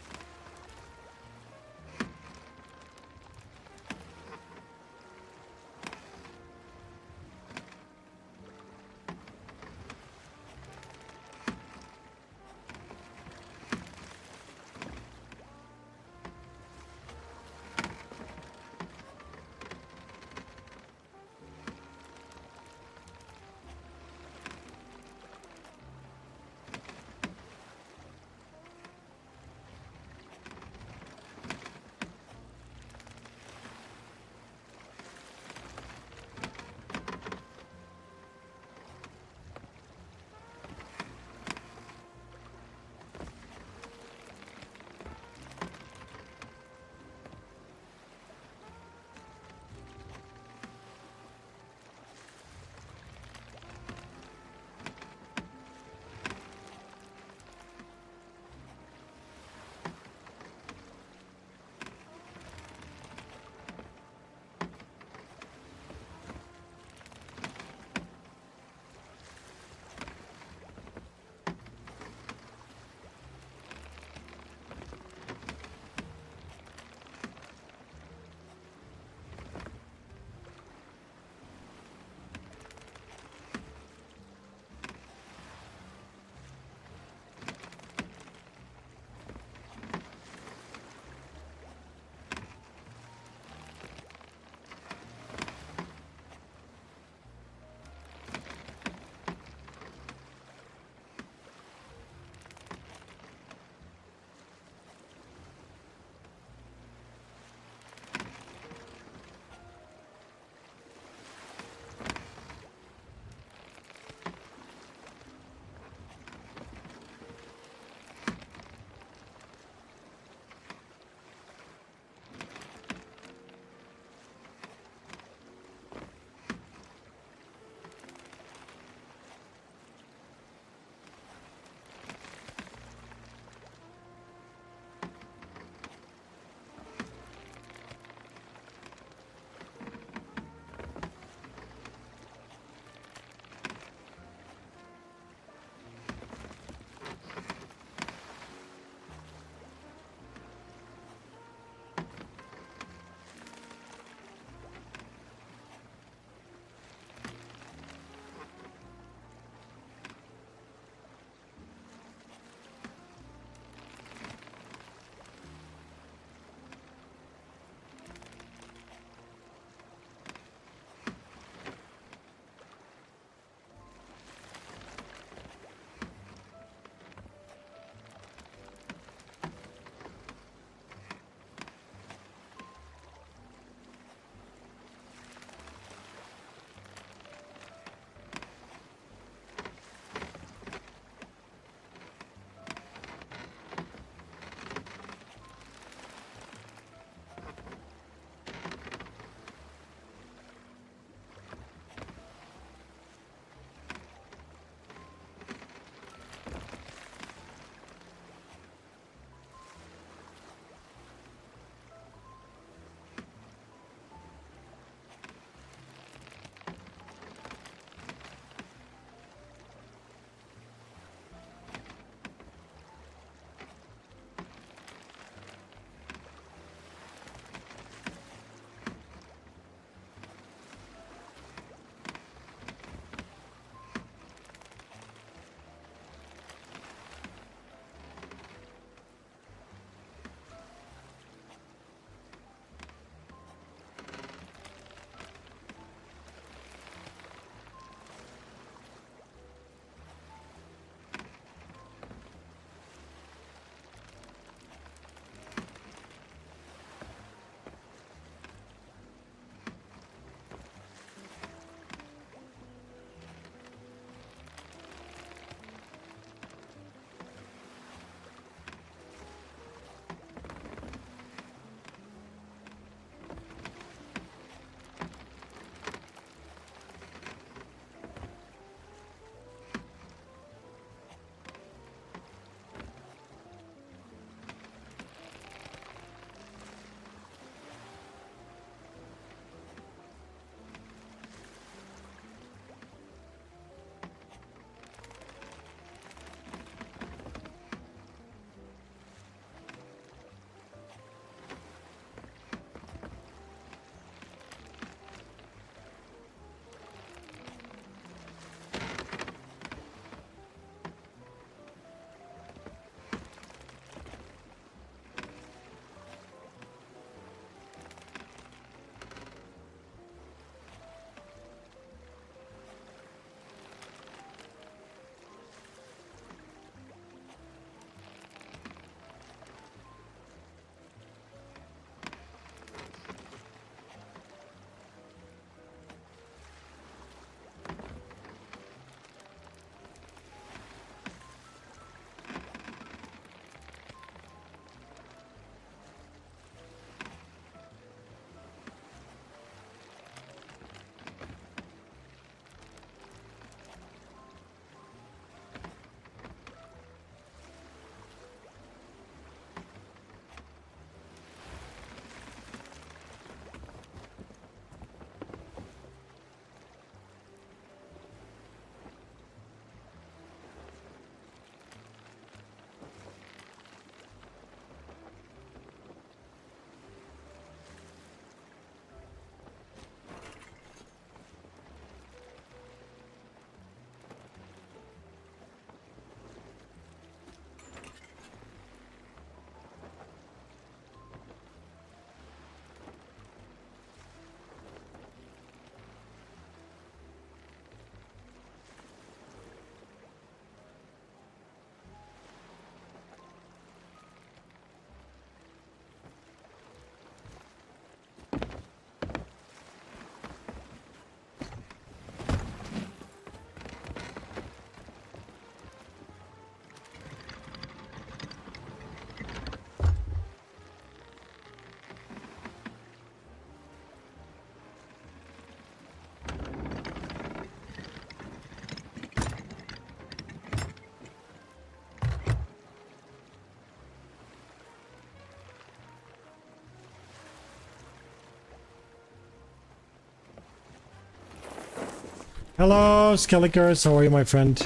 Hello, Skelligers. How are you, my friend?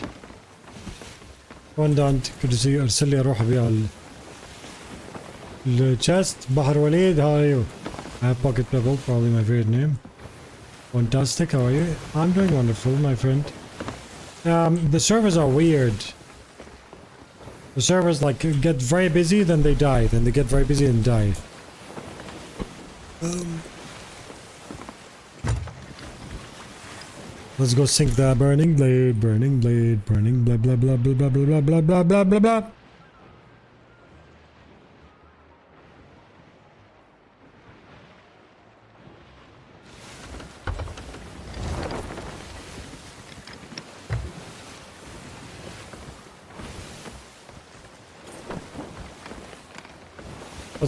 Commandant, good to see you. ارسل لي اروح ابيع الchest. بحر وليد, how are you? I have Pocket Pebble, probably my favorite name. Fantastic, how are you? I'm doing wonderful, my friend. The servers are weird. The servers like get very busy, then they die, then they get very busy and die. Let's go sink the burning blade, burning blade, burning blah blah blah blah blah blah blah blah blah blah blah.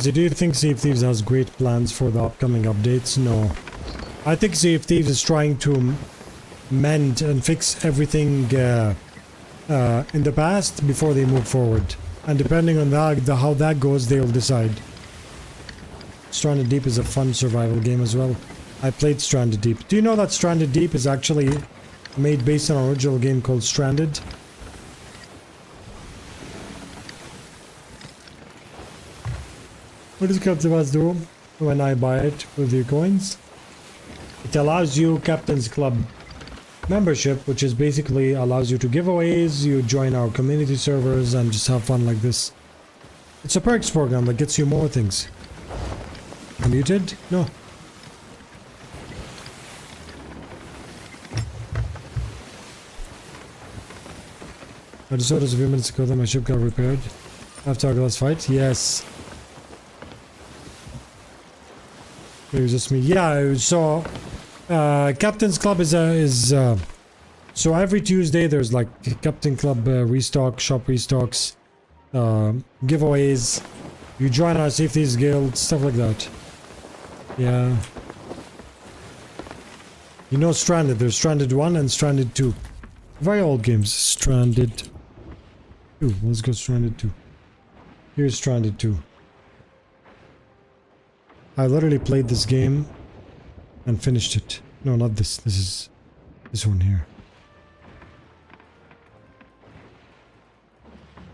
Do you think Sea of Thieves has great plans for the upcoming updates? No. I think Sea of Thieves is trying to mend and fix everything in the past before they move forward. And depending on that, how that goes, they'll decide. Stranded Deep is a fun survival game as well. I played Stranded Deep. Do you know that Stranded Deep is actually made based on an original game called Stranded? What does Captain do when I buy it with your coins? It allows you Captain's Club membership, which is basically allows you to giveaways, you join our community servers and just have fun like this. It's a perks program that gets you more things. I'm muted? No. I just noticed a few minutes ago that my ship got repaired after our last fight. Yes. It was just me. Yeah, so Captain's Club is so every Tuesday there's like Captain Club restock, shop restocks, giveaways. You join our Sea of Thieves guild, stuff like that. Yeah. You know Stranded, there's Stranded 1 and Stranded 2. Very old games. Stranded 2. Let's go Stranded 2. Here's Stranded 2. I literally played this game and finished it. No, not this. This is this one here.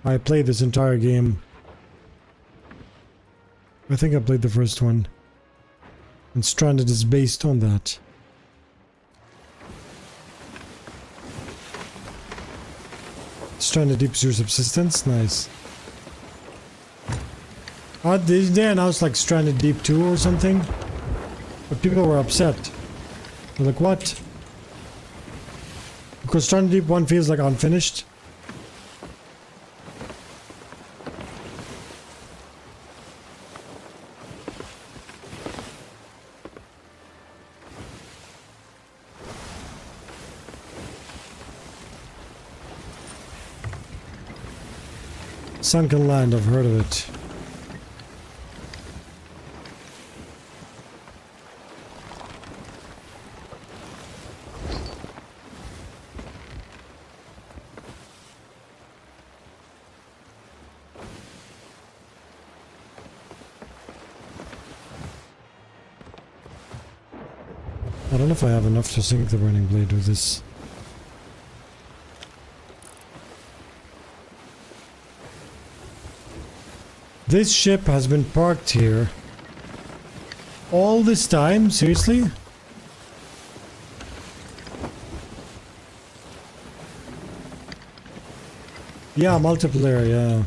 I played this entire game. I think I played the first one. And Stranded is based on that. Stranded Deep Pursuit Subsistence. Nice. Did they announce like Stranded Deep 2 or something? But people were upset. They're like, what? Because Stranded Deep 1 feels like unfinished. Sunken Land, I've heard of it. I don't know if I have enough to sink the burning blade with this. This ship has been parked here all this time? Seriously? Yeah, multiplayer, yeah.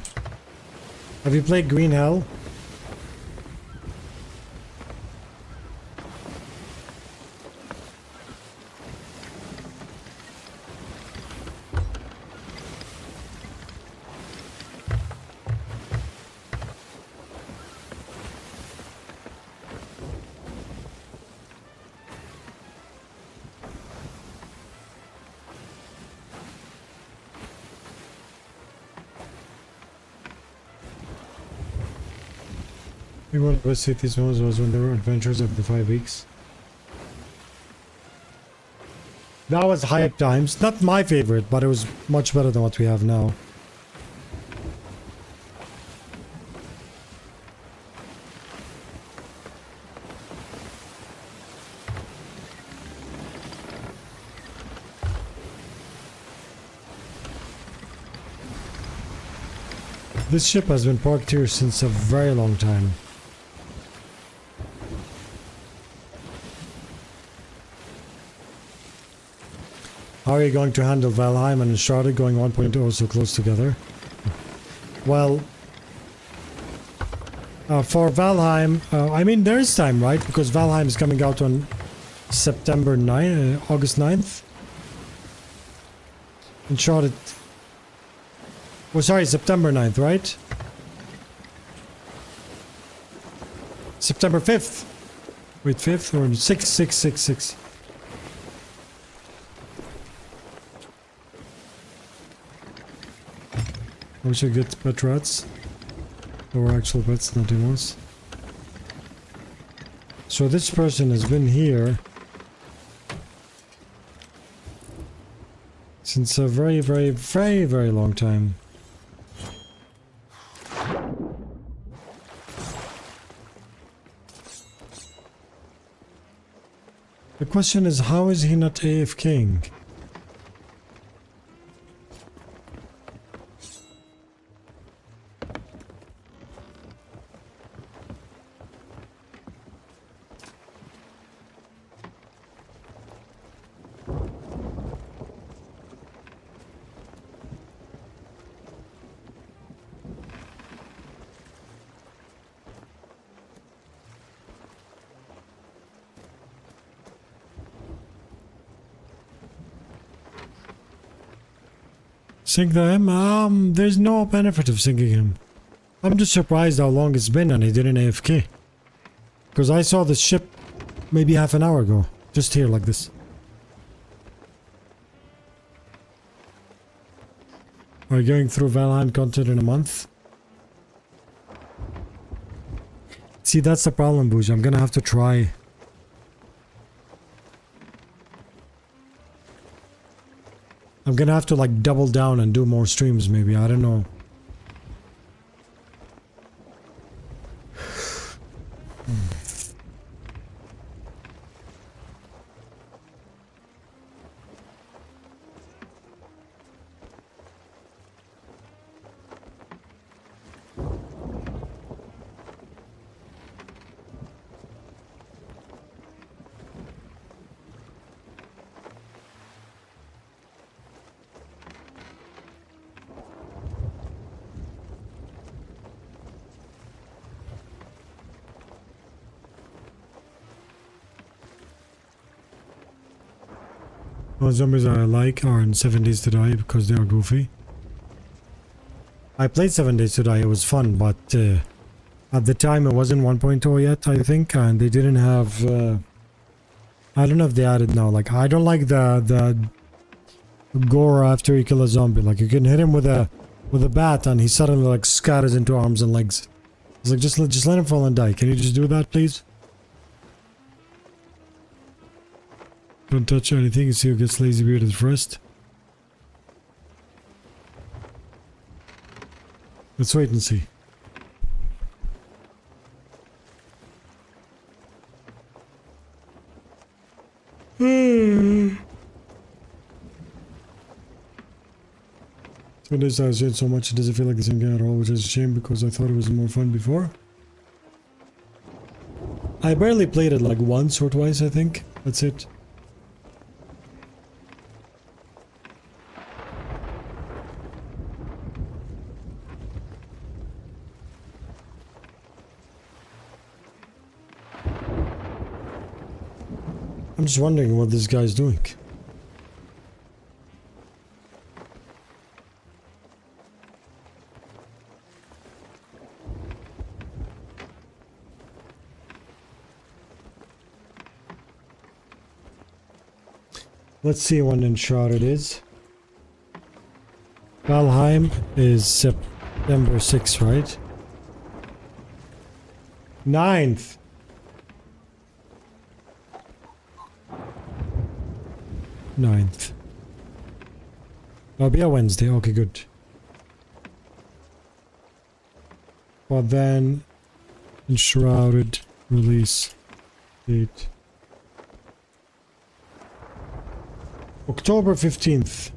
Have you played Green Hell? I think one of the best cities was when there were adventures of the 5 weeks. That was hype times. Not my favorite, but it was much better than what we have now. This ship has been parked here since a very long time. How are you going to handle Valheim and Uncharted going 1.0 so close together? Well, for Valheim, I mean there is time, right? Because Valheim is coming out on September 9, August 9th. Uncharted... Oh, sorry, September 9th, right? September 5th. Wait, 5th or 6th, 6th, 6th, 6th. We should get pet rats. Or actual pets, not animals. So this person has been here since a very, very, very, very long time. The question is, how is he not AFKing? Sink him? There's no benefit of sinking him. I'm just surprised how long it's been and he didn't AFK. Because I saw this ship maybe half an hour ago. Just here like this. Are you going through Valheim content in a month? See, that's the problem, Booge. I'm gonna have to try. I'm gonna have to like double down and do more streams maybe, I don't know. All zombies I like are in 7 Days to Die because they are goofy. I played 7 Days to Die, it was fun, but at the time it wasn't 1.0 yet, I think, and they didn't have... I don't know if they added now, like, I don't like the gore after you kill a zombie. Like, you can hit him with a bat and he suddenly, like, scatters into arms and legs. It's like, just let him fall and die. Can you just do that, please? Don't touch anything, you see who gets lazy bearded first. Let's wait and see. So this I was doing so much it doesn't feel like the same game at all, which is a shame because I thought it was more fun before. I barely played it like once or twice, I think. That's it. I'm just wondering what this guy's doing. Let's see when Uncharted is. Valheim is September 6th, right? 9th. 9th. That'll be a Wednesday. Okay, good. But then Enshrouded release date October 15th.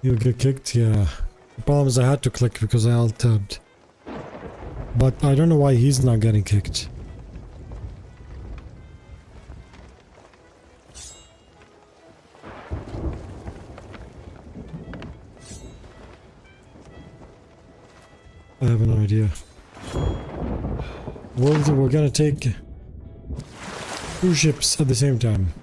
You'll get kicked? Yeah. The problem is I had to click because I alt-tabbed. But I don't know why he's not getting kicked. I have no idea. Well, we're gonna take 2 ships at the same time.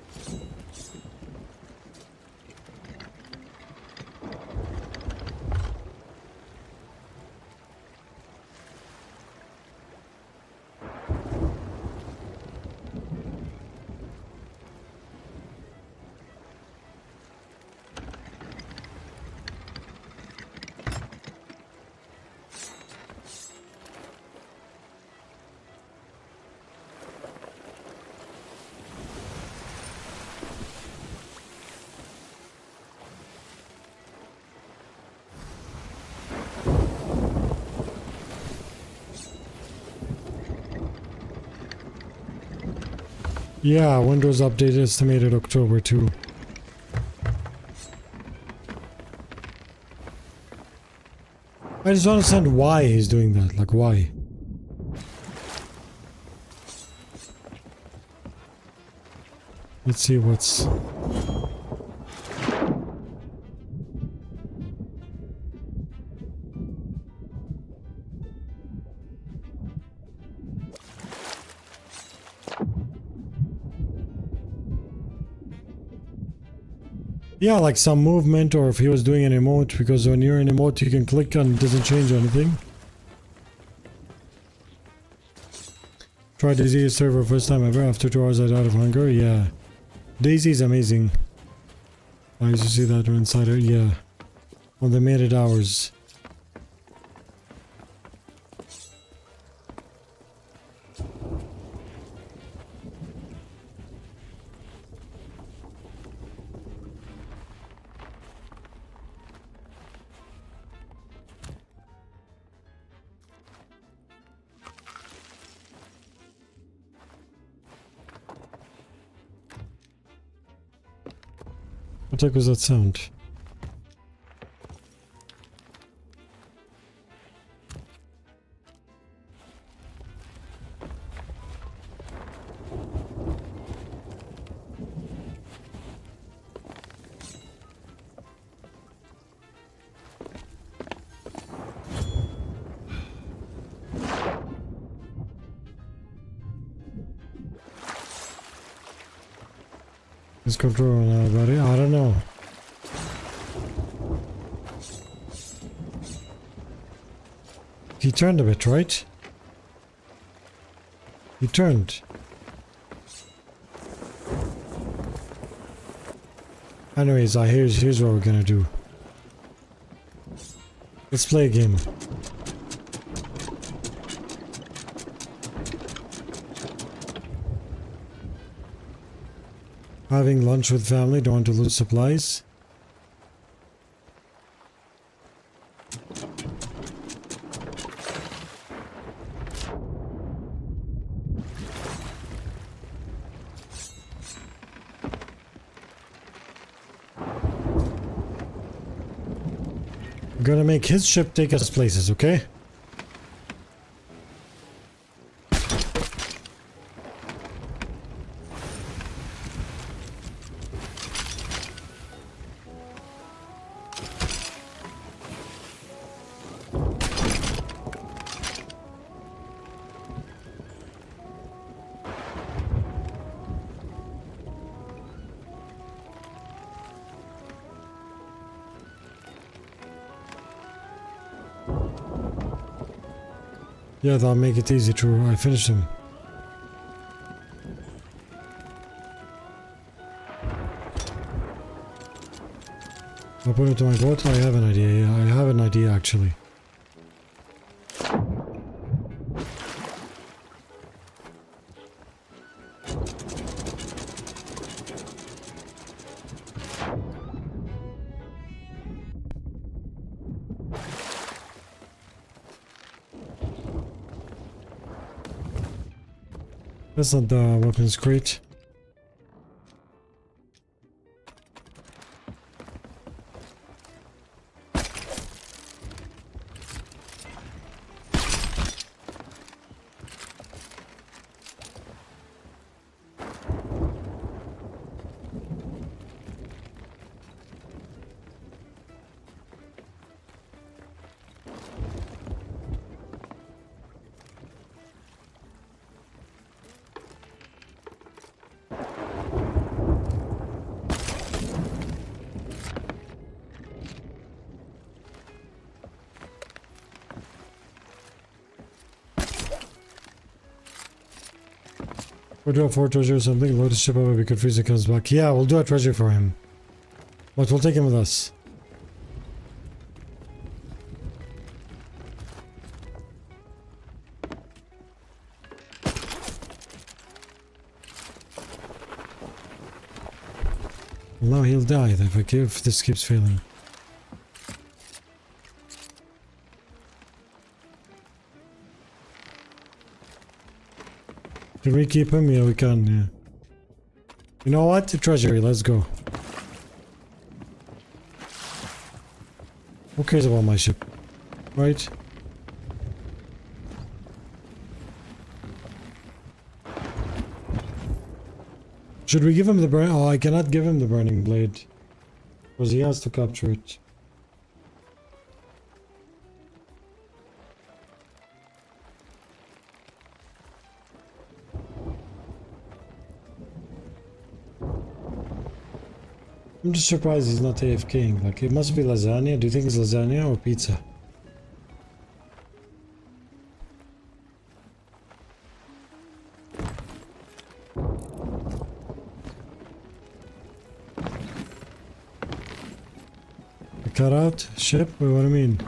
Yeah, Windows update estimated October 2. I just don't understand why he's doing that. Like, why? Let's see what's... Yeah, like some movement, or if he was doing an emote, because when you're in emote you can click and it doesn't change anything. Tried Daisy server first time ever, after 2 hours I died of hunger, yeah. Daisy is amazing. I used to see that on Insider, yeah. Well, they made it ours. What the heck was that sound? His control now, buddy. I don't know. He turned a bit, right? He turned. Anyways, here's what we're gonna do. Let's play a game. Having lunch with family, don't want to lose supplies. I'm gonna make his ship take us places, okay? Yeah, that'll make it easy to... I finished him. I'll put it to my boat. I have an idea. Yeah, I have an idea actually. That's not the weapons crate. We'll do a 4 treasure or something, load the ship up, we could freeze it comes back. Yeah, we'll do a treasure for him. But we'll take him with us. Well, now he'll die if this keeps failing. Can we keep him? Yeah, we can, yeah. You know what? The treasury, let's go. Who cares about my ship? Right? Should we give him the burn? Oh, I cannot give him the burning blade. Because he has to capture it. I'm just surprised he's not AFKing. Like, it must be lasagna. Do you think it's lasagna or pizza? A cutout? Ship? Wait, what do you mean?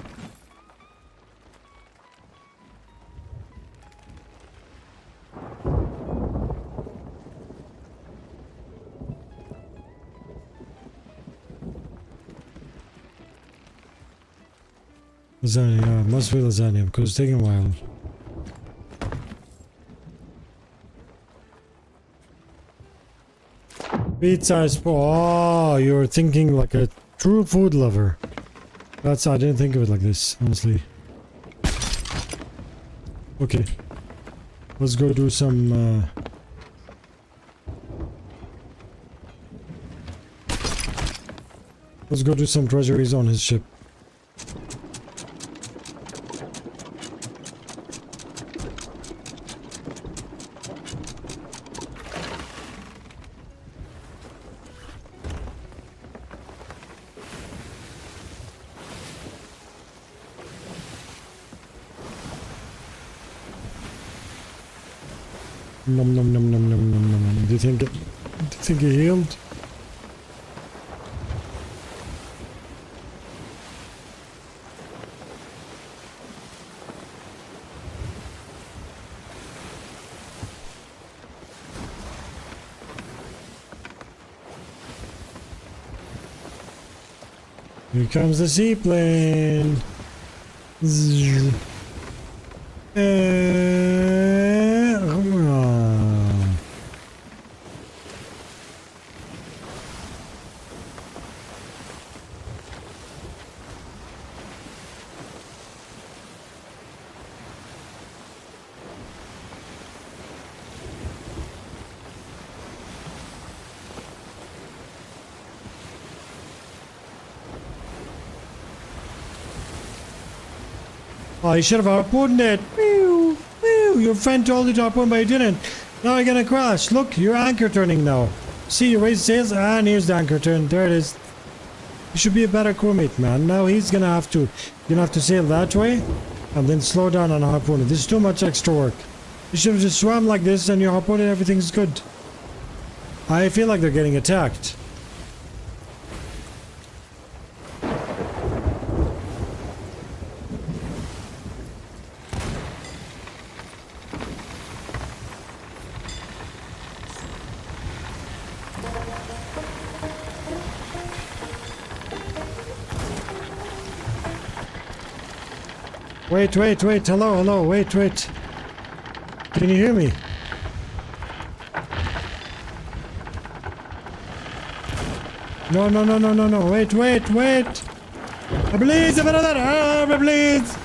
Lasagna, yeah, it must be lasagna because it's taking a while. Pizza is... Oh, you're thinking like a true food lover. I didn't think of it like this, honestly. Okay. Let's go do some... Let's go do some treasuries on his ship. Nom nom nom nom nom nom nom nom. Do you think he healed? Here comes the seaplane. Zzz. Oh, you should have harpooned it. Pew, pew. Your friend told you to harpoon, but you didn't. Now you're gonna crash. Look, your anchor turning now. See, you raise sails, and here's the anchor turn. There it is. You should be a better crewmate, man. Now he's gonna have to sail that way, and then slow down on harpooning. This is too much extra work. You should have just swam like this, and you're harpooning, everything's good. I feel like they're getting attacked. Wait, hello, wait. Can you hear me? No, no, no, no, no, no. Wait, wait, wait. Please, brother. Please.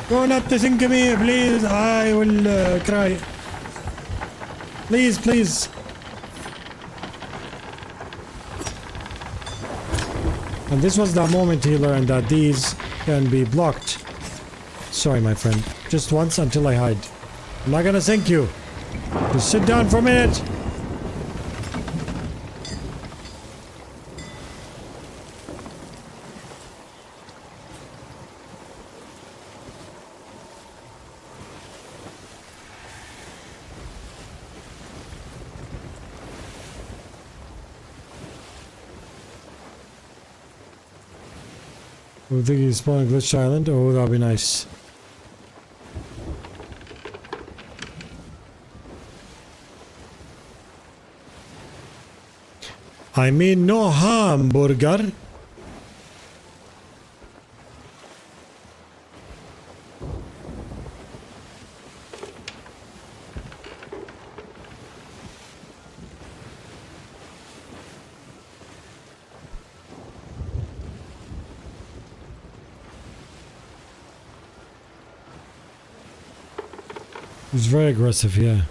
Do not think me, please. I will cry. Please, please. And this was the moment he learned that these can be blocked. Sorry, my friend. Just once until I hide. I'm not gonna thank you. Just sit down for a minute. We think he's spawning Glitch Island. Oh, that'll be nice. I mean, no hamburger. He's very aggressive, yeah.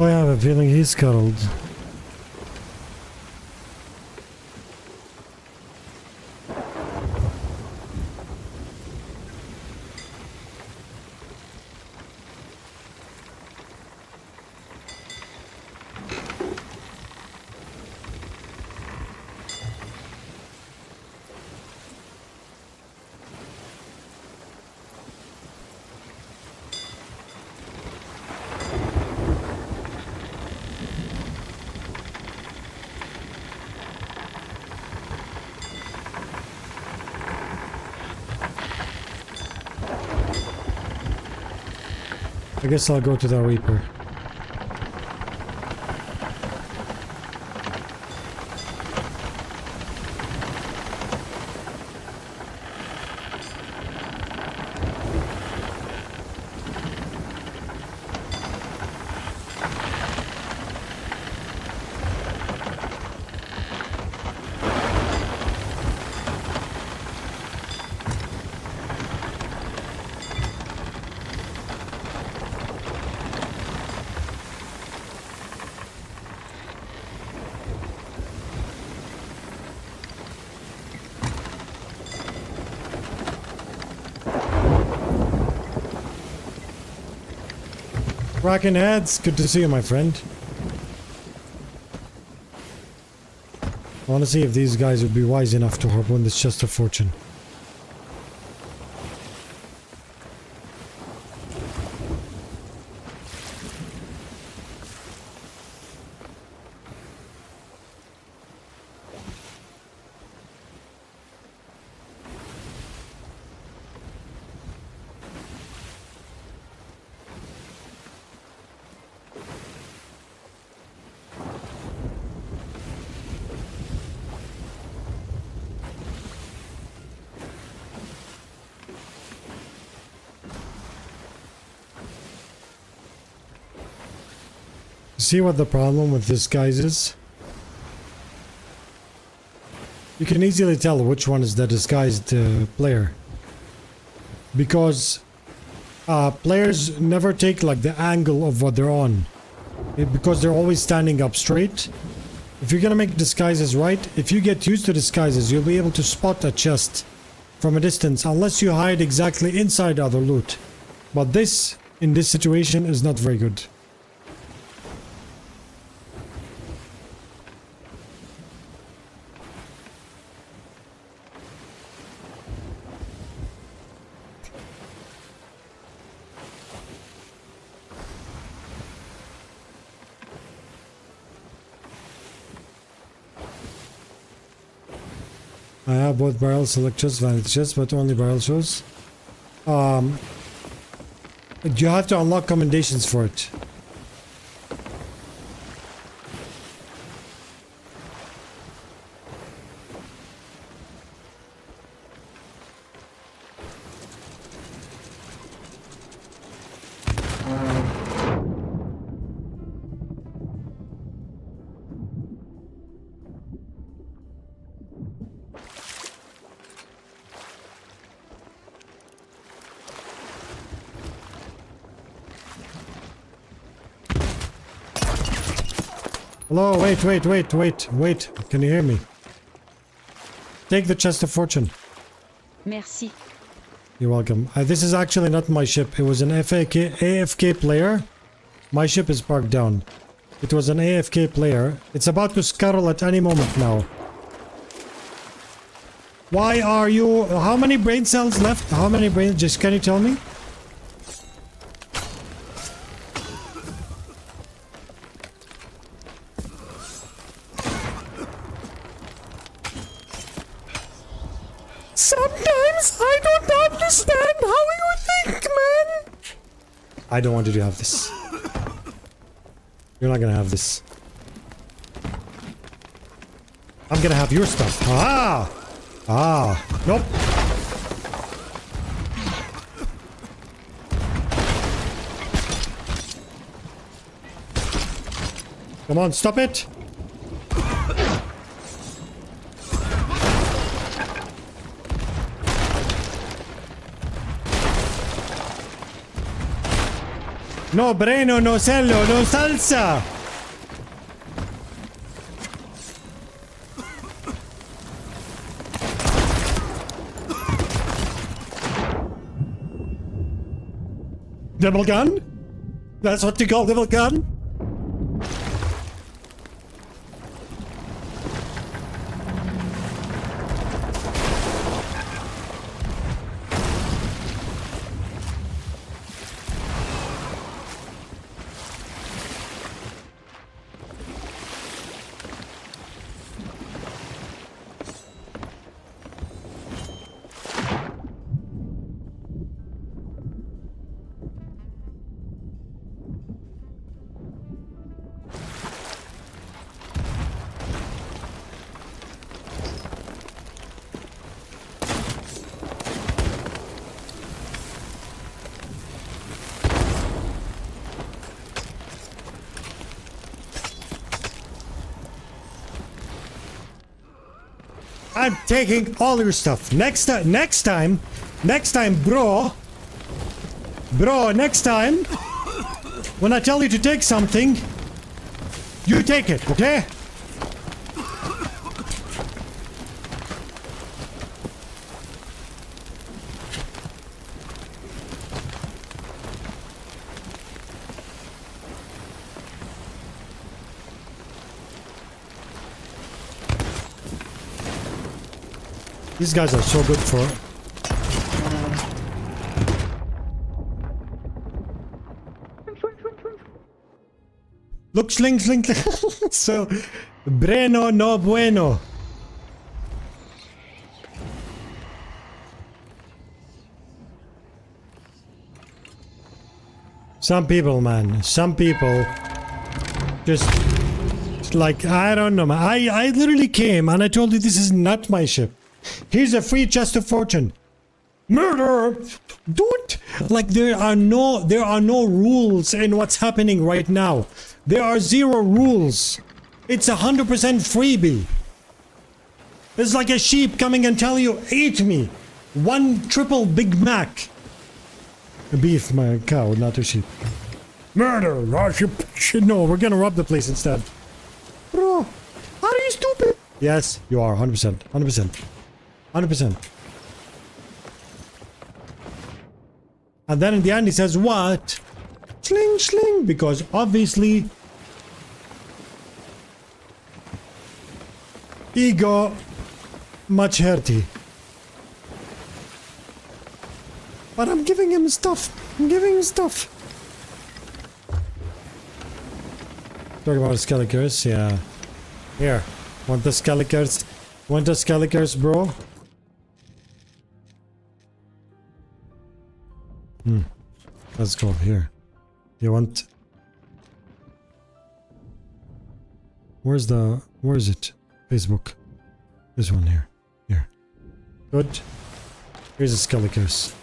I have a feeling he's cuddled. I guess I'll go to the Reaper. Rockin' heads, good to see you, my friend. I want to see if these guys would be wise enough to harpoon this chest of fortune. See what the problem with this guys is? You can easily tell which one is the disguised player. Because players never take like the angle of what they're on. Because they're always standing up straight. If you're gonna make disguises right, if you get used to disguises, you'll be able to spot a chest from a distance unless you hide exactly inside other loot. But this, in this situation, is not very good. I have both barrel select chest, vanity chest, but only barrel shows. You have to unlock commendations for it. Hello, wait. Can you hear me? Take the chest of fortune. Merci. You're welcome. This is actually not my ship. It was an AFK player. My ship is parked down. It was an AFK player. It's about to scuttle at any moment now. Why are you... How many brain cells left? How many brain... Just can you tell me? Sometimes I don't understand how you think, man. I don't want you to have this. You're not gonna have this. I'm gonna have your stuff. Ah! Ah! Nope. Come on, stop it! No breno, no cello, no salsa! Double gun? That's what you call double gun? I'm taking all your stuff. Next time, bro, next time, when I tell you to take something, you take it, okay? These guys are so good for... Look, sling. So, breno no bueno. Some people, man. Some people just... Like, I don't know, man. I literally came and I told you this is not my ship. Here's a free chest of fortune. Murder! Dude! Like there are no rules in what's happening right now. There are zero rules. It's 100% freebie. It's like a sheep coming and telling you, eat me. One triple Big Mac. A beef, my cow, not a sheep. Murder! No, we're gonna rob the place instead. Bro, are you stupid? Yes, you are, 100%. 100%. And then in the end he says, what? Sling, because obviously ego much hurty. But I'm giving him stuff. Talk about skeletons, yeah. Here, want the skeletons? Want a Skelikers, bro? Let's go here. You want... Where is it? Facebook. This one here. Here. Good. Here's a Skelikers.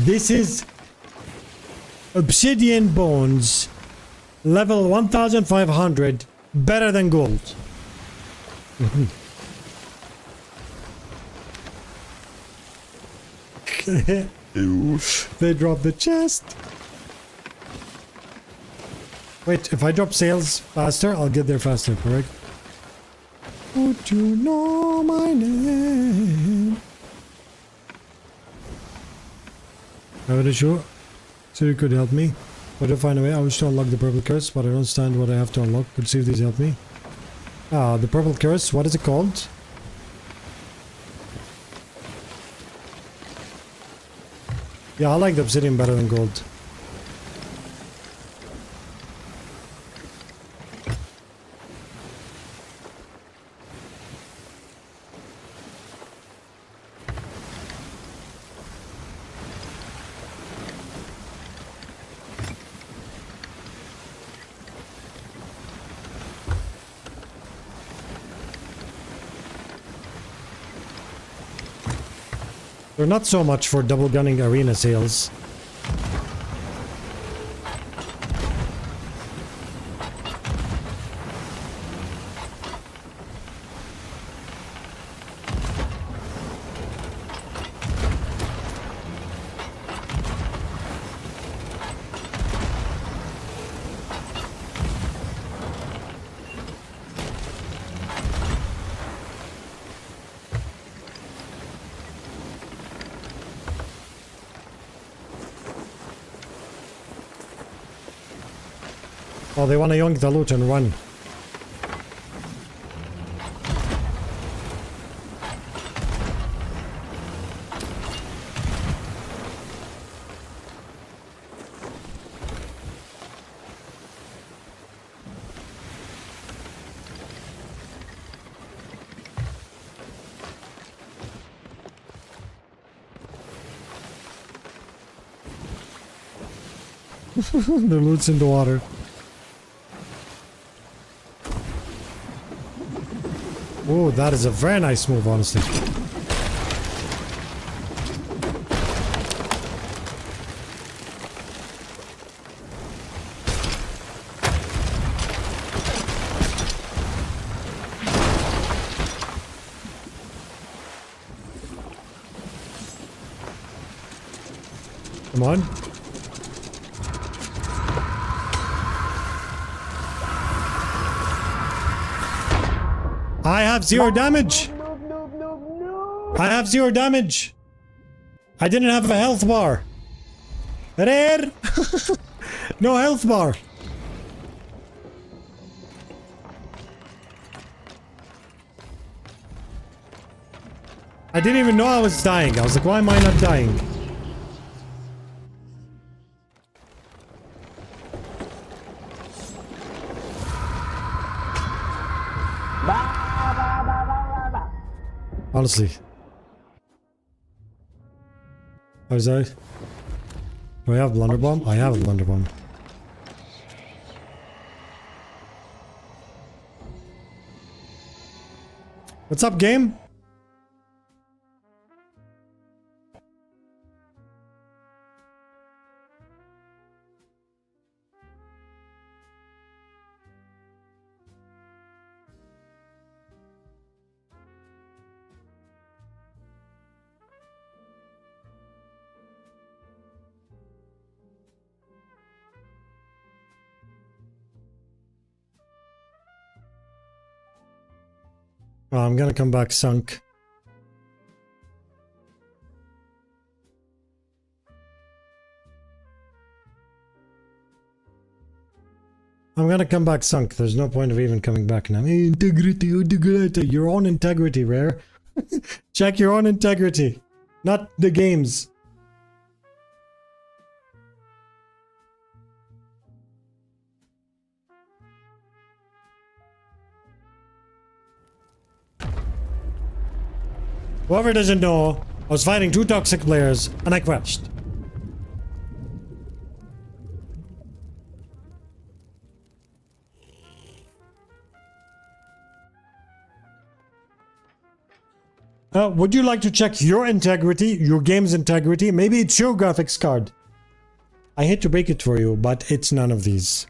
This is Obsidian Bones. Level 1500. Better than gold. They dropped the chest. Wait, if I drop sales faster, I'll get there faster, correct? Would you know my name? I have an issue. So you could help me. But to find a way, I wish to unlock the purple curse, but I don't understand what I have to unlock. Could see if these help me. Ah, the purple curse, what is it called? Yeah, I like the obsidian better than gold. They're not so much for double gunning arena sales. Oh, they want to yoink the loot and run. The loot's in the water. Oh, that is a very nice move, honestly. Come on. I have zero damage. I have zero damage. I didn't have a health bar. Rare. No health bar. I didn't even know I was dying. I was like, why am I not dying? Honestly. How's that? Do I have blunder bomb? I have a blunder bomb. What's up, game? Oh, I'm gonna come back sunk. I'm gonna come back sunk. There's no point of even coming back now. Integrity, integrity. Your own integrity, Rare. Check your own integrity. Not the game's. Whoever doesn't know, I was fighting 2 toxic players and I crashed. Would you like to check your integrity, your game's integrity? Maybe it's your graphics card. I hate to break it for you, but it's none of these.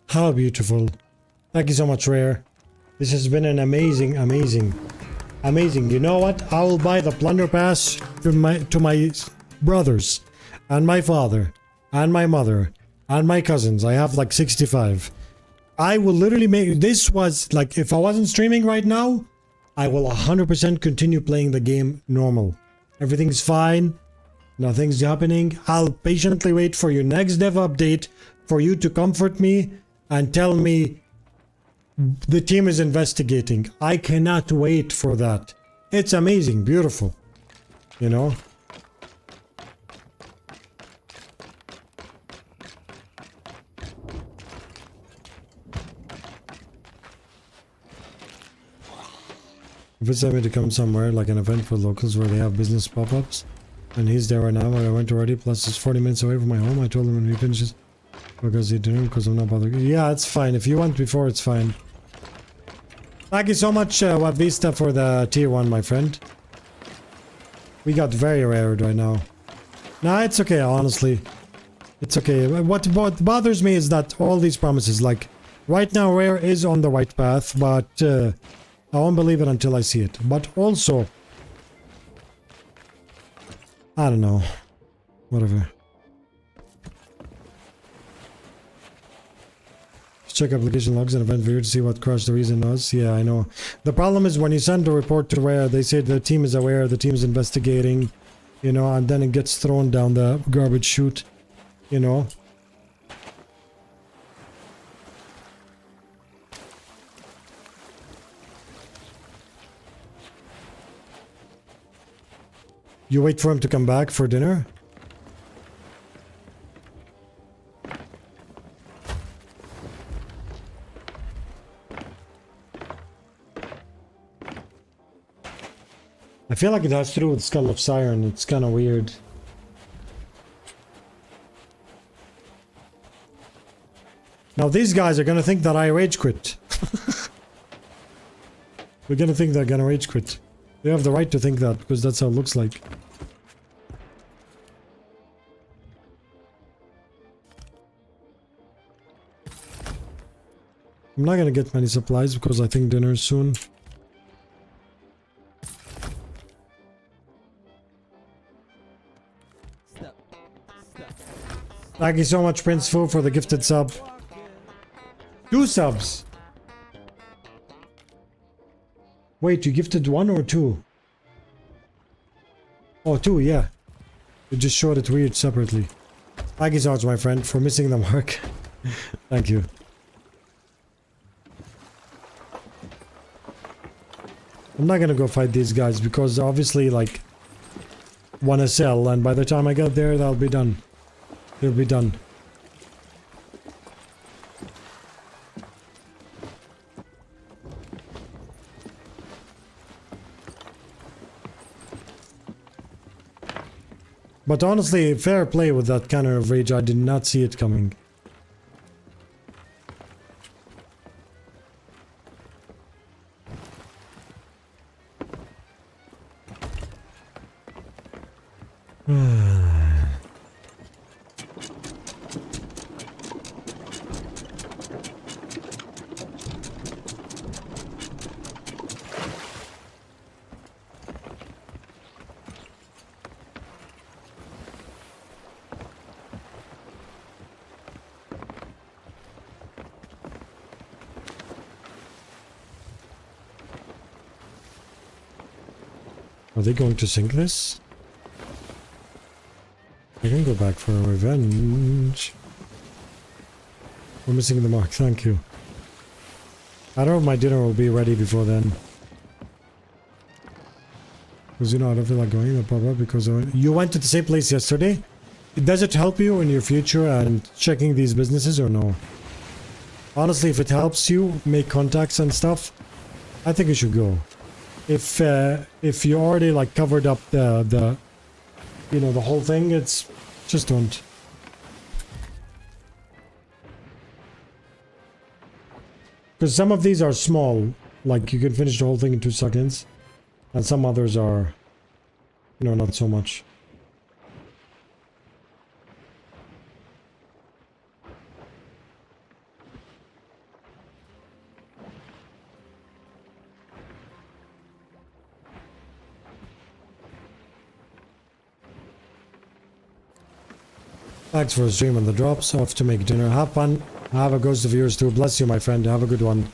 How beautiful. Thank you so much, Rare. This has been an amazing. You know what? I will buy the plunder pass to my brothers and my father and my mother and my cousins. I have like 65. I will literally make this was like if I wasn't streaming right now, I will 100% continue playing the game normal. Everything's fine. Nothing's happening. I'll patiently wait for your next dev update for you to comfort me and tell me the team is investigating. I cannot wait for that. It's amazing, beautiful, you know? If it's me to come somewhere, like an event for locals where they have business pop-ups, and he's there right now, I went already, plus it's 40 minutes away from my home. I told him when he finishes, because he didn't, because I'm not bothered. Yeah, it's fine. If you went before, it's fine. Thank you so much, Vista, for the tier 1, my friend. We got very rare right now. Nah, it's okay, honestly. It's okay. What bothers me is that all these promises, like, right now rare is on the right path, but I won't believe it until I see it. But also, I don't know. Whatever. Check application logs and event viewer to see what crash the reason was. Yeah, I know. The problem is when you send a report to Rare, they say the team is aware, the team is investigating, you know, and then it gets thrown down the garbage chute, you know. You wait for him to come back for dinner? I feel like it has to do with Skull of Siren. It's kind of weird. Now these guys are gonna think that I rage quit. We're gonna think they're gonna rage quit. They have the right to think that, because that's how it looks like. I'm not gonna get many supplies because I think dinner is soon. Thank you so much, Prince Fu, for the gifted sub. 2 subs. Wait, you gifted 1 or 2? Oh, 2, yeah. You just showed it weird separately. Thank you so much, my friend, for missing the mark. Thank you. I'm not gonna go fight these guys because obviously, like, wanna sell, and by the time I get there, they'll be done. They'll be done. But honestly, fair play with that kind of rage. I did not see it coming. Are they going to sink this? I can go back for revenge. We're missing the mark, thank you. I don't know if my dinner will be ready before then. Because you know, I don't feel like going to the pub because you went to the same place yesterday. Does it help you in your future and checking these businesses or no? Honestly, if it helps you make contacts and stuff, I think you should go. If you already like covered up the you know, the whole thing, it's just don't. Because some of these are small, like you can finish the whole thing in 2 seconds, and some others are, you know, not so much. Thanks for the stream and the drops. Off to make dinner. Have fun. Have a ghost of yours too. Bless you, my friend. Have a good one.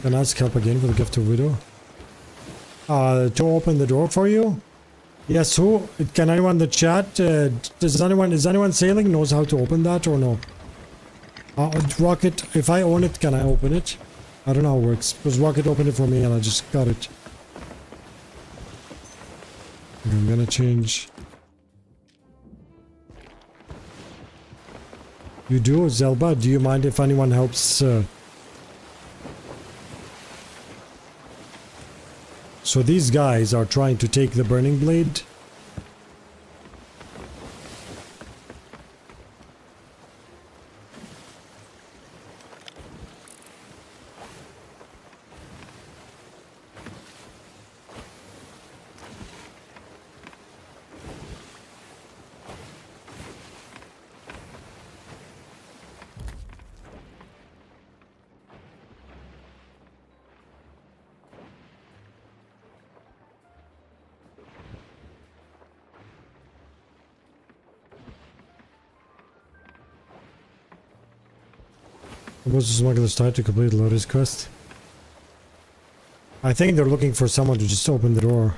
Can I ask help again for the gift of widow? To open the door for you? Yes, who? Can anyone in the chat? Is anyone sailing knows how to open that or no? Rocket, if I own it, can I open it? I don't know how it works. Because Rocket opened it for me and I just got it. I'm gonna change. You do, Zelba? Do you mind if anyone helps? So these guys are trying to take the burning blade. Was the smuggler's tied to complete Lotus quest? I think they're looking for someone to just open the door.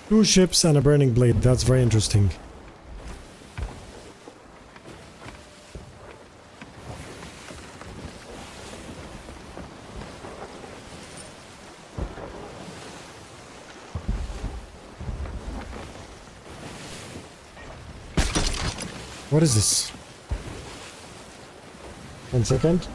Two ships and a burning blade. That's very interesting. What is this? 1 second.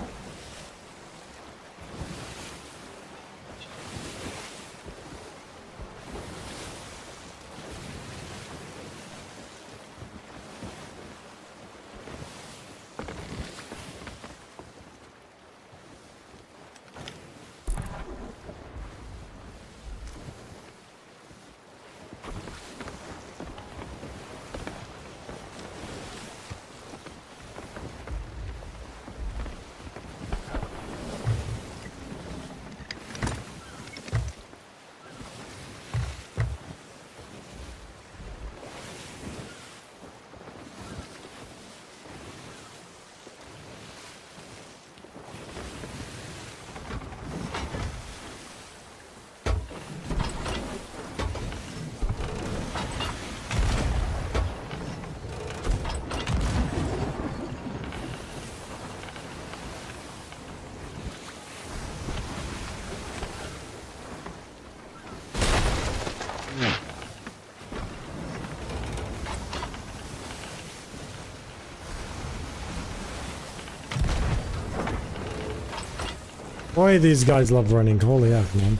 Boy, these guys love running. Holy heck, man.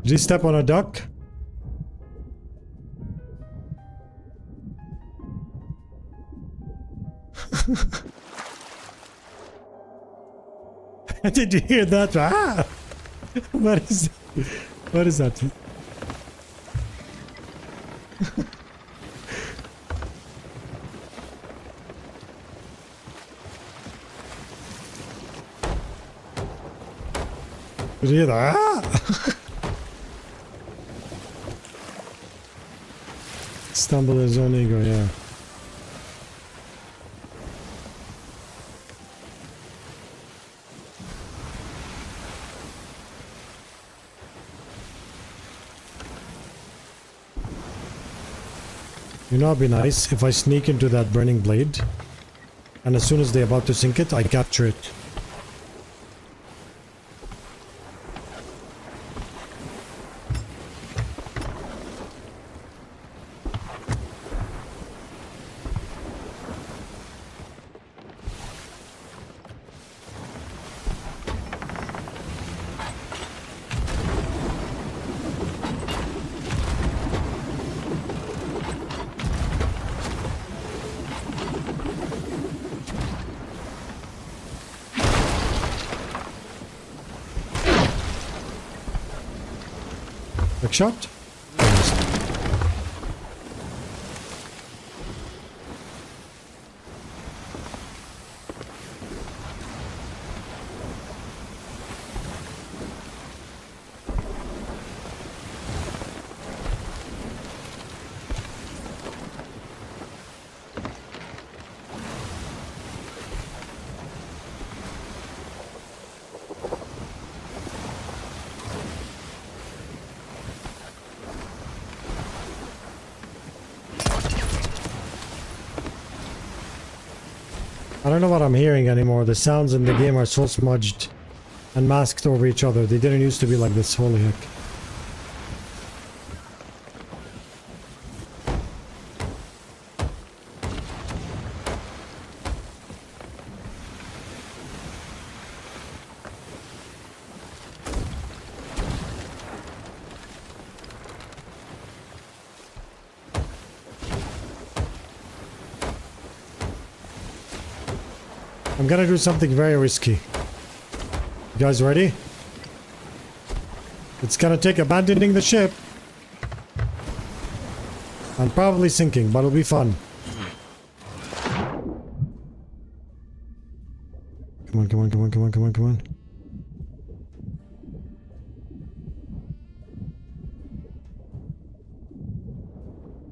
Did he step on a duck? Did you hear that? Ah! What is that? What is that? Did you hear that? Ah! Stumble his own ego, yeah. You know, it'd be nice if I sneak into that burning blade, and as soon as they're about to sink it, I capture it. Quick shot. I don't know what I'm hearing anymore. The sounds in the game are so smudged and masked over each other. They didn't used to be like this. Holy heck. I'm gonna do something very risky. You guys ready? It's gonna take abandoning the ship. And probably sinking, but it'll be fun. Come on, come on, come on, come on, come on, come on.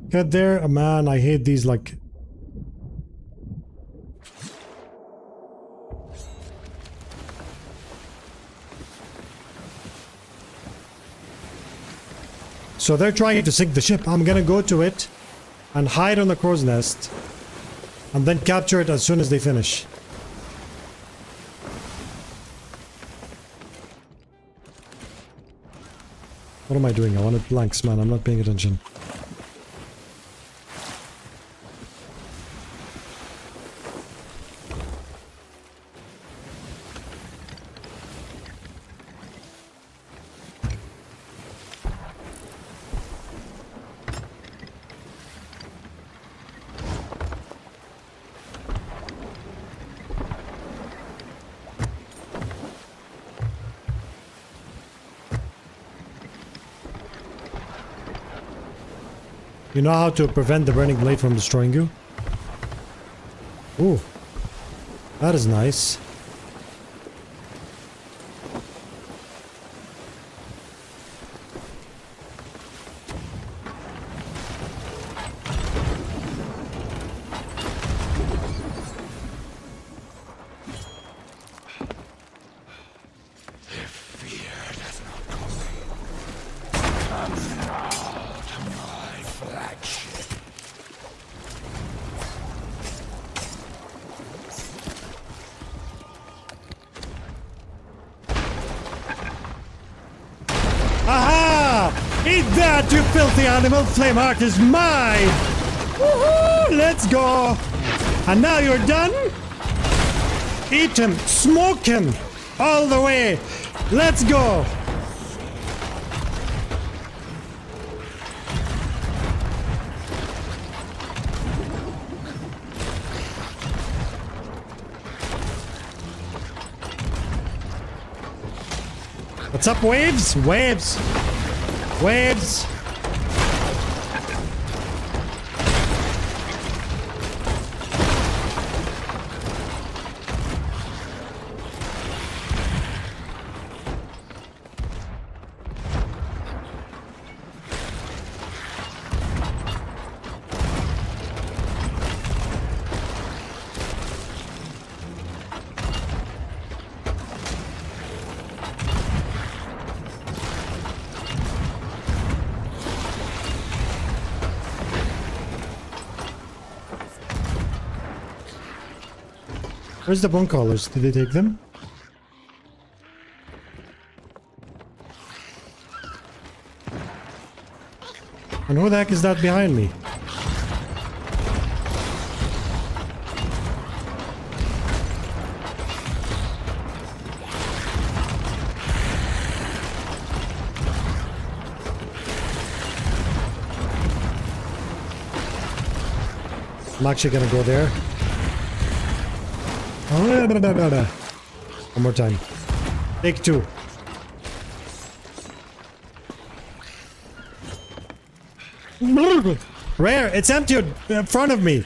Get there, oh, man, I hate these, like... So they're trying to sink the ship. I'm gonna go to it and hide on the crow's nest and then capture it as soon as they finish. What am I doing? I wanted blanks, man. I'm not paying attention. You know how to prevent the burning blade from destroying you? Ooh. That is nice. Eat that, you filthy animal! Flameheart is mine! Woohoo! Let's go! And now you're done? Eat him! Smoke him! All the way! Let's go! What's up, waves? Waves! Waves! Where's the bone collars? Did they take them? And who the heck is that behind me? I'm actually gonna go there. One more time. Take two. Rare, it's empty in front of me.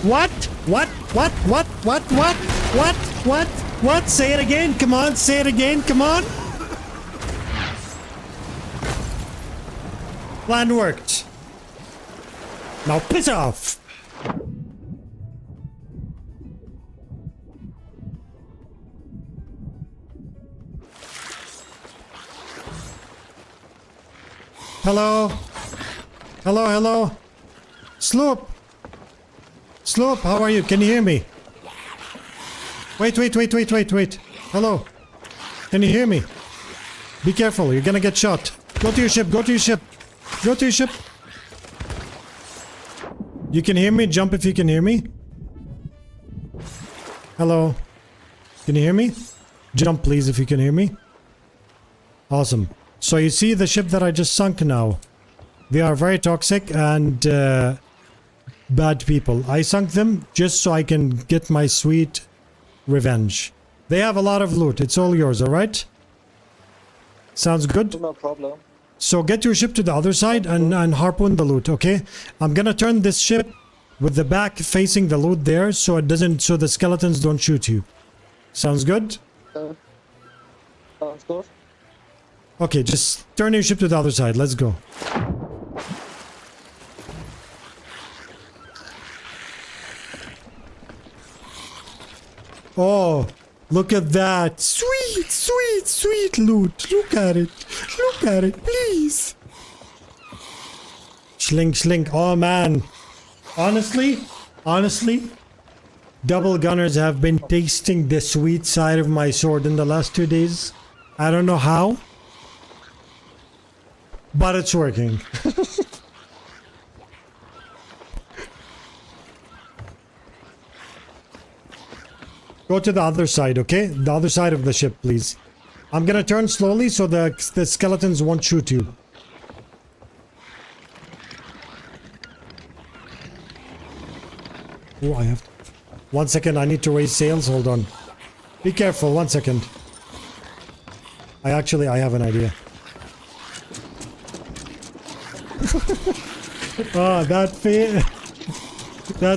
What? What? Say it again, come on, say it again, come on. Plan worked. Now piss off. Hello? Hello? Sloop! Sloop, how are you? Can you hear me? Wait. Hello? Can you hear me? Be careful, you're gonna get shot. Go to your ship. You can hear me? Jump if you can hear me. Hello? Can you hear me? Jump please if you can hear me. Awesome. So you see the ship that I just sunk now. They are very toxic and bad people. I sunk them just so I can get my sweet revenge. They have a lot of loot. It's all yours, alright? Sounds good? No problem. So get your ship to the other side and harpoon the loot, okay? I'm gonna turn this ship with the back facing the loot there so it doesn't, so the skeletons don't shoot you. Sounds good? Sounds good. Okay, just turn your ship to the other side. Let's go. Oh, look at that. Sweet loot. Look at it, please. Slink. Oh, man. Honestly, double gunners have been tasting the sweet side of my sword in the last 2 days. I don't know how, but it's working. Go to the other side, okay? The other side of the ship, please. I'm gonna turn slowly so the skeletons won't shoot you. Oh, I have to... 1 second, I need to raise sails. Hold on. Be careful, 1 second. I have an idea. Oh, that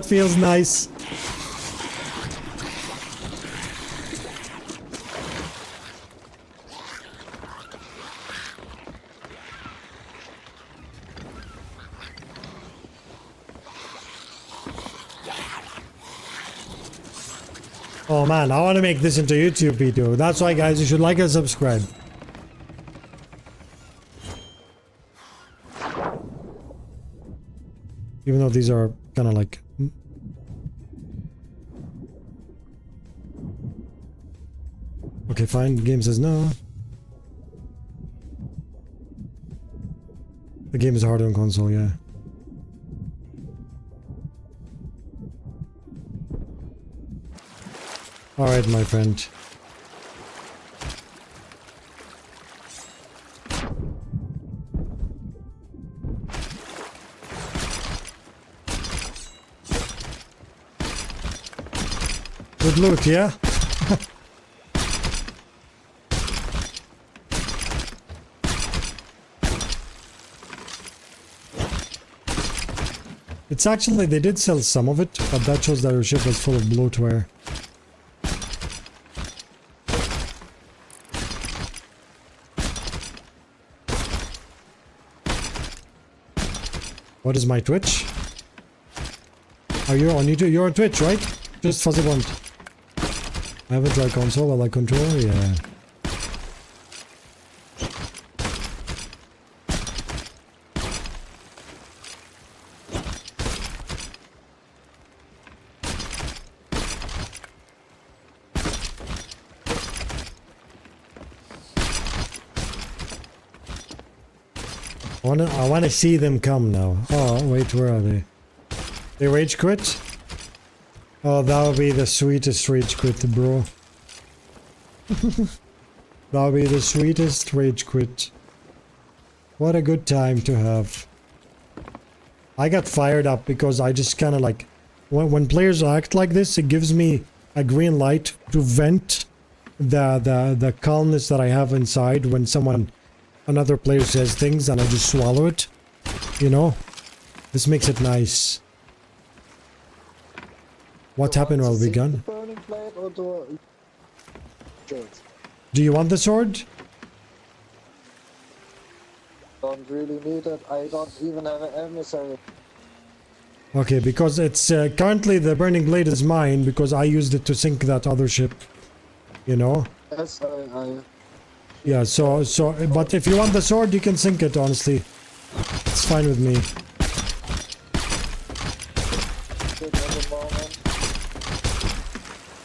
feels nice. Oh man, I want to make this into a YouTube video. That's why, guys, you should like and subscribe. Even though these are kind of like... Okay, fine. Game says no. The game is harder on console, yeah. Alright, my friend. Good loot, yeah? It's actually, they did sell some of it, but that shows that our ship was full of bloatware. What is my Twitch? Are you on YouTube? You're on Twitch, right? Just fuzzy bond. I have a dry console, I like controller, yeah. I wanna see them come now. Oh, wait, where are they? They rage quit? Oh, that would be the sweetest rage quit, bro. That would be the sweetest rage quit. What a good time to have. I got fired up because I just kind of like... When players act like this, it gives me a green light to vent the calmness that I have inside when another player says things and I just swallow it. You know? This makes it nice. What happened while we gone? Do you want the sword? Don't really need it. I don't even have an emissary. Okay, because it's currently the burning blade is mine because I used it to sink that other ship. You know? Yes, Yeah, so, but if you want the sword, you can sink it, honestly. It's fine with me.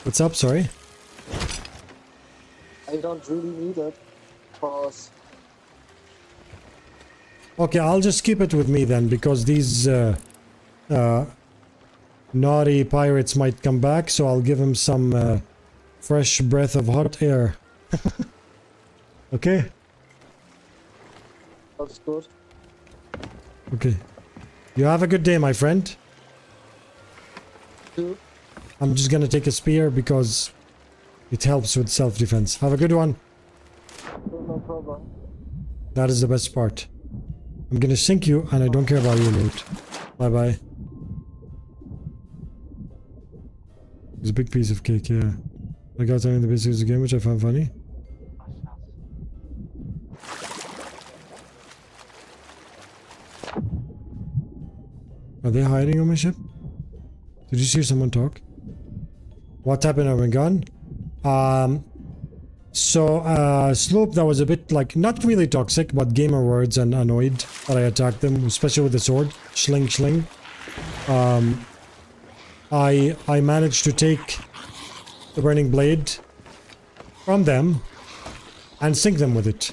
What's up, sorry? I don't really need it, because... Okay, I'll just keep it with me then, because these, naughty pirates might come back, so I'll give them some, fresh breath of hot air. Okay? That's good. Okay. You have a good day, my friend. Too. I'm just gonna take a spear because it helps with self-defense. Have a good one. No problem. That is the best part. I'm gonna sink you and I don't care about your loot. Bye-bye. It's a big piece of cake, yeah. I got telling the basics of the game, which I found funny. Are they hiding on my ship? Did you see someone talk? What happened over gun? Sloop that was a bit like, not really toxic, but gamer words and annoyed that I attacked them, especially with the sword. Schling, schling. I managed to take the burning blade from them and sink them with it.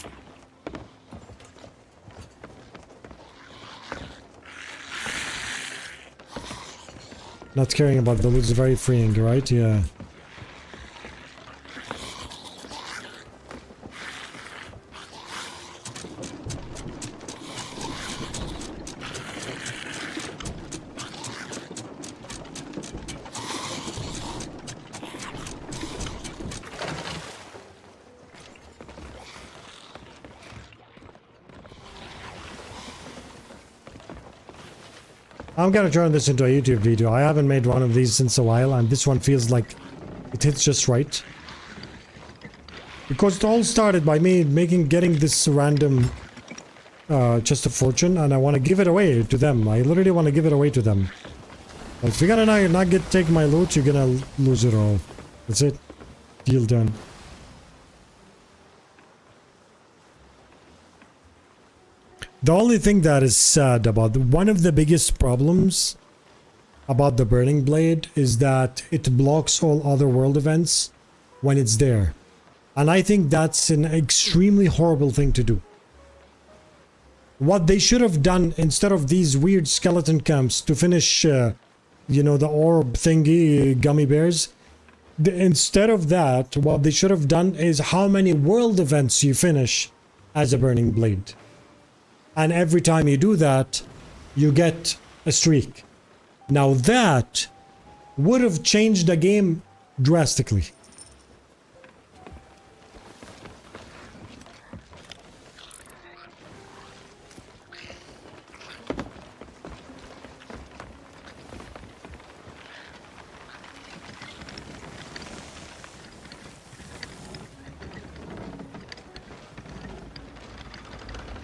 Not caring about the loot is very freeing, right? Yeah. I'm gonna turn this into a YouTube video. I haven't made one of these since a while, and this one feels like it hits just right. Because it all started by me getting this random chest of fortune, and I want to give it away to them. I literally want to give it away to them. But if you're gonna not take my loot, you're gonna lose it all. That's it. Deal done. The only thing that is sad about one of the biggest problems about the Burning Blade is that it blocks all other world events when it's there. And I think that's an extremely horrible thing to do. What they should have done instead of these weird skeleton camps to finish, you know, the orb thingy, gummy bears. Instead of that, what they should have done is how many world events you finish as a Burning Blade. And every time you do that, you get a streak. Now that would have changed the game drastically.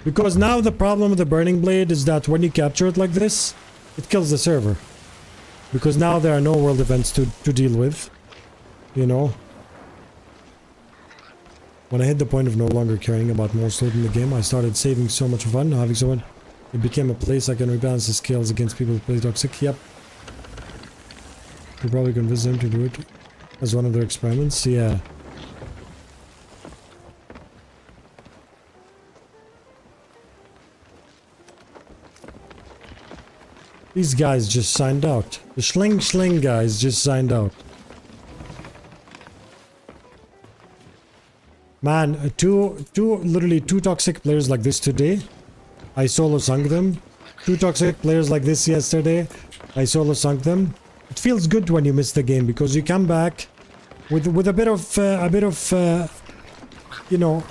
Because now the problem with the Burning Blade is that when you capture it like this, it kills the server. Because now there are no world events to deal with. You know? When I hit the point of no longer caring about most loot in the game, I started saving so much fun, having so much... It became a place I can rebalance the scales against people who play toxic. Yep. You probably convince them to do it as one of their experiments. Yeah. These guys just signed out. The Schling guys just signed out. Man, literally two toxic players like this today. I solo sunk them. Two toxic players like this yesterday. I solo sunk them. It feels good when you miss the game because you come back with a bit of you know,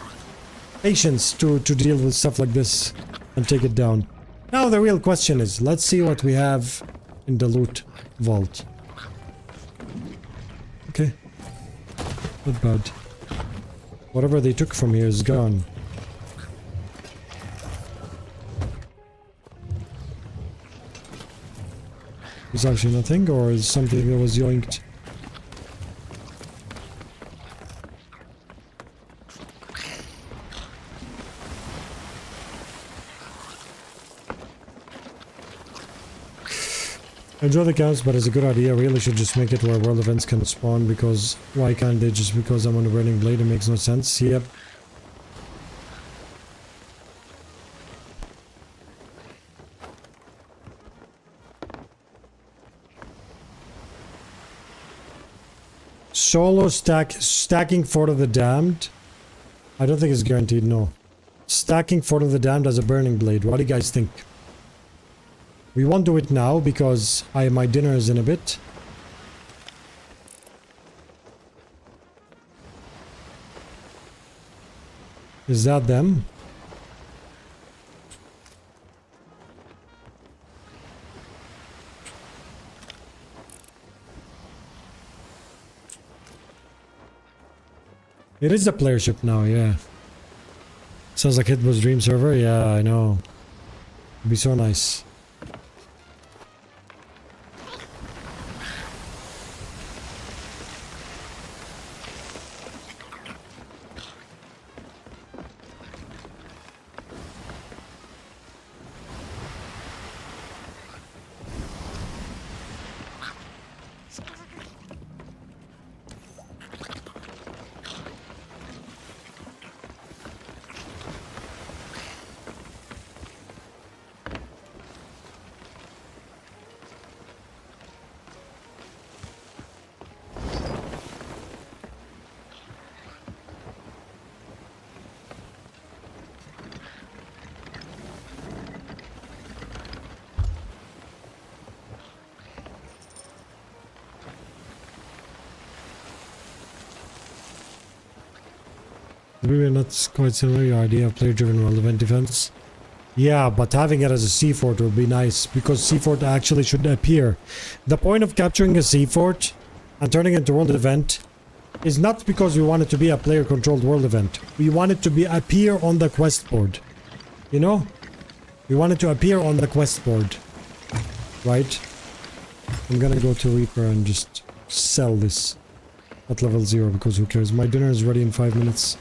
patience to deal with stuff like this and take it down. Now the real question is, let's see what we have in the loot vault. Okay. Not bad. Whatever they took from here is gone. Is actually nothing, or is something that was yoinked? Enjoy the camps, but it's a good idea. Really should just make it where world events can spawn, because why can't they just because I'm on a Burning Blade? It makes no sense. Yep. Solo stacking Fort of the Damned? I don't think it's guaranteed, no. Stacking Fort of the Damned as a Burning Blade. What do you guys think? We won't do it now because my dinner is in a bit. Is that them? It is a player ship now, yeah. Sounds like Hitbo's dream server. Yeah, I know. It'd be so nice. Maybe not quite similar, your idea of player-driven world event defense. Yeah, but having it as a sea fort would be nice, because sea fort actually should appear. The point of capturing a sea fort and turning it into a world event is not because we want it to be a player-controlled world event. We want it to appear on the quest board. You know? We want it to appear on the quest board. Right? I'm gonna go to Reaper and just sell this. at level 0 because who cares? My dinner is ready in 5 minutes.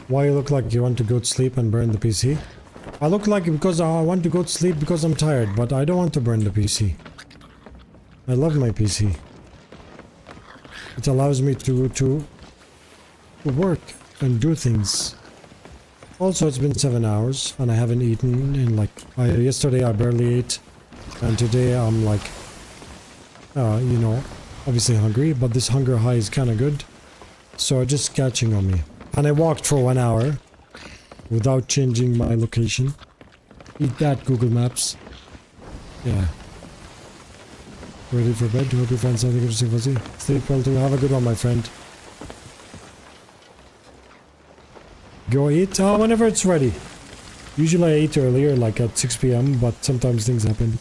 Why you look like you want to go to sleep and burn the PC? I look like because I want to go to sleep because I'm tired, but I don't want to burn the PC. I love my PC. It allows me to work and do things. Also, it's been 7 hours and I haven't eaten in like... yesterday I barely ate. And today I'm like... you know, obviously hungry, but this hunger high is kind of good. So just catching on me. And I walked for 1 hour without changing my location. Eat that, Google Maps. Yeah. Ready for bed? Hope you find something interesting, Fuzzy. Sleep well too. Have a good one, my friend. Go eat? Whenever it's ready. Usually I eat earlier, like at 6 PM, but sometimes things happen.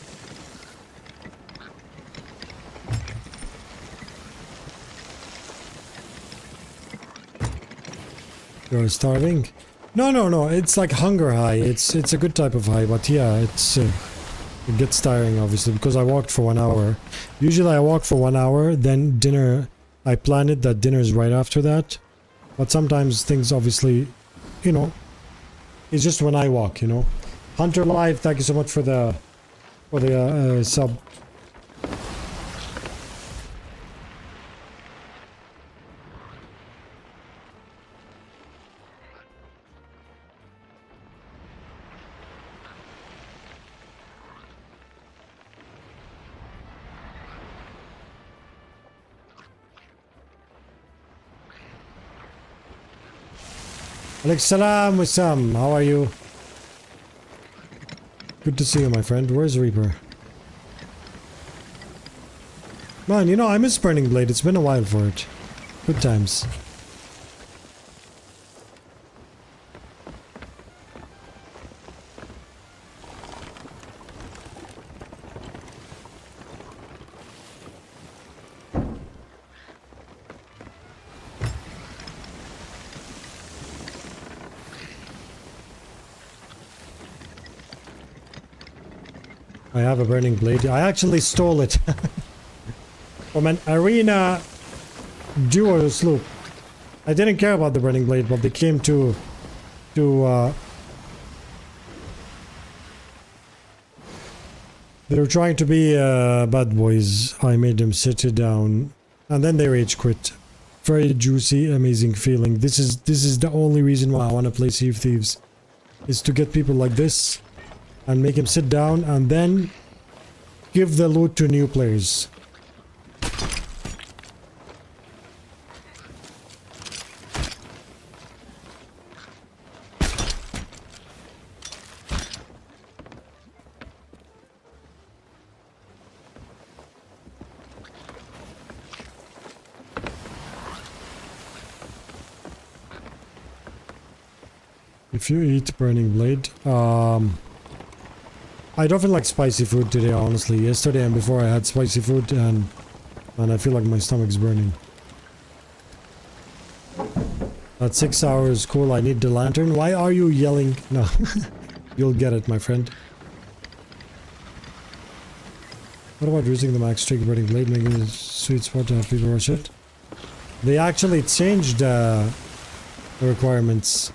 You're starving? No. It's like hunger high. It's a good type of high, but yeah, it gets tiring obviously because I walked for 1 hour. Usually I walk for 1 hour, then dinner. I plan it that dinner is right after that. But sometimes things obviously, you know, it's just when I walk, you know. Hunter Live, thank you so much for the sub. Alex Salam Wissam, how are you? Good to see you, my friend. Where's Reaper? Man, you know, I miss Burning Blade. It's been a while for it. Good times. I have a Burning Blade. I actually stole it from an arena duo sloop. I didn't care about the Burning Blade, but they came to they were trying to be bad boys. I made them sit it down, and then they rage quit. Very juicy, amazing feeling. This is the only reason why I want to play Sea of Thieves, is to get people like this and make him sit down and then give the loot to new players. If you eat Burning Blade, I don't feel like spicy food today, honestly. Yesterday and before I had spicy food and I feel like my stomach's burning. At 6 hours, cool, I need the lantern. Why are you yelling? No, you'll get it, my friend. What about using the max strike Burning Blade, making it a sweet spot to have people rush it? They actually changed the requirements.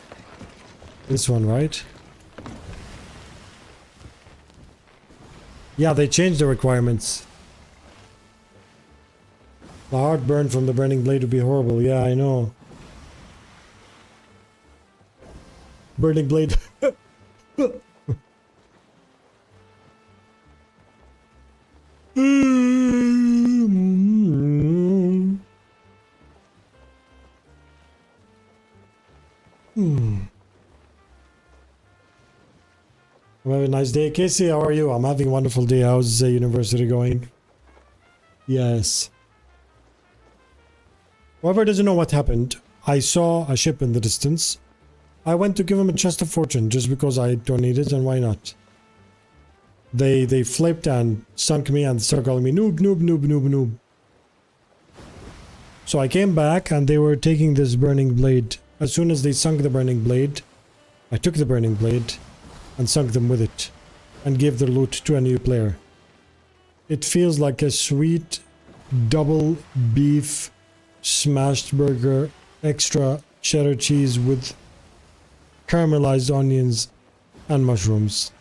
This one, right? Yeah, they changed the requirements. The heartburn from the Burning Blade would be horrible. Yeah, I know. Burning Blade. Have a nice day. Casey, how are you? I'm having a wonderful day. How's university going? Yes. Whoever doesn't know what happened, I saw a ship in the distance. I went to give him a chest of fortune just because I don't need it, and why not? They flipped and sunk me and started calling me noob, noob, noob, noob, noob. So I came back and they were taking this burning blade. As soon as they sunk the burning blade, I took the burning blade and sunk them with it and gave the loot to a new player. It feels like a sweet double beef smashed burger, extra cheddar cheese with caramelized onions and mushrooms.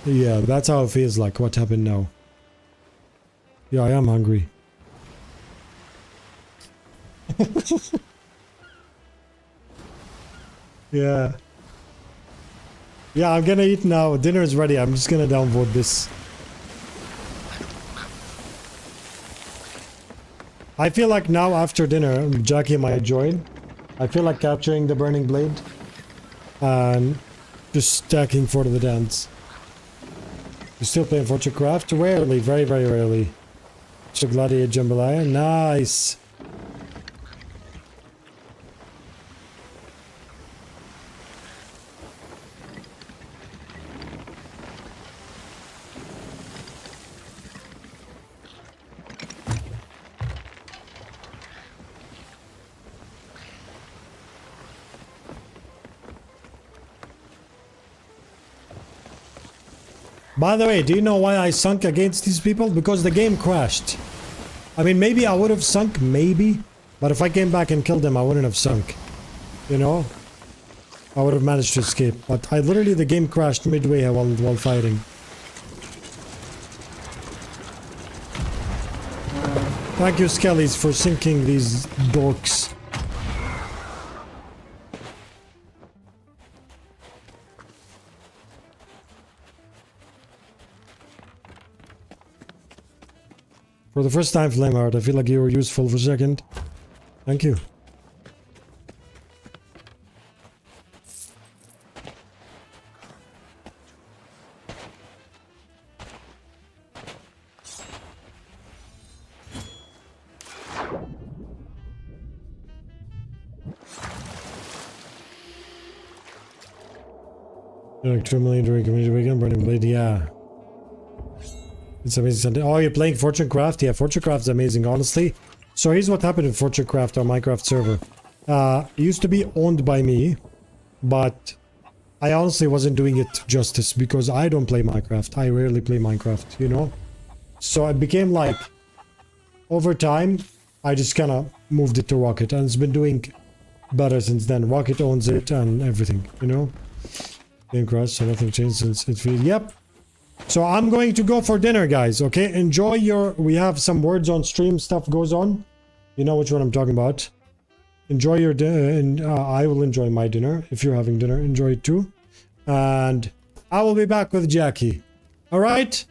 Yeah, that's how it feels like. What happened now? Yeah, I am hungry. Yeah. Yeah, I'm gonna eat now. Dinner is ready. I'm just gonna downvote this. I feel like now after dinner, Jackie might join. I feel like capturing the burning blade and just stacking for the dance. You still playing Fortune Craft? Rarely, very, very rarely. Gladiator Jambalaya, nice. By the way, do you know why I sunk against these people? Because the game crashed. I mean, maybe I would have sunk, maybe. But if I came back and killed them, I wouldn't have sunk. You know? I would have managed to escape. But I literally, the game crashed midway while fighting. Thank you, Skellies, for sinking these dorks. For the first time, Flameheart, I feel like you were useful for a second. Thank you. Like 2 million during community weekend, burning blade, yeah. It's amazing. Oh, you're playing Fortune Craft? Yeah, Fortune Craft's amazing, honestly. So here's what happened in Fortune Craft on Minecraft server. It used to be owned by me, but I honestly wasn't doing it justice because I don't play Minecraft. I rarely play Minecraft, you know? So it became like, over time, I just kind of moved it to Rocket, and it's been doing better since then. Rocket owns it and everything, you know? Game crashed, so nothing changed since it feels... Yep. So I'm going to go for dinner, guys, okay? Enjoy your... We have some words on stream, stuff goes on. You know which one I'm talking about. Enjoy your dinner, and I will enjoy my dinner. If you're having dinner, enjoy it too. And I will be back with Jackie. Alright?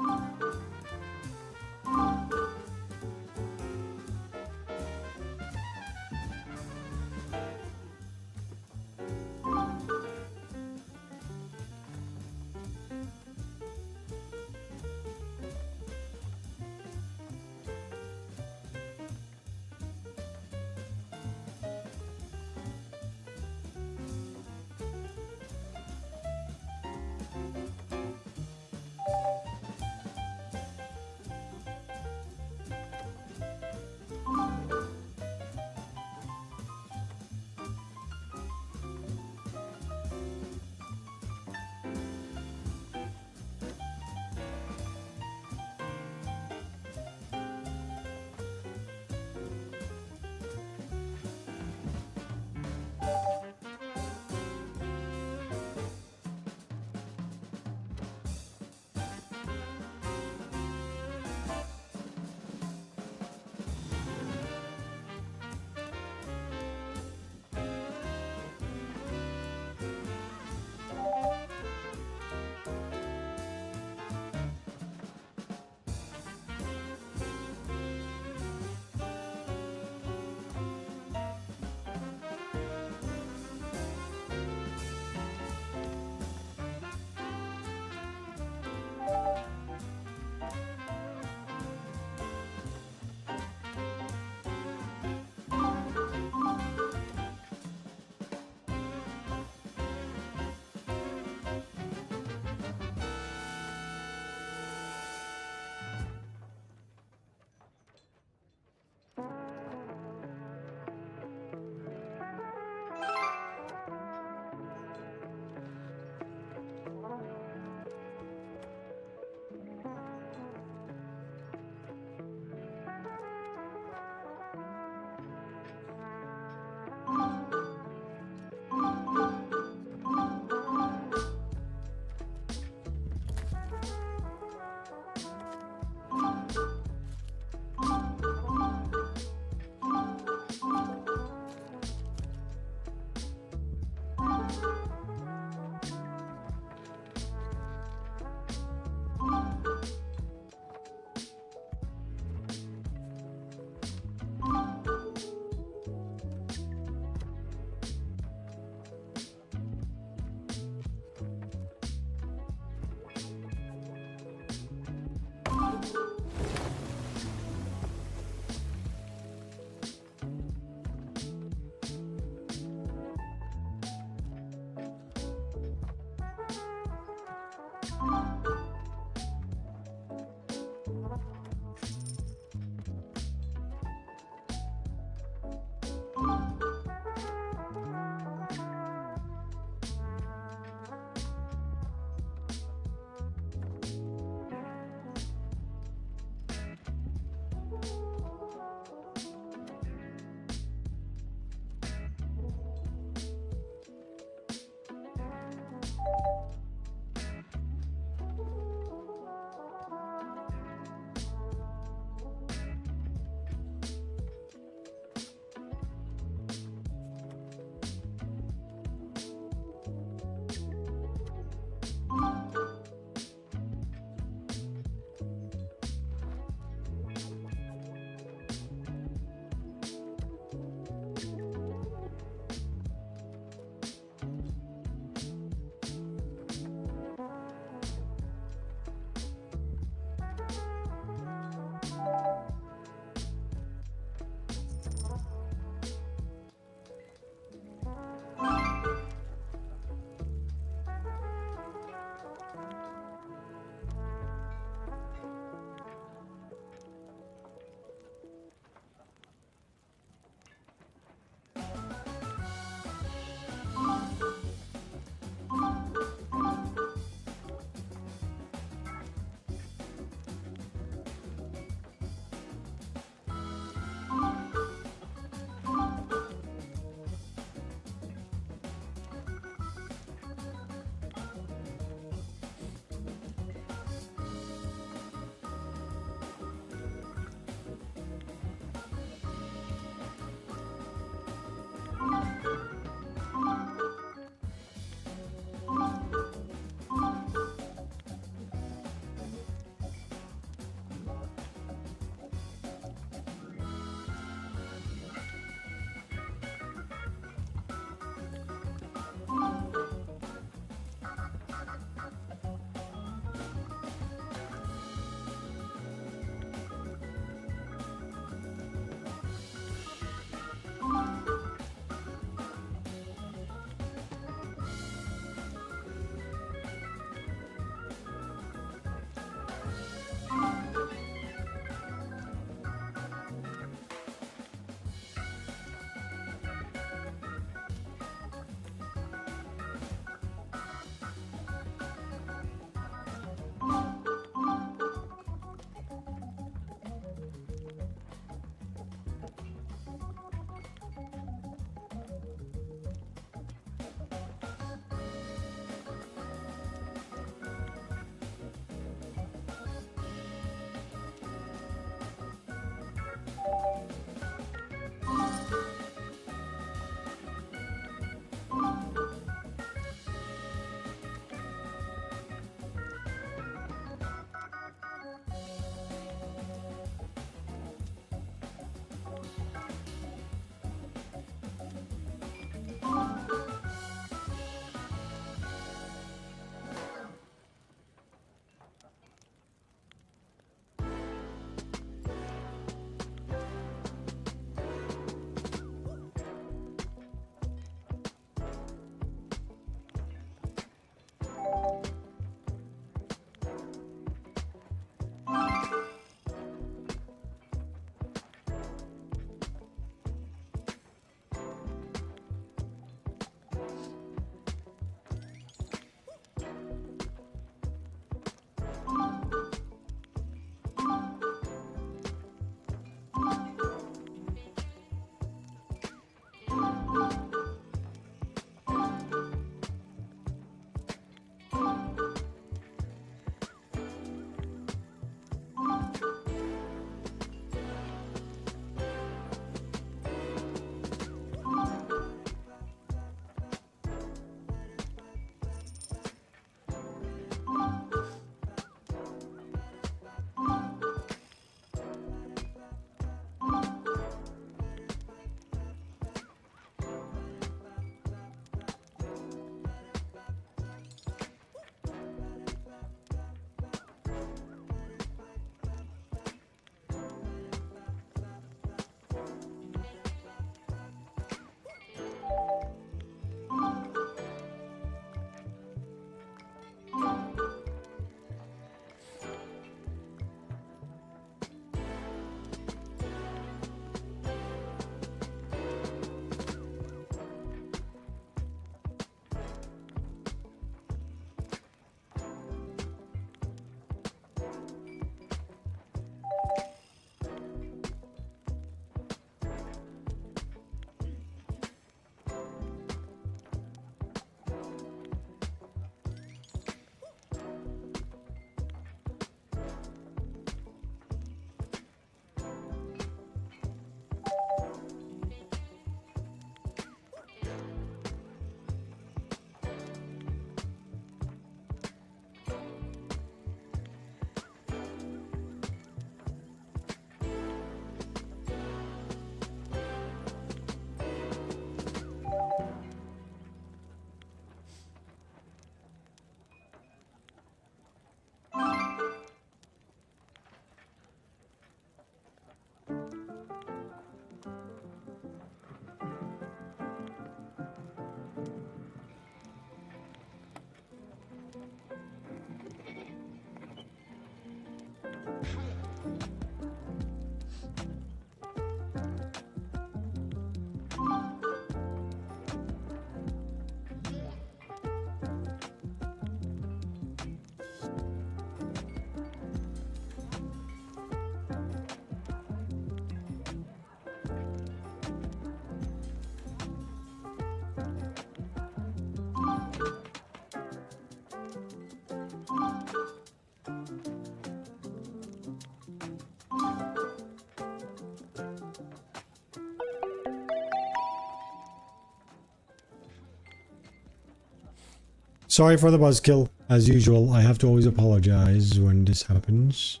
Sorry for the buzzkill. As usual, I have to always apologize when this happens.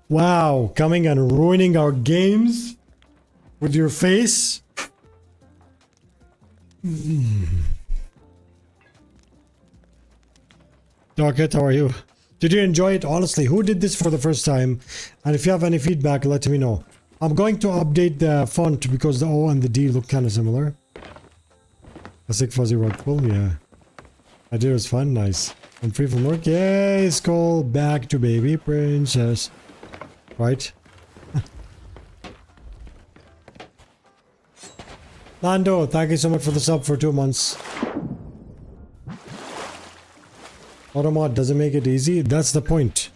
Wow, coming and ruining our games with your face. Docket, how are you? Did you enjoy it? Honestly, who did this for the first time? And if you have any feedback, let me know. I'm going to update the font because the O and the D look kind of similar. Classic fuzzy rock pull, yeah. I did, it was fun, nice. I'm free from work, yay, skull, back to baby princess. Right? Lando, thank you so much for the sub for 2 months. Automod doesn't make it easy, that's the point.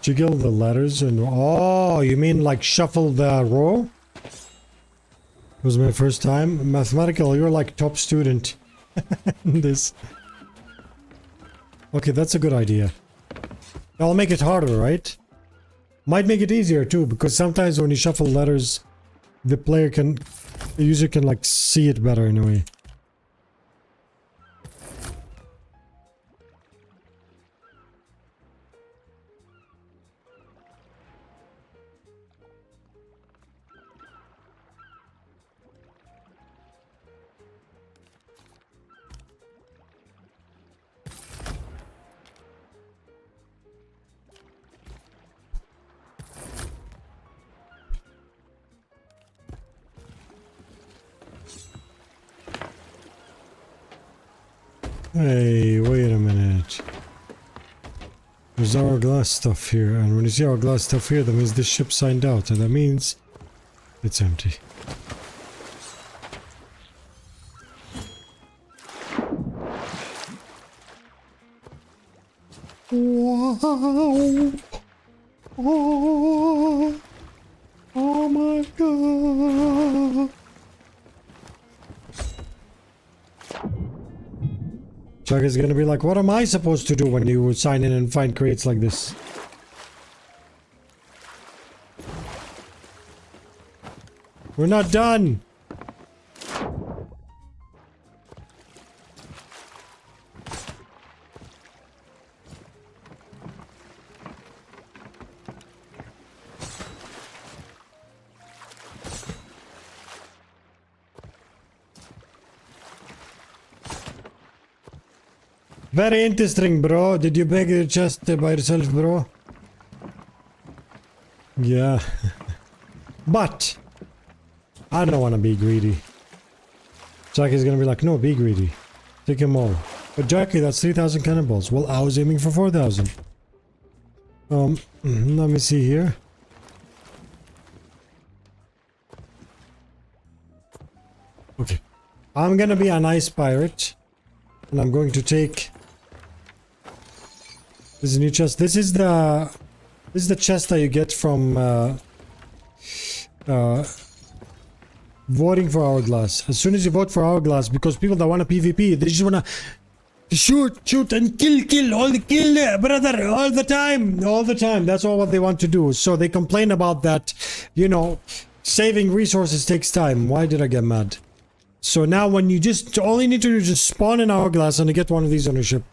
Jiggle the letters and oh, you mean like shuffle the row? It was my first time. Mathematical, you're like top student in this. Okay, that's a good idea. I'll make it harder, right? Might make it easier too, because sometimes when you shuffle letters, the user can like see it better in a way. Hey, wait a minute. There's hourglass stuff here, and when you see hourglass stuff here, that means this ship signed out, and that means it's empty. Wow! Oh my god! Chuck is gonna be like, what am I supposed to do when you sign in and find crates like this? We're not done! Very interesting, bro. Did you bag your chest by yourself, bro? Yeah. But I don't want to be greedy. Jackie's gonna be like, no, be greedy. Take them all. But Jackie, that's 3,000 cannonballs. Well, I was aiming for 4,000. Let me see here. Okay. I'm gonna be a nice pirate. And I'm going to take... This is a new chest. This is the chest that you get from voting for Hourglass. As soon as you vote for Hourglass, because people that want a PvP, they just wanna shoot and kill, brother, all the time. That's all what they want to do. So they complain about that, you know, saving resources takes time. Why did I get mad? So now when you all you need to do is just spawn an Hourglass and you get one of these on your ship.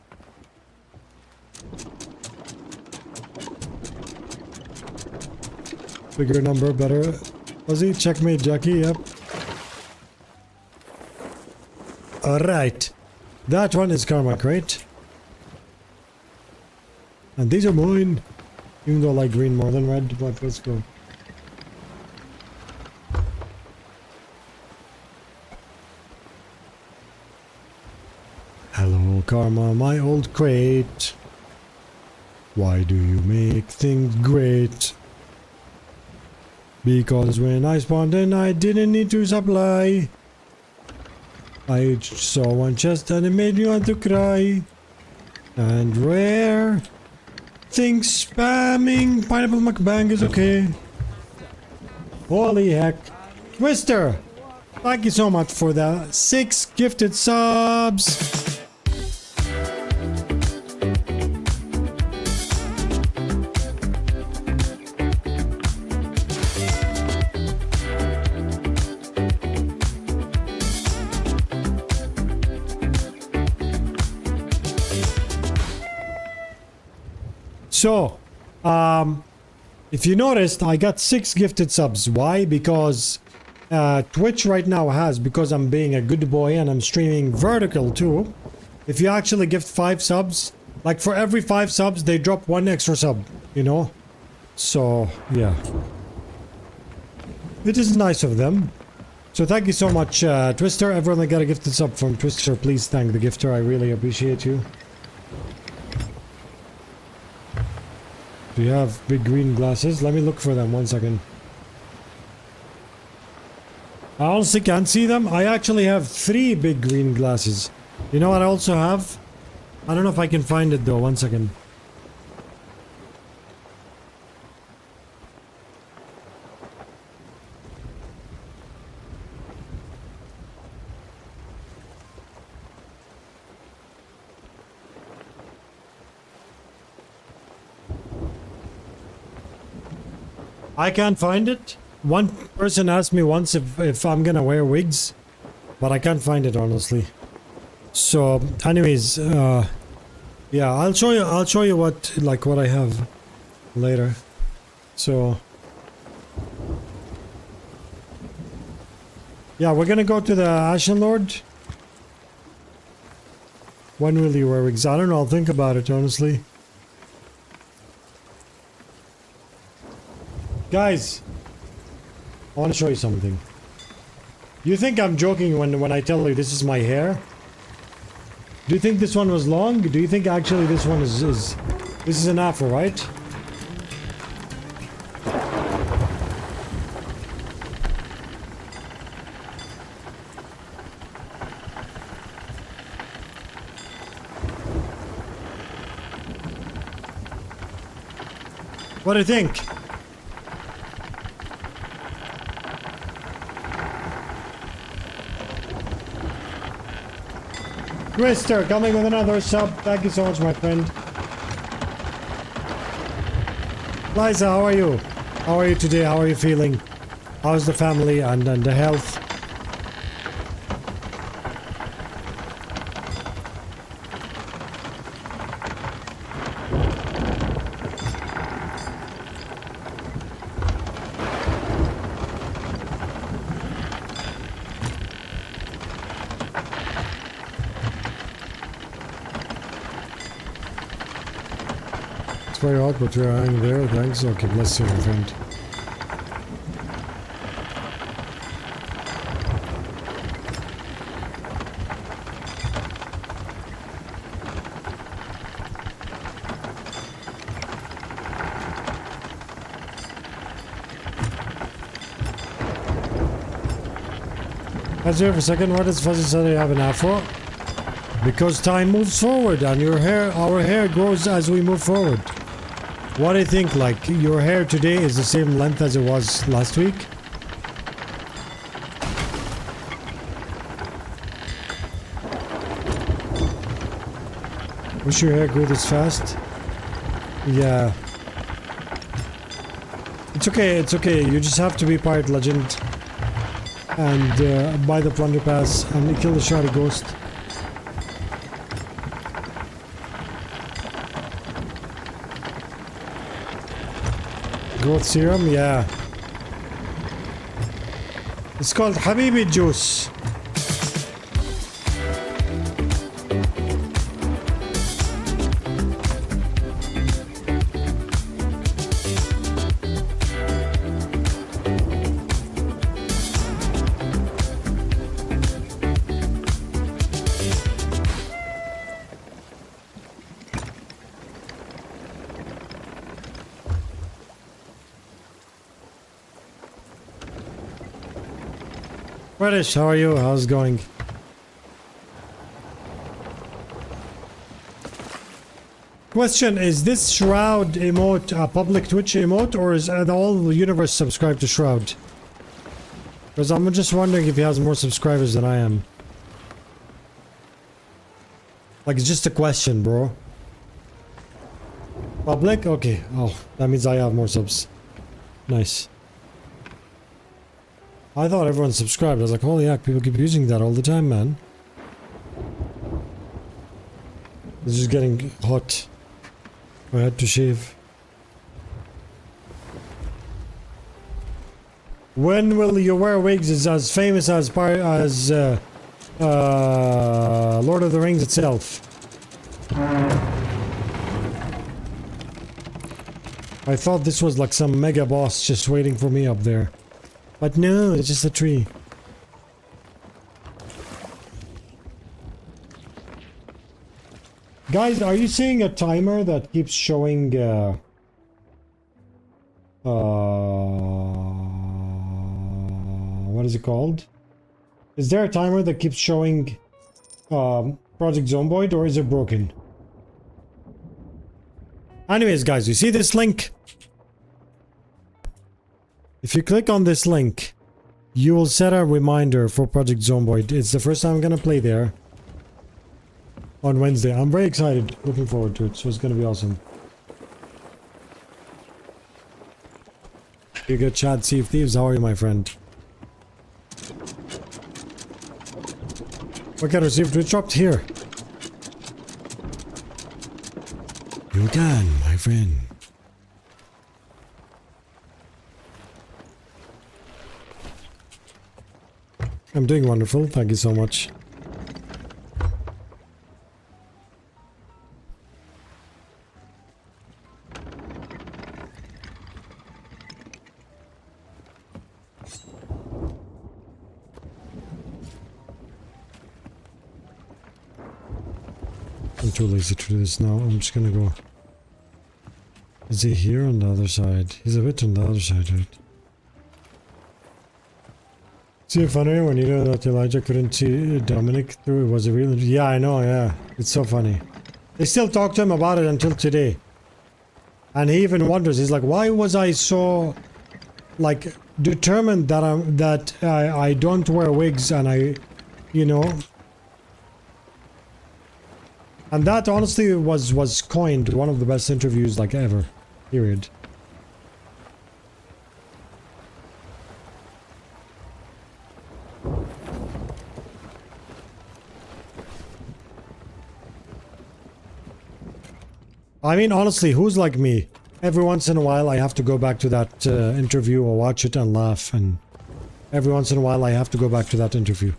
Bigger number, better. Fuzzy, checkmate, Jackie, yep. Alright. That one is Karma Crate. And these are mine. Even though I like green more than red, but let's go. Hello, Karma, my old crate. Why do you make things great? Because when I spawned in, I didn't need to supply. I saw one chest and it made me want to cry. And rare Nothing spamming. Pineapple mukbang is okay. Holy heck. Twister, thank you so much for the 6 gifted subs. So, if you noticed, I got 6 gifted subs. Why? Because Twitch right now has, because I'm being a good boy and I'm streaming vertical too. If you actually gift 5 subs, like for every 5 subs, they drop 1 extra sub, you know? So, yeah. It is nice of them. So thank you so much, Twister. Everyone that got a gifted sub from Twister, please thank the gifter. I really appreciate you. Do you have big green glasses? Let me look for them, 1 second. I honestly can't see them. I actually have 3 big green glasses. You know what I also have? I don't know if I can find it though, 1 second. I can't find it. One person asked me once if I'm gonna wear wigs, but I can't find it honestly. So, anyways, yeah, I'll show you what I have later. So, yeah, we're gonna go to the Ashen Lord. When will you wear wigs? I don't know. I'll think about it honestly. Guys, I want to show you something. You think I'm joking when I tell you this is my hair? Do you think this one was long? Do you think actually this one is this is an afro, right? What do you think? Twister coming with another sub. Thank you so much, my friend. Liza, how are you? How are you today? How are you feeling? How's the family and the health? It's very hot, but we're hanging there. Thanks. Okay, bless you, my friend. Pause here for a second. Why does Fuzzy suddenly have an afro? Because time moves forward and our hair grows as we move forward. What do you think? Like, your hair today is the same length as it was last week? Wish your hair grew this fast? Yeah. It's okay, it's okay. You just have to be Pirate Legend and buy the Plunder Pass and kill the Shardy Ghost. Growth serum, yeah. It's called Habibi Juice. British, how are you? How's it going? Question, is this Shroud emote a public Twitch emote, or is the whole universe subscribed to Shroud? Because I'm just wondering if he has more subscribers than I am. Like, it's just a question, bro. Public? Okay. Oh, that means I have more subs. Nice. I thought everyone subscribed. I was like, holy heck, people keep using that all the time, man. It's just getting hot. I had to shave. When will you wear wigs is as famous as Lord of the Rings itself? I thought this was like some mega boss just waiting for me up there. But no, it's just a tree. Guys, are you seeing a timer that keeps showing what is it called? Is there a timer that keeps showing Project Zomboid, or is it broken? Anyways, guys, you see this link? If you click on this link, you will set a reminder for Project Zomboid. It's the first time I'm gonna play there. On Wednesday. I'm very excited. Looking forward to it, so it's gonna be awesome. You good, Chad? See Thieves, how are you, my friend? What can I receive? Twitch dropped here. You can, my friend. I'm doing wonderful. Thank you so much. I'm too lazy to do this now. I'm just gonna go. Is he here on the other side? He's a bit on the other side, right? See it funny when you know that Elijah couldn't see Dominic through? It was a real... Yeah, I know, yeah. It's so funny. They still talk to him about it until today. And he even wonders, he's like, why was I so, like, determined that I don't wear wigs and I, you know... And that honestly was coined one of the best interviews like ever. Period. I mean, honestly, who's like me? Every once in a while I have to go back to that interview or watch it and laugh, and every once in a while I have to go back to that interview.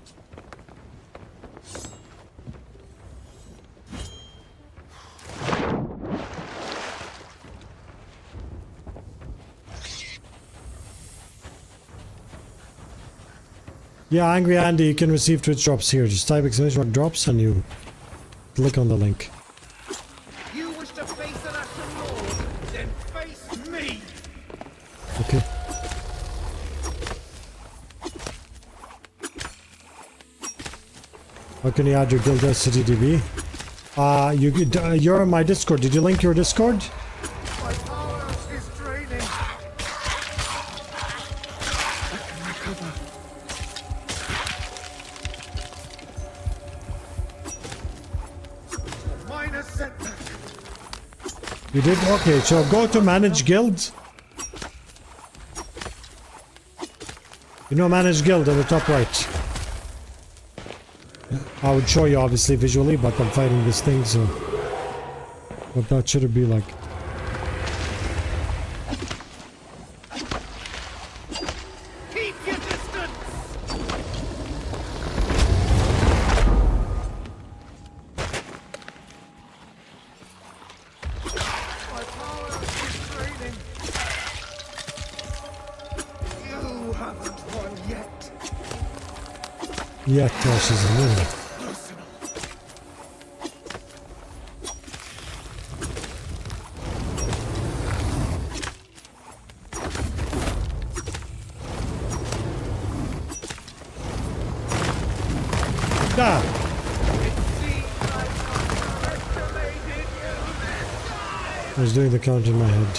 Yeah, Angry Andy, you can receive Twitch drops here. Just type exclamation mark drops and you click on the link. You wish to face an Ashen Lord, then face me! Okay. How can you add your guild as CTDB? You're on my Discord. Did you link your Discord? My power is draining. Minor setback. You did? Okay, so go to manage guild. You know manage guild at the top right. I would show you obviously visually, but I'm fighting this thing, so what that should it be like? Keep your distance. My power is draining. You haven't won yet. Yeah, Tosh is a little. Ah! It seems I've underestimated you this I was doing the count in my head.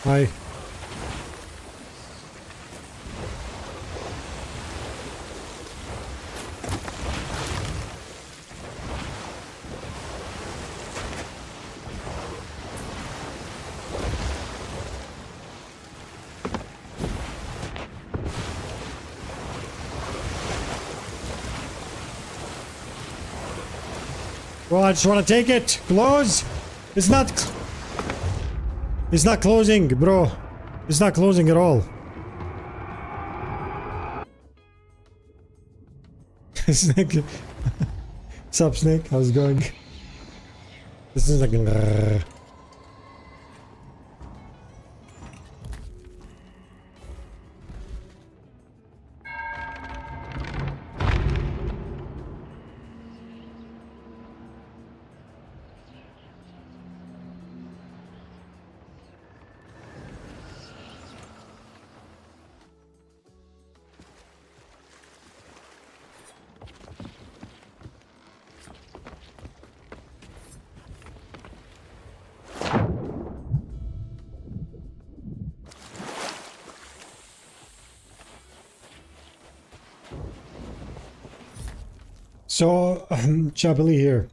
Hi. Well, I just want to take it. Close. It's not. It's not closing, bro. It's not closing at all. Snake. What's up, Snake? How's it going? This is like. So, Chabili here.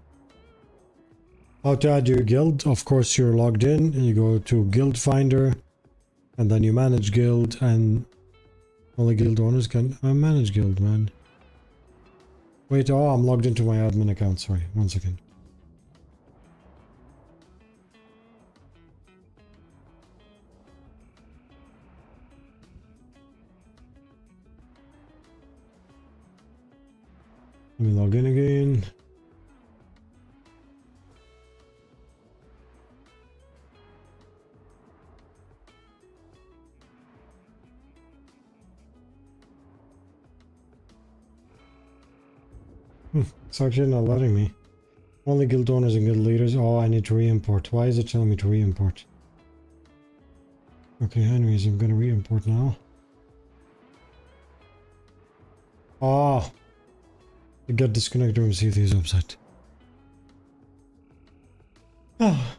How to add your guild? Of course, you're logged in and you go to Guild Finder and then you manage guild, and only guild owners can manage guild, man. Wait, oh, I'm logged into my admin account. Sorry, 1 second. Let me log in again. It's actually not letting me. Only guild owners and guild leaders. Oh, I need to re-import. Why is it telling me to re-import? Okay, anyways, I'm gonna re-import now. Oh. I got disconnected from Thieves website. Oh.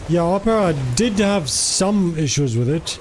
Yeah, Opera did have some issues with it.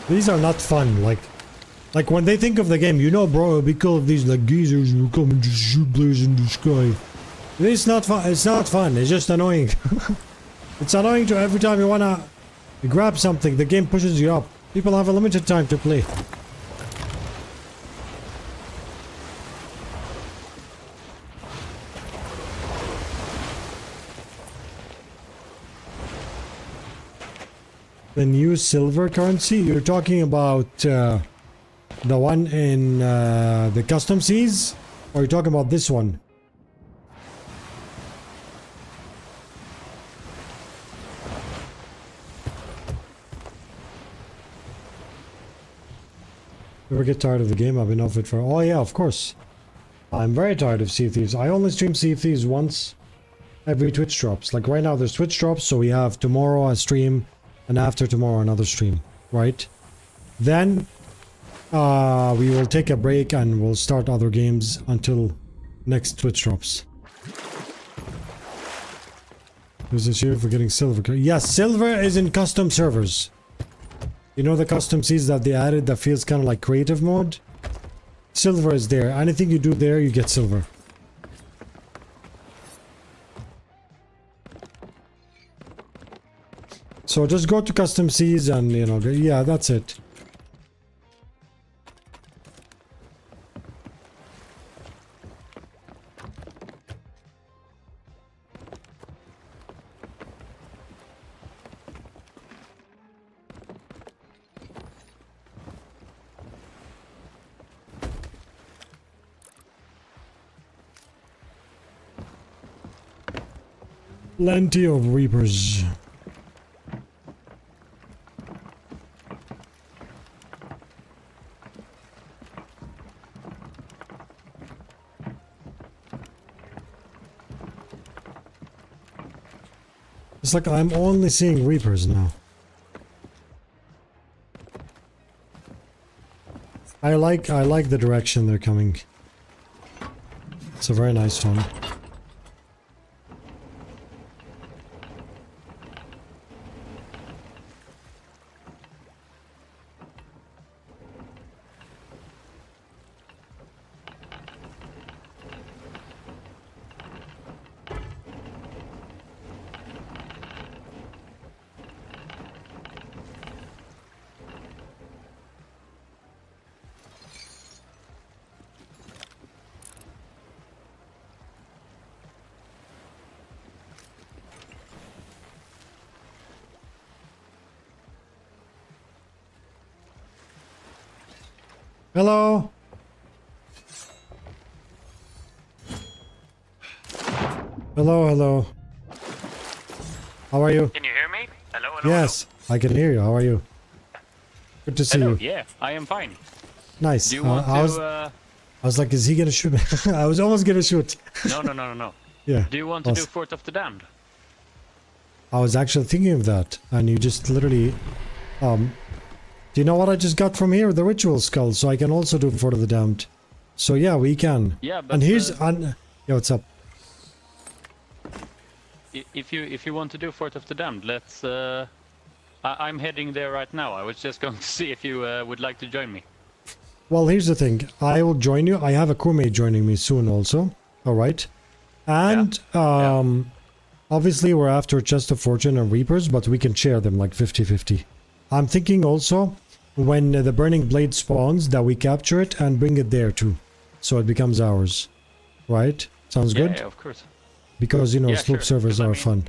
These are not fun, like when they think of the game, you know, bro, it'd be cool if these like geezers will come and just shoot blaze in the sky. It's not fun, it's not fun, it's just annoying. It's annoying to every time you wanna grab something, the game pushes you up. People have a limited time to play. The new silver currency? You're talking about the one in the custom seas? Or are you talking about this one? Ever get tired of the game? I've been off it for... Oh yeah, of course. I'm very tired of Sea of Thieves. I only stream Sea of Thieves once every Twitch drops. Like right now there's Twitch drops, so we have tomorrow a stream and after tomorrow another stream, right? Then we will take a break and we'll start other games until next Twitch drops. Who's this here for getting silver? Yes, silver is in custom servers. You know the custom seeds that they added that feels kind of like creative mode? Silver is there. Anything you do there, you get silver. So just go to custom seeds and, you know, yeah, that's it. Plenty of reapers. It's like I'm only seeing reapers now. I like the direction they're coming. It's a very nice one. Hello. Hello, hello. How are you? Can you hear me? Hello, hello. Yes, I can hear you. How are you? Good to see Hello. you. Yeah, I am fine. Nice. Do you want I was like, is he gonna shoot me? I was almost gonna shoot. No. Yeah. Do you want to do Fort of the Damned? I was actually thinking of that, and you just literally, do you know what I just got from here? The ritual skull, so I can also do Fort of the Damned. So yeah, we can. Yeah, but and here's yeah, what's up? If you want to do Fort of the Damned, let's. I'm heading there right now. I was just going to see if you would like to join me. Well, here's the thing. I will join you. I have a crewmate joining me soon also. All right. And obviously we're after Chest of Fortune and Reapers, but we can share them like 50-50. I'm thinking also when the Burning Blade spawns that we capture it and bring it there too. So it becomes ours. Right? Sounds good? Yeah, of course. Because, you know, Yeah, sloop sure. servers are fun.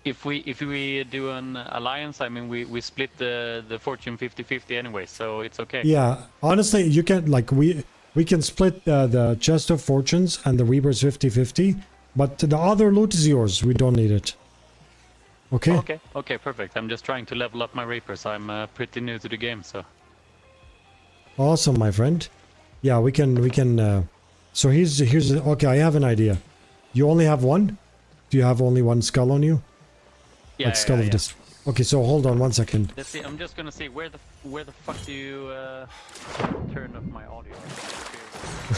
If we do an alliance, I mean we split the fortune 50-50 anyway, so it's okay. Yeah, honestly, you can like we can split the Chest of Fortunes and the Reapers 50-50, but the other loot is yours. We don't need it. Okay? Okay, perfect. I'm just trying to level up my Reapers. I'm pretty new to the game, so. Awesome, my friend. Yeah, we can so here's okay, I have an idea. You only have one? Do you have only one skull on you? Yeah, Like skull of this. Okay, so hold on 1 second. Let's see. I'm just gonna see where the fuck do you turn up my audio?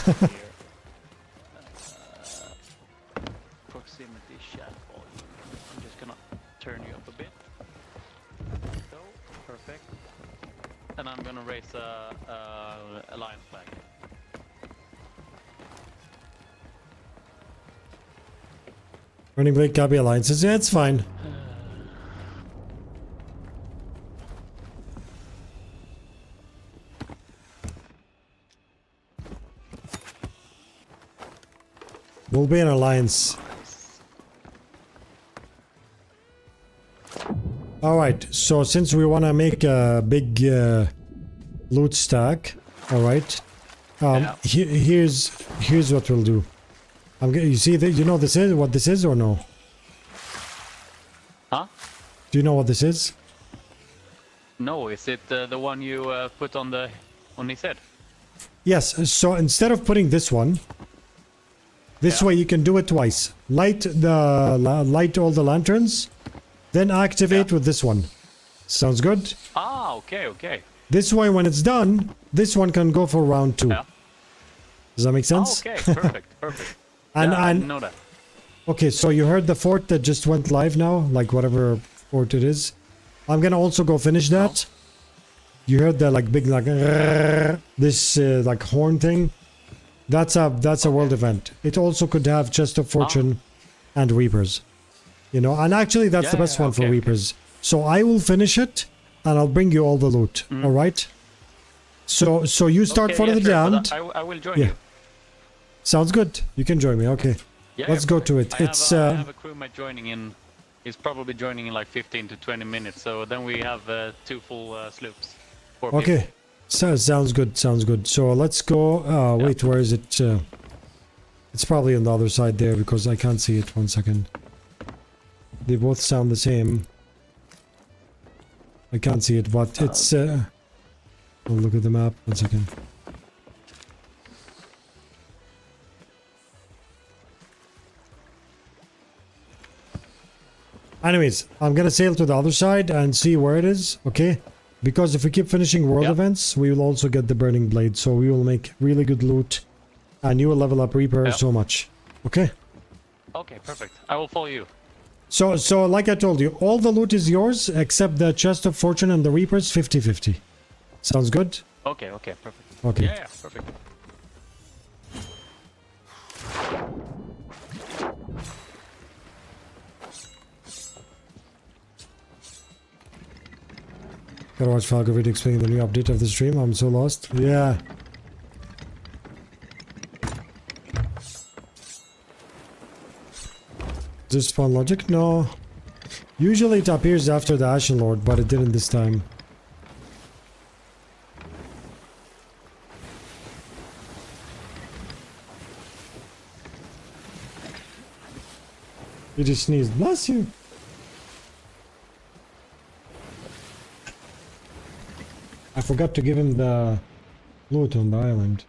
Here. Proximity chat volume. I'm just gonna turn you up a bit. So perfect. And I'm gonna raise a alliance flag. Burning Blade copy alliances. Yeah, it's fine. We'll be an alliance. Alright, so since we want to make a big loot stack, alright, here's what we'll do. You see, you know what this is or no? Huh? Do you know what this is? No, is it the one you put on his head? Yes, so instead of putting this one, this way you can do it twice. Light all the lanterns, then activate with this one. Sounds good? Ah, okay. This way when it's done, this one can go for round 2. Yeah. Does that make sense? Oh, okay, perfect, perfect. And Yeah, I and didn't know that. okay, so you heard the fort that just went live now, like whatever fort it is. I'm gonna also go finish that. You heard that like big like this like horn thing. That's a world event. It also could have Chest of Fortune and Reapers. You know, and actually that's the best one for okay. Reapers. So I will finish it and I'll bring you all the loot. All right. So you start for the damned. I will join Yeah. you. Sounds good. You can join me. Okay. Yeah, Let's go to it. I It's have, I have a crewmate joining in. He's probably joining in like 15 to 20 minutes. So then we have 2 full sloops. 4 people. okay. So, sounds good. Sounds good. So let's go. Wait, where is it? It's probably on the other side there because I can't see it. 1 second. They both sound the same. I can't see it, but it's. Oh, look at the map. 1 second. Anyways, I'm gonna sail to the other side and see where it is, okay? Because if we keep finishing world events, we will also get the Burning Blade, so we will make really good loot. And you will level up Reaper so much. Okay? Okay, perfect. I will follow you. So like I told you, all the loot is yours, except the Chest of Fortune and the Reapers, 50-50. Sounds good? Okay, okay, perfect. Okay. Yeah, perfect. Gotta watch Falco video explaining the new update of the stream. I'm so lost. Yeah. Does this spawn logic? No. Usually it appears after the Ashen Lord, but it didn't this time. He just sneezed. Bless you. I forgot to give him the loot on the island.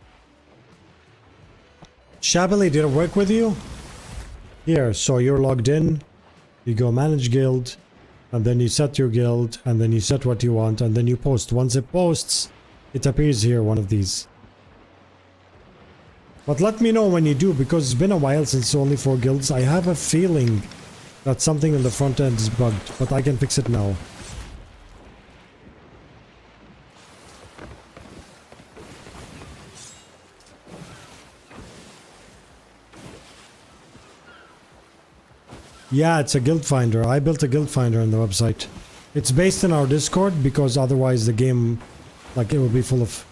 Shabily, did it work with you? Here, so you're logged in. You go manage guild, and then you set your guild, and then you set what you want, and then you post. Once it posts, it appears here, one of these. But let me know when you do, because it's been a while since only 4 guilds. I have a feeling that something in the front end is bugged, but I can fix it now. Yeah, it's a guild finder. I built a guild finder on the website. It's based in our Discord because otherwise the game, like, it would be full of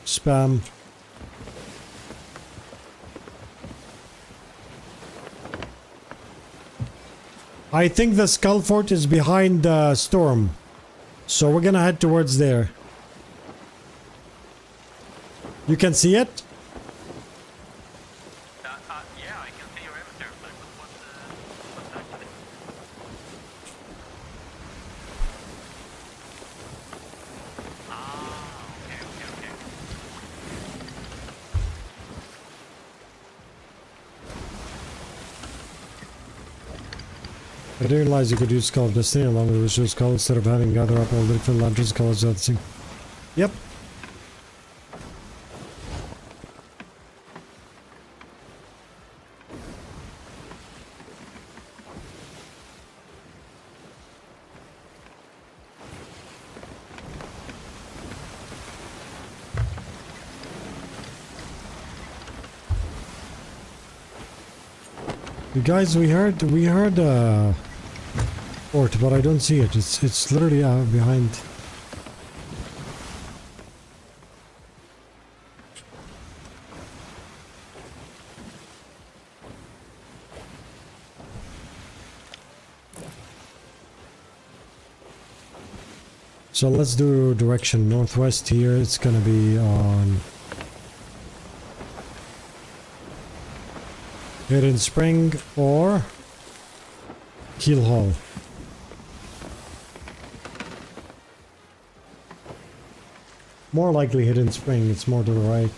spam. I think the Skull Fort is behind the storm. So we're gonna head towards there. You can see it? Yeah, I can see your inventory, but what's actually... okay. I didn't realize you could use Skull of Destiny along with Ritual Skull instead of having gather up all the different lanterns, colors, and thing. Yep. You guys, we heard fort, but I don't see it. It's literally behind. So let's do direction northwest here. It's gonna be on Hidden Spring or Keel Hall. More likely Hidden Spring, it's more to the right.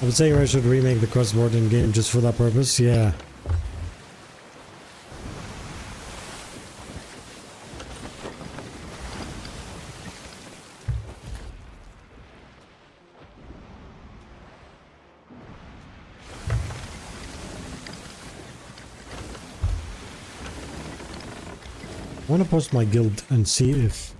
I was saying I should remake the crossboard in game just for that purpose, yeah. I want to post my guild and see if...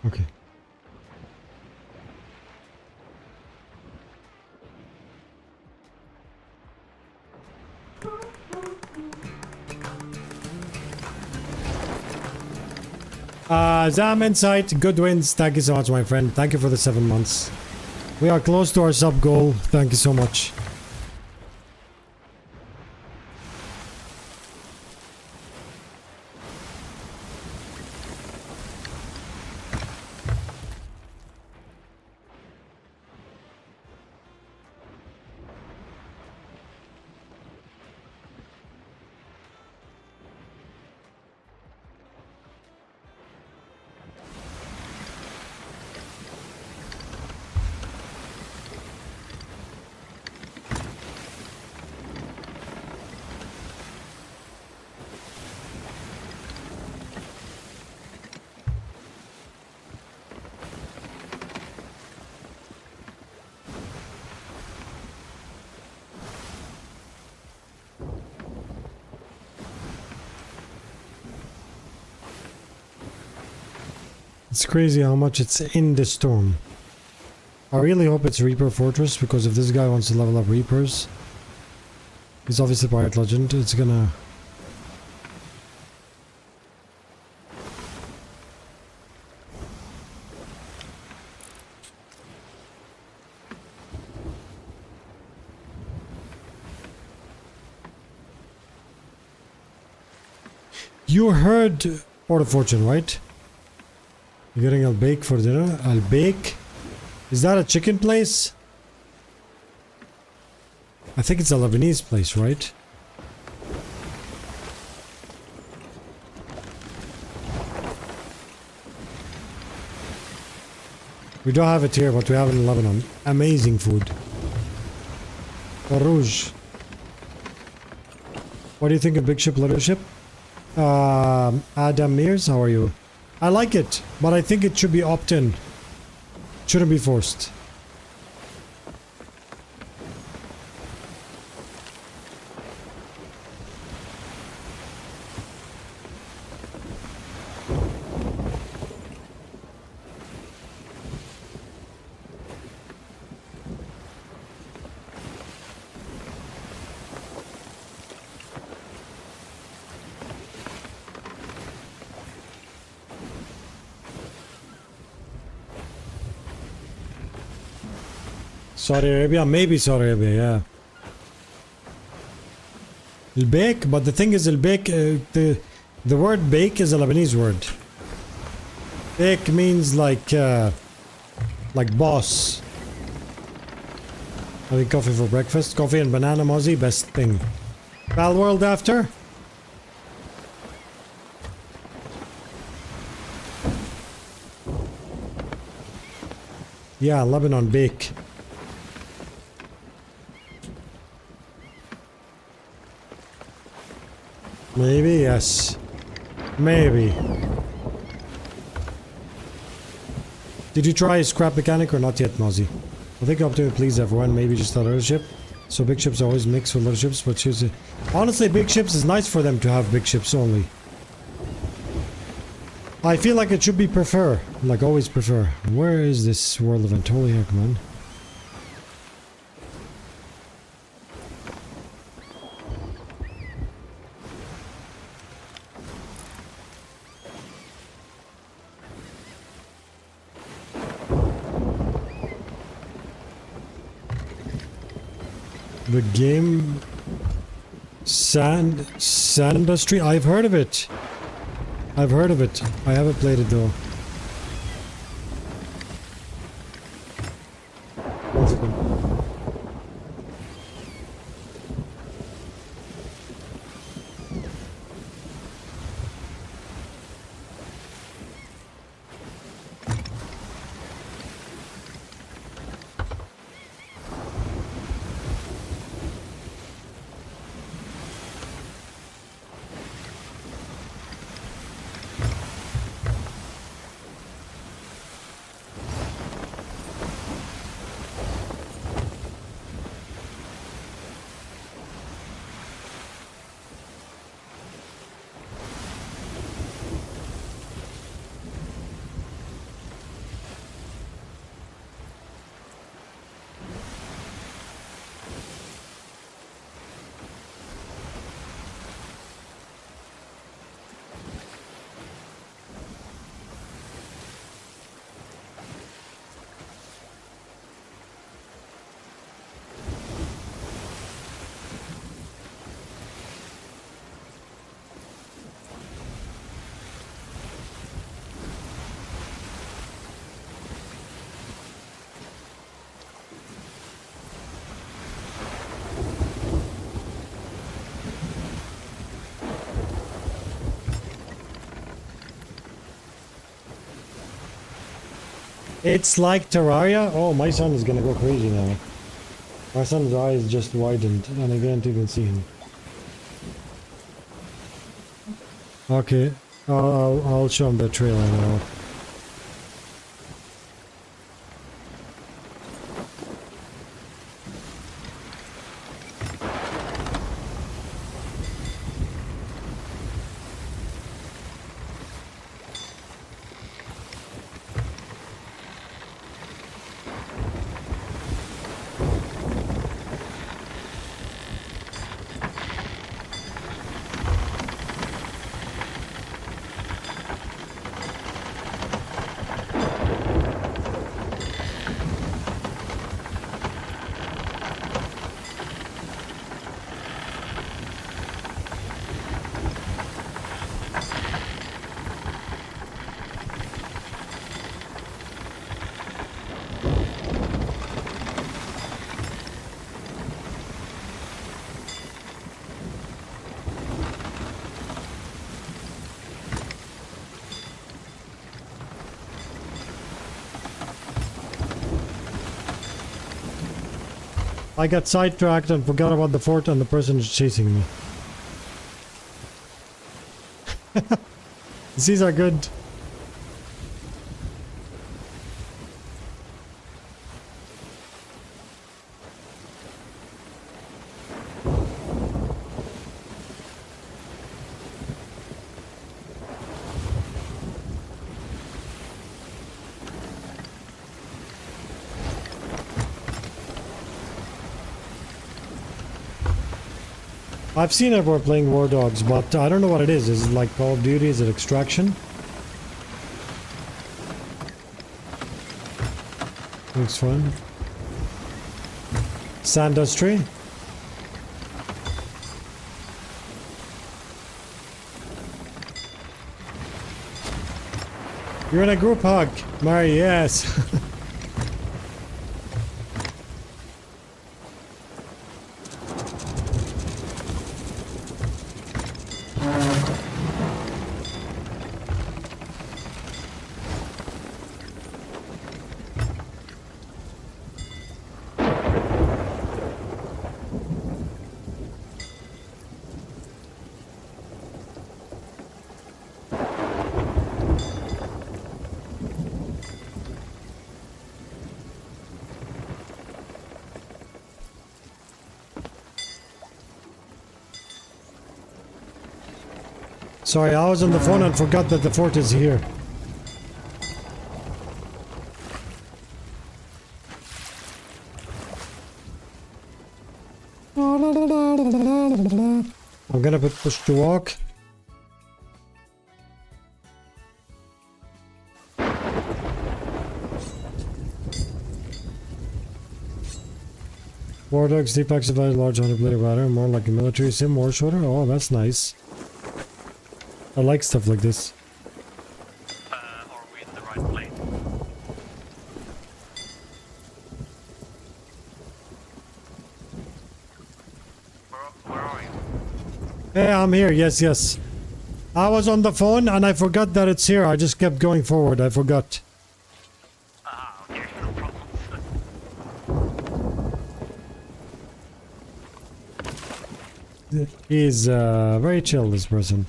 Okay. Zam Insight, good wins. Thank you so much, my friend. Thank you for the 7 months. We are close to our sub goal. Thank you so much. It's crazy how much it's in the storm. I really hope it's Reaper Fortress, because if this guy wants to level up Reapers, he's obviously Pirate Legend, it's gonna... You heard Port of Fortune, right? You're getting Al Bake for dinner? Al Bake? Is that a chicken place? I think it's a Lebanese place, right? We don't have it here, but we have it in Lebanon. Amazing food. Rouge. What do you think of Big Ship leadership? Adam Mears, how are you? I like it, but I think it should be opt-in. Shouldn't be forced. Saudi Arabia, maybe Saudi Arabia, yeah. Al-Bake, but the thing is, Al-Bake, the word bake is a Lebanese word. Bake means like boss. Having coffee for breakfast. Coffee and banana mozzie, best thing. Pal World after? Yeah, Lebanon bake. Maybe, yes. Maybe. Did you try scrap mechanic or not yet, Mozzie? I think up to it, please, everyone. Maybe just a little ship. So big ships always mix with little ships, but seriously. Honestly, big ships is nice for them to have big ships only. I feel like it should be prefer. Like, always prefer. Where is this world event? Holy heck, man. The game Sand Industry? I've heard of it. I've heard of it. I haven't played it though. One second. It's like Terraria. Oh, my son is gonna go crazy now. My son's eyes just widened, and I can't even see him. Okay, I'll show him the trailer now. I got sidetracked and forgot about the fort and the person is chasing me. These are good. I've seen everyone playing War Dogs, but I don't know what it is. Is it like Call of Duty? Is it Extraction? Looks fun. Sandustry. You're in a group hug, Mary, yes. Sorry, I was on the phone and forgot that the fort is here. I'm gonna put push to walk. War Dogs, deep activated large 100-player battery, more like a military sim, more shorter. Oh, that's nice. I like stuff like this. Are we in the right place? Where are you? Hey, I'm here. Yes, yes. I was on the phone and I forgot that it's here. I just kept going forward. I forgot. Ah, okay, no problem. He's very chill, this person.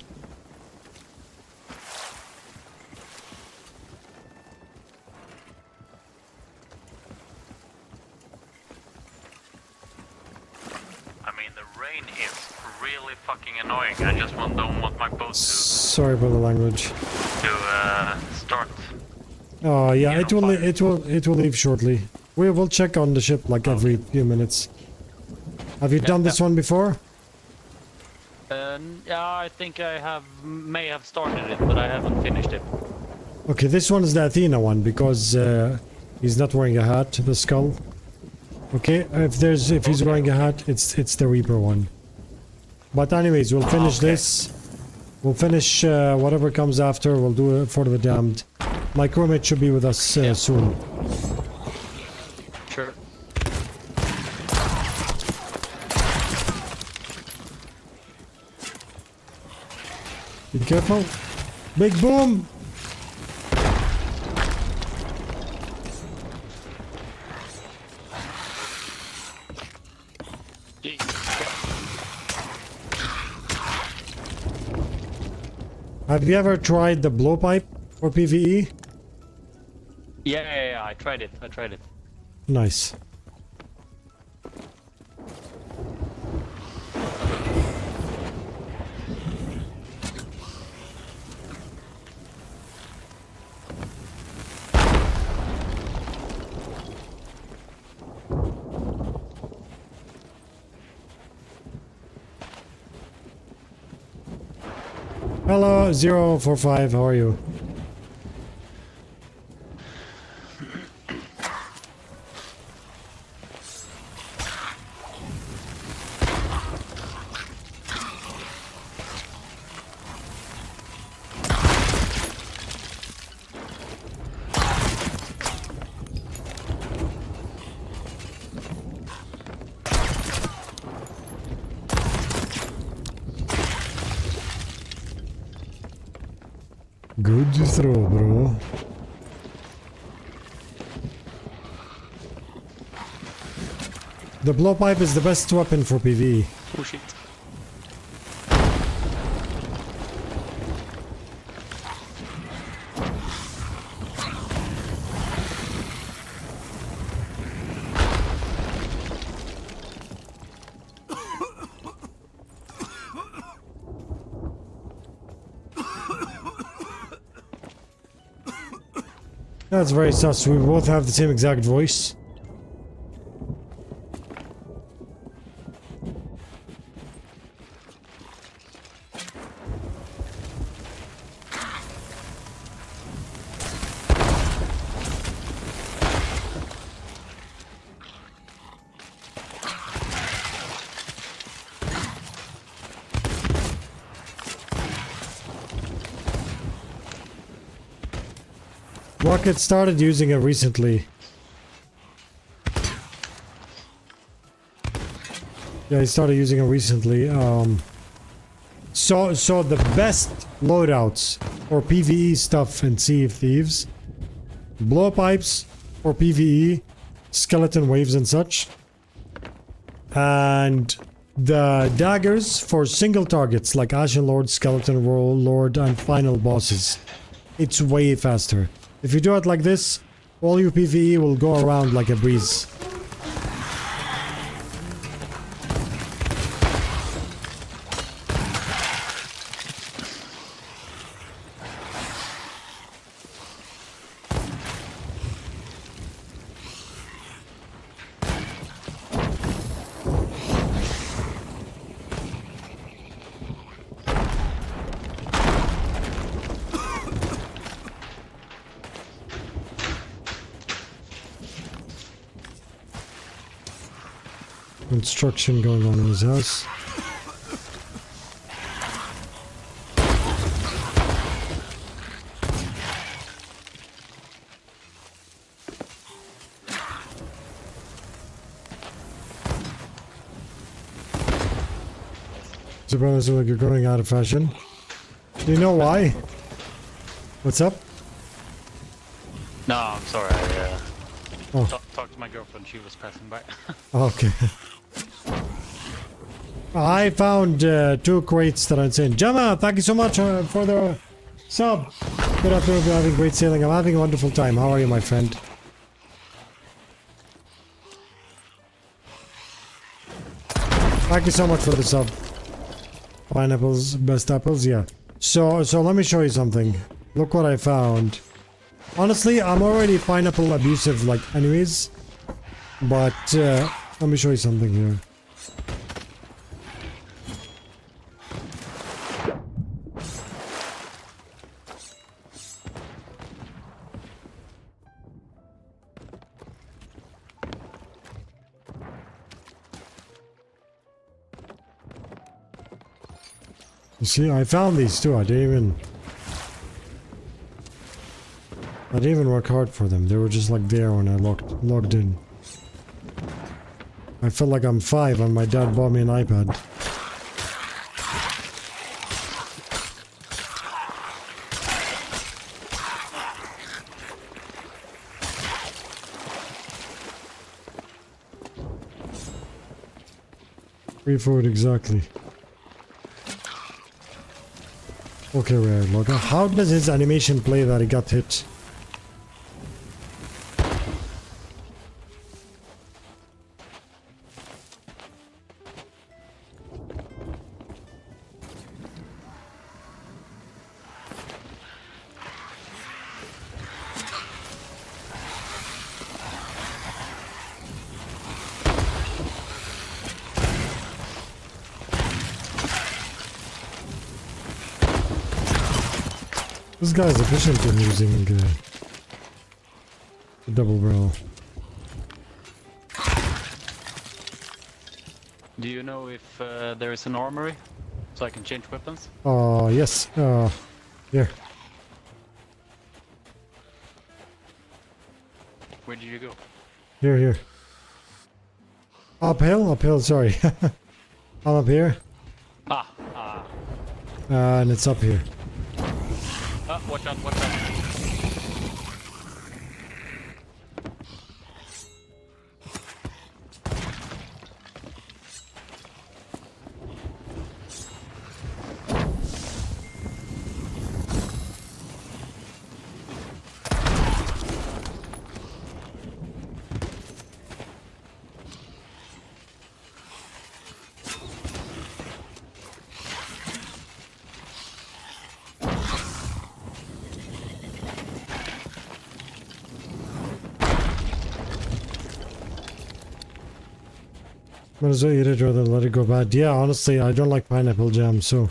Annoying. I just don't want my boat to Sorry about the language. start. Oh yeah, it will leave shortly. We will check on the ship like every few minutes. Have you done this one before? Yeah, I think I may have started it, but I haven't finished it. Okay, this one is the Athena one because he's not wearing a hat. The skull. Okay, if he's wearing a hat, it's the Reaper one. But anyways, we'll finish this. We'll finish whatever comes after. We'll do it for the Damned. My crewmate should be with us soon. Sure. Be careful. Big boom! Have you ever tried the blowpipe for PvE? Yeah, I tried it. I tried it. Nice. Hello, 045, how are you? Good throw, bro. The blowpipe is the best weapon for PvE. Push it. That's very sus. We both have the same exact voice. Rocket started using it recently. Yeah, he started using it recently. So the best loadouts for PvE stuff in Sea of Thieves, blowpipes for PvE, skeleton waves and such, and the daggers for single targets like Ashen Lord, Skeleton Lord, and final bosses. It's way faster. If you do it like this, all your PvE will go around like a breeze. Construction going on in his house. Surprised like you're going out of fashion. Do you know why? What's up? No, I'm sorry. I Oh. talked to my girlfriend. She was passing by. Okay. I found 2 crates that I'm saying. Gemma, thank you so much for the sub. Good afternoon, you're having great sailing. I'm having a wonderful time. How are you, my friend? Thank you so much for the sub. Pineapples, best apples, yeah. So let me show you something. Look what I found. Honestly, I'm already pineapple abusive, like, anyways. But, let me show you something here. You see, I found these too. I didn't even work hard for them. They were just like there when I logged in. I felt like I'm 5 and my dad bought me an iPad. Free food, exactly. Okay, rare logo. How does his animation play that he got hit? This guy's efficient in using the double barrel. Do you know if there is an armory? So I can change weapons? Yes. Here. Where did you go? Here. Uphill, sorry. I'm up here. And it's up here. Watch out, watch out. Might as well eat it rather than let it go bad. Yeah, honestly, I don't like pineapple jam, so...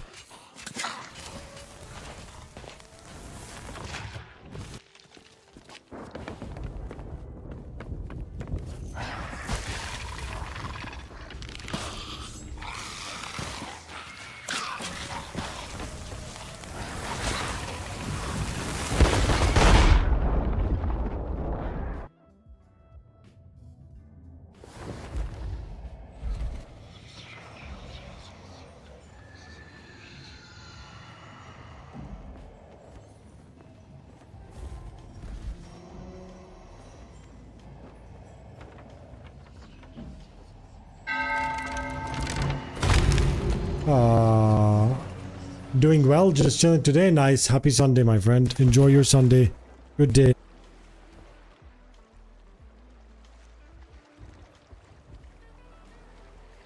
Doing well, just chilling today. Nice. Happy Sunday, my friend. Enjoy your Sunday. Good day.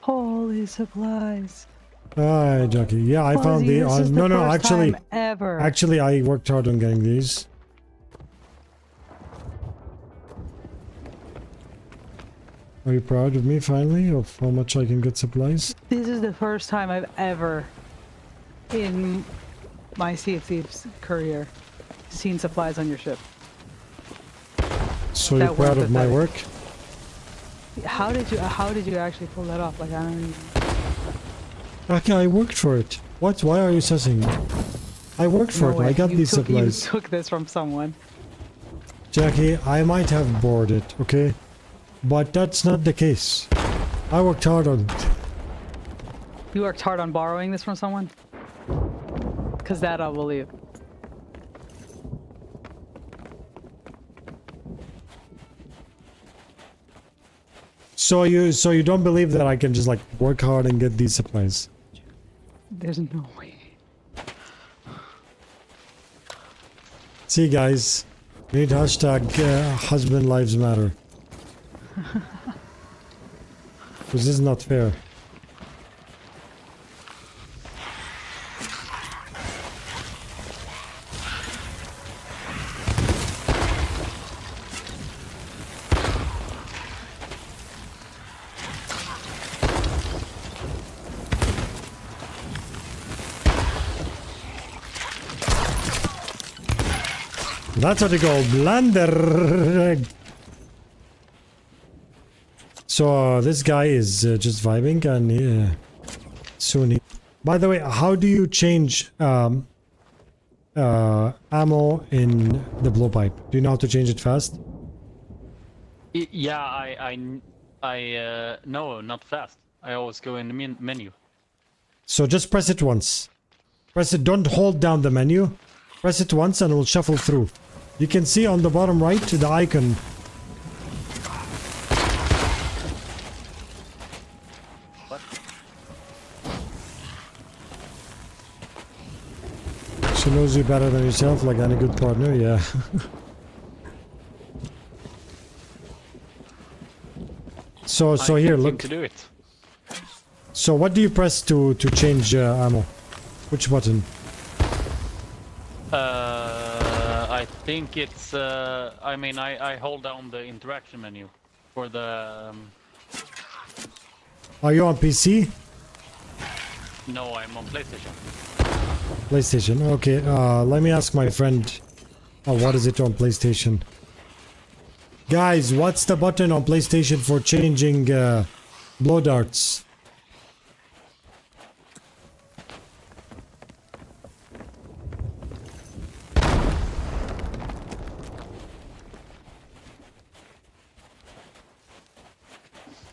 Holy supplies. Hi, Jackie. Yeah, I found Fuzzy, the... this is no, the no, first actually... time ever. Actually, I worked hard on getting these. Are you proud of me, finally, of how much I can get supplies? This is the first time I've ever, in my Sea of Thieves career, seen supplies on your ship. So you're proud of my work? How did you actually pull that off? Like, I don't even... Okay, I worked for it. What? Why are you sussing? I worked for No it. I way. got these You supplies. took this from someone. Jackie, I might have bored it, okay? But that's not the case. I worked hard on it. You worked hard on borrowing this from someone? Because that I'll believe. So you don't believe that I can just like work hard and get these supplies? There's no way. See, guys, we need hashtag husband lives matter. Because this is not fair. That's what they call blunder. So this guy is just vibing and soon he... By the way, how do you change ammo in the blowpipe? Do you know how to change it fast? Yeah, I no, not fast. I always go in the menu. So just press it once. Press it, don't hold down the menu. Press it once and it will shuffle through. You can see on the bottom right the icon. What? She knows you better than yourself, like any good partner, yeah. so I here, can't seem look. to do it. So what do you press to change ammo? Which button? I think it's. I mean, I hold down the interaction menu for the. Are you on PC? No, I'm on PlayStation. PlayStation. Okay. Let me ask my friend. Oh, what is it on PlayStation? Guys, what's the button on PlayStation for changing blow darts?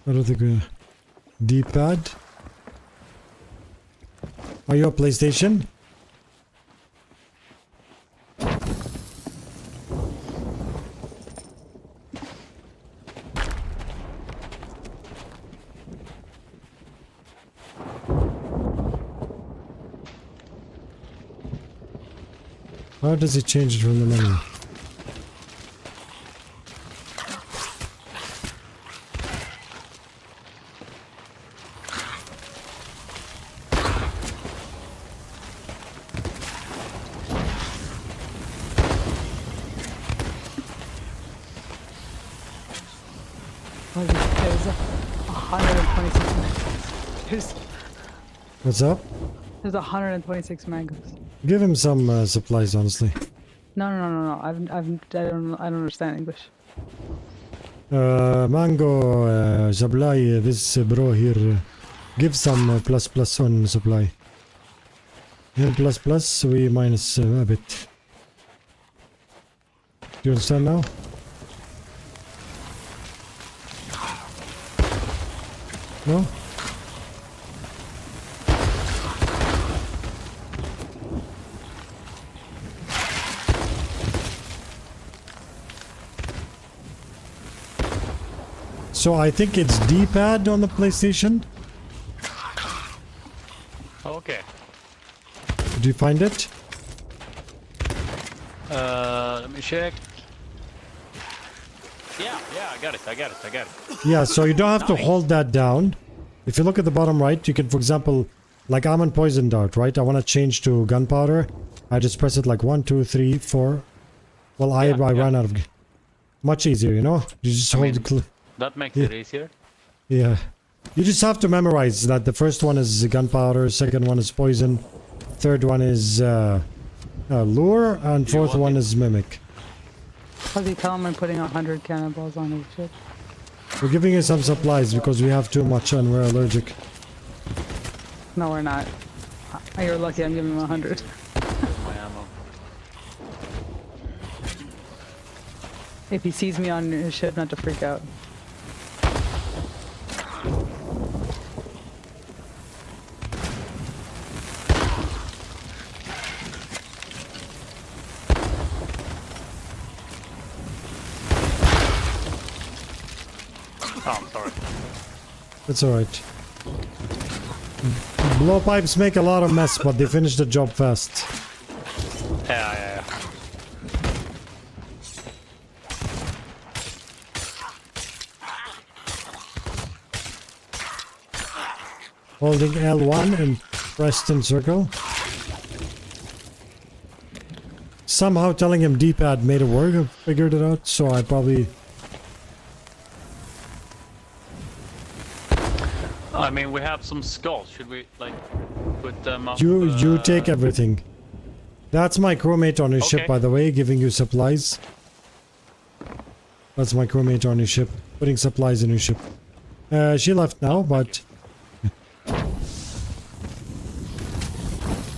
I don't think D-pad. Are you a PlayStation? How does it change it from the menu? There's 126 mangoes. What's up? There's 126 mangoes. Give him some supplies, honestly. No. I don't understand English. Mango supply, this bro here. Give some plus on supply. And plus, we minus a bit. Do you understand now? No? So I think it's D-pad on the PlayStation. Okay. Did you find it? Let me check. Yeah, I got it. Yeah, so you don't have to Nice. hold that down. If you look at the bottom right, you can, for example, like I'm on poison dart, right? I want to change to gunpowder. I just press it like 1, 2, 3, 4. Well, I Yeah. ran out of... Much easier, you know? You just hold mean- the... That makes Yeah. it easier. Yeah. You just have to memorize that the first one is gunpowder, second one is poison, third one is lure, and Do you fourth want one it? is mimic. How do you tell him I'm putting 100 cannonballs on his ship? We're giving you some supplies because we have too much and we're allergic. No, we're not. You're lucky I'm giving him 100. My ammo. If he sees me on his ship, not to freak out. Oh, I'm sorry. It's alright. Blowpipes make a lot of mess, but they finish the job fast. Yeah. Holding L1 and pressed in circle. Somehow telling him D-pad made it work. I figured it out, so I probably... I mean, we have some skulls. Should we like put them up? You take everything. That's my crewmate on his ship, Okay. by the way, giving you supplies. That's my crewmate on his ship, putting supplies in his ship. She left now, but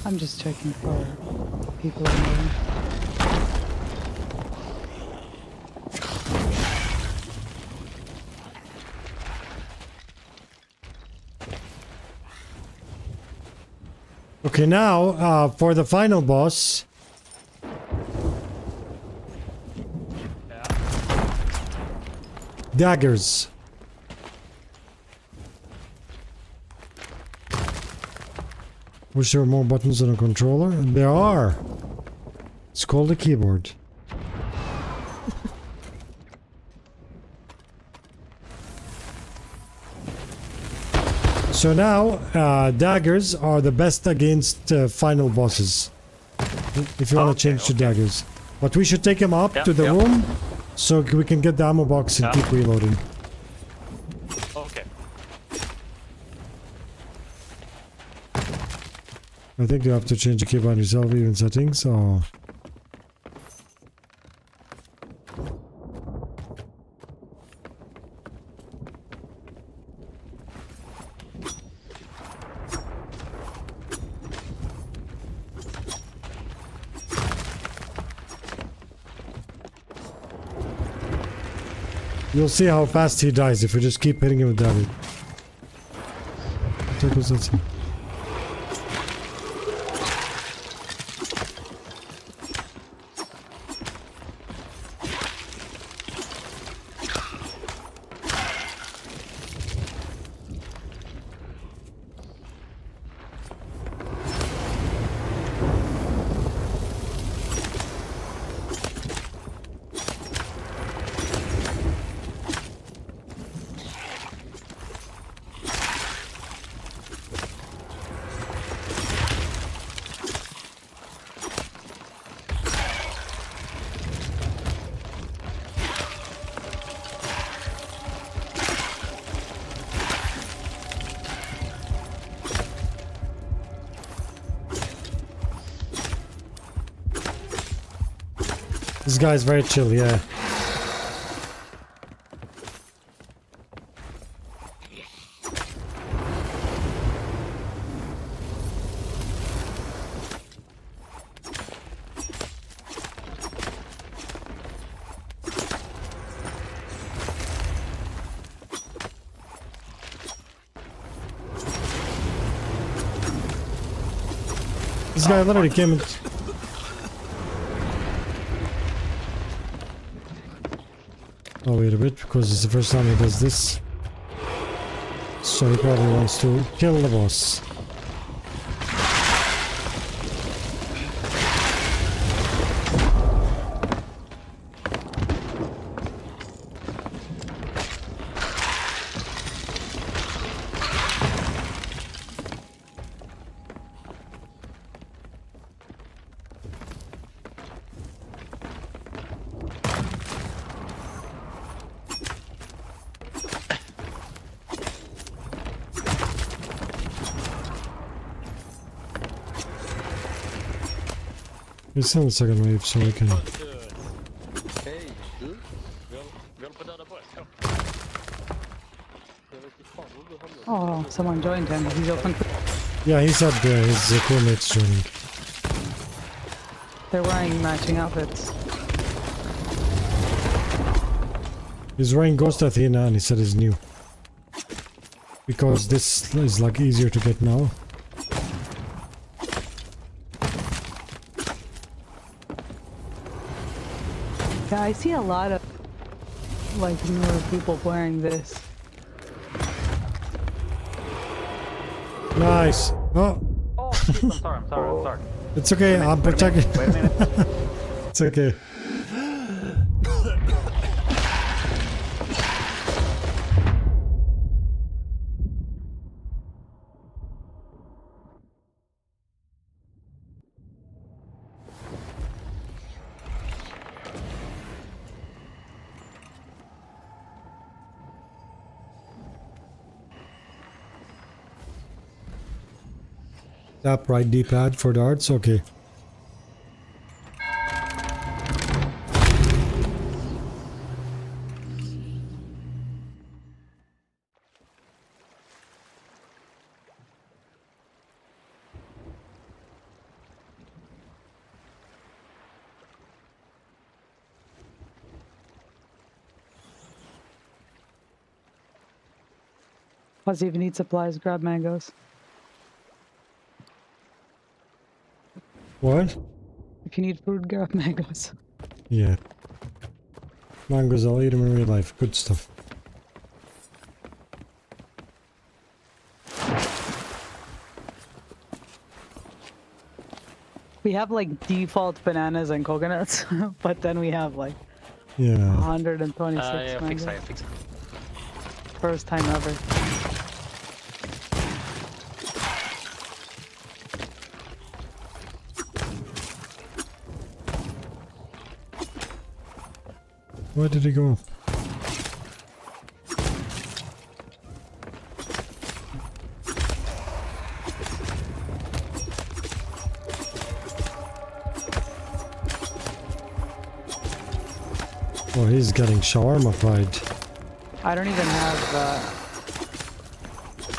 I'm just checking for people in there. okay. Now for the final boss, daggers. Wish there were more buttons on a controller. There are. It's called a keyboard. So now, daggers are the best against final bosses. If you want to change to daggers. But we should take him up to the room so we can get the ammo box and keep reloading. Okay. I think you have to change the keyboard yourself, even settings, or... You'll see how fast he dies if we just keep hitting him with dagger. Check what's that. This guy's very chill, yeah. This guy literally came and... Oh, wait a bit, because it's the first time he does this. So he probably wants to kill the boss. It's on the second wave, so we can... Hej, du? Vi håller på att döda på er. Kom. Jag vet inte fan vad du håller. Oh, someone joined him. He's open. Yeah, he said his crewmates joining. They're wearing matching outfits. He's wearing Ghost Athena and he said he's new. Because this is like easier to get now. Yeah, I see a lot of like newer people wearing this. Nice. Oh, Oh, shit, I'm sorry. it's okay. I'm protecting. Wait a minute. It's okay. Tap right D-pad for darts. Okay. Plus, if you need supplies, grab mangoes. What? If you need food, grab mangoes. Yeah. Mangoes, I'll eat them in real life. Good stuff. We have like default bananas and coconuts, but then we have like Yeah. 126 Jag mangoes. fixar, jag fixar. First time ever. Where did he go? Oh, he's getting shawarma fried. I don't even have.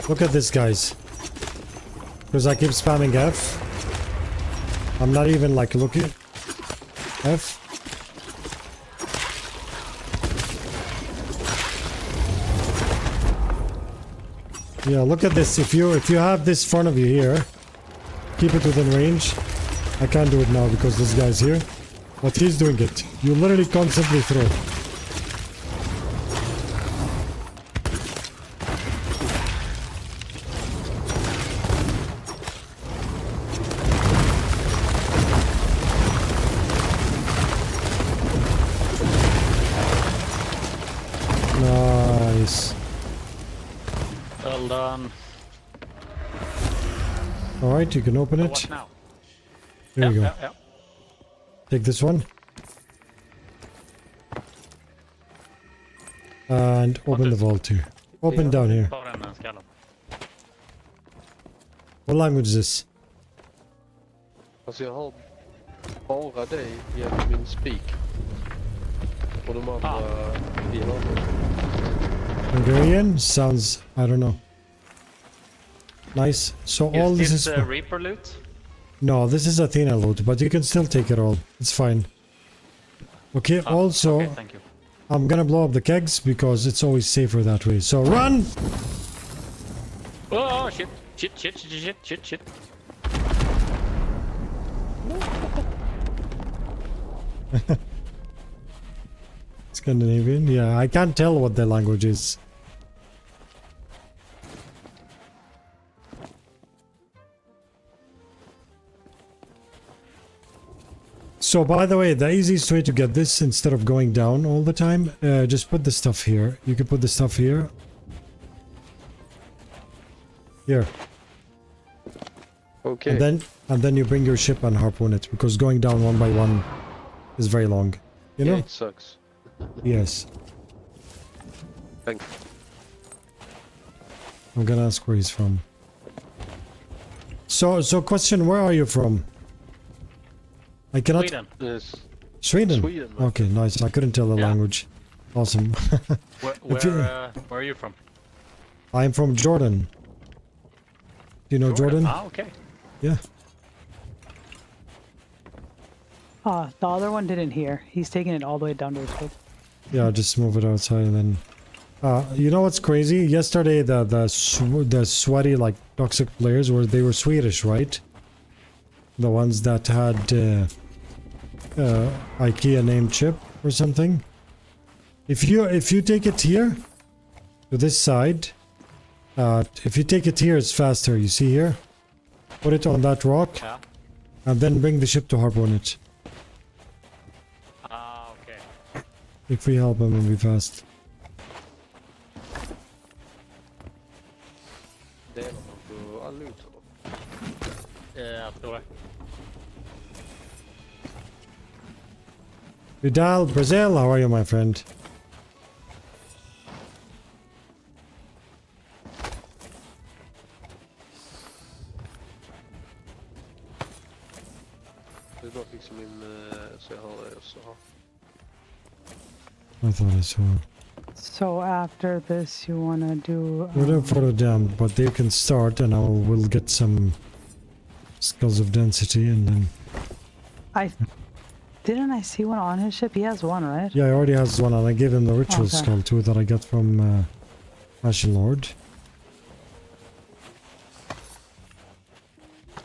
Look at this, guys. Because I keep spamming F. I'm not even like looking. F. Yeah, look at this. If you have this in front of you here, keep it within range. I can't do it now because this guy's here. But he's doing it. You literally constantly throw. Nice. Well done. Alright, you can open So it. what now? There you go. Yeah. Take this one. And open the vault here. Open down here. Ta den skallen. What language is this? Alltså jag har bara dig genom min speak. Och de andra i hörnet. Hungarian? Sounds... I don't know. Nice. So all Is this this is... Reaper loot? No, this is Athena loot, but you can still take it all. It's fine. Okay, also... Okay, thank you. I'm gonna blow up the kegs because it's always safer that way. So run! Oh shit! Shit! Scandinavian? Yeah, I can't tell what their language is. So, by the way, the easiest way to get this, instead of going down all the time, just put the stuff here. You can put the stuff here. Here. Okay. And then you bring your ship and harpoon it, because going down one by one is very long. You Yeah, know? it sucks. Yes. Thank I'm gonna ask where he's from. So question, where are you from? I cannot... Sweden. Yes. Sweden? Sweden. Okay, nice. I couldn't tell the Yeah. language. Awesome. Where are you from? I'm from Jordan. Do you know Jordan? Ah, okay. Yeah. The other one didn't hear. He's taking it all the way down to his foot. Yeah, just move it outside and then... you know what's crazy? Yesterday, the sweaty, like, toxic players, they were Swedish, right? The ones that had IKEA named chip or something. If you take it here, to this side, if you take it here, it's faster. You see here? Put it on that rock, Yeah. and then bring the ship to harpoon it. Ah, okay. If we help him, it'll be fast. Delar man på all loot eller? Jag tror det. Vidal, Brazil, how are you, my friend? Det är dock liksom min... Så jag har det också. I thought I saw. So after this, you wanna do? We're doing photo down, but they can start, and we'll get some skulls of density, and then Didn't I see one on his ship? He has one, right? yeah, he already has one, and I gave him the ritual Okay. skull too that I got from Ashen Lord.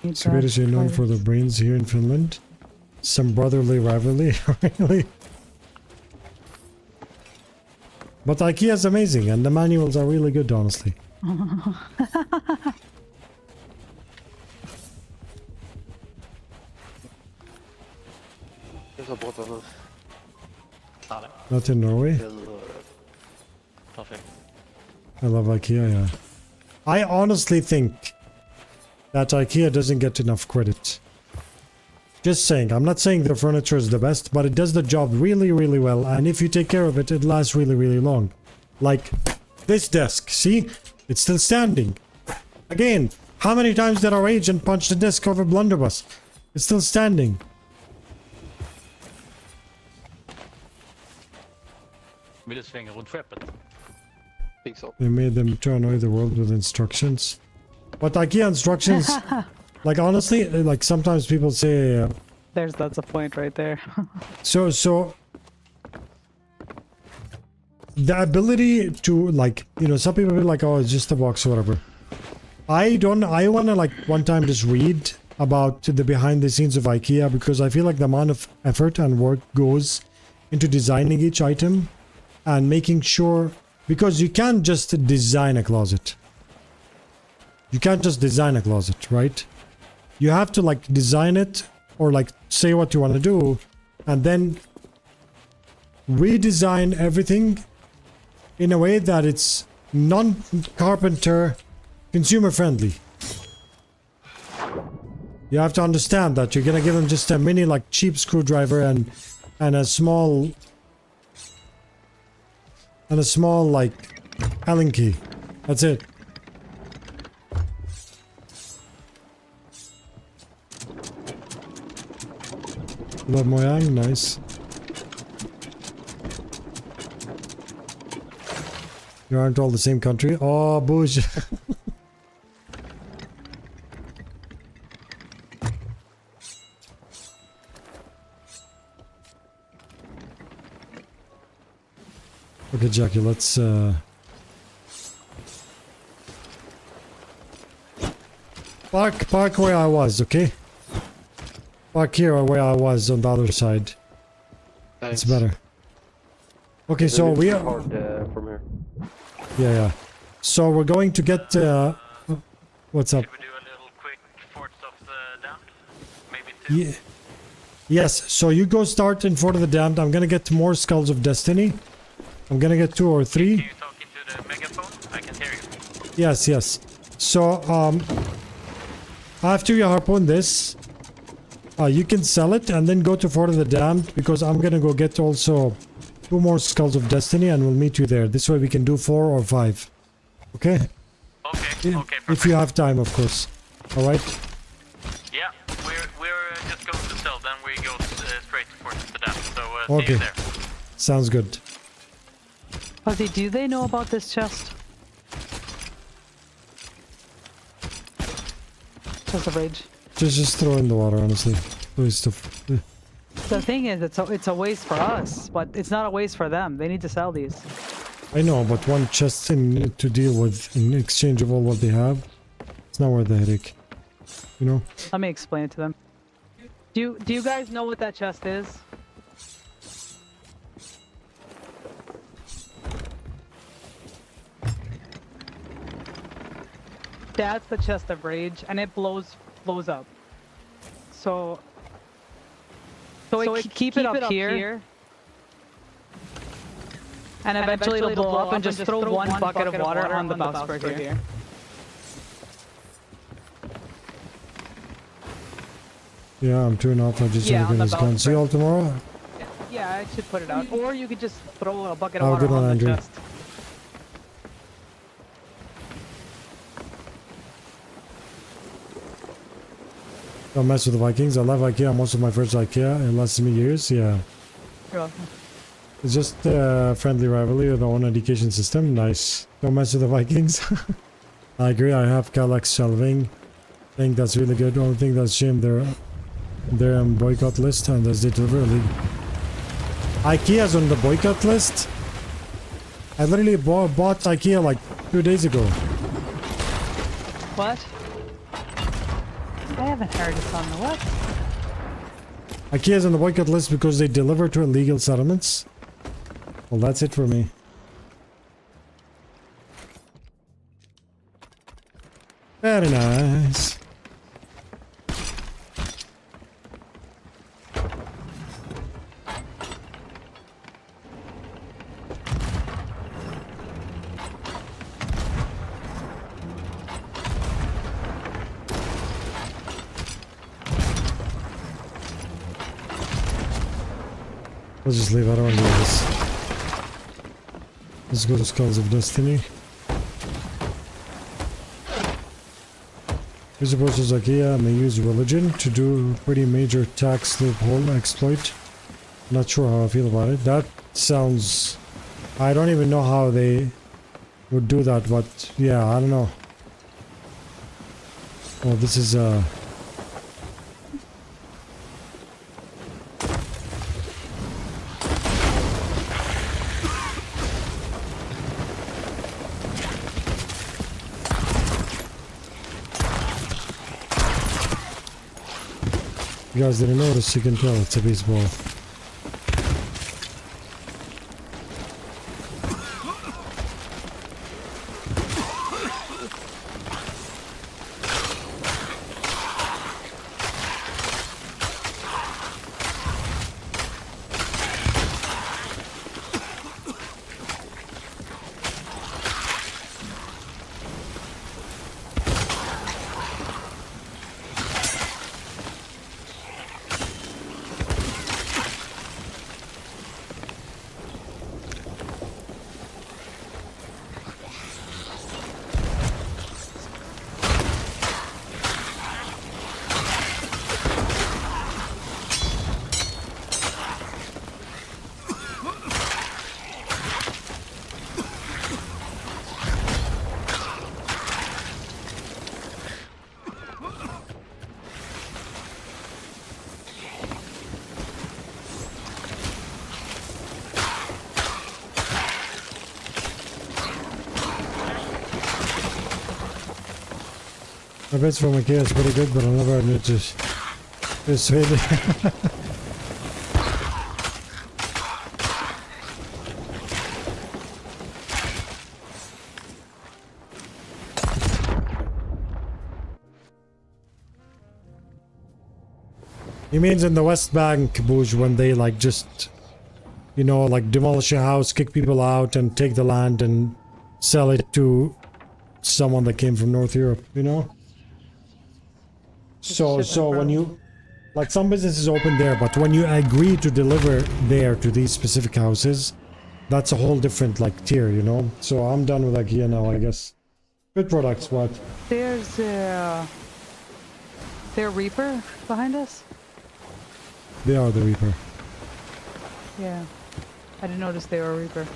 Need Swedish that are known for first. their brains here in Finland. Some brotherly rivalry, really. But IKEA is amazing, and the manuals are really good, honestly. Jag sa borta nu. Got it. Not in Norway. Perfect. I love IKEA, yeah. I honestly think that IKEA doesn't get enough credit. Just saying. I'm not saying their furniture is the best, but it does the job really, really well. And if you take care of it, it lasts really, really long. Like this desk. See? It's still standing. Again, how many times did our agent punch the desk over blunderbuss? It's still standing. Vill du svänga runt skeppet? Think so. They made them to annoy the world with instructions. But IKEA instructions, like honestly, like sometimes people say, That's a point right there. so the ability to like, you know, some people be like, oh, it's just a box or whatever. I want to like one time just read about the behind the scenes of IKEA, because I feel like the amount of effort and work goes into designing each item and making sure, because you can't just design a closet. You can't just design a closet, right? You have to like design it or like say what you want to do and then redesign everything in a way that it's non-carpenter consumer friendly. You have to understand that you're gonna give them just a mini like cheap screwdriver and a small like Allen key. That's it. Love Moyang, nice. You aren't all the same country. Oh, boosh. Okay, Jackie, let's park where I was, okay? Park here or where I was on the other side. Thanks. It's better. Okay, so we are... hard from here. Yeah. So we're going to get... what's up? Should we do a little quick forts of the damned? Maybe two? Yeah. Yes, so you go start in Fort of the Damned. I'm gonna get more Skulls of Destiny. I'm gonna get 2 or 3. Can you talk into the megaphone? I can hear you. Yes. So, after you harpoon this, you can sell it and then go to Fort of the Damned, because I'm gonna go get also 2 more Skulls of Destiny and we'll meet you there. This way we can do 4 or 5. Okay? Okay, okay, If you have time, of course. Alright? Yeah, we're just going to sell, then we go straight to Fort of the Damned. So see Okay. you there. Sounds good. Fuzzy, do they know about this chest? Chest of Rage. Just throw in the water, honestly. Please stuff. The thing is, it's a waste for us, but it's not a waste for them. They need to sell these. I know, but one chest in to deal with in exchange of all what they have, it's not worth the headache. You know? Let me explain it to them. Do you guys know what that chest is? That's the chest of rage, and it blows up. So keep it up here. And eventually it'll blow up, and just throw one bucket of water on the bowsprit here. Yeah, I'm turning off. I just Yeah, want to on get the his gun. See you all bowsprit. tomorrow. Yeah, I should put it out. Or you could just throw a bucket Oh, of water good one, on the Andrew. chest. Don't mess with the Vikings. I love IKEA. Most of my first IKEA. It lasted me years. Yeah. You're welcome. It's just friendly rivalry with our own education system. Nice. Don't mess with the Vikings. I agree. I have Galax shelving. I think that's really good. Only thing that's shame they're on boycott list and as they deliver league. IKEA's on the boycott list. I literally bought IKEA like 2 days ago. What? I haven't heard this on the what? IKEA's on the boycott list because they deliver to illegal settlements. Well, that's it for me. Very nice. Let's just leave. I don't want to do this. Let's go to Skulls of Destiny. User versus IKEA may use religion to do pretty major tax loophole exploit. Not sure how I feel about it. That sounds... I don't even know how they would do that, but yeah, I don't know. Oh, this is you guys didn't notice, you can tell it's a baseball. My bets from IKEA is pretty good, but I'll never admit to persuade. He means in the West Bank, Bouge, when they like just, you know, like demolish a house, kick people out, and take the land and sell it to someone that came from North Europe, you know? So when you, like some businesses open there, but when you agree to deliver there to these specific houses, that's a whole different like tier, you know? So I'm done with IKEA now, I guess. Good products, what? There's there a Reaper behind us? They are the Reaper. Yeah. I didn't notice they were a Reaper.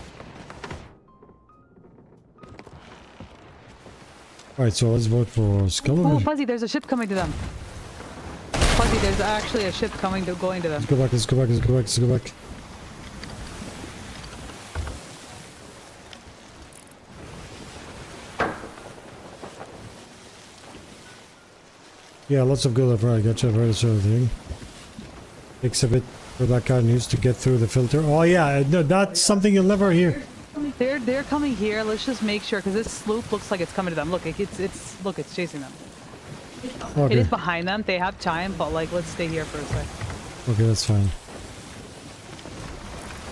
Alright, so let's vote for Skull. Oh, Fuzzy, there's a ship coming to them. Fuzzy, there's actually a ship going to them. Let's go back, let's go back, let's go back, let's go back. Yeah, lots of good left. I gotcha, very sort of thing. Takes a bit for that kind of news to get through the filter. Oh yeah, that's something you'll never hear. They're coming here. Let's just make sure, because this sloop looks like it's coming to them. Look, it's chasing them. Okay. It is behind them. They have time, but like, let's stay here for a sec. Okay, that's fine.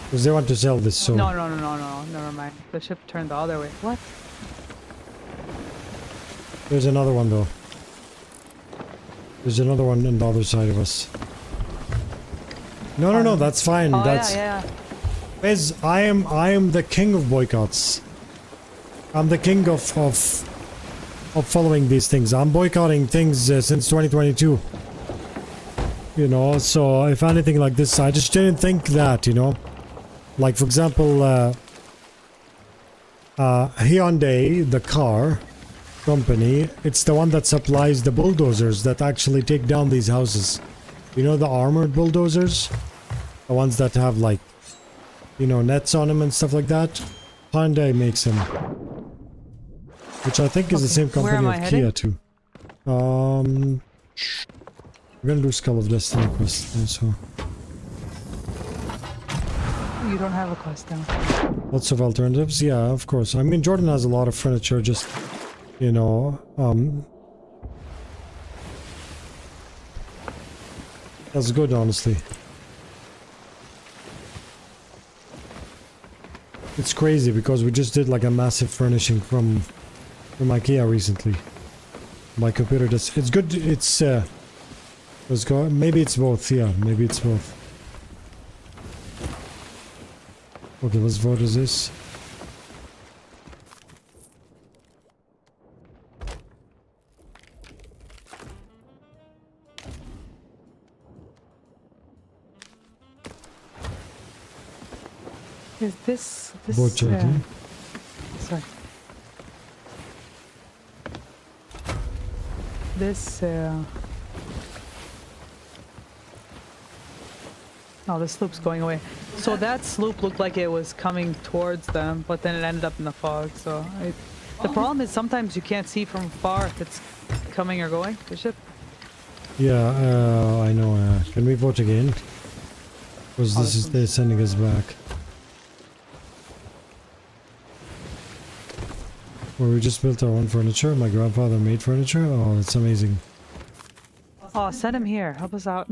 Because they want to sell this, so... No, never mind. The ship turned the other way. What? There's another one, though. There's another one on the other side of us. No, that's fine. Oh, That's... yeah. Fez, I am the king of boycotts. I'm the king of following these things. I'm boycotting things since 2022. You know, so if anything like this, I just didn't think that, you know. Like, for example, Hyundai, the car company, it's the one that supplies the bulldozers that actually take down these houses. You know, the armored bulldozers? The ones that have, like, you know, nets on them and stuff like that. Hyundai makes them. Which I think is the same company of Kia too. We're gonna do Skull of Destiny quest also. You don't have a quest now. Lots of alternatives, yeah, of course. I mean, Jordan has a lot of furniture, just, you know, that's good, honestly. It's crazy because we just did like a massive furnishing from IKEA recently. My computer does. It's good. It's let's go. Maybe it's both. Yeah, maybe it's both. Okay, let's vote as this. Is this Vote checking. sorry. This oh, the sloop's going away. So that sloop looked like it was coming towards them, but then it ended up in the fog. So the problem is sometimes you can't see from far if it's coming or going, the ship. Yeah, I know. Can we vote again? Because this is they're sending us back. Well, we just built our own furniture. My grandfather made furniture. Oh, it's amazing. Oh, send him here. Help us out.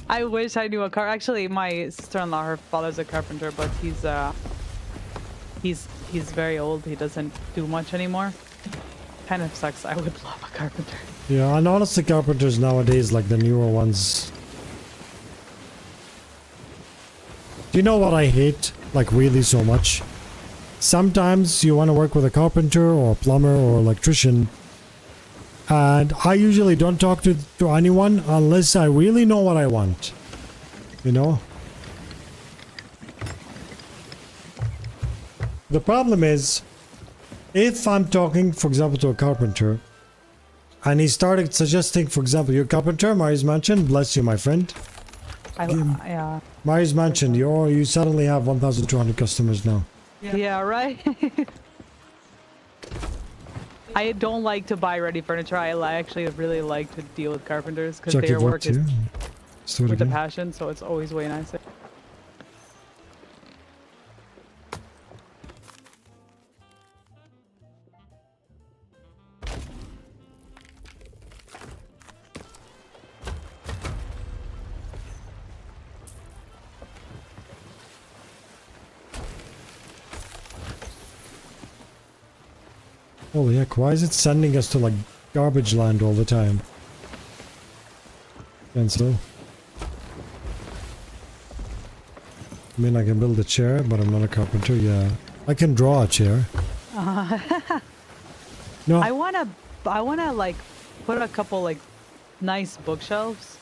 I wish I knew a car. Actually, my sister-in-law, her father's a carpenter, but he's very old. He doesn't do much anymore. Kind of sucks. I would love a carpenter. Yeah, and honestly, carpenters nowadays, like the newer ones. Do you know what I hate? Like really so much? Sometimes you want to work with a carpenter or a plumber or electrician. And I usually don't talk to anyone unless I really know what I want. You know? The problem is, if I'm talking, for example, to a carpenter, and he started suggesting, for example, you're a carpenter, Marius Mansion, bless you, my friend. Yeah. Marius Mansion, you suddenly have 1,200 customers now. Yeah, right? I don't like to buy ready furniture. I actually really like to deal with carpenters because Check their your work is too. Let's do it with a again. passion, so it's always way nicer. Holy heck, why is it sending us to like garbage land all the time? Cancel. I mean, I can build a chair, but I'm not a carpenter. Yeah, I can draw a chair. No, I wanna like put a couple like nice bookshelves.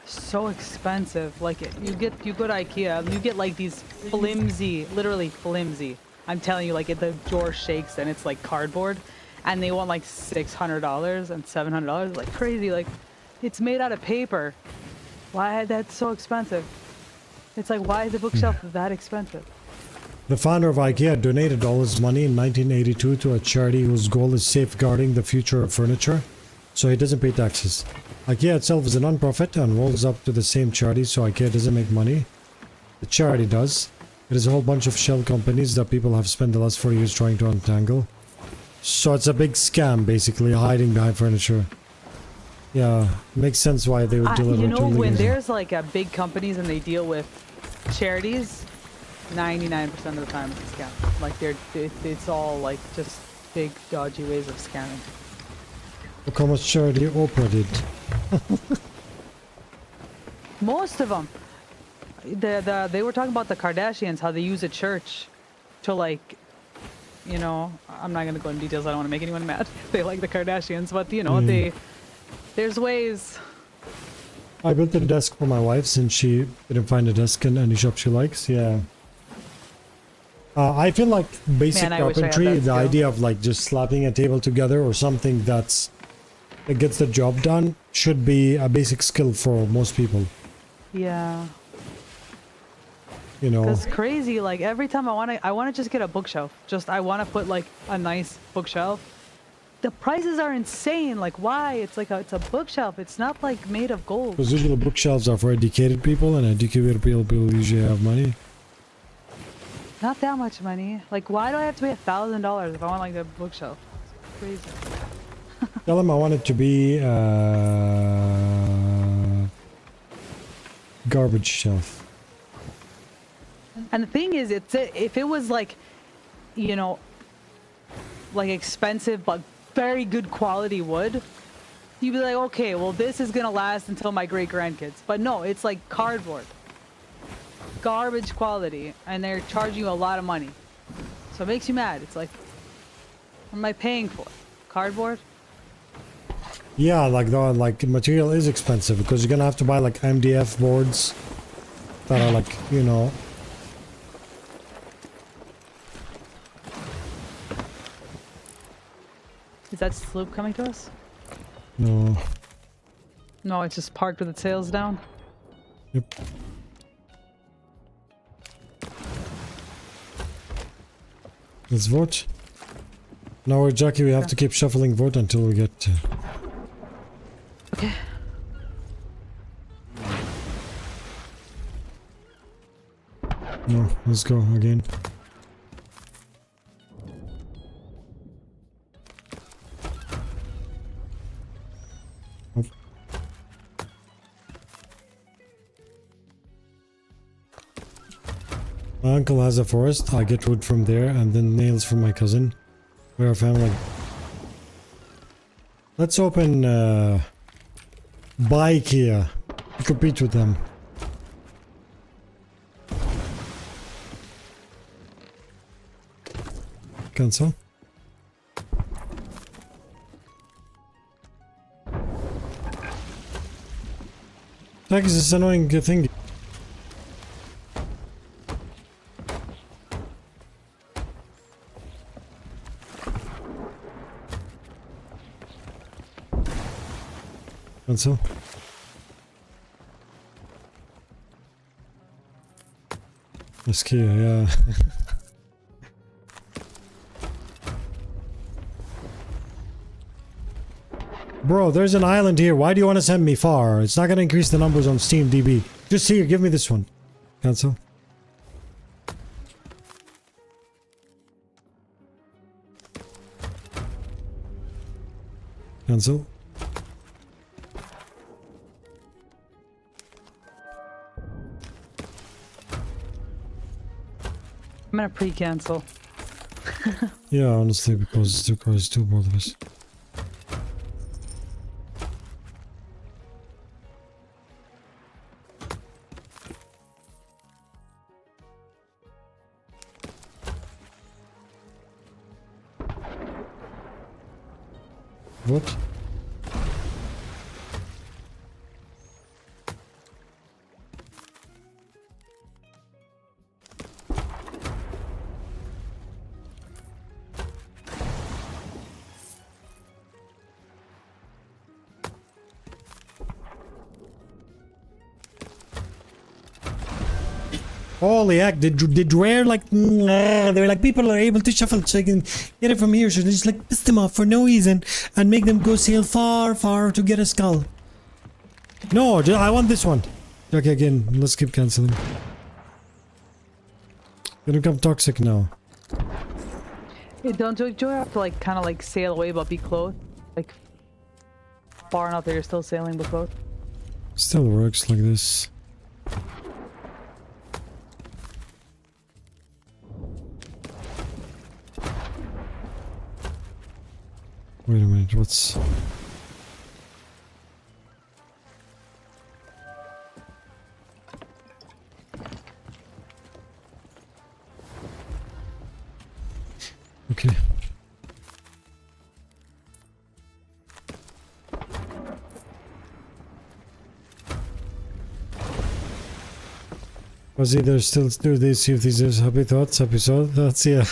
So expensive. Like you go to IKEA and you get like these flimsy, literally flimsy. I'm telling you, like the drawer shakes and it's like cardboard, and they want like $600 and $700, like crazy. Like it's made out of paper. Why that's so expensive? It's like, why is the bookshelf that expensive? the founder of IKEA donated all his money in 1982 to a charity whose goal is safeguarding the future of furniture, so he doesn't pay taxes. IKEA itself is a non-profit and rolls up to the same charity, so IKEA doesn't make money. The charity does. It is a whole bunch of shell companies that people have spent the last 40 years trying to untangle. So it's a big scam, basically, hiding behind furniture. Yeah, makes sense why they would deliver you to know, when illegals. there's like big companies and they deal with charities, 99% of the time it's a scam. Like it's all like just big dodgy ways of scamming. Look how much charity Oprah did. Most of them. They were talking about the Kardashians, how they use a church to like, you know, I'm not gonna go into details. I don't want to make anyone mad. They like the Kardashians, but you know, there's ways. I built a desk for my wife since she didn't find a desk in any shop she likes. Yeah. I feel like basic Man, I wish I had carpentry, that the skill. idea of like just slapping a table together or something that gets the job done, should be a basic skill for most people. Yeah. You know. That's crazy. Like every time I wanna just get a bookshelf. I wanna put like a nice bookshelf. The prices are insane. Like why? It's a bookshelf. It's not like made of gold. Because usually bookshelves are for educated people, and educated people usually have money. Not that much money. Like why do I have to pay $1,000 if I want like a bookshelf? It's crazy. Tell them I want it to be garbage shelf. And the thing is, if it was like, you know, like expensive but very good quality wood, you'd be like, okay, well this is gonna last until my great grandkids. But no, it's like cardboard. garbage quality, and they're charging you a lot of money. So it makes you mad. It's like, what am I paying for? Cardboard? Yeah, like the material is expensive because you're gonna have to buy like MDF boards that are like, you know. Is that sloop coming to us? No. No, it's just parked with its sails down. Yep. Let's vote. Now, Jackie, we have to keep shuffling vote until we get. Okay. No, let's go again. Oh. My uncle has a forest. I get wood from there and then nails from my cousin. We're a family. Let's open buy IKEA. Compete with them. Cancel. Like is this annoying thing. Cancel. That's key, yeah. Bro, there's an island here. Why do you want to send me far? It's not going to increase the numbers on Steam DB. Just here, give me this one. Cancel. Cancel. I'm gonna pre-cancel. Yeah, honestly, because it's requires two both of us. What? Holy heck, did Rare like they're like people are able to shuffle so I can get it from here, so they just like piss them off for no reason and make them go sail far, far to get a skull. No, I want this one. Okay, again, let's keep canceling. Gonna become toxic now. Hey, don't you have to like kind of like sail away but be clothed? Like far enough that you're still sailing but clothed? Still works like this. Wait a minute, what's... Okay. Was he there still do this? See if these are happy thoughts, yeah.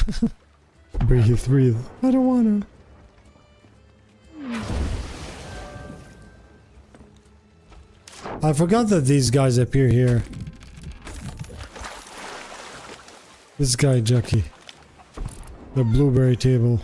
Breathe, breathe. I don't wanna. I forgot that these guys appear here. This guy, Jackie. The blueberry table.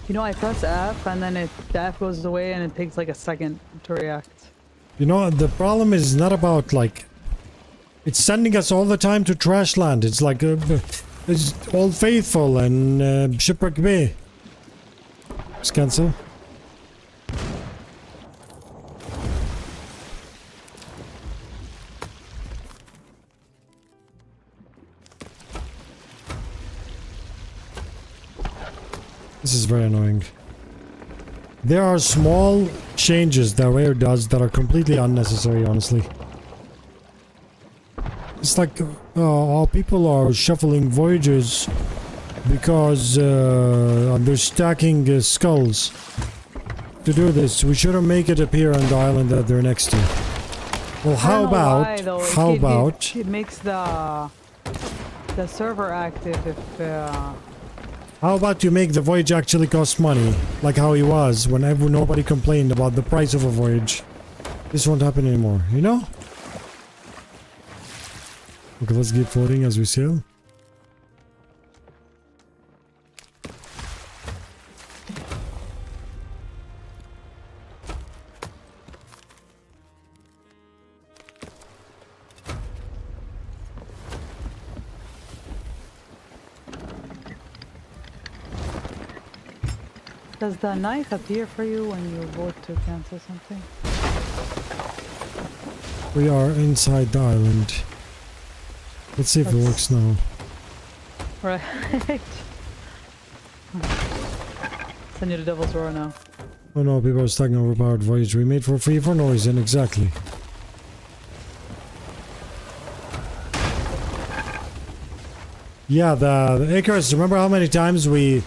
You know, I press F and then the F goes away and it takes like a second to react. You know, the problem is not about like... It's sending us all the time to trash land. It's like it's Old Faithful and Shipwreck Bay. Just cancel. very annoying. There are small changes that Rare does that are completely unnecessary, honestly. It's like how people are shuffling voyages because they're stacking skulls. To do this, we shouldn't make it appear on the island that they're next to. Well, how about it makes the server active if how about you make the voyage actually cost money, like how it was whenever nobody complained about the price of a voyage. This won't happen anymore, you know? Okay, let's keep floating as we sail. does the knife appear for you when you vote to cancel something? We are inside the island. Let's see if it works now. Right. Send you to Devil's Roar now. Oh no, people are stuck in overpowered voyage we made for free for no reason, exactly. Yeah, the Icarus, remember how many times we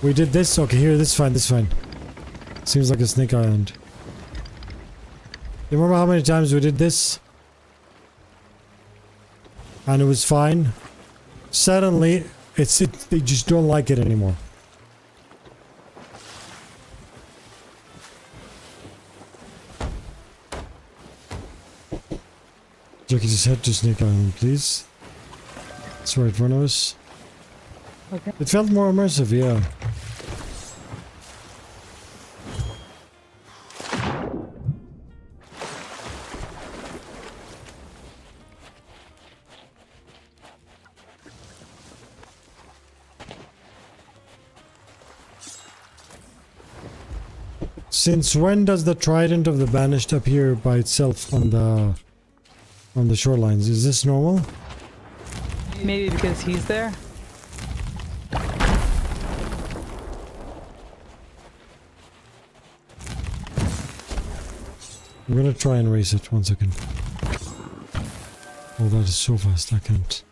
did this? Okay, here, this is fine, this is fine. Seems like a snake island. You remember how many times we did this? And it was fine. Suddenly, they just don't like it anymore. Jackie, just head to Snake Island, please. It's right in front of us. Okay. It felt more immersive, yeah. Since when does the Trident of the Banished appear by itself on the shorelines? Is this normal? Maybe because he's there? I'm gonna try and race it, 1 second. Oh, that is so fast, I can't.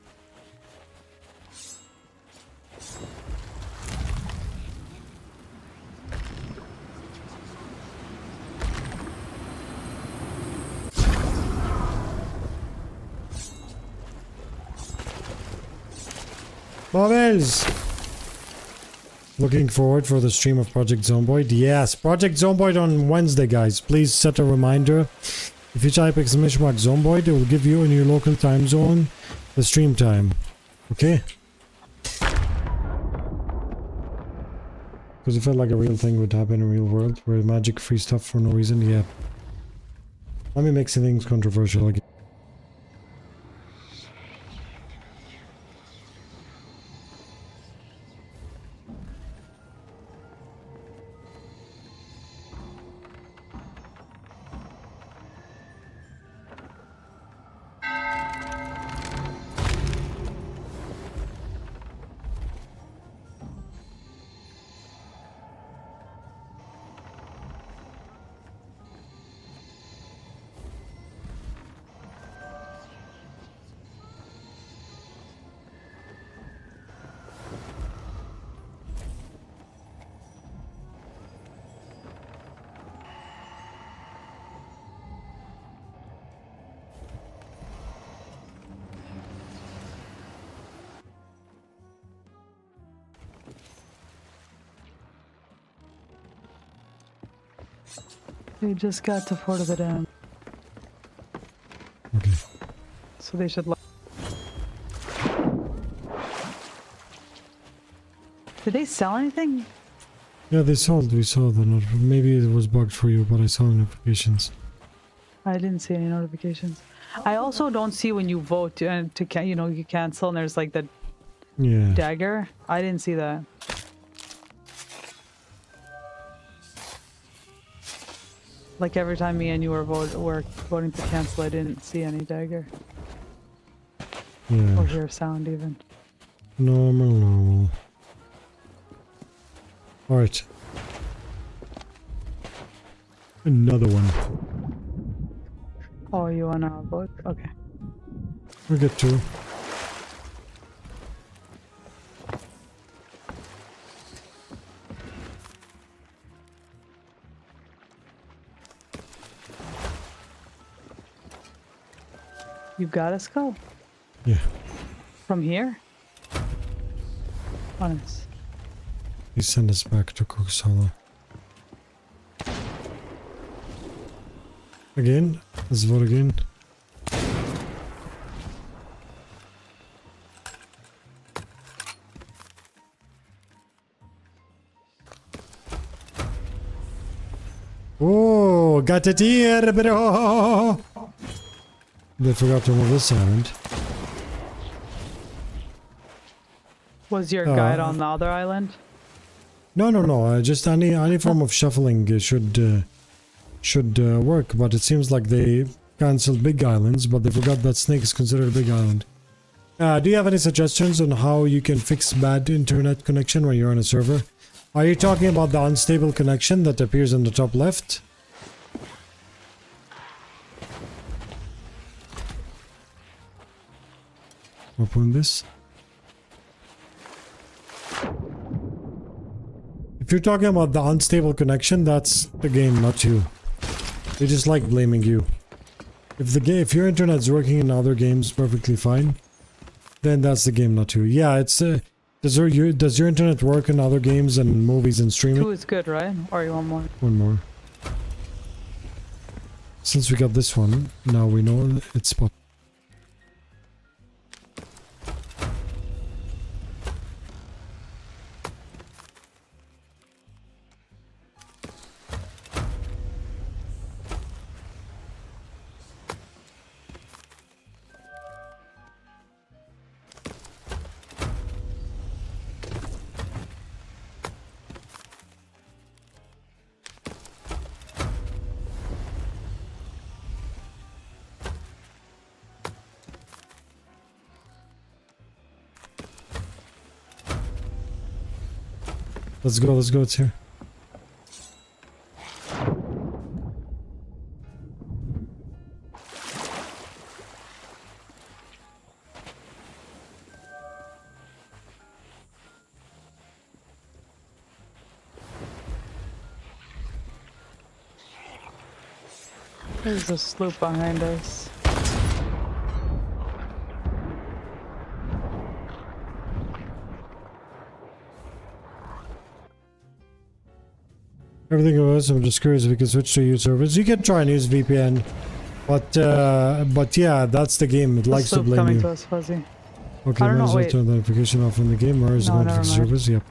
Bubbles! Looking forward for the stream of Project Zomboid. Yes, Project Zomboid on Wednesday, guys. Please set a reminder. If you type !Zomboid, it will give you in your local time zone the stream time. Okay? Because it felt like a real thing would happen in real world, where magic free stuff for no reason. Yeah. Let me make some things controversial again. They just got to Port of the Dam. Okay. So they should... Did they sell anything? Yeah, we saw the maybe it was bugged for you, but I saw the notifications. I didn't see any notifications. I also don't see when you vote to you cancel and there's like the dagger. I didn't see that. Like every time me and you were voting to cancel, I didn't see any dagger. Yeah. Or hear sound even. Normal. Alright. Another one. Oh, you wanna vote? Okay. We'll get two. You got a skull? Yeah. From here? Honest. He sent us back to Cook's Hollow. Again? Let's vote again. Oh, got it here, bro! They forgot to move this island. Was your guide on the other island? No. Just any form of shuffling should work. But it seems like they canceled big islands, but they forgot that Snake is considered a big island. Do you have any suggestions on how you can fix bad internet connection when you're on a server? Are you talking about the unstable connection that appears in the top left? Open this. If you're talking about the unstable connection, that's the game, not you. They just like blaming you. If your internet's working in other games perfectly fine, then that's the game, not you. Yeah, it's does your internet work in other games and movies and streaming? 2 is good, right? Or you want more? One more. Since we got this one, now we know it's spot. Let's go, it's here. There's a sloop behind us. Everything goes. I'm just curious if we can switch to your servers. You can try and use VPN, but yeah, that's the game. It likes to Sloop blame coming you. to us, Fuzzy. Okay, I don't might know, as well wait. turn the notification off in the game, or is it No, going to never fix mind. servers? Yep.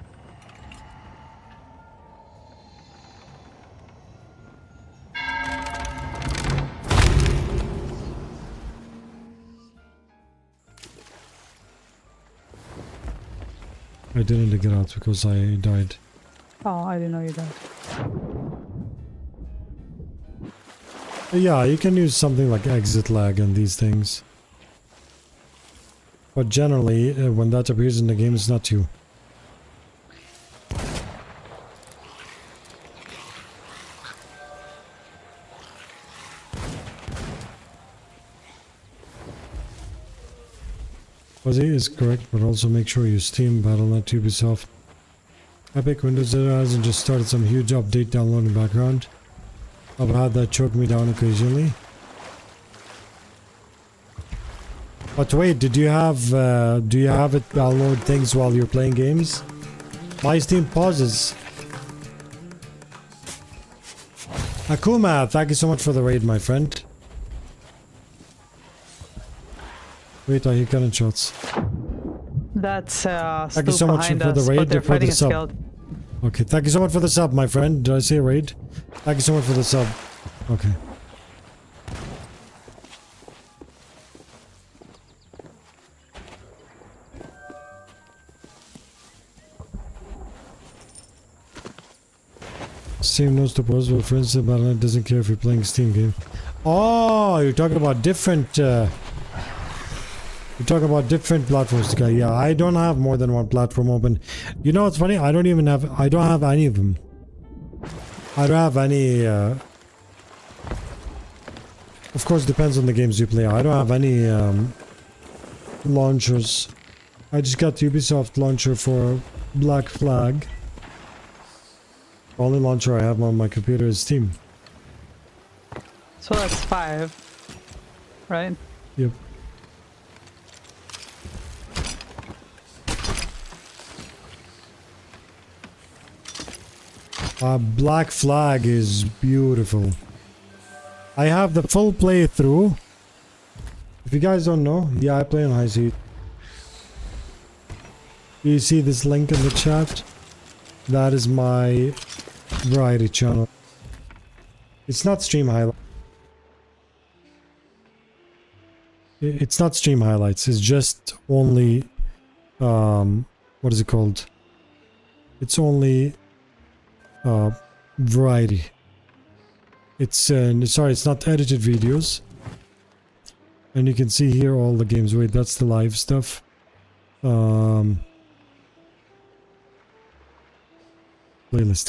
I didn't get out because I died. Oh, I didn't know you died. Yeah, you can use something like exit lag and these things. But generally, when that appears in the game, it's not you. Fuzzy is correct, but also make sure you Steam, Battle.net, Ubisoft, Epic, Windows hasn't just started some huge update downloading background. I've had that choke me down occasionally. But wait, do you have it download things while you're playing games? My Steam pauses. Akuma, thank you so much for the raid, my friend. Wait, I hear cannon shots. That's Thank you sloop so much behind for the us, raid, but they're for the fighting a sub. skeleton. Okay, thank you so much for the sub, my friend. Did I say raid? Thank you so much for the sub. Okay. Steam knows to pause, but for instance, Battle.net doesn't care if you're playing a Steam game. Oh, you're talking about different You talk about different platforms to go. Yeah, I don't have more than one platform open. You know what's funny? I don't have any of them. I don't have any, of course, depends on the games you play. I don't have any, launchers. I just got the Ubisoft launcher for Black Flag. The only launcher I have on my computer is Steam. So that's 5, right? Yep. Black Flag is beautiful. I have the full playthrough. If you guys don't know, yeah, I play on high seat. You see this link in the chat? That is my variety channel. It's not stream highlights. It's not stream highlights. It's just only, what is it called? It's only variety. It's sorry, it's not edited videos. And you can see here all the games. Wait, that's the live stuff. Playlist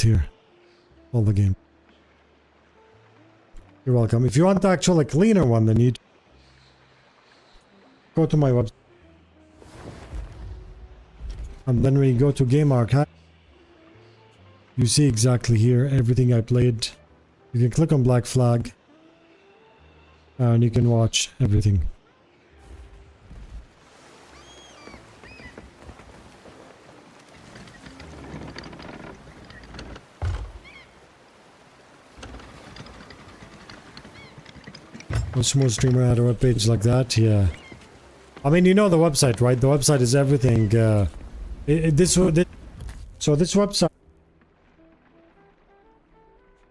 here. All the game. You're welcome. If you want the actual cleaner one, then you go to my website. And then when you go to Game Archive, you see exactly here everything I played. You can click on Black Flag and you can watch everything. Much more streamer had a webpage like that, yeah. I mean, you know the website, right? The website is everything. So this website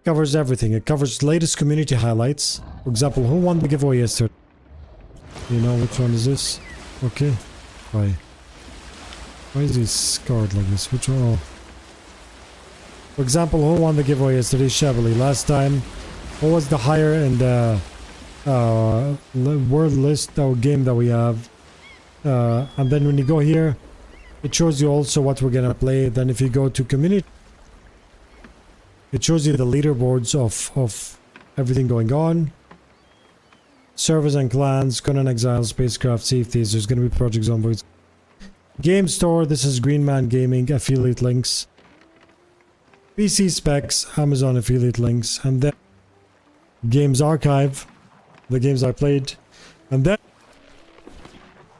covers everything. It covers latest community highlights. For example, who won the giveaway yesterday? You know which one is this? Okay. Why is he scarred like this? Which one? Oh. For example, who won the giveaway yesterday? Chevrolet. Last time, what was the higher in the word list or game that we have? And then when you go here, it shows you also what we're gonna play. Then if you go to community, it shows you the leaderboards of everything going on. Servers and clans, Conan Exile, Spacecraft, Safeties. There's gonna be Project Zomboids. Game Store, this is Green Man Gaming, affiliate links. PC Specs, Amazon affiliate links. And then Games Archive, the games I played. And then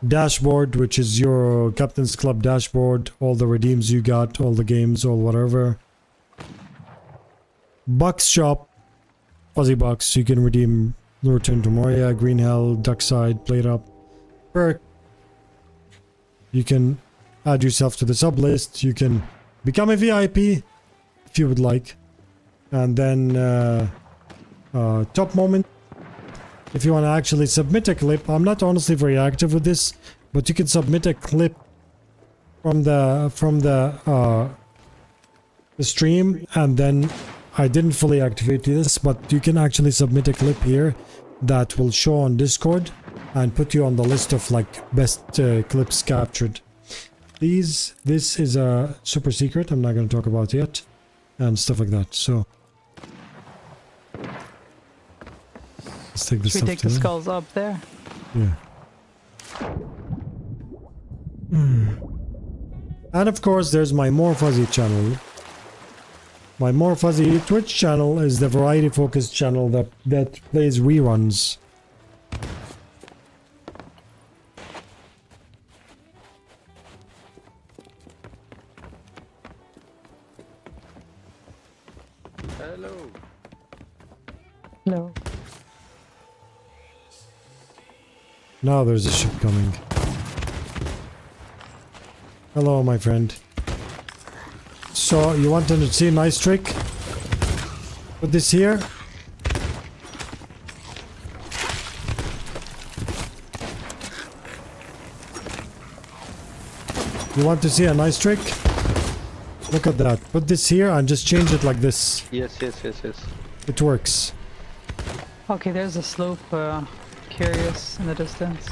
Dashboard, which is your Captain's Club dashboard. All the redeems you got, all the games, all whatever. Bucks Shop, Fuzzy Bucks, you can redeem Return to Moria, Green Hell, Duckside, Played Up, Perk. You can add yourself to the sub list. You can become a VIP if you would like. And then Top Moment. If you want to actually submit a clip, I'm not honestly very active with this, but you can submit a clip from the stream, and then I didn't fully activate this, but you can actually submit a clip here that will show on Discord and put you on the list of like best clips captured. This is a super secret. I'm not going to talk about it yet, and stuff like that. So let's take this. Should we take the skulls up there? Yeah. And of course, there's my More Fuzzy channel. My More Fuzzy Twitch channel is the variety focused channel that plays reruns. Hello. No. Now there's a ship coming. Hello, my friend. So, you wanted to see a nice trick? Put this here. You want to see a nice trick? Look at that. Put this here and just change it like this. Yes. It works. Okay, there's a slope, curious in the distance.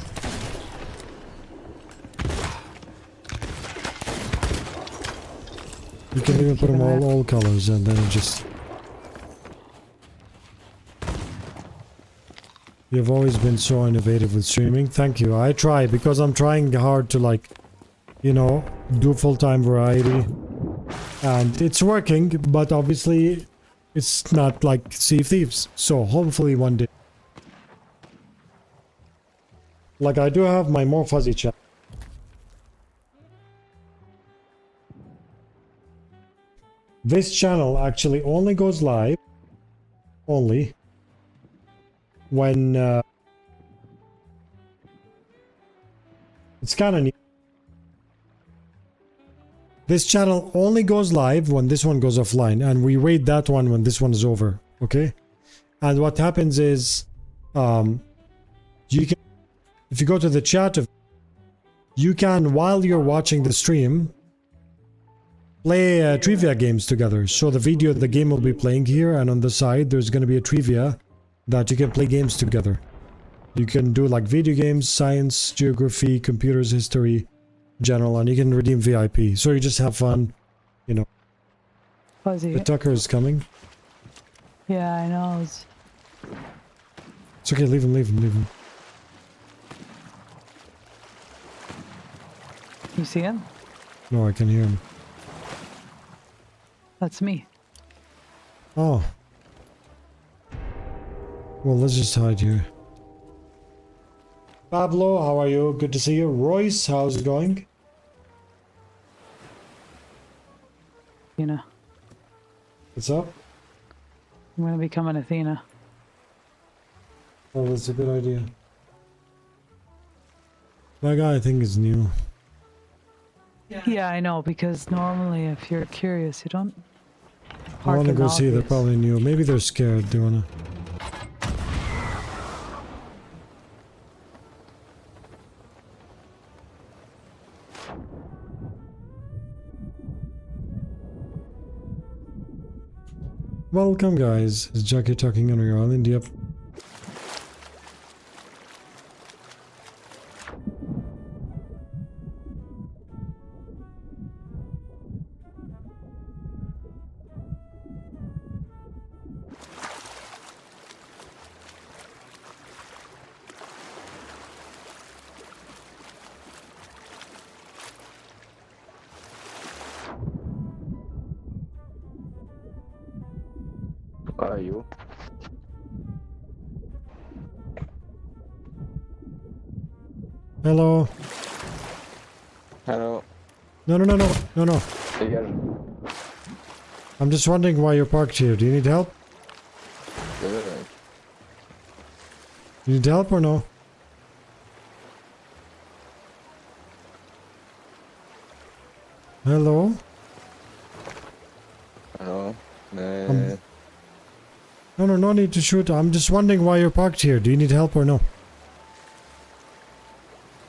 You can even put them all colors and then it just... You've always been so innovative with streaming. Thank you. I try because I'm trying hard to like, you know, do full-time variety. And it's working, but obviously it's not like Sea of Thieves. So hopefully one day. Like I do have my more fuzzy chat. This channel actually only goes live when it's kind of new. This channel only goes live when this one goes offline, and we raid that one when this one is over, okay? And what happens is, you can, if you go to the chat, you can, while you're watching the stream, play trivia games together. So the game will be playing here, and on the side there's going to be a trivia that you can play games together. You can do like video games, science, geography, computers, history, general, and you can redeem VIP. So you just have fun, you know. Fuzzy. The Tucker is coming. Yeah, I know. It's okay, leave him. You see him? No, I can hear him. That's me. Oh. Well, let's just hide here. Pablo, how are you? Good to see you. Royce, how's it going? Athena. What's up? I'm gonna become an Athena. Oh, that's a good idea. That guy I think is new. Yeah, I know, because normally if you're curious, you don't. I want to go see, they're obvious. probably new. Maybe they're scared, they wanna... Welcome guys, is Jackie talking on your island? Yep. Are you? Hello. Hello. No. Here. I'm just wondering why you're parked here. Do you need help? Good. You need help or no? Hello? Hello. No need to shoot. I'm just wondering why you're parked here. Do you need help or no?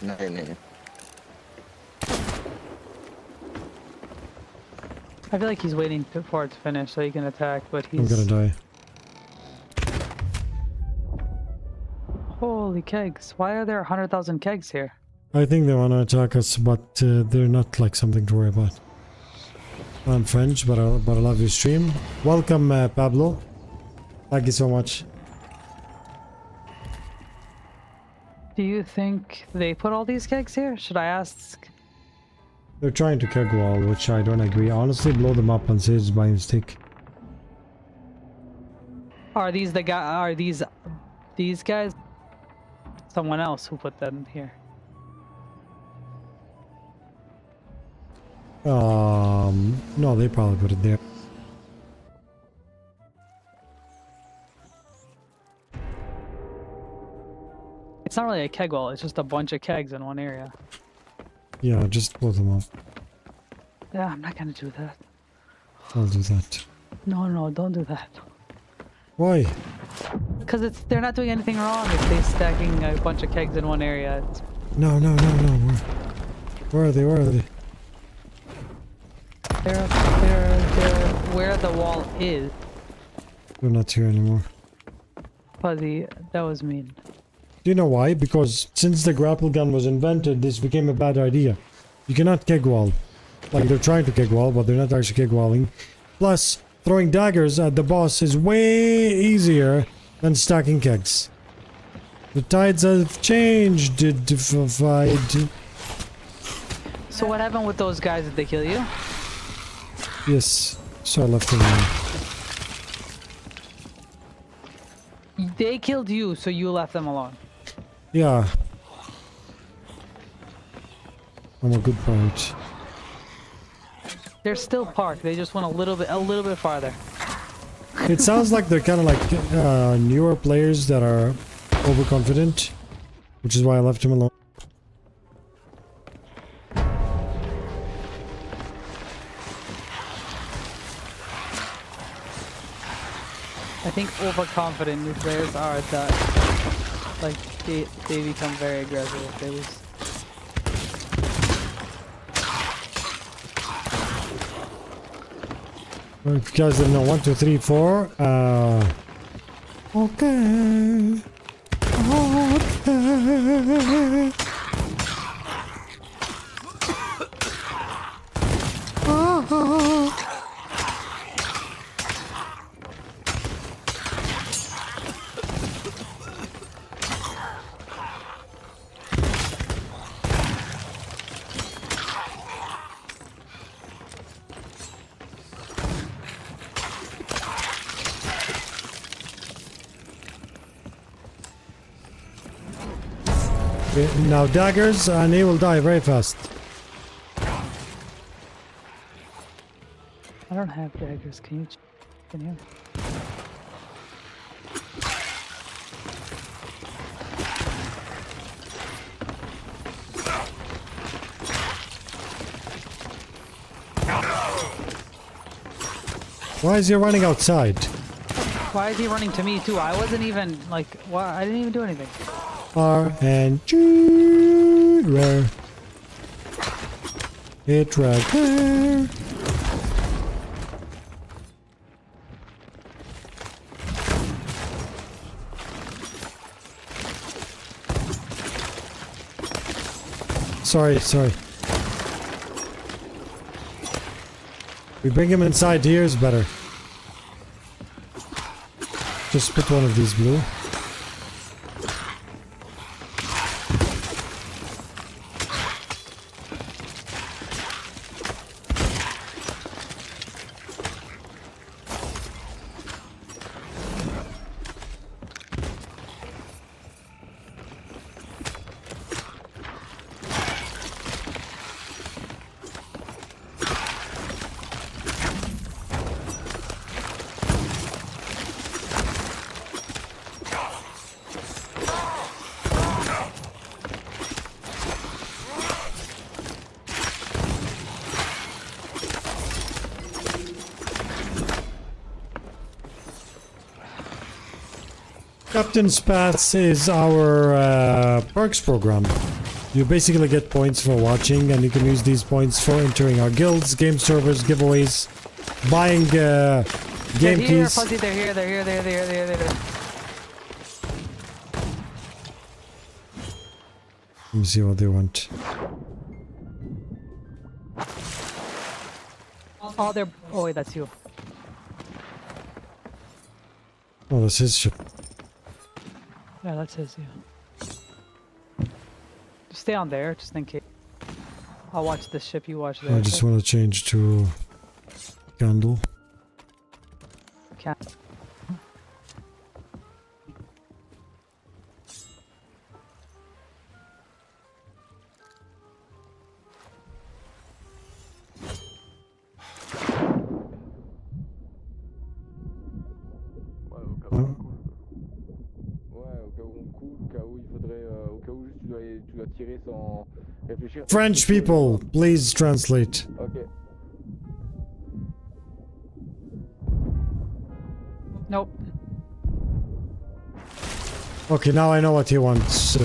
No. I feel like he's waiting for it to finish so he can attack, but he's... I'm gonna die. Holy kegs. Why are there 100,000 kegs here? I think they wanna attack us, but they're not like something to worry about. I'm French, but I love your stream. Welcome, Pablo. Thank you so much. Do you think they put all these kegs here? Should I ask? They're trying to keg wall, which I don't agree. Honestly, blow them up and say it's by mistake. Are these the guy? Are these guys? Someone else who put them here. No, they probably put it there. It's not really a keg wall. It's just a bunch of kegs in one area. Yeah, just blow them up. Yeah, I'm not gonna do that. I'll do that. No, don't do that. Why? Because they're not doing anything wrong if they're stacking a bunch of kegs in one area. No. Where are they? They're where the wall is. They're not here anymore. Fuzzy, that was mean. Do you know why? Because since the grapple gun was invented, this became a bad idea. You cannot keg wall. Like they're trying to kick wall, but they're not actually kick walling. Plus, throwing daggers at the boss is way easier than stacking kegs. The tides have changed. So what happened with those guys? Did they kill you? Yes, so I left them alone. They killed you, so you left them alone. Yeah. I'm a good part. They're still parked. They just went a little bit farther. It sounds like they're kind of like newer players that are overconfident, which is why I left him alone. I think overconfident new players are that, like, they become very aggressive if they lose. Well, if you guys didn't know, 1, 2, 3, 4. Okay. Okay. Okay, now daggers, and they will die very fast. I don't have daggers. Can you? Can you? Why is he running outside? Why is he running to me too? I wasn't even like. Why? I didn't even do anything. R and rare. It right there. Sorry. We bring him inside here is better. Just put one of these blue. Captain's Pass is our perks program. You basically get points for watching, and you can use these points for entering our guilds, game servers, giveaways, buying game They're here, keys. Fuzzy, they're here. Let me see what they want. Oh, they're. Oh wait, that's you. Oh, that's his ship. Yeah, that's his. Yeah. Just stay on there, just in case. I'll watch this ship. You watch there. I just want to change to candle. Can't. French people, please translate. Ok. Nope. Okay, now I know what he wants to.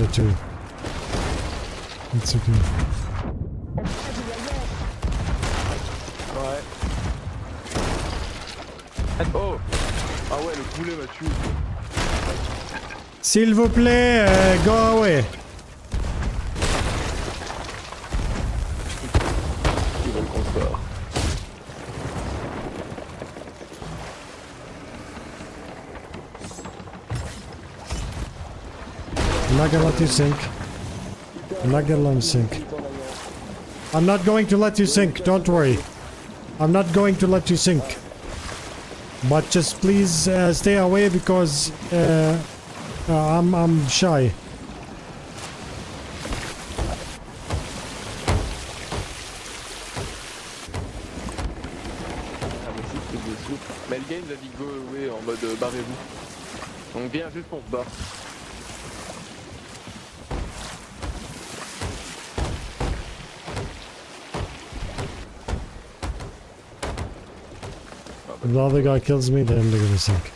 It's okay. Ouais. Oh. Ah ouais, le poulet m'a tué. S'il vous plaît, go away. Ils veulent qu'on se not gonna let you sink. I'm not gonna let you sink. I'm not going to let you sink, don't worry. I'm not going to let you sink. But just please stay away because I'm shy. Ah mais si, c'est des soupes. Mais le game, il a dit go away en mode barrez-vous. Donc viens juste on se barre. If the other guy kills me, then they're gonna sink.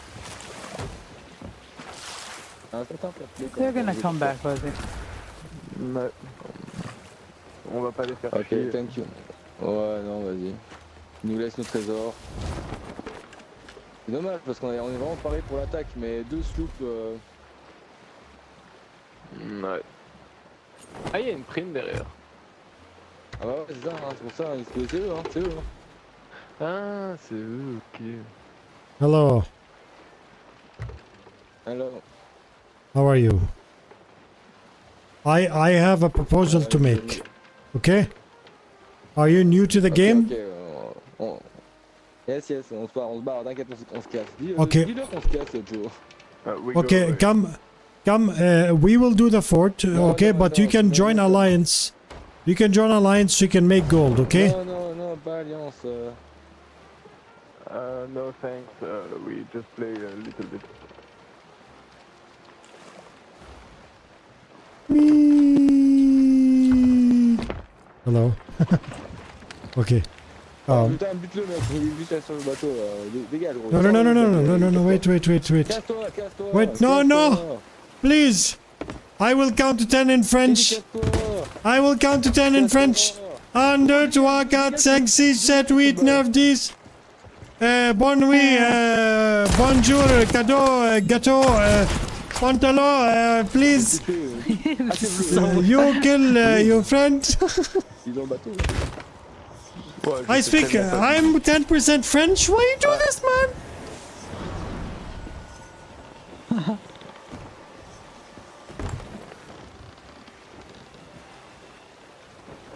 They're gonna come back, Fuzzy. Ouais. On va pas les faire Ok, chier. thank you. Ouais, non, vas-y. Il nous laisse nos trésors. C'est dommage parce qu'on est vraiment paré pour l'attaque, mais deux sloops. Ouais. Ah, il y a une prime derrière. Ah ouais, c'est ça, hein, c'est pour ça, c'est eux, hein, c'est eux. Hein. Ah, c'est eux, ok. Hello, Alors, how are you? I have a proposal to make. Okay? Are you new to the game? Ok, yes, yes, on se barre, t'inquiète, on se casse. Ok. Dis-leur qu'on se casse, Joe. We go Okay, away. come, we will do the fort, okay? no, But no, you can no, join no. alliance. You can join alliance, you can make gold, okay? Non, non, non, pas alliance. No thanks, we just play a little bit. Me. Hello. Okay. Putain, bute-le, mec, bute sur le bateau, dégage, gros. No, no, no, no, no, no, no, no, wait, wait, wait, wait. Casse-toi, casse-toi. Wait, no, no. Please. I will count to 10 in French. Casse-toi. I will count to 10 in French. 1, 2, 3, 4, 5, 6, 7, 8, 9, 10. Bonne nuit, bonjour, cadeau, gâteau, pantalon, please. You kill your friend. Il est dans le bateau. Ouais, je I sais speak, tellement pas I'm 10% French. Why you do this, man?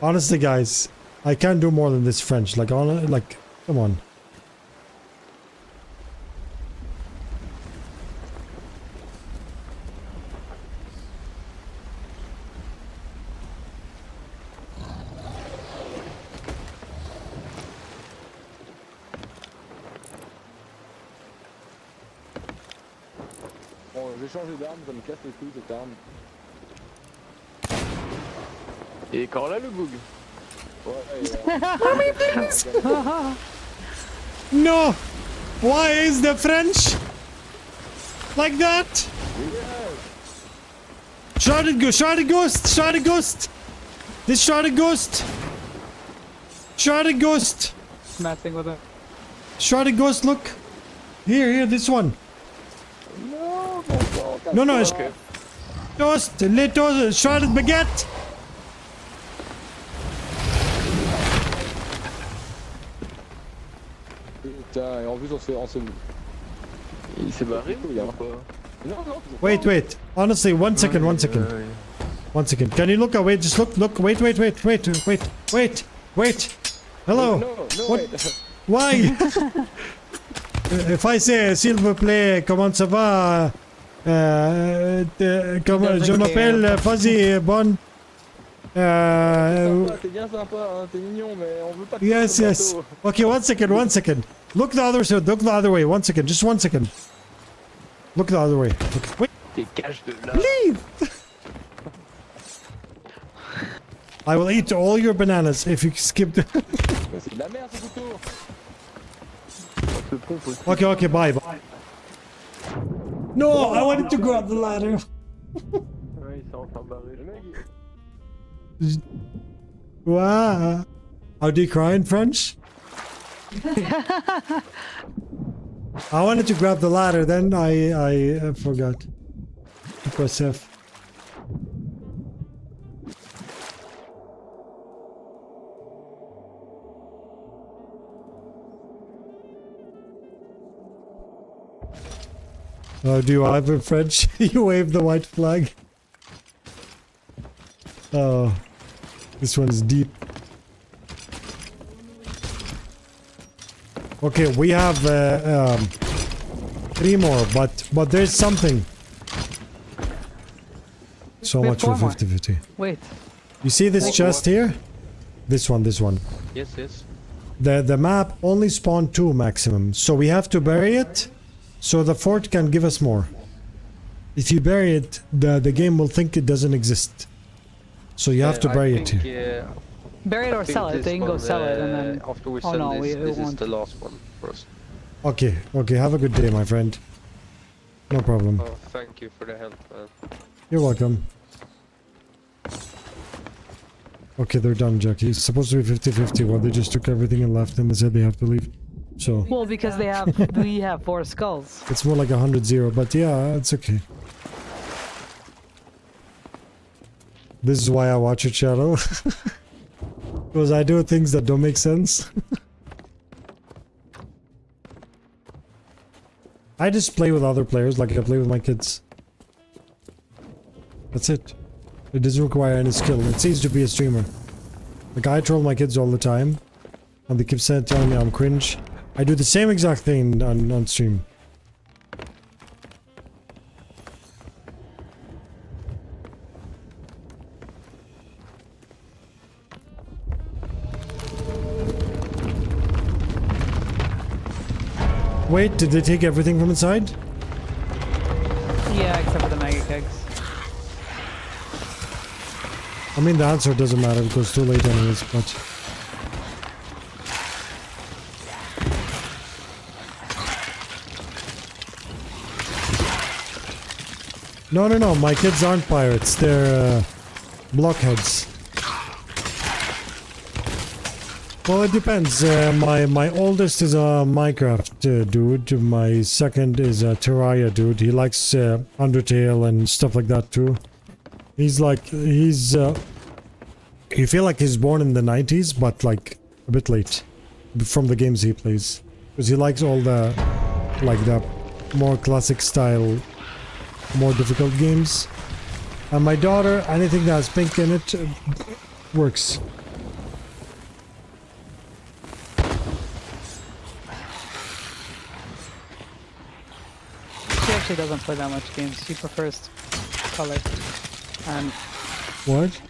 Honestly, guys, I can't do more than this French. Like, come on. Bon, je vais changer d'arme, ça me casse les couilles cette arme. Et quand là le boug. Ouais, No! Why is the French like that? Sharded ghost! Sharded ghost! This sharded ghost! Sharded ghost! Messing with it. Sharded ghost, look! Here, this one! No, no, it's Ok. toast! Little sharded baguette! putain, et en plus on se... Il s'est barré ou couilles, hein. pas? Non, non, toujours Wait, pas. wait. Honestly, one second. One second. Can you look away? Just look. Wait. Hello. No, no, What? wait. Why? If I say, s'il vous plaît, comment ça va? Comment, je m'appelle Fuzzy, bon. T'es bien sympa, hein, t'es mignon, mais on veut pas te Yes, sur le yes. bateau. Okay, one second. Look the other side. Look the other way. 1 second. Just 1 second. Look the other way. Okay. Wait. T'es cache de là. Leave! I will eat all your bananas if you skip the... Mais c'est de la merde ce couteau. On se pompe aussi. Okay, bye. No, I wanted to grab the ladder. Ouais, il s'est enfin barré. Le mec, il- Wow. How do you cry in French? I wanted to grab the ladder, then I forgot. To press F. Oh, do you have a French? You wave the white flag. Oh, this one's deep. Okay, we have 3 more, but there's something. So We have much for 4 more. 50-50. Wait. You see this chest here? This one. Yes, yes. The map only spawned 2 maximum, so we have to bury it, so the fort can give us more. If you bury it, the game will think it doesn't exist. So you have to bury it here. Bury it or sell it. They can go sell it and then. After we Oh, sell no, this, we this is won't. the last one for us. Okay, have a good day, my friend. No problem. Oh, thank you for the help, man. You're welcome. Okay, they're done, Jackie. It's supposed to be 50-50. Well, they just took everything and left, and they said they have to leave. So Well, because we have 4 skulls. it's more like 100-0, but yeah, it's okay. This is why I watch your channel. Because I do things that don't make sense. I just play with other players like I play with my kids. That's it. It doesn't require any skill. It seems to be a streamer. Like I troll my kids all the time. And they keep telling me I'm cringe. I do the same exact thing on stream. Wait, did they take everything from inside? Yeah, except for the mega kegs. I mean, the answer doesn't matter because it's too late anyways, but... No, my kids aren't pirates, they're blockheads. Well, it depends. My oldest is a Minecraft dude. My second is a Terraria dude. He likes Undertale and stuff like that too. He's like, you feel like he's born in the 90s, but like a bit late from the games he plays. Because he likes all the, like the more classic style, more difficult games. And my daughter, anything that has pink in it, works. She actually doesn't play that much games. She prefers color. And What?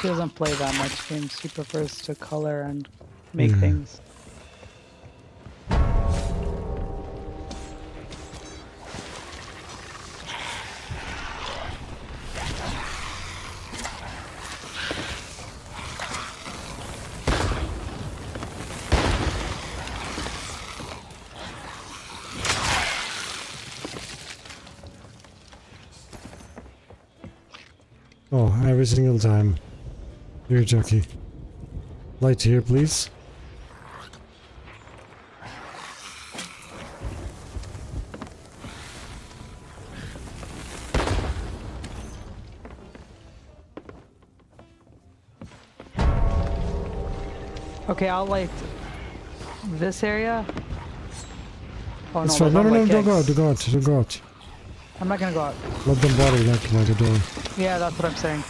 she doesn't play that much games. She prefers to color and make things. Oh, every single time. Here, Jackie. Light here, please. Okay, I'll light this area. Oh It's no, fine. No, those no, are no, light don't go out, kegs. don't go out, don't go out. I'm not gonna go out. Let them bother that like a door. Yeah, that's what I'm saying.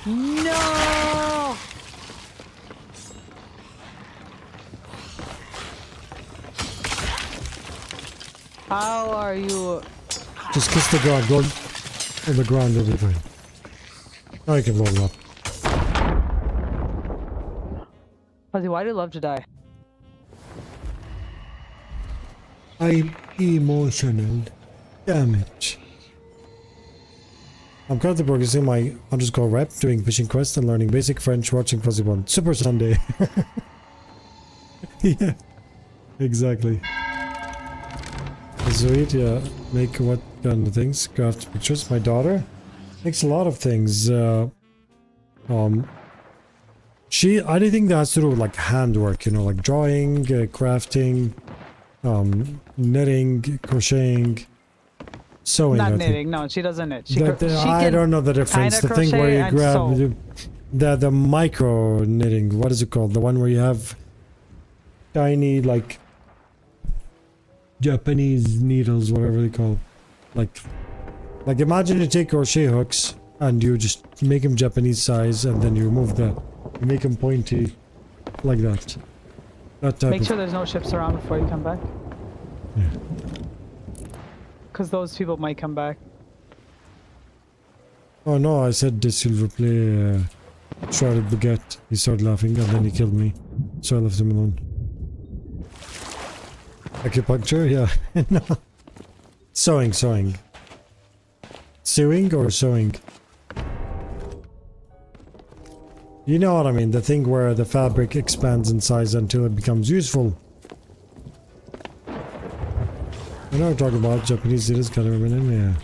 No! How are you? Just kiss the ground, go on the ground, it'll be fine. Now you can blow them up. Fuzzy, why do you love to die? I'm emotional damage. I'm currently progressing my underscore rep, doing fishing quests and learning basic French, watching Fuzzy Bond. Super Sunday. Yeah, exactly. Sweet, yeah. Make what kind of things? Craft pictures. My daughter makes a lot of things. Anything that has to do with like handwork, you know, like drawing, crafting, knitting, crocheting, sewing. Not I knitting. think. No, she doesn't knit. She, I don't know the difference. The thing where you grab the micro knitting. What is it called? The one where you have tiny like Japanese needles, whatever they call. Like imagine you take crochet hooks and you just make him Japanese size, and then you remove you make him pointy, like that. That type Make of, sure there's no ships around before you come back. Yeah. Because those people might come back. Oh no, I said the silver play shrouded baguette. He started laughing and then he killed me. So I left him alone. Acupuncture? Yeah. No. Sewing. Sewing or sewing? You know what I mean, the thing where the fabric expands in size until it becomes useful. I know what I'm talking about, Japanese it is kind of a minute, yeah.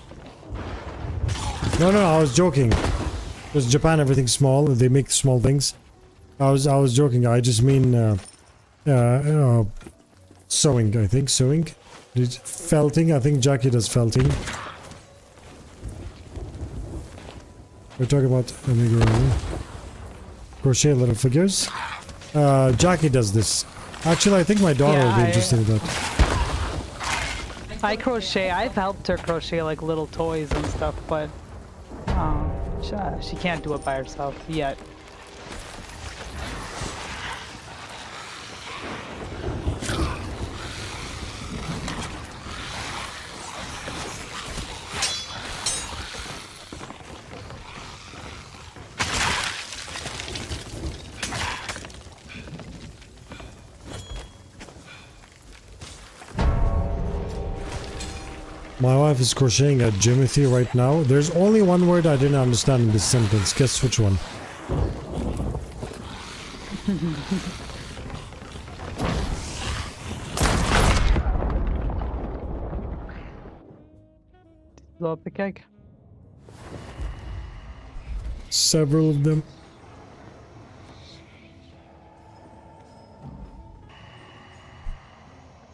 No, I was joking. Because Japan, everything's small. They make small things. I was joking. I just mean sewing. I think sewing. Felting. I think Jackie does felting. We're talking about crochet little figures. Jackie does this. Actually, I think my daughter will be interested in that. I crochet. I've helped her crochet like little toys and stuff, but she can't do it by herself yet. My wife is crocheting at Jimothy right now. There's only one word I didn't understand in this sentence. Guess which one? Blow up the cake. Several of them.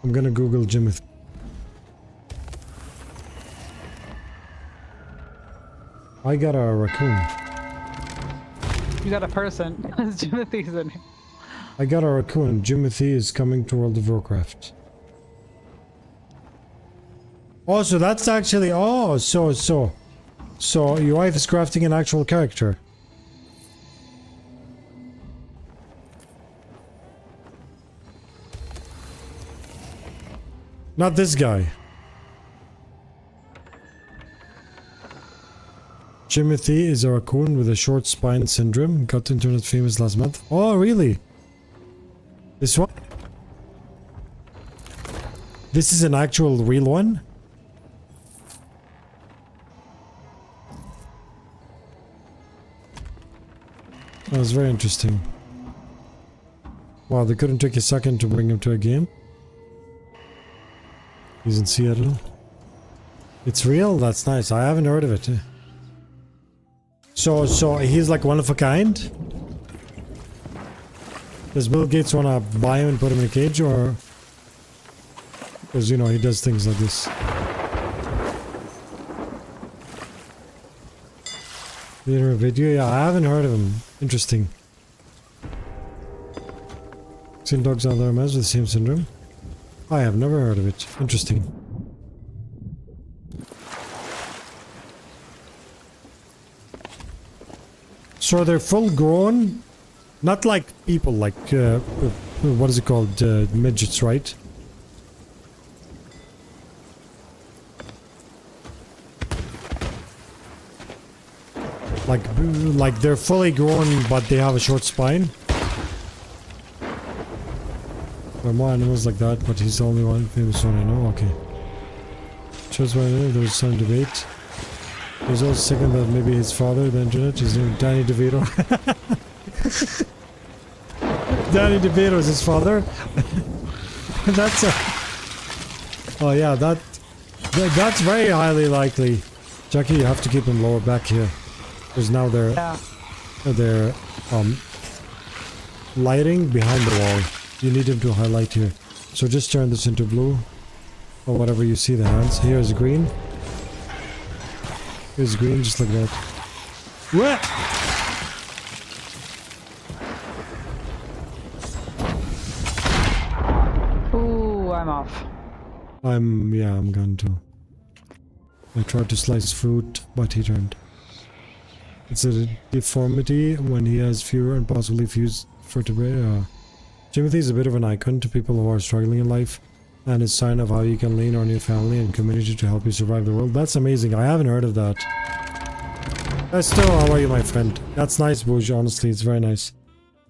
I'm gonna Google Jimothy. I got a raccoon. You got a person. Timothy's in here. I got a raccoon. Jimothy is coming to World of Warcraft. Oh, so that's actually... Oh, so your wife is crafting an actual character. Not this guy. Jimothy is a raccoon with a short spine syndrome. Got internet famous last month. Oh, really? This one? This is an actual real one? That was very interesting. Wow, they couldn't take a second to bring him to a game. He's in Seattle. It's real? That's nice. I haven't heard of it. So he's like one of a kind? Does Bill Gates want to buy him and put him in a cage, or... Because, you know, he does things like this. Later a video? Yeah, I haven't heard of him. Interesting. Seen dogs out there with the same syndrome? I have never heard of it. Interesting. So they're full grown, not like people, like, what is it called, midgets, right? Like they're fully grown, but they have a short spine. There are more animals like that, but he's the only one famous one I know. Okay. Shows why there's some debate. There's also second that maybe his father, the internet, his name Danny DeVito. Danny DeVito is his father. That's a... Oh yeah, that's very highly likely. Jackie, you have to keep him lower back here. Because now they're lighting behind the wall. You need him to highlight here. So just turn this into blue. Or whatever you see the hands. Here's green. Here's green, just like that. What? Ooh, I'm off. Yeah, I'm gone too. I tried to slice fruit, but he turned. It's a deformity when he has fewer and possibly fused vertebrae. Timothy is a bit of an icon to people who are struggling in life, and it's a sign of how you can lean on your family and community to help you survive the world. That's amazing. I haven't heard of that. Still, how are you, my friend? That's nice, Bouge. Honestly, it's very nice.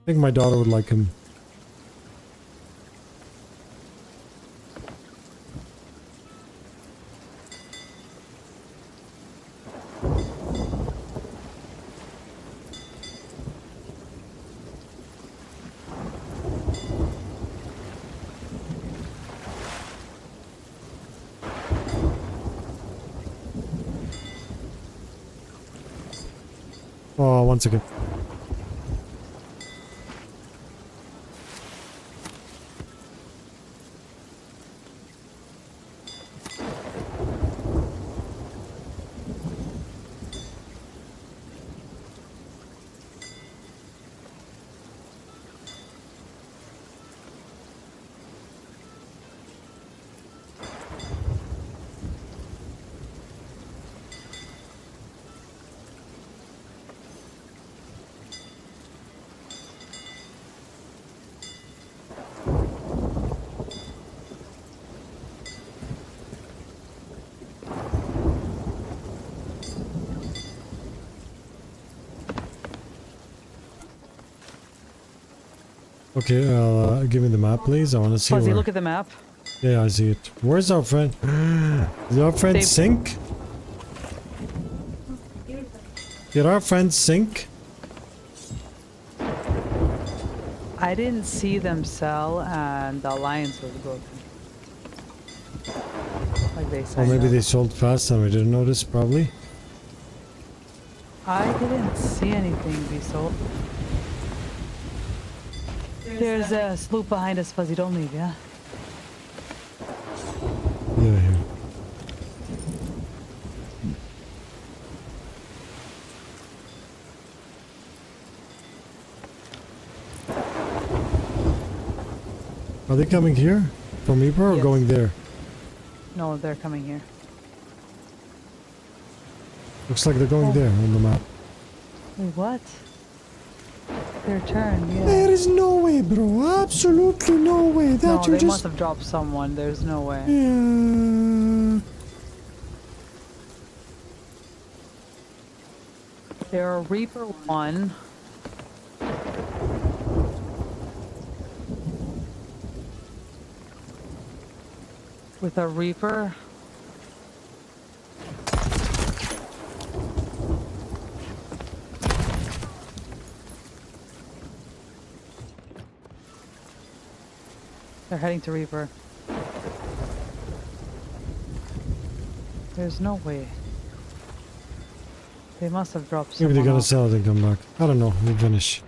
I think my daughter would like him. Oh, one second. Okay, give me the map, please. I want to see Fuzzy, where... look at the map. Yeah, I see it. Where's our friend? Did our friend They- sink? Did our friend sink? I didn't see them sell, and the alliance was broken. Like they Or signed maybe up. they sold fast and we didn't notice, probably. I didn't see anything be sold. There's a sloop behind us, Fuzzy. Don't leave, yeah? Yeah, here. Are they coming here? From Ypres or Yes. going there? No, they're coming here. Looks like they're going there on the map. Wait, what? Their turn, yeah. There is no way, bro. Absolutely no way. No, That you they just... must have dropped someone. There's no way. Yeah. They're a Reaper 1. With a Reaper. They're heading to Reaper. There's no way. They must have dropped Maybe someone they're gonna off. sell it and come back. I don't know. We'll finish.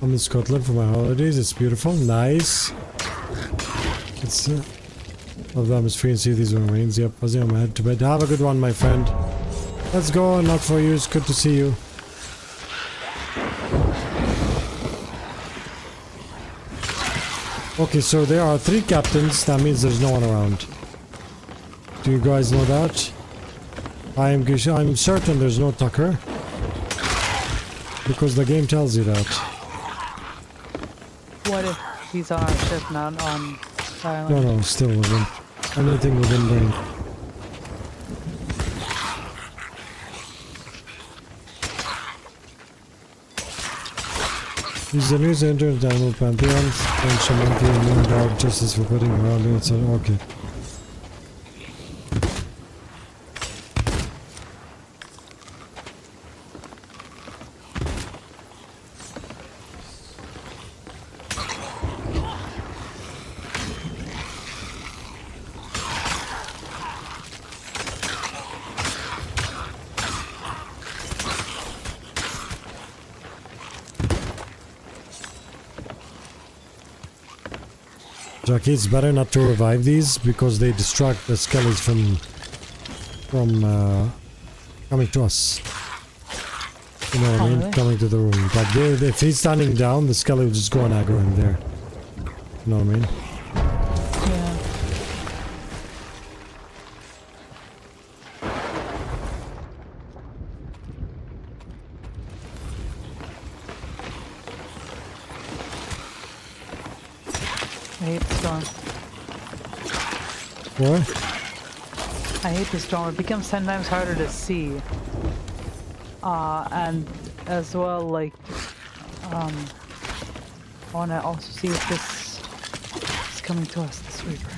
I'm in Scotland for my holidays. It's beautiful. Nice. It's love the atmosphere and see these rains. Yep, Fuzzy, I'm head to bed. Have a good one, my friend. Let's go. Not for you. It's good to see you. Okay, so there are 3 captains. That means there's no one around. Do you guys know that? I'm certain there's no Tucker. Because the game tells you that. What if he's on our ship, not on the island? No, still within. Anything within range. Use the news internet animal pantheons. French monkey and moon dog justice for putting around it. So, okay. Jackie, it's better not to revive these because they distract the skellies from coming to us. You know what I Oh, mean? really? Coming to the room. Like, if he's standing down, the Skelly will just go and aggro him there. You know what I mean? Yeah. I hate the storm. What? I hate the storm. It becomes 10 times harder to see. And as well, like, I want to also see if this is coming to us, this Reaper.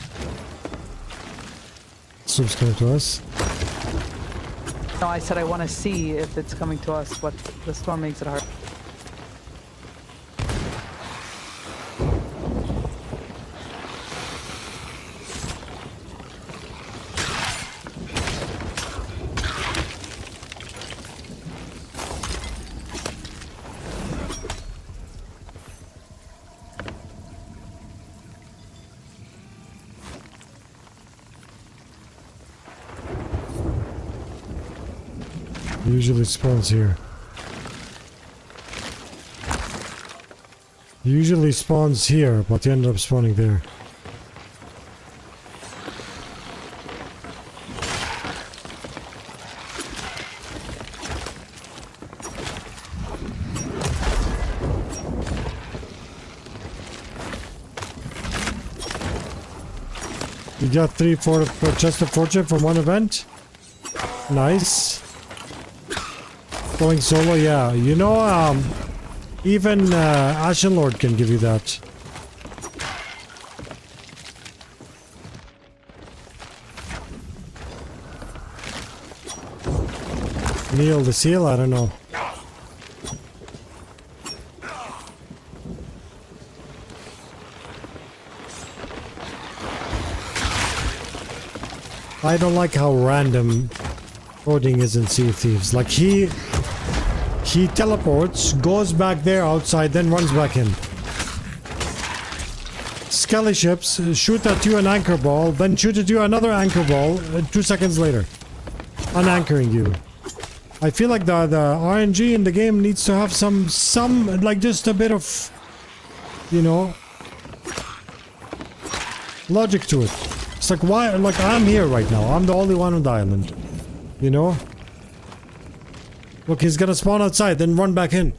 Soup's coming to us. No, I said I want to see if it's coming to us, but the storm makes it hard. Usually spawns here. Usually spawns here, but he ended up spawning there. You got 3 for chest of fortune from one event. Nice. Going solo, yeah. You know, even Ashen Lord can give you that. Neil the Seal, I don't know. I don't like how random coding is in Sea of Thieves. Like he teleports, goes back there outside, then runs back in. Skelly ships shoot at you an anchor ball, then shoot at you another anchor ball 2 seconds later. Unanchoring you. I feel like the RNG in the game needs to have some like just a bit of, you know, logic to it. It's like, why, like I'm here right now. I'm the only one on the island. You know? Look, he's gonna spawn outside, then run back in.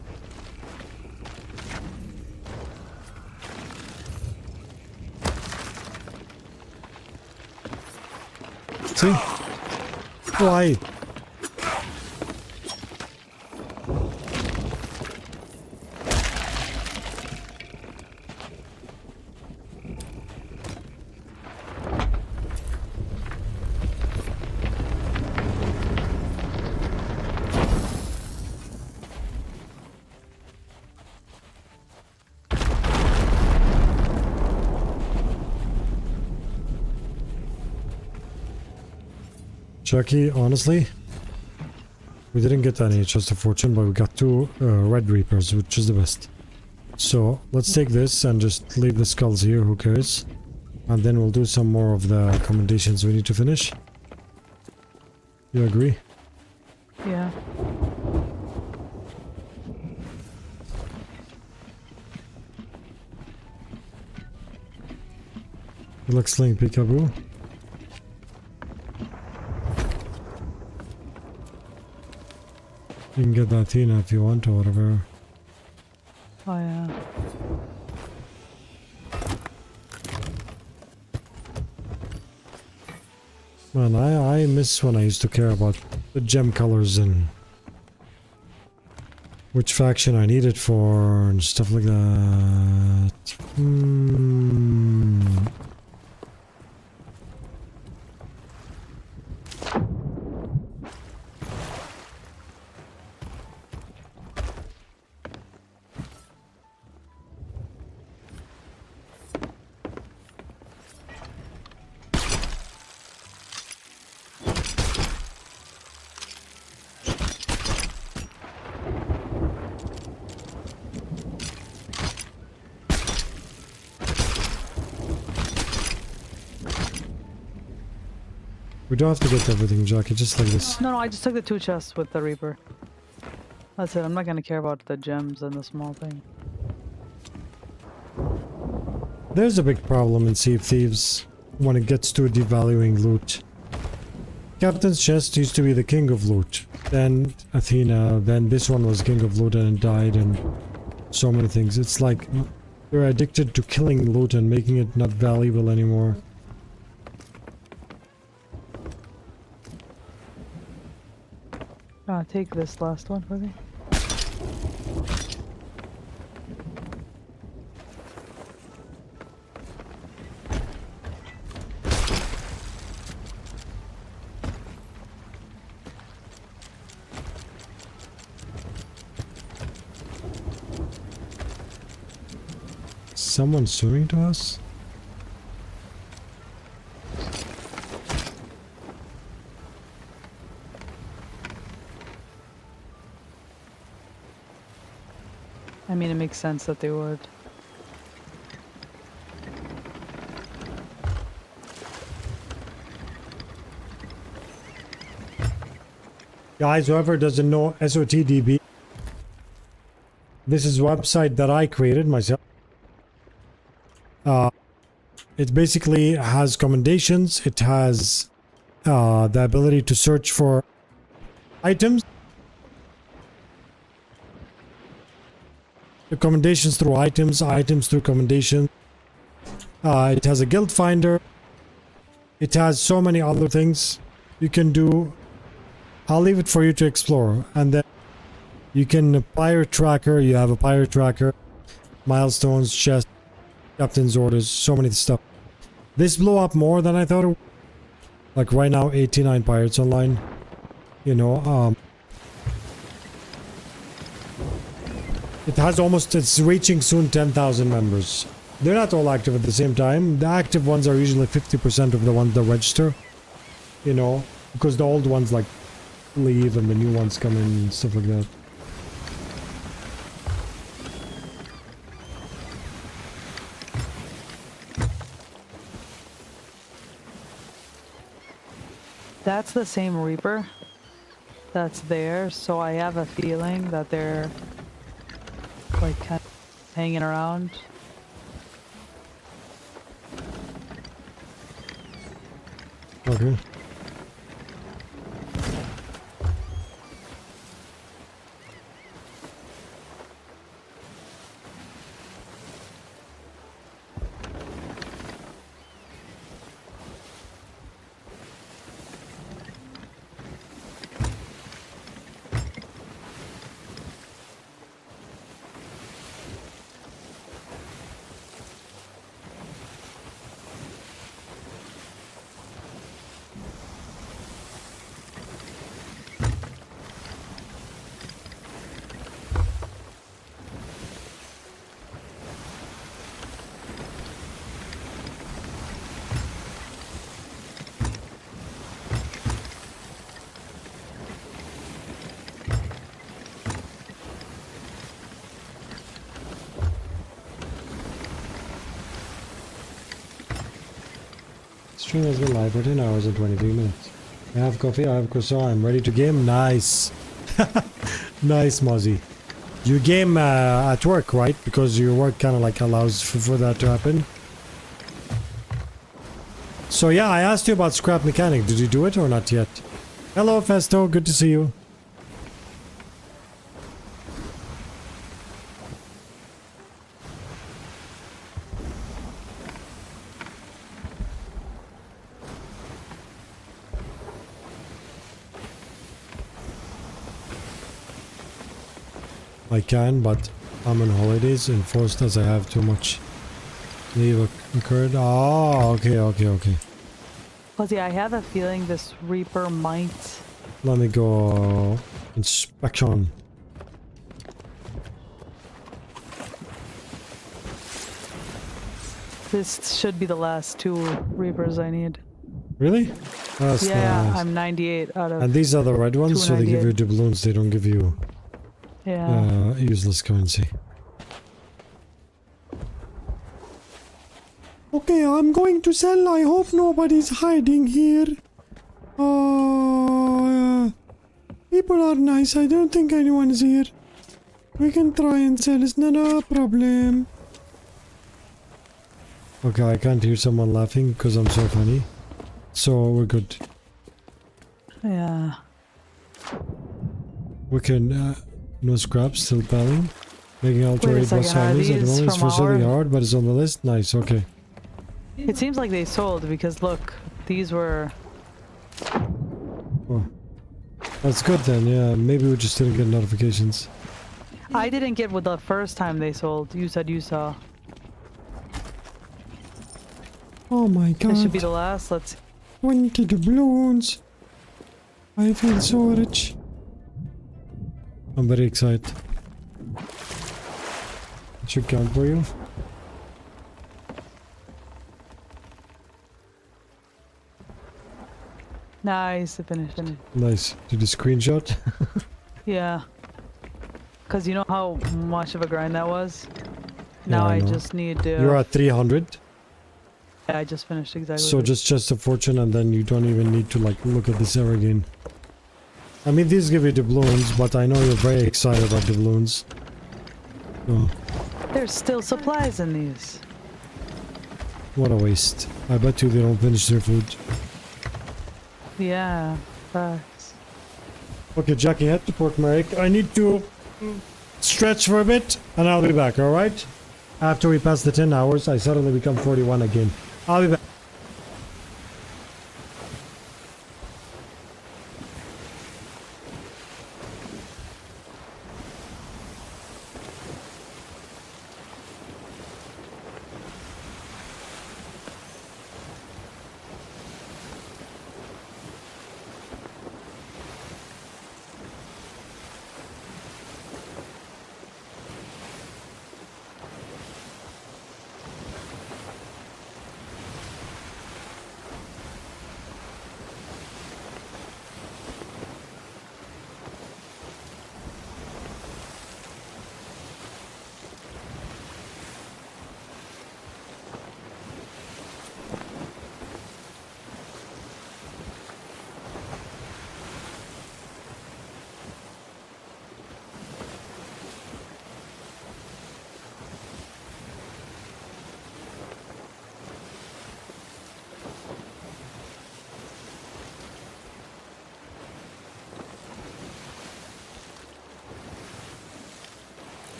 See? Why? Chucky, honestly, we didn't get any chest of fortune, but we got 2 red reapers, which is the best. So let's take this and just leave the skulls here, who cares? And then we'll do some more of the commendations we need to finish. You agree? Yeah. Good luck slaying Peekaboo. You can get that Tina if you want or whatever. Oh, yeah. Man, I miss when I used to care about the gem colors and which faction I need it for and stuff like that. We don't have to get everything, Jackie, just like this. No, I just took the 2 chests with the Reaper. That's it. I'm not gonna care about the gems and the small thing. There's a big problem in Sea of Thieves when it gets to devaluing loot. Captain's chest used to be the king of loot. Then Athena, then this one was king of loot and it died, and so many things. It's like you're addicted to killing loot and making it not valuable anymore. Take this last one for me. Someone swimming to us? I mean, it makes sense that they would. Guys, whoever doesn't know SOTDB, this is a website that I created myself. It basically has commendations. It has the ability to search for items. Recommendations through items, items through commendations. It has a guild finder. It has so many other things you can do. I'll leave it for you to explore. And then you can pirate tracker. You have a pirate tracker. Milestones, chests, captain's orders, so many stuff. This blew up more than I thought it would. Like right now, 89 pirates online. You know, it has almost, it's reaching soon 10,000 members. They're not all active at the same time. The active ones are usually 50% of the ones that register. You know, because the old ones like leave and the new ones come in and stuff like that. That's the same Reaper that's there, so I have a feeling that they're like kind of hanging around. Okay. Stream has been live for 10 hours and 23 minutes. I have coffee, I have croissant, I'm ready to game. Nice. Nice, Mozzie. You game at work, right? Because your work kind of like allows for that to happen. So yeah, I asked you about scrap mechanic. Did you do it or not yet? Hello, Festo. Good to see you. I can, but I'm on holidays enforced as I have too much leave occurred. Oh, okay. Fuzzy, I have a feeling this Reaper might... Let me go inspection. This should be the last two Reapers I need. Really? That's Yeah, nice. I'm 98 out of... And these are the red ones, so they give you 298. doubloons, they don't give you Yeah. useless currency. Okay, I'm going to sell. I hope nobody's hiding here. Beep people are nice. I don't think anyone is here. We can try and sell. It's not a problem. Okay, I can't hear someone laughing because I'm so funny. So we're good. Yeah. We can, no scraps, still pelling. Making Wait a alternate boss second, are families at the these moment. It's from frustratingly our- hard, but it's on the list. Nice, okay. It seems like they sold because look, these were. Oh. That's good then, yeah. Maybe we just didn't get notifications. I didn't get with the first time they sold. You said you saw. Oh my god. This should be the last. Let's see. 20 doubloons. I feel so rich. I'm very excited. It should count for you. Nice, finish. Nice. Did you screenshot? Yeah. Cause you know how much of a grind that was? Now I I know. just need to... You're at 300. Yeah, I just finished exactly. So just a fortune and then you don't even need to like look at this ever again. I mean these give you doubloons, but I know you're very excited about doubloons. Oh, There's still supplies in these. what a waste. I bet you they don't finish their food. Yeah, facts. Okay, Jackie, head to Port Merrick. I need to stretch for a bit and I'll be back, alright? After we pass the 10 hours, I suddenly become 41 again. I'll be back.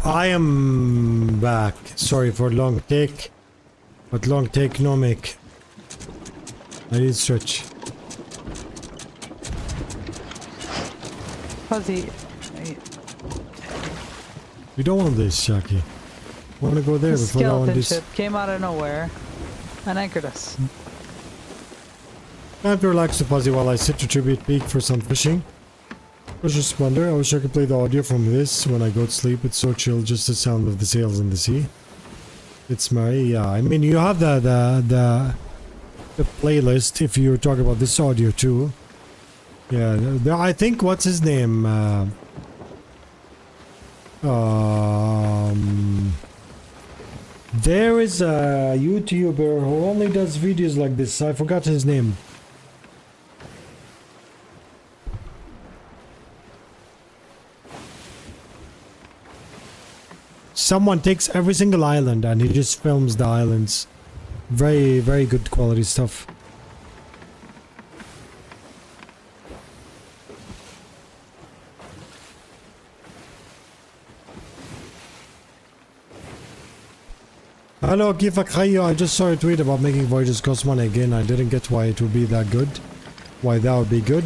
I am back. Sorry for long take, but long take no make. I need stretch. Fuzzy. We don't want this, Shaki. Want to go there The before that one skeleton this. ship came out of nowhere and anchored us. I have to relax the fuzzy while I sit to Tribute Peak for some fishing. Treasure Splendor. I wish I could play the audio from this when I go to sleep. It's so chill, just the sound of the sails in the sea. It's merry, yeah. I mean, you have the playlist if you talk about this audio too. Yeah, I think what's his name? There is a YouTuber who only does videos like this. I forgot his name. Someone takes every single island and he just films the islands. Very, very good quality stuff. Hello, Kifa Kayo. I just saw a tweet about making voyages cost money again. I didn't get why it would be that good. Why that would be good.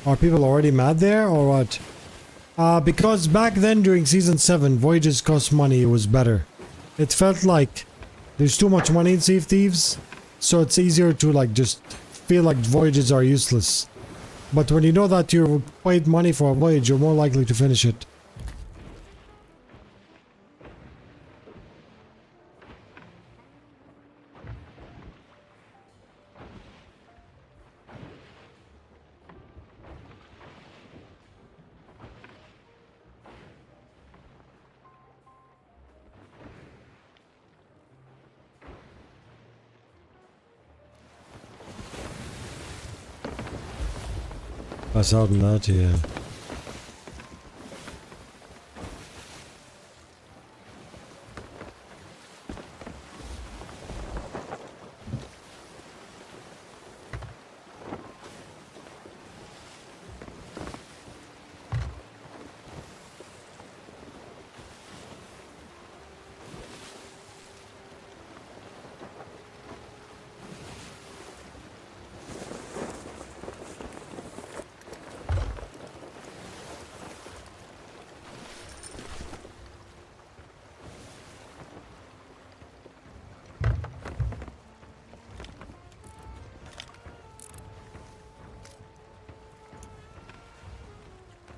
Are people already mad there or what? Because back then during season 7, voyages cost money, it was better. It felt like there's too much money in Sea of Thieves, so it's easier to like just feel like voyages are useless. But when you know that you paid money for a voyage, you're more likely to finish it. Pass out in that, yeah.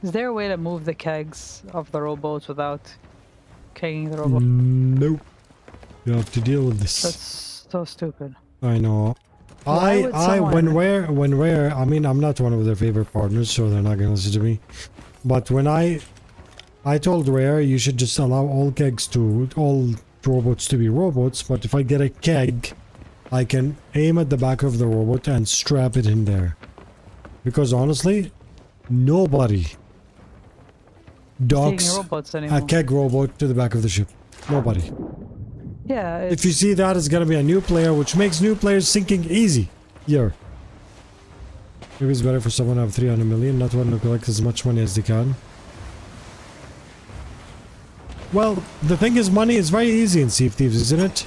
Is there a way to move the kegs of the rowboats without kegging the rowboat? Nope. You have to deal with this. That's so stupid. I know. Why would when someone- where, I mean, I'm not one of their favorite partners, so they're not gonna listen to me. But when I told Rare you should just allow all rowboats to be rowboats, but if I get a keg, I can aim at the back of the rowboat and strap it in there. Because honestly, nobody docks Taking rowboats a anymore. keg rowboat to the back of the ship. Nobody. Yeah, If you see that, it's gonna be a new player, which makes new players sinking easy. Here. Maybe it's better for someone to have 300 million, not one to collect as much money as they can. Well, the thing is, money is very easy in Sea of Thieves, isn't it?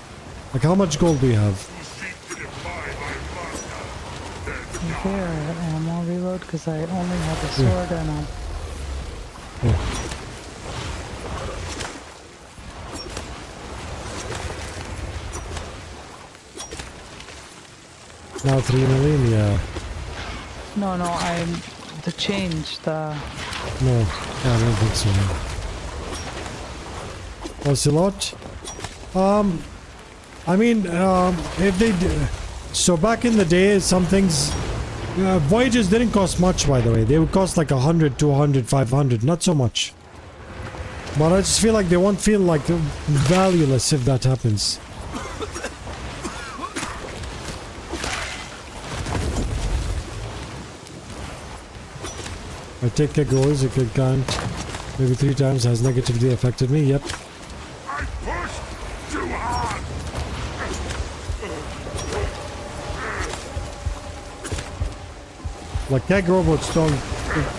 Like, how much gold do you have? here, ammo reload, because I only have a sword and a... Yeah. Now 3 million, yeah. No, I'm... to change the... No, yeah, I don't think so. Ocelot? I mean, if they so back in the day, some things... voyages didn't cost much, by the way. They would cost like 100, 200, 500, not so much. But I just feel like they won't feel like valueless if that happens. I take a goals, a good count. Maybe 3 times has negatively affected me, yep. I pushed too hard. Like keg robots don't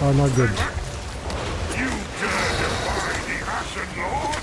are not good. You dare defy the Ashen Lord?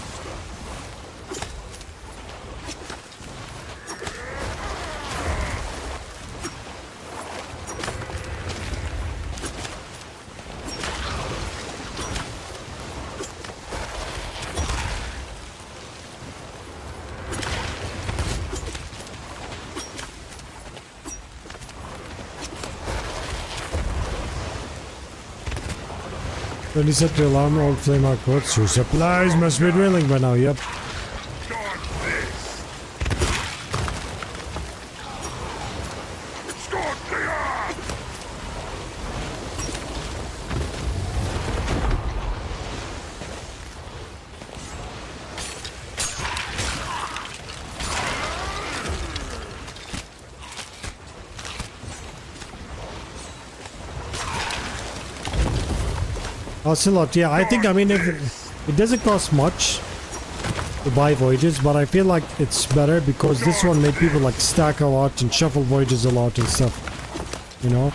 When you set the alarm, old flame arc quotes, your supplies must be drilling by now, yep. Dodge this! Score clear! Ocelot, yeah, I think, I mean, if it doesn't cost much to buy voyages, but I feel like it's better because this one made people like stack a lot and shuffle voyages a lot and stuff, you know?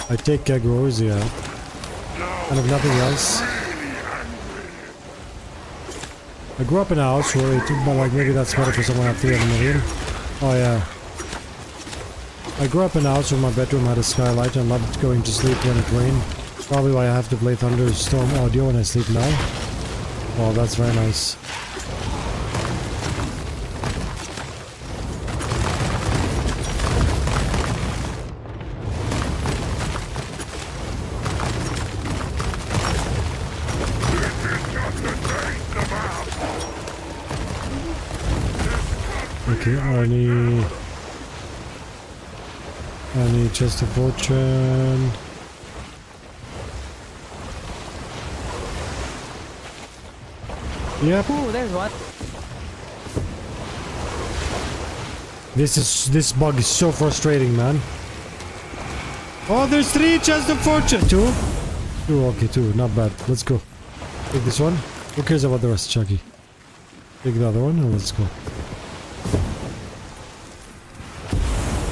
I take keg rows, yeah, and if nothing else. I grew up in a house where it, but like maybe that's better for someone at 300 million. Oh yeah. I grew up in a house where my bedroom had a skylight and loved going to sleep when it rained. Probably why I have to play Thunderstorm audio when I sleep now. Oh, that's very nice. Okay, I need chest of fortune. Yep. Ooh, there's one. This bug is so frustrating, man. Oh, there's 3 chests of fortune. 2? 2, okay, 2, not bad. Let's go. Take this one. Who cares about the rest, Chucky? Take the other one and let's go.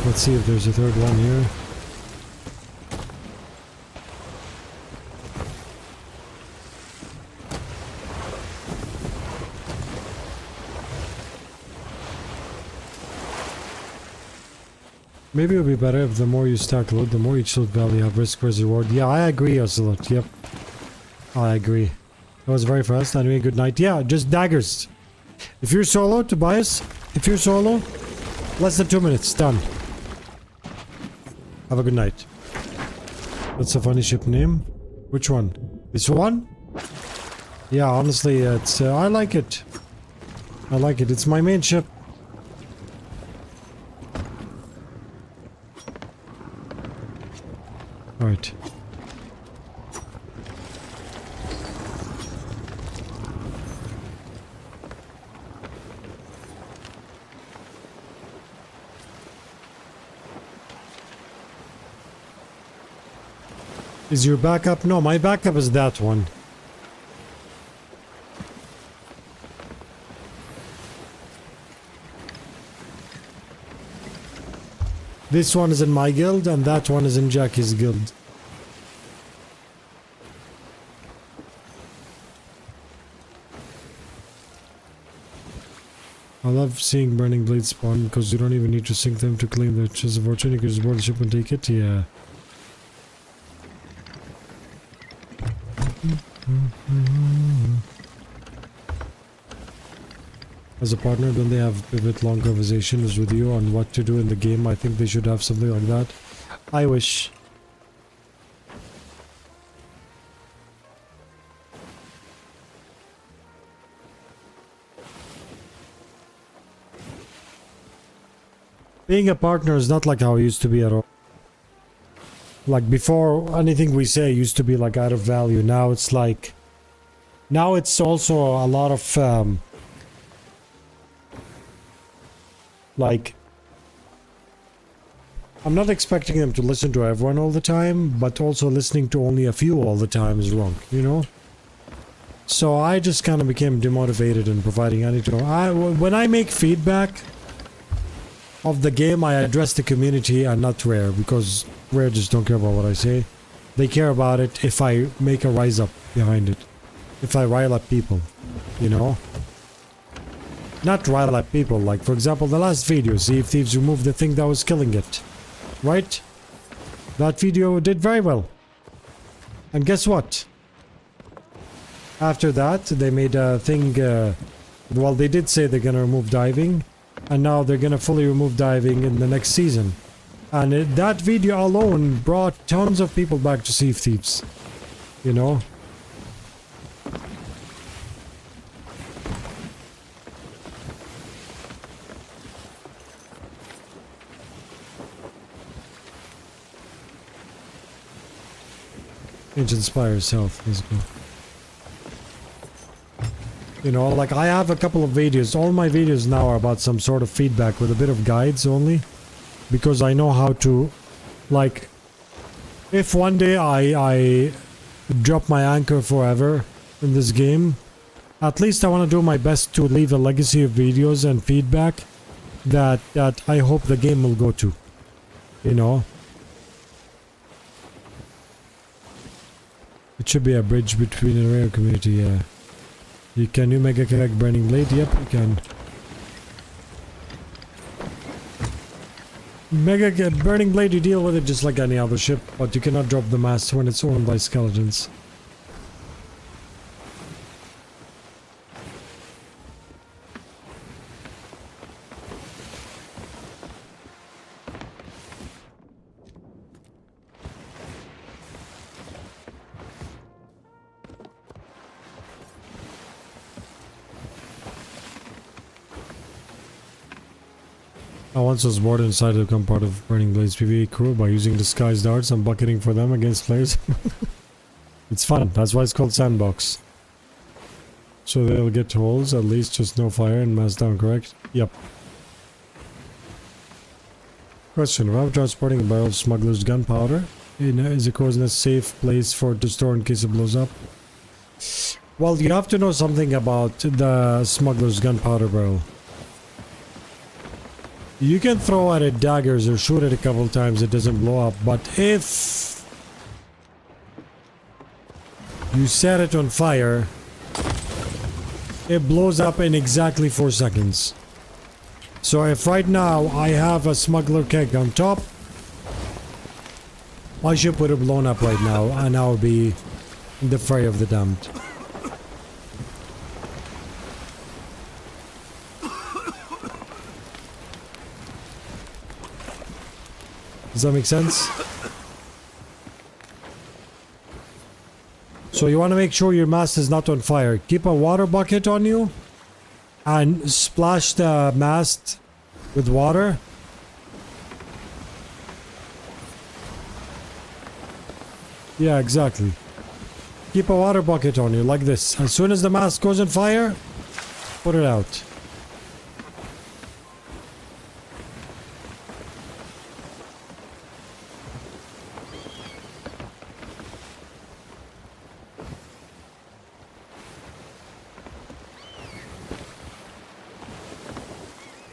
Let's see if there's a third one here. Maybe it would be better if the more you stack loot, the more each loot value have risk versus reward. Yeah, I agree, Ocelot. Yep. I agree. That was very fast. Anyway, good night. Yeah, just daggers. If you're solo, Tobias, if you're solo, less than 2 minutes. Done. Have a good night. That's a funny ship name. Which one? This one? Yeah, honestly, it's I like it. I like it. It's my main ship. Alright. Is your backup? No, my backup is that one. This one is in my guild, and that one is in Jackie's guild. I love seeing burning blades spawn because you don't even need to sink them to claim the chest of fortune. You can just board the ship and take it. Yeah. As a partner, don't they have pivot long conversations with you on what to do in the game? I think they should have something like that. I wish. Being a partner is not like how it used to be at all. Like before, anything we say used to be like out of value. Now it's like... Now it's also a lot of... like... I'm not expecting them to listen to everyone all the time, but also listening to only a few all the time is wrong, you know? So I just kind of became demotivated in providing any to... when I make feedback... of the game, I address the community and not Rare, because Rare just don't care about what I say. They care about it if I make a rise up behind it. If I rile up people, you know? Not rile up people, like for example the last video, see if Thieves removed the thing that was killing it. Right? That video did very well. And guess what? After that, they made a thing, well, they did say they're gonna remove diving, and now they're gonna fully remove diving in the next season. And that video alone brought tons of people back to see Thieves. You know? Ancient Spire's health, let's go. You know, like I have a couple of videos. All my videos now are about some sort of feedback with a bit of guides only. Because I know how to, like, if one day I drop my anchor forever in this game, at least I want to do my best to leave a legacy of videos and feedback that I hope the game will go to. You know? It should be a bridge between the rare community, yeah. Can you make a correct burning blade? Yep, you can. Mega burning blade, you deal with it just like any other ship, but you cannot drop the mast when it's owned by skeletons. I once was bored and decided to become part of Burning Blade's PvE crew by using disguised darts and bucketing for them against players. It's fun, that's why it's called Sandbox. So they'll get holes, at least just no fire and mass down, correct? Yep. Question, if I'm transporting a barrel of smuggler's gunpowder, is it causing a safe place for it to store in case it blows up? Well, you have to know something about the smuggler's gunpowder barrel. You can throw at it daggers or shoot it a couple times, it doesn't blow up, but if you set it on fire, it blows up in exactly 4 seconds. So if right now I have a smuggler keg on top, my ship would have blown up right now and I would be in the fray of the damned. Does that make sense? So you want to make sure your mast is not on fire. Keep a water bucket on you and splash the mast with water. Yeah, exactly. Keep a water bucket on you like this. As soon as the mast goes on fire, put it out.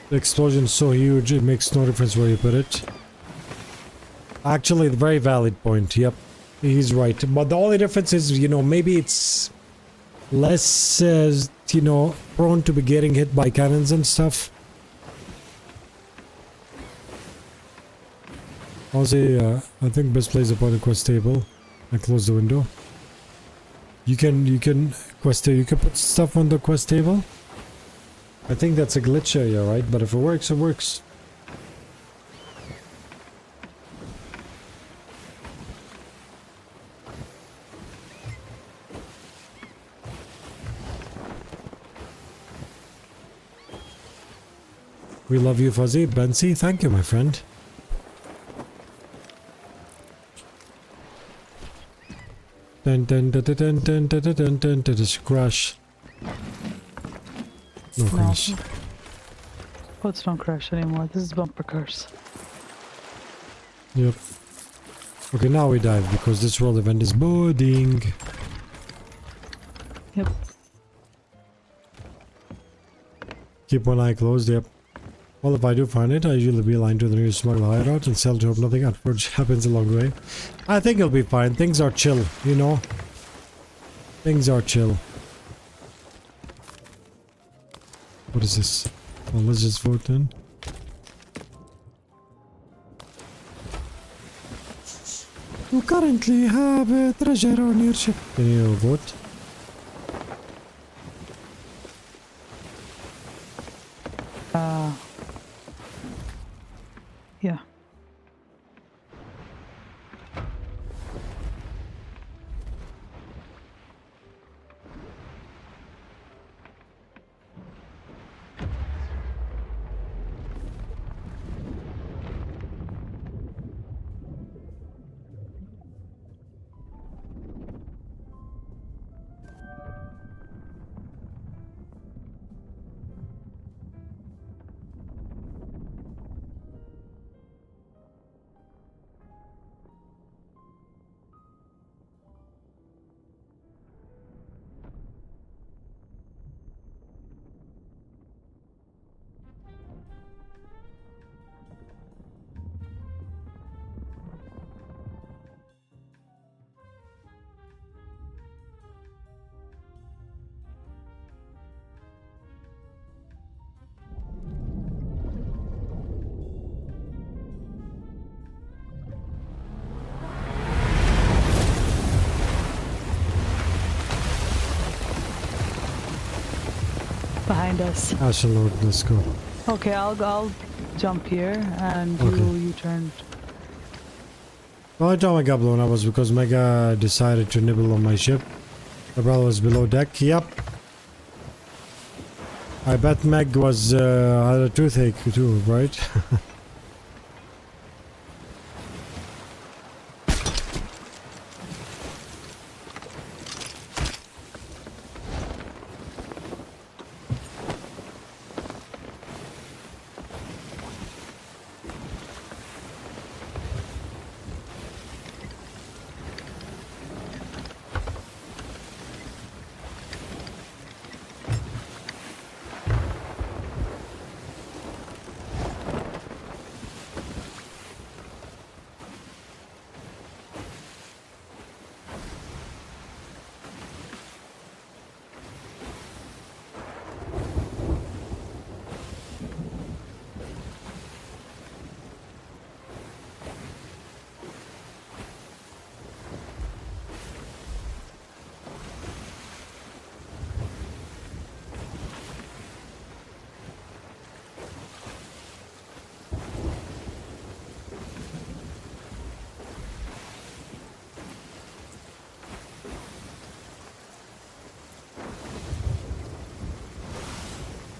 The explosion is so huge, it makes no difference where you put it. Actually, a very valid point, yep. He's right. But the only difference is, you know, maybe it's less, you know, prone to be getting hit by cannons and stuff. Also, I think best place upon the quest table. I close the window. You can quest, you can put stuff on the quest table. I think that's a glitch area, right? But if it works, it works. We love you, Fuzzy. Bensi, thank you, my friend. Dun dun dun dun dun dun dun dun dun dun dun. Crash. No crash. Boats don't crash anymore. This is bumper cars. Yep. Okay, now we dive because this world event is boarding. Yep. Keep one eye closed, yep. Well, if I do find it, I usually beeline to the nearest smuggler hideout and sell to hope nothing afterwards happens along the way. I think it'll be fine. Things are chill, you know? Things are chill. What is this? Well, let's just vote then. You currently have a treasure on your ship. Can you vote? Yeah. Behind us. Ashen Lord, let's go. Okay, I'll jump here and Okay. you turn. The only time I got blown up was because Mega decided to nibble on my ship. The brother was below deck. Yep. I bet Meg was had a toothache too, right?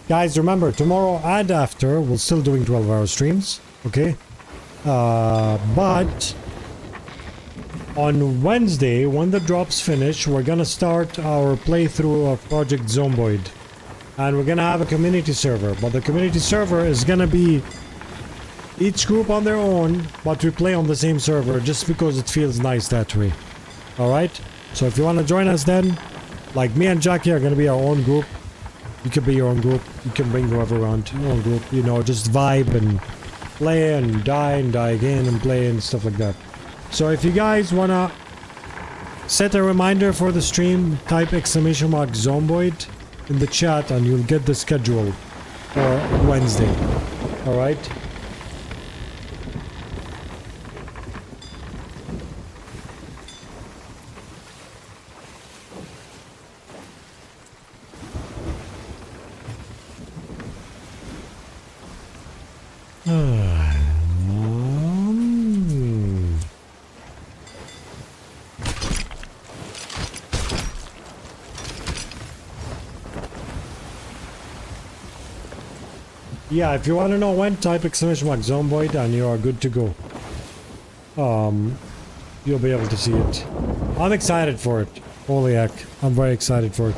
Guys, remember, tomorrow and after, we're still doing 12-hour streams, okay? But on Wednesday, when the drops finish, we're gonna start our playthrough of Project Zomboid. And we're gonna have a community server, but the community server is gonna be each group on their own, but we play on the same server just because it feels nice that way. Alright? So if you wanna join us then, like me and Jackie are gonna be our own group. You can be your own group. You can bring whoever around your own group. You know, just vibe and play and die again and play and stuff like that. So if you guys wanna set a reminder for the stream, type !Zomboid in the chat and you'll get the schedule for Wednesday. Alright? Yeah, if you want to know when, type !Zomboid and you are good to go. You'll be able to see it. I'm excited for it. Holy heck, I'm very excited for it.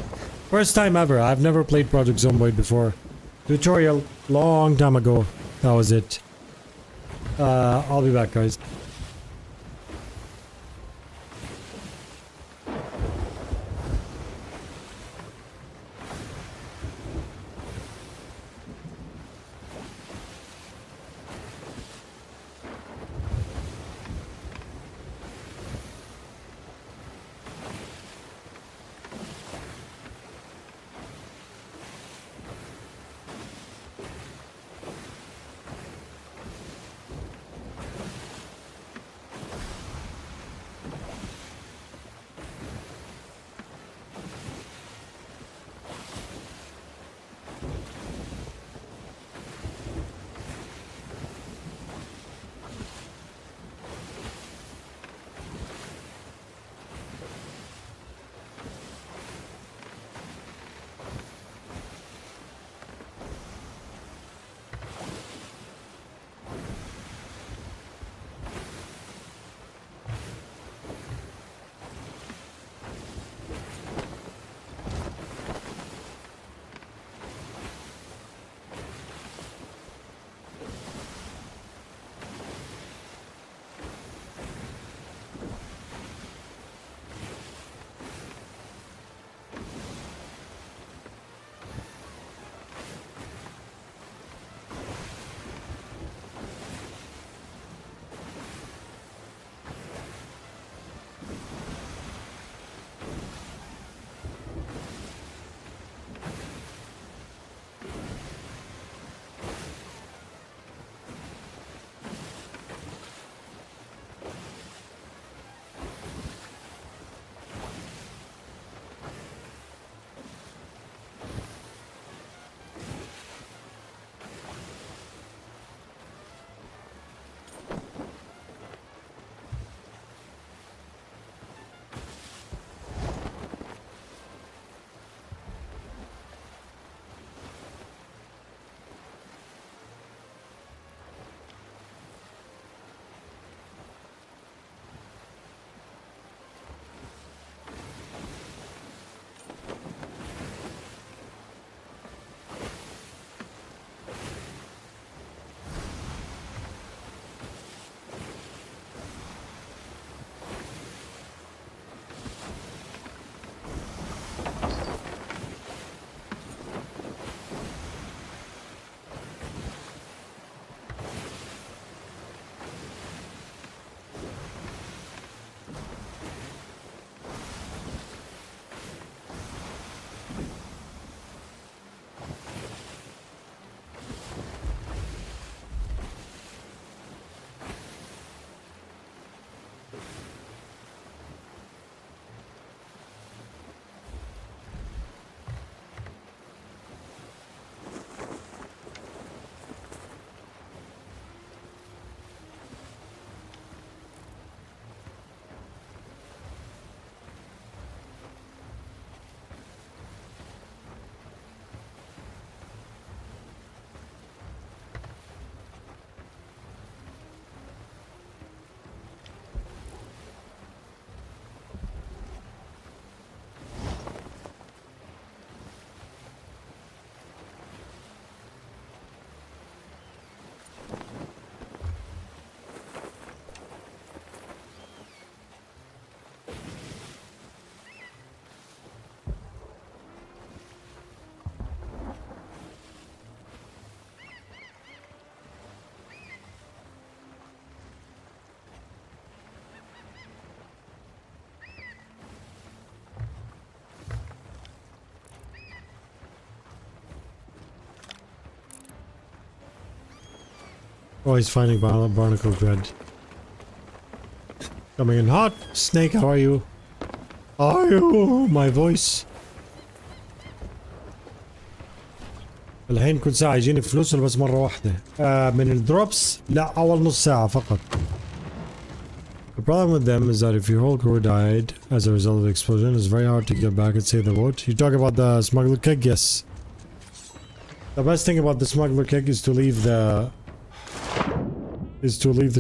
First time ever. I've never played Project Zomboid before. Tutorial, long time ago. That was it. I'll be back, guys. Oh, he's finding barnacle bread. Coming in hot. Snake, how are you? How are you? My voice. الحين كل ساعة يجيني فلوس ولا بس مرة واحدة؟ من الدروبس لا أول نص ساعة فقط. The problem with them is that if your whole crew died as a result of the explosion, it's very hard to get back and save the boat. You talk about the smuggler keg? Yes. The best thing about the smuggler keg is to leave the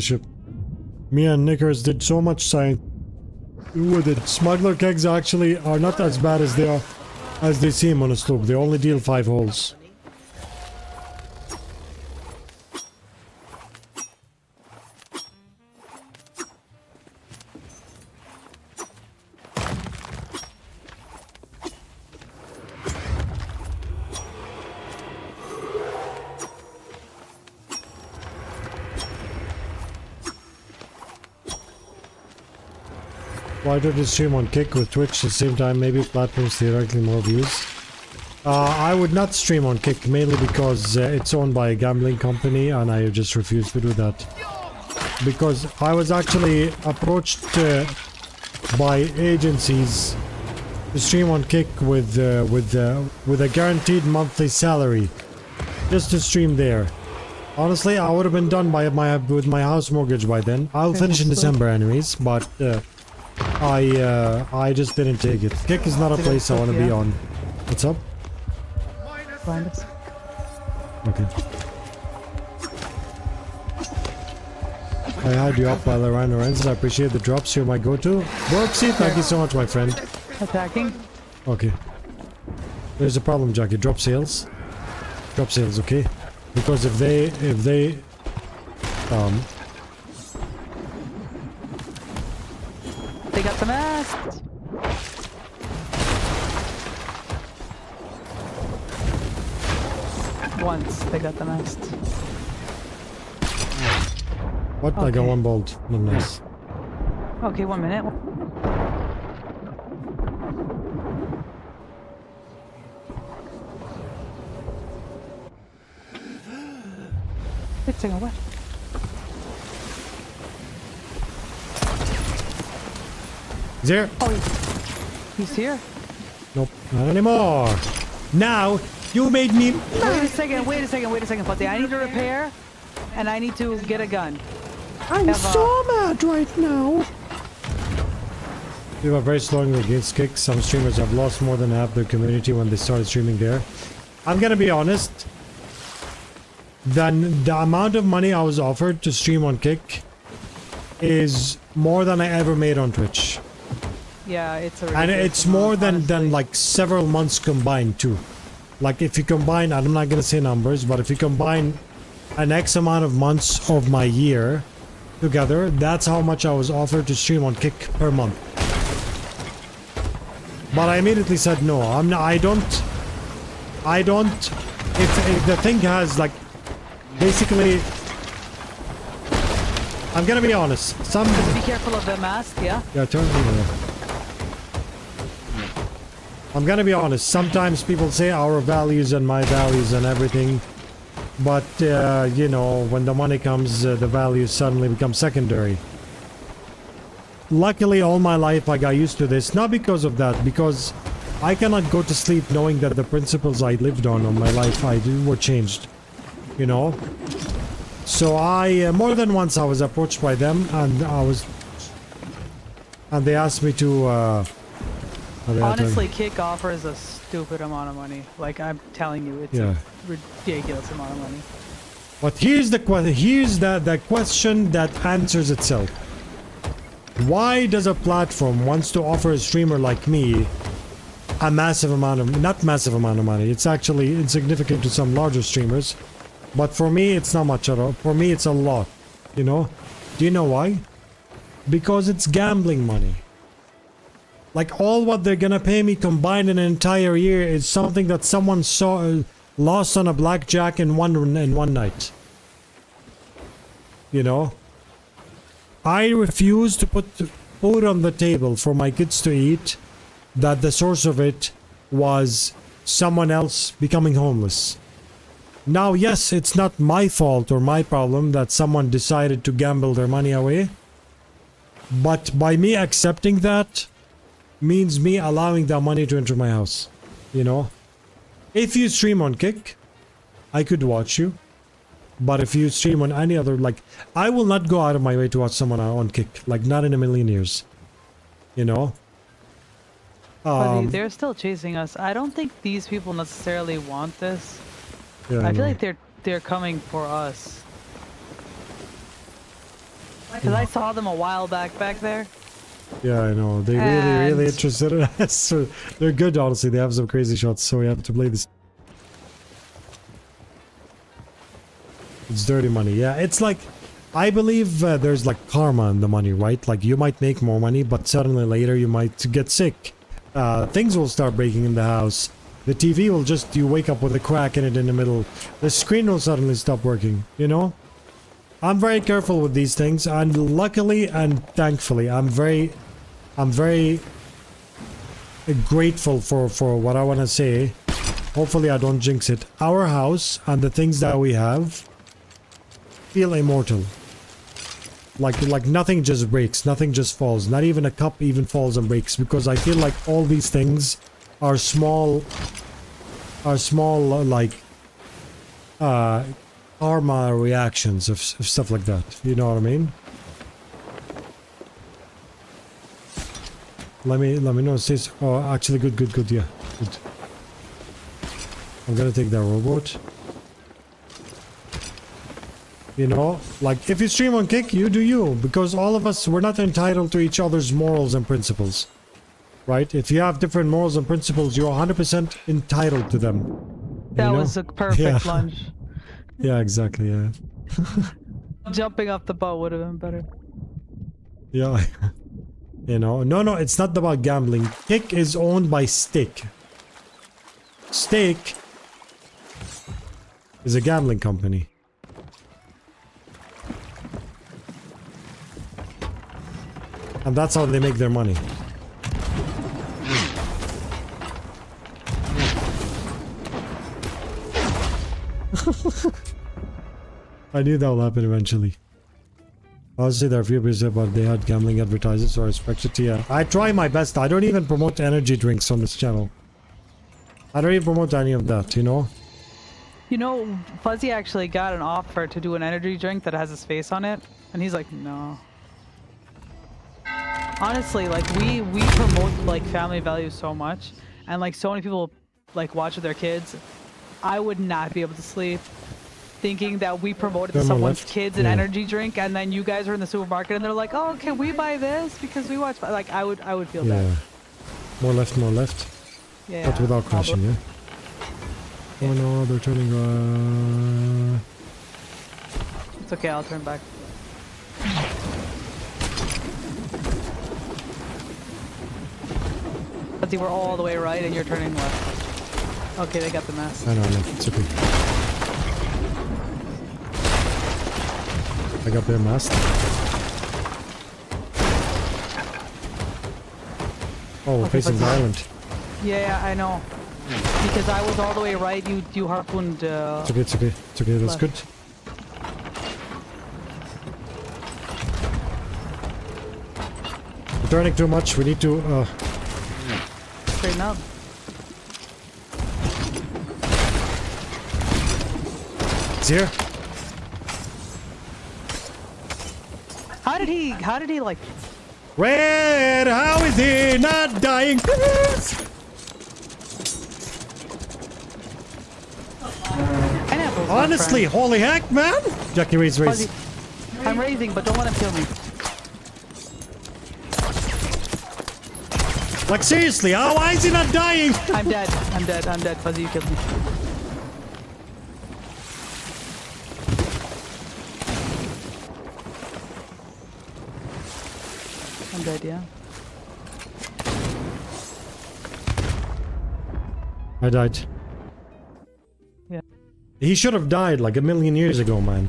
ship. Me and Nickers did so much science with it. Smuggler kegs actually are not as bad as they seem on a sloop. They only deal 5 holes. Why don't you stream on Kick with Twitch at the same time? Maybe platforms theoretically more views. I would not stream on Kick mainly because it's owned by a gambling company and I just refuse to do that. Because I was actually approached by agencies to stream on Kick with a guaranteed monthly salary, just to stream there. Honestly, I would have been done with my house mortgage by then. I'll finish in December anyways, but I just didn't take it. Kick is not a place I want to be on. What's up? Okay. I had you up while I ran around. I appreciate the drops. You're my go-to. Whoopsie, thank you so much, my friend. Attacking. Okay. There's a problem, Jackie. Drop sales. Drop sales, okay? Because if they got the mast. Once they got the mast. What? Okay. I got 1 bolt. Not nice. Okay, 1 minute. Wait a second, what? He's here? Oh, he's here? Nope, not anymore. Now, you made me... Wait a second, Putty. I need to repair, and I need to get a gun. I'm so mad right now. We were very slowing against Kick. Some streamers have lost more than half their community when they started streaming there. I'm gonna be honest. Then the amount of money I was offered to stream on Kick is more than I ever made on Twitch. Yeah, it's a and it's more than like several months combined too. Like if you combine, I'm not gonna say numbers, but if you combine an X amount of months of my year together, that's how much I was offered to stream on Kick per month. But I immediately said no. I don't. If the thing has like, basically, I'm gonna be honest. Be careful of the mask, yeah. Yeah, turn me. I'm gonna be honest, sometimes people say our values and my values and everything, but you know, when the money comes, the values suddenly become secondary. Luckily, all my life I got used to this, not because of that, because I cannot go to sleep knowing that the principles I lived on my life were changed, you know? So more than once I was approached by them and they asked me to, honestly, Kick offers a stupid amount of money. Like, I'm telling you, it's a ridiculous amount of money. But here's the question that answers itself. Why does a platform wants to offer a streamer like me a massive amount of, not massive amount of money, it's actually insignificant to some larger streamers, but for me it's not much at all. For me it's a lot, you know? Do you know why? Because it's gambling money. Like all what they're gonna pay me combined in an entire year is something that someone lost on a blackjack in one night. You know? I refuse to put food on the table for my kids to eat that the source of it was someone else becoming homeless. Now, yes, it's not my fault or my problem that someone decided to gamble their money away. But by me accepting that means me allowing that money to enter my house. You know? If you stream on Kick, I could watch you. But if you stream on any other, like, I will not go out of my way to watch someone on Kick. Like, not in a million years. You know? Buddy, they're still chasing us. I don't think these people necessarily want this. Yeah, I feel know. like they're coming for us. Because I saw them a while back there. Yeah, I know. They really interested in us. So they're good, honestly. They have some crazy shots, so we have to play this. It's dirty money. Yeah, it's like, I believe there's like karma in the money, right? Like you might make more money, but suddenly later you might get sick. Things will start breaking in the house. The TV will just, you wake up with a crack in it in the middle. The screen will suddenly stop working, you know? I'm very careful with these things, and luckily and thankfully, I'm very grateful for what I want to say. Hopefully I don't jinx it. Our house and the things that we have feel immortal. Like nothing just breaks, nothing just falls. Not even a cup even falls and breaks, because I feel like all these things are small like karma reactions of stuff like that. You know what I mean? Let me know. It says, oh, actually, good, yeah, good. I'm gonna take that robot. You know, like if you stream on Kick, you do you, because all of us, we're not entitled to each other's morals and principles, right? If you have different morals and principles, you're 100% entitled to them. That you know? was a perfect lunge. Yeah, exactly. Yeah. Jumping off the boat would have been better. Yeah. You know, no, it's not about gambling. Kick is owned by Stake. Stake is a gambling company. And that's how they make their money. I knew that would happen eventually. Honestly, there are a few people but they had gambling advertisers, so I respect it. Yeah, I try my best. I don't even promote energy drinks on this channel. I don't even promote any of that, you know? You know, Fuzzy actually got an offer to do an energy drink that has his face on it, and he's like, no. Honestly, like, we promote, like, family values so much, and, like, so many people, like, watch with their kids. I would not be able to sleep thinking that we promoted to someone's kids an energy drink, and then you guys are in the supermarket and they're like, oh, can we buy this because we watch, like, I would feel bad. More left. Yeah. But without crashing, yeah? Oh no, they're turning, It's okay, I'll turn back. But they were all the way right and you're turning left. Okay, they got the mess. I know, it's okay. I got their mast. Oh, Okay, facing the island. Yeah, I know. Because I was all the way right, you harpooned, It's okay, that's left. good. We're turning too much, we need to, Straighten up. It's here. How did he like... Red, how is he not dying? Pineapples, my Honestly, friend. holy heck, man! Jackie, raise. Fuzzy, I'm raising, but don't let him kill me. Like, seriously, why is he not dying? I'm dead, Fuzzy, you killed me. I'm dead, yeah. I died. Yeah. He should have died like a million years ago, man.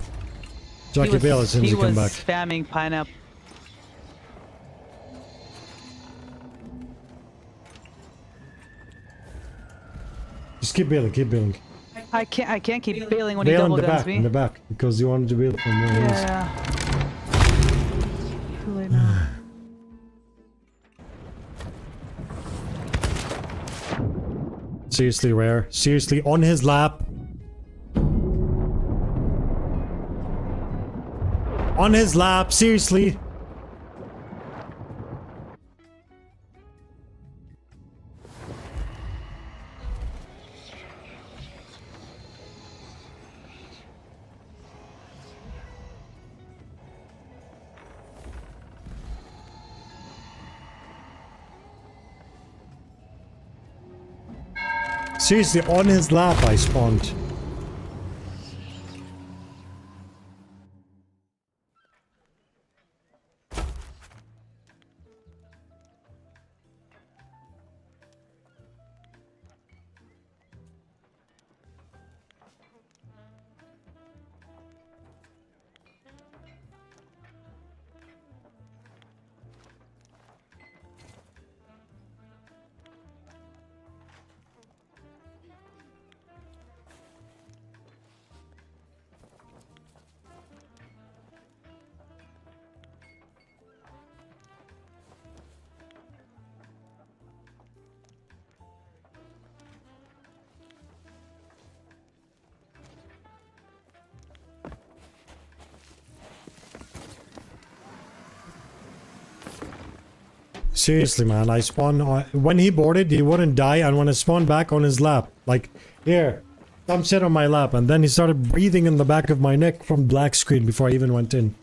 Jackie Bale as soon as he come back. He was spamming pineapple. Just keep building, keep building. I can't keep bailing when he Bail in double the guns back, me. in the back, because you wanted to bail from where he is. Yeah. Too late now. Seriously, Rare. Seriously, on his lap. On his lap, seriously. Seriously, on his lap I spawned. Seriously, man, I spawned when he boarded, he wouldn't die, and when I spawned back on his lap, like, here, come sit on my lap, and then he started breathing in the back of my neck from black screen before I even went in.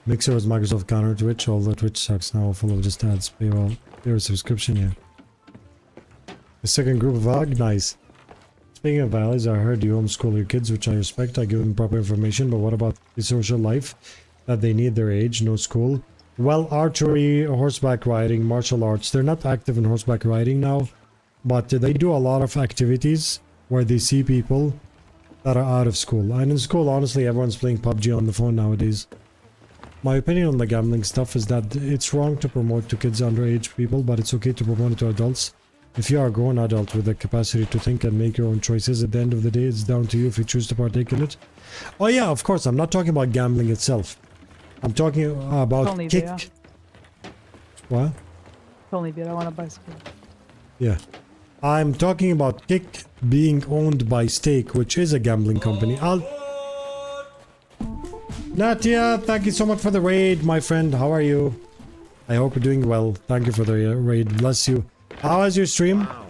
Mixer was Microsoft counter Twitch, although Twitch sucks now, full of just ads. Paywall, your subscription, yeah. The second group of VOG, nice. Speaking of values, I heard you homeschool your kids, which I respect. I give them proper information, but what about the social life that they need their age, no school? Well, archery, horseback riding, martial arts, they're not active in horseback riding now, but they do a lot of activities where they see people that are out of school. And in school, honestly, everyone's playing PUBG on the phone nowadays. My opinion on the gambling stuff is that it's wrong to promote to kids underage people, but it's okay to promote it to adults. If you are a grown adult with the capacity to think and make your own choices, at the end of the day, it's down to you if you choose to partake in it. Oh yeah, of course, I'm not talking about gambling itself. I'm talking about Only kick. beer. What? Only beer. I want a bicycle. Yeah. I'm talking about Kick being owned by Stake, which is a gambling company. Natia, thank you so much for the raid, my friend. How are you? I hope you're doing well. Thank you for the raid. Bless you. How was your stream? Wow.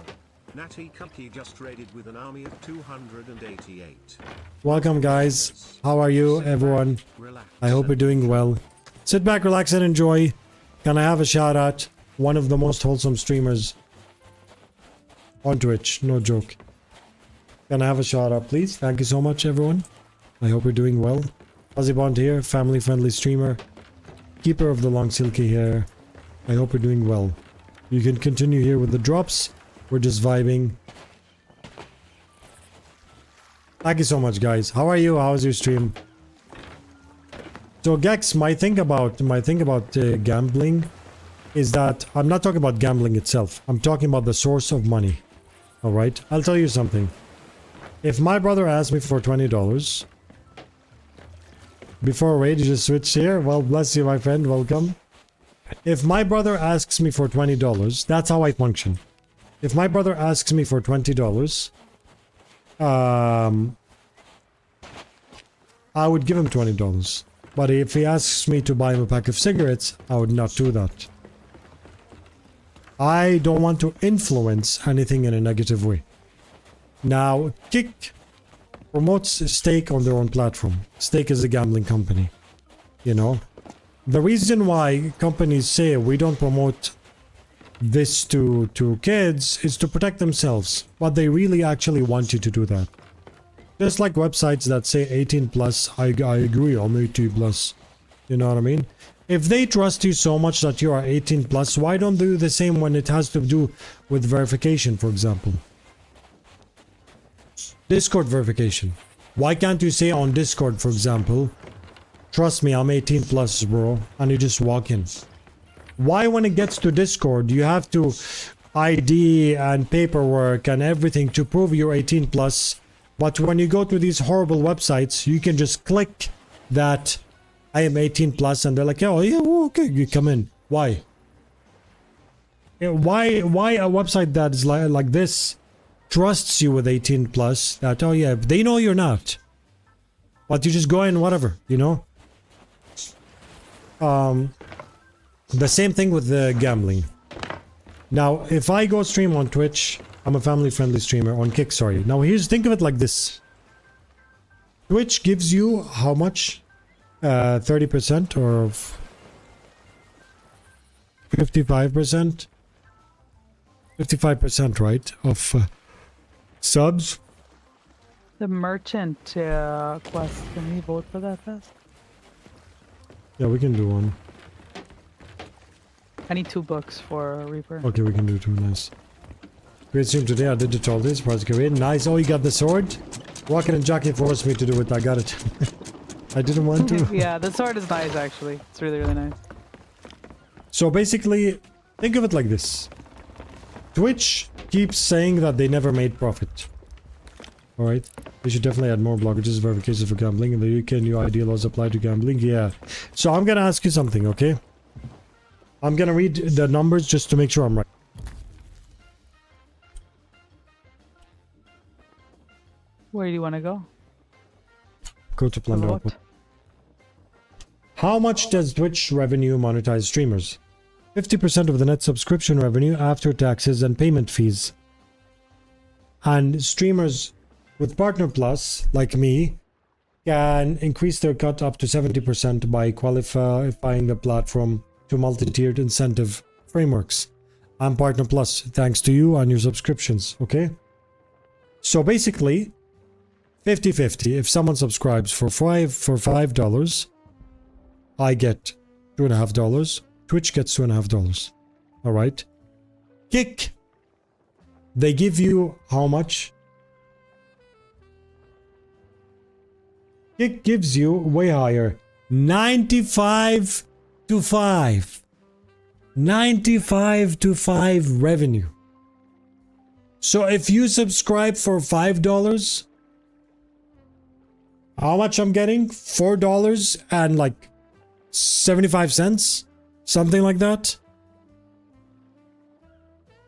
Natty Cookie just raided with an army of 288. Welcome, guys. How are you, everyone? Relax. I hope you're doing well. Sit back, relax, and enjoy. Can I have a shout out? One of the most wholesome streamers on Twitch. No joke. Can I have a shout out, please? Thank you so much, everyone. I hope you're doing well. Fuzzy Bond here, family-friendly streamer. Keeper of the long silky hair. I hope you're doing well. You can continue here with the drops. We're just vibing. Thank you so much, guys. How are you? How's your stream? So, Gex, my thing about gambling is that I'm not talking about gambling itself. I'm talking about the source of money. All right? I'll tell you something. If my brother asked me for $20 before a raid, you just switched here. Well, bless you, my friend. Welcome. If my brother asks me for $20, that's how I function. If my brother asks me for $20, I would give him $20. But if he asks me to buy him a pack of cigarettes, I would not do that. I don't want to influence anything in a negative way. Now, Kick promotes Stake on their own platform. Stake is a gambling company. You know? The reason why companies say we don't promote this to kids is to protect themselves. But they really actually want you to do that. Just like websites that say 18 plus, I agree, I'm 18 plus. You know what I mean? If they trust you so much that you are 18 plus, why don't they do the same when it has to do with verification, for example? Discord verification. Why can't you say on Discord, for example, trust me, I'm 18 plus, bro, and you just walk in? Why when it gets to Discord, you have to ID and paperwork and everything to prove you're 18 plus, but when you go to these horrible websites, you can just click that I am 18 plus and they're like, oh yeah, okay, you come in. Why? Why a website that is like this trusts you with 18 plus that, oh yeah, they know you're not, but you just go in whatever, you know? The same thing with the gambling. Now, if I go stream on Twitch, I'm a family-friendly streamer on Kick, sorry. Now, think of it like this. Twitch gives you how much? 30% or 55%? 55%, right? Of subs. The merchant quest. Can we vote for that fast? Yeah, we can do one. I need 2 books for Reaper. Okay, we can do 2, nice. Great stream today, I did it all this, prize great. Nice, oh you got the sword? Rocket and Jackie forced me to do it, I got it. I didn't want to. Yeah, the sword is nice actually. It's really, really nice. So basically, think of it like this. Twitch keeps saying that they never made profit. Alright? They should definitely add more blockages, verifications for gambling. In the UK, new ID laws apply to gambling. Yeah. So I'm gonna ask you something, okay? I'm gonna read the numbers just to make sure I'm right. Where do you want to go? Go to Plunder Vote. Output. How much does Twitch revenue monetize streamers? 50% of the net subscription revenue after taxes and payment fees. And streamers with Partner Plus, like me, can increase their cut up to 70% by qualifying the platform to multi-tiered incentive frameworks. I'm Partner Plus, thanks to you and your subscriptions, okay? So basically, 50-50. If someone subscribes for $5, I get $2.50. Twitch gets $2.50. Alright? Kick. They give you how much? Kick gives you way higher. 95 to 5. 95 to 5 revenue. So if you subscribe for $5, how much I'm getting? $4 and like 75 cents? Something like that.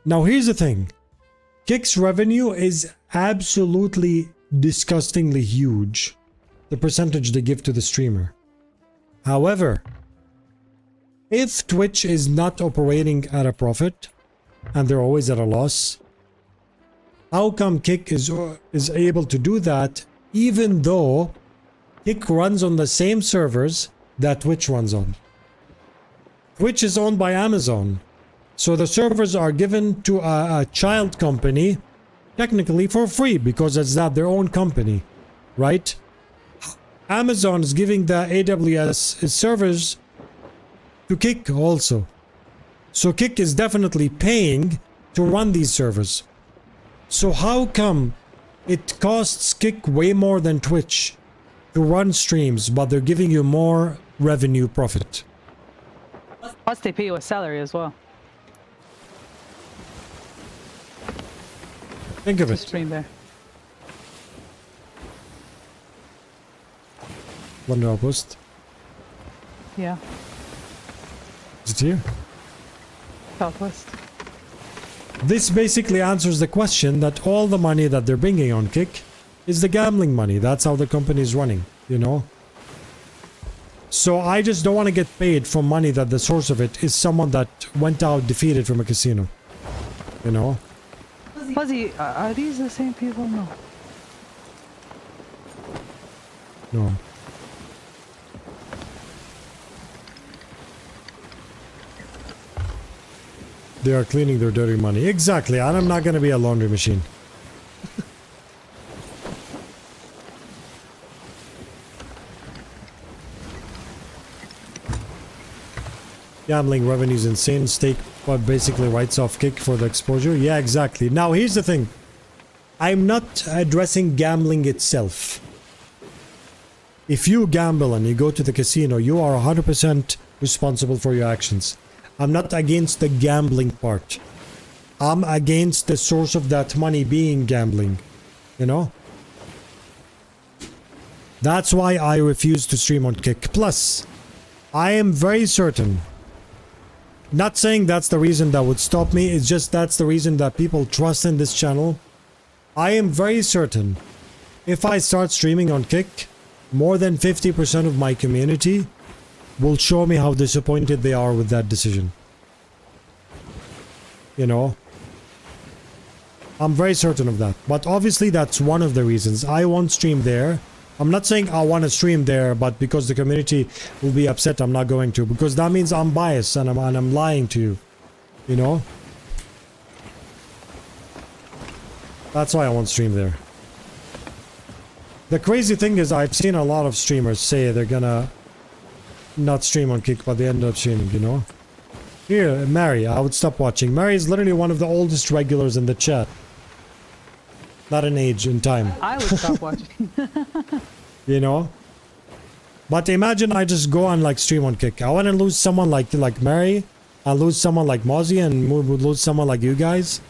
Now here's the thing. Kick's revenue is absolutely disgustingly huge. The percentage they give to the streamer. However, if Twitch is not operating at a profit and they're always at a loss, how come Kick is able to do that even though Kick runs on the same servers that Twitch runs on? Twitch is owned by Amazon, so the servers are given to a child company technically for free because it's not their own company, right? Amazon is giving the AWS servers to Kick also. So Kick is definitely paying to run these servers. So how come it costs Kick way more than Twitch to run streams, but they're giving you more revenue profit? Plus they pay you a salary as well. Think of To it. stream there. Wonder Outpost. Yeah. Is it here? Southwest. This basically answers the question that all the money that they're bringing on Kick is the gambling money. That's how the company is running, you know? So I just don't want to get paid for money that the source of it is someone that went out defeated from a casino. You know? Fuzzy, are these the same people? No. No. They are cleaning their dirty money. Exactly, and I'm not going to be a laundry machine. Gambling revenue is insane. Stake, but basically writes off Kick for the exposure. Yeah, exactly. Now, here's the thing. I'm not addressing gambling itself. If you gamble and you go to the casino, you are 100% responsible for your actions. I'm not against the gambling part. I'm against the source of that money being gambling. You know? That's why I refuse to stream on Kick. Plus, I am very certain. Not saying that's the reason that would stop me. It's just that's the reason that people trust in this channel. I am very certain. If I start streaming on Kick, more than 50% of my community will show me how disappointed they are with that decision. You know? I'm very certain of that. But obviously that's one of the reasons. I won't stream there. I'm not saying I want to stream there, but because the community will be upset, I'm not going to. Because that means I'm biased and I'm lying to you. You know? That's why I won't stream there. The crazy thing is I've seen a lot of streamers say they're gonna not stream on Kick, but they end up streaming, you know? Here, Mary, I would stop watching. Mary is literally one of the oldest regulars in the chat. Not in age, in time. I would stop watching. You know? But imagine I just go on like stream on Kick. I want to lose someone like Mary. I lose someone like Mozzie and would lose someone like you guys.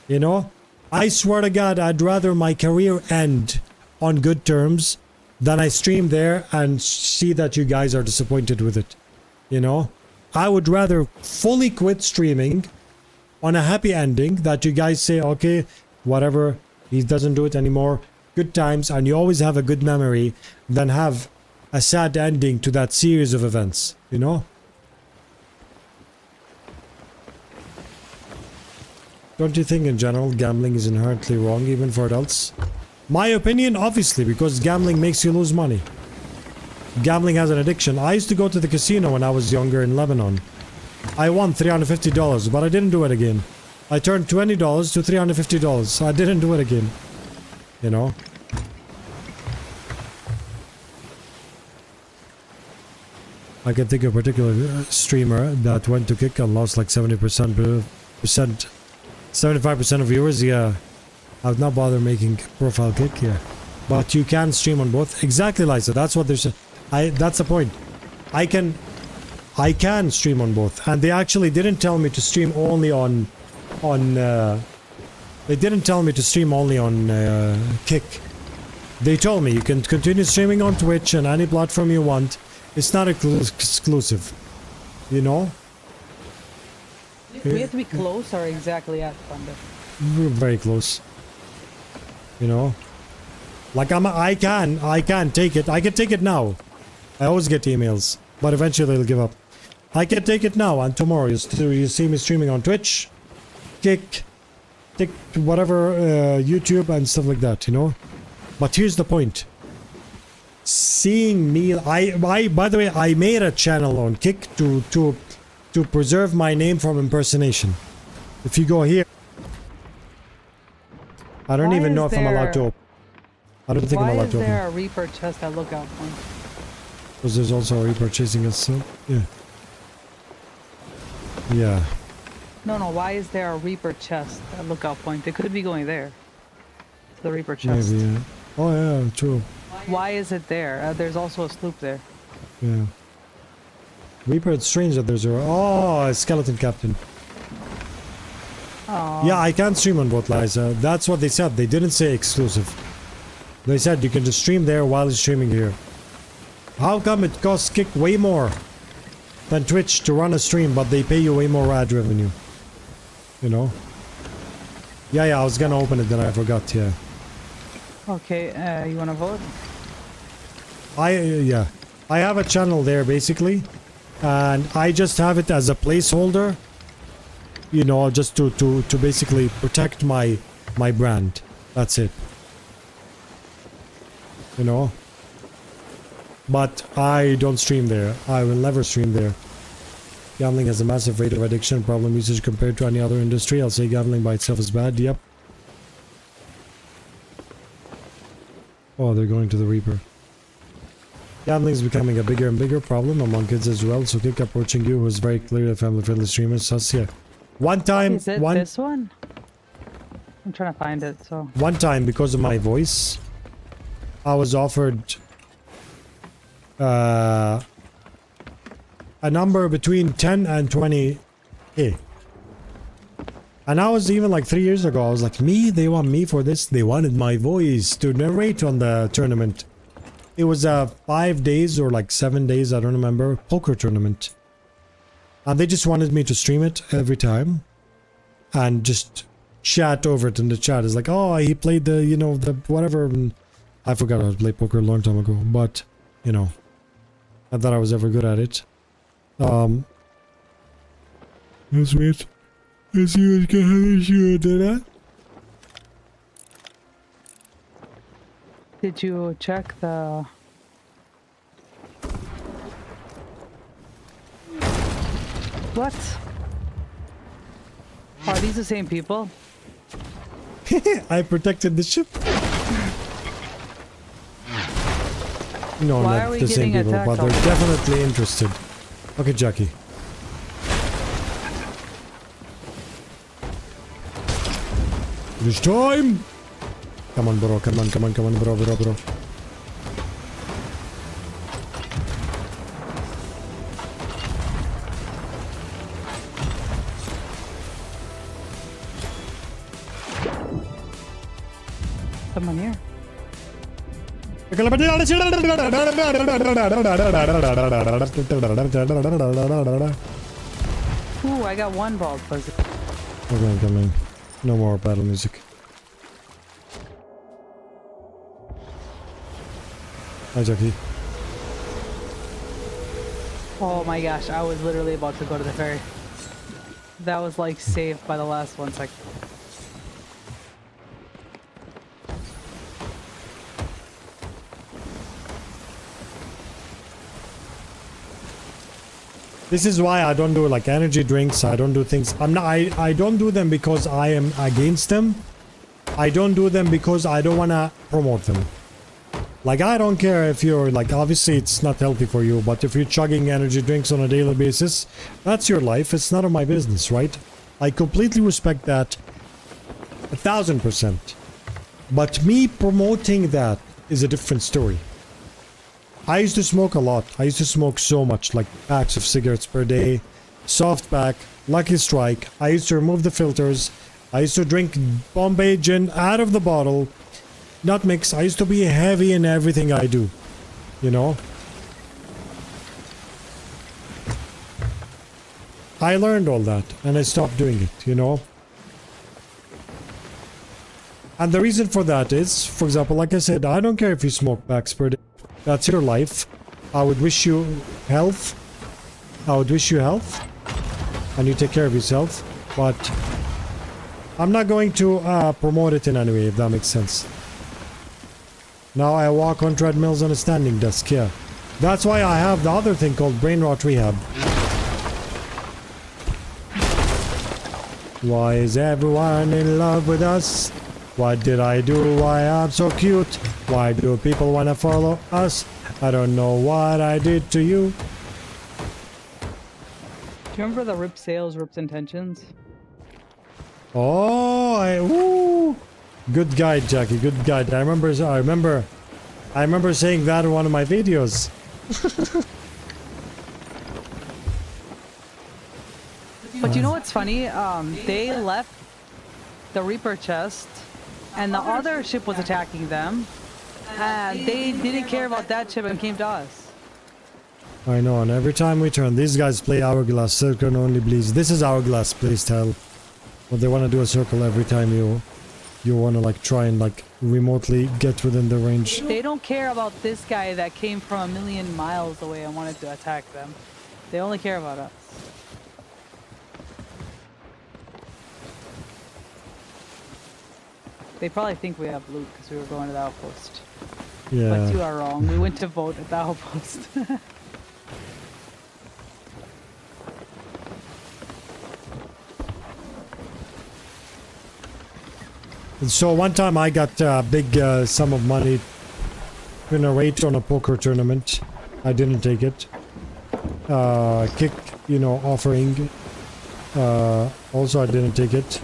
You know? I swear to God, I'd rather my career end on good terms than I stream there and see that you guys are disappointed with it. You know? I would rather fully quit streaming on a happy ending that you guys say, okay, whatever, he doesn't do it anymore, good times, and you always have a good memory, than have a sad ending to that series of events, you know? Don't you think in general gambling is inherently wrong even for adults? My opinion, obviously, because gambling makes you lose money. Gambling has an addiction. I used to go to the casino when I was younger in Lebanon. I won $350, but I didn't do it again. I turned $20 to $350. I didn't do it again. You know? I can think of a particular streamer that went to Kick and lost like 75% of viewers. Yeah. I would not bother making profile Kick here. But you can stream on both. Exactly, Liza. That's what there's. That's the point. I can stream on both, and they actually didn't tell me to stream only on they didn't tell me to stream only on Kick. They told me you can continue streaming on Twitch and any platform you want. It's not exclusive, you know. We have to be close or exactly at Thunder. We're very close. You know, like I can take it. I can take it now. I always get emails, but eventually they'll give up. I can take it now, and tomorrow you see me streaming on Twitch, Kick, whatever, YouTube and stuff like that, you know. But here's the point. Seeing me, by the way, I made a channel on Kick to preserve my name from impersonation. If you go here, I don't even know if I'm allowed to open. I don't think I'm allowed to open. Why is there a Reaper chest at Lookout Point? Because there's also a Reaper chasing us, so yeah. Yeah. No, why is there a Reaper chest at Lookout Point? They could be going there. The Reaper chest. Maybe, yeah. Oh yeah, true. Why is it there? There's also a sloop there. Yeah. Reaper, it's strange that there's a skeleton captain. Aww. Yeah, I can stream on both, Liza. That's what they said. They didn't say exclusive. They said you can just stream there while you're streaming here. How come it costs Kick way more than Twitch to run a stream, but they pay you way more ad revenue? You know? Yeah, I was gonna open it, then I forgot, yeah. Okay, you wanna vote? Yeah. I have a channel there, basically. And I just have it as a placeholder. You know, just to basically protect my brand. That's it. You know? But I don't stream there. I will never stream there. Gambling has a massive rate of addiction problem usage compared to any other industry. I'll say gambling by itself is bad. Yep. Oh, they're going to the Reaper. Gambling is becoming a bigger and bigger problem among kids as well. So Kick approaching you was very clearly a family-friendly streamer. Sus, yeah. One time, is it this one? I'm trying to find it. So one time, because of my voice, I was offered a number between 10 and 20 Hey. And I was even like 3 years ago, I was like, me? They want me for this? They wanted my voice to narrate on the tournament. It was 5 days or like 7 days, I don't remember, poker tournament. And they just wanted me to stream it every time. And just chat over it in the chat. It's like, oh, he played the, you know, the whatever. And I forgot how to play poker a long time ago. But, you know, I thought I was ever good at it. Let's wait. Let's see what's going to do that. Did you check the... What? Are these the same people? I protected the ship. No, Why are not we the same getting people, but attacked they're all- definitely interested. Okay, Jackie. It's time! Come on, bro. Come on, come on, come on, bro. Someone here. Ooh, I got one ball fuzzy. Okay, coming. No more battle music. Hi, Jackie. Oh my gosh, I was literally about to go to the ferry. That was like saved by the last 1 second. This is why I don't do like energy drinks. I don't do things. I don't do them because I am against them. I don't do them because I don't want to promote them. Like, I don't care if you're like, obviously it's not healthy for you, but if you're chugging energy drinks on a daily basis, that's your life. It's none of my business, right? I completely respect that 1000%. But me promoting that is a different story. I used to smoke a lot. I used to smoke so much, like packs of cigarettes per day, soft pack, Lucky Strike. I used to remove the filters. I used to drink Bombay gin out of the bottle. Not mix. I used to be heavy in everything I do, you know. I learned all that and I stopped doing it, you know. And the reason for that is, for example, like I said, I don't care if you smoke packs per day. That's your life. I would wish you health. I would wish you health. And you take care of yourself. But I'm not going to promote it in any way, if that makes sense. Now I walk on treadmills on a standing desk, yeah. That's why I have the other thing called brain rot rehab. Why is everyone in love with us? What did I do? Why I'm so cute? Why do people want to follow us? I don't know what I did to you. Do you remember the Rip Sales, Ripped Intentions? Oh, woo. Good guide, Jackie. Good guide. I remember saying that in one of my videos. But you know what's funny? They left the Reaper chest, and the other ship was attacking them. And they didn't care about that ship and came to us. I know, and every time we turn, these guys play Hourglass, Circle only bleeds. This is Hourglass playstyle. But they want to do a circle every time you want to like try and like remotely get within the range. They don't care about this guy that came from 1,000,000 miles away and wanted to attack them. They only care about us. They probably think we have loot because we were going to the outpost. Yeah. But you are wrong. We went to vote at the outpost. And so one time I got a big sum of money in a rate on a poker tournament. I didn't take it. Kick, you know, offering. Also I didn't take it.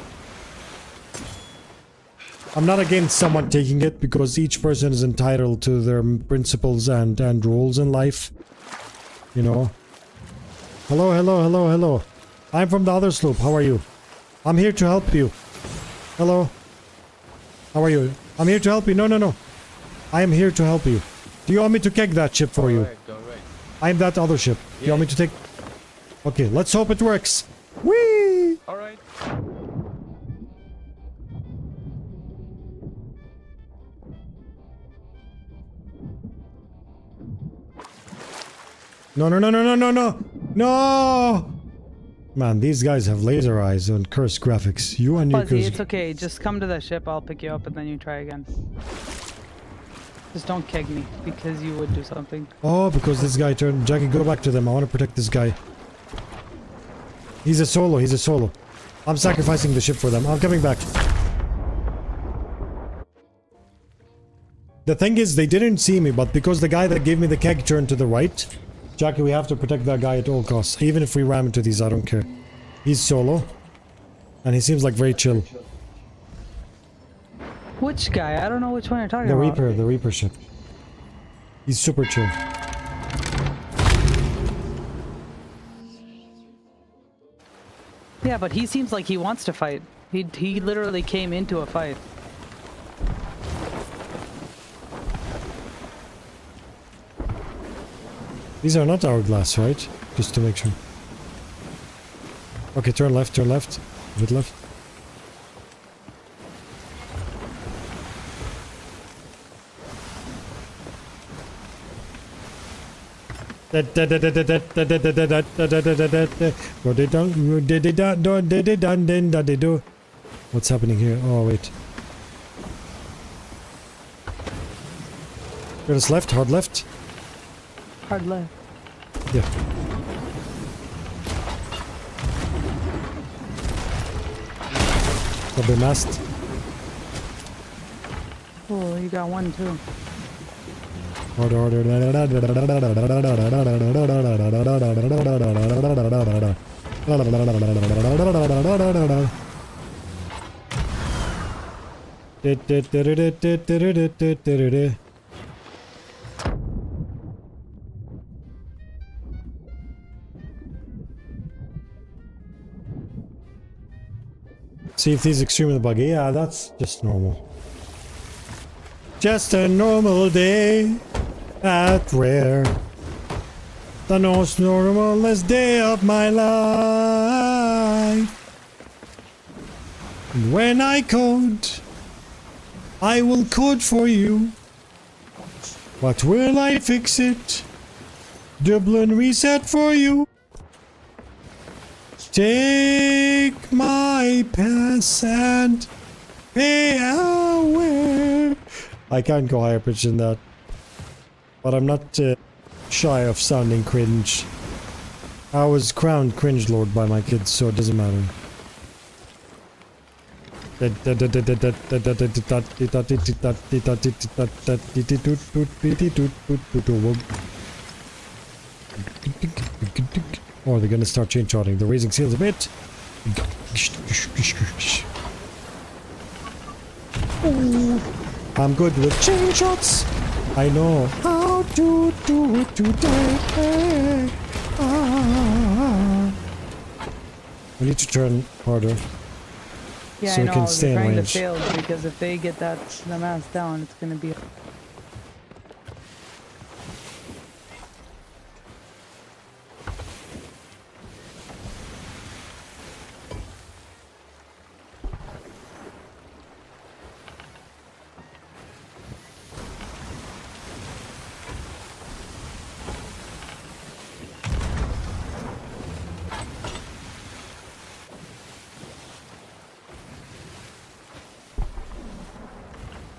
I'm not against someone taking it because each person is entitled to their principles and rules in life. You know. Hello, hello, hello, hello. I'm from the other sloop. How are you? I'm here to help you. Hello. How are you? I'm here to help you. No, no, no. I am here to help you. Do you want me to keg that ship for you? Alright. I'm that other ship. Do you want me to take... Okay, let's hope it works. Whee! Alright. No, no, no, no, no, no, no! No! Man, these guys have laser eyes and cursed graphics. You and your Fuzzy, cursed... it's okay. Just come to the ship. I'll pick you up and then you try again. Just don't keg me because you would do something. Oh, because this guy turned... Jackie, go back to them. I want to protect this guy. He's a solo. He's a solo. I'm sacrificing the ship for them. I'm coming back. The thing is, they didn't see me, but because the guy that gave me the keg turned to the right... Jackie, we have to protect that guy at all costs. Even if we ram into these, I don't care. He's solo. And he seems like very chill. Which guy? I don't know which one you're talking The about. Reaper, the Reaper ship. He's super chill. Yeah, but he seems like he wants to fight. He literally came into a fight. These are not hourglass, right? Just to make sure. Okay, turn left, turn left. A bit left. What's happening here? Oh, wait. Go to left, hard left. Hard left. Yeah. Double mast. Oh, you got one too. Order. See if he's extremely buggy. Yeah, that's just normal. Just a normal day at Rare. The most normalest day of my life. And when I code, I will code for you. But will I fix it? Dublin reset for you. Take my pass and pay away. I can't go higher pitch than that. But I'm not shy of sounding cringe. I was crowned cringe lord by my kids, so it doesn't matter. Oh, they're gonna start chain shotting. They're raising sails a bit. Ooh, I'm good with chain shots. I know how to do it today. We need to turn harder. Yeah, So I we know. can They're stay in trying to range. fail because if they get the mass down, it's gonna be.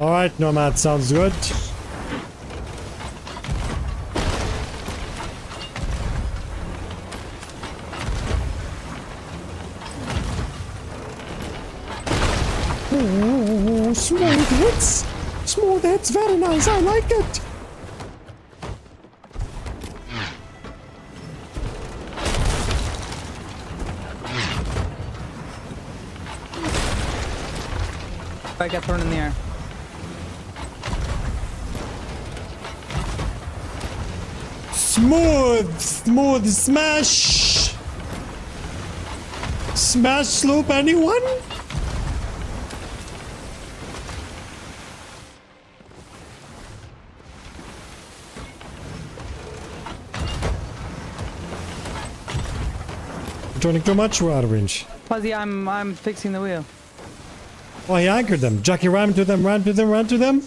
Alright, Nomad, sounds good. Oh, smooth hits! Smooth hits, very nice, I like it! I got thrown in the air. Smooth! Smooth smash! Smash sloop, anyone? Turning too much, we're out of range. Fuzzy, I'm fixing the wheel. Oh, he anchored them. Jackie ran to them, ran to them, ran to them.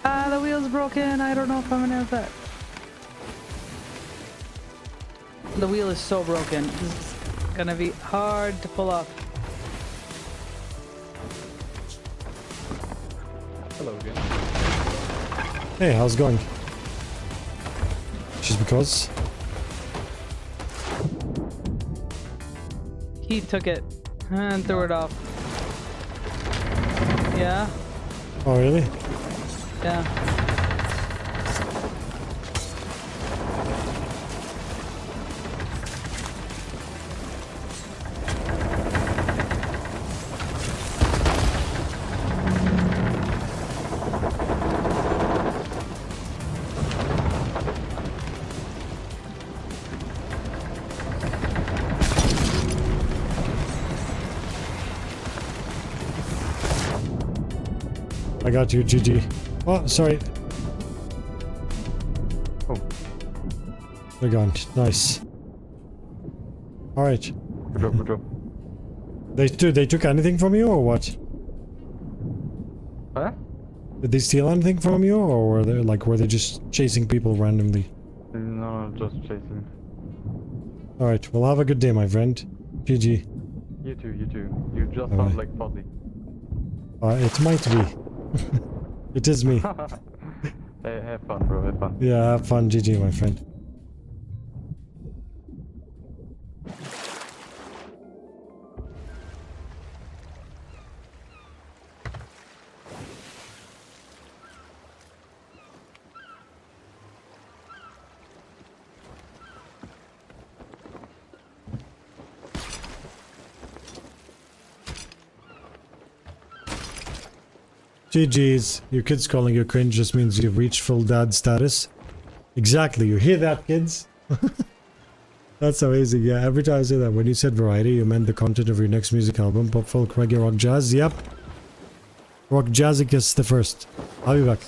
The wheel's broken. I don't know if I'm gonna have that. The wheel is so broken. This is gonna be hard to pull off. Hello again. Hey, how's it going? Just because. He took it and threw it off. Yeah, Oh, really? yeah. I got you, GG. Oh, sorry. Oh. They're gone. Nice. Alright. Good job, good job. They took anything from you or what? Huh? Did they steal anything from you or were they just chasing people randomly? No, just chasing. Alright, well have a good day, my friend. GG. You too, you too. You just Alright. sound like Fuzzy. It might be. It is me. Hey, have fun, bro, have fun. Yeah, have fun, GG, my friend. GG's. Your kids calling you cringe just means you've reached full dad status. Exactly. You hear that, kids? That's amazing. Yeah, every time I say that, when you said variety, you meant the content of your next music album. Pop, folk, reggae, rock, jazz. Yep. Rock Jazzicus the first. I'll be back.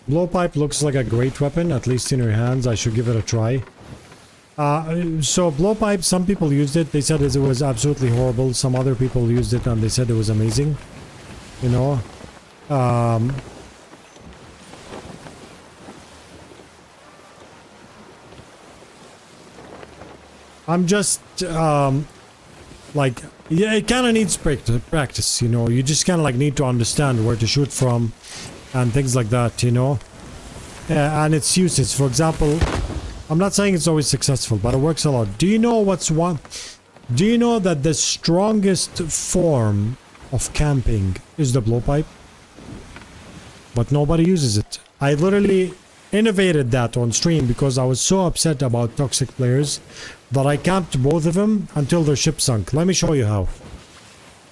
Blowpipe looks like a great weapon, at least in your hands. I should give it a try. So blowpipe, some people used it. They said it was absolutely horrible. Some other people used it and they said it was amazing. You know? I'm just, like, yeah, it kind of needs practice, you know? You just kind of like need to understand where to shoot from and things like that, you know? And its uses. For example, I'm not saying it's always successful, but it works a lot. Do you know what's one? Do you know that the strongest form of camping is the blowpipe? But nobody uses it. I literally innovated that on stream because I was so upset about toxic players that I camped both of them until their ship sunk. Let me show you how.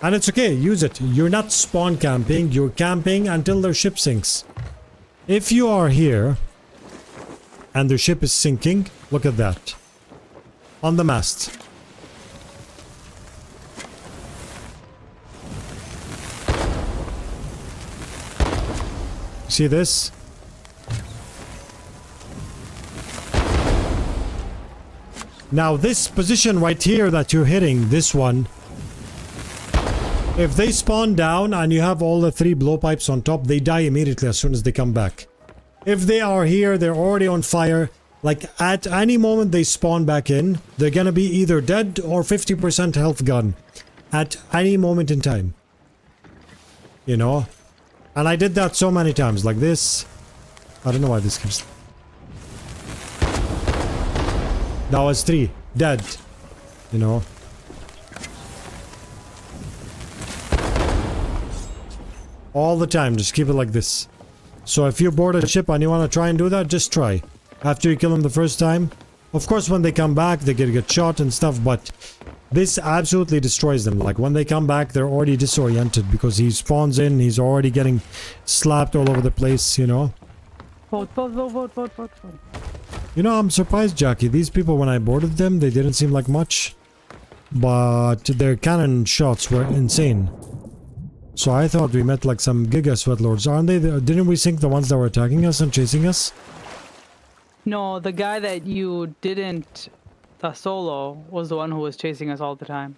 And it's okay, use it. You're not spawn camping, you're camping until their ship sinks. If you are here and the ship is sinking, look at that. On the mast. See this? Now this position right here that you're hitting, this one, if they spawn down and you have all the 3 blowpipes on top, they die immediately as soon as they come back. If they are here, they're already on fire. Like, at any moment they spawn back in, they're gonna be either dead or 50% health gone. At any moment in time. You know? And I did that so many times, like this. I don't know why this keeps... That was 3. Dead. You know? All the time, just keep it like this. So if you board a ship and you want to try and do that, just try. After you kill them the first time. Of course, when they come back, they get shot and stuff, but this absolutely destroys them. Like, when they come back, they're already disoriented because he spawns in, he's already getting slapped all over the place, you know? Vote. You know, I'm surprised, Jackie. These people, when I boarded them, they didn't seem like much. But their cannon shots were insane. So I thought we met like some Giga Sweatlords. Aren't they? Didn't we sink the ones that were attacking us and chasing us? No, the guy that you didn't solo was the one who was chasing us all the time.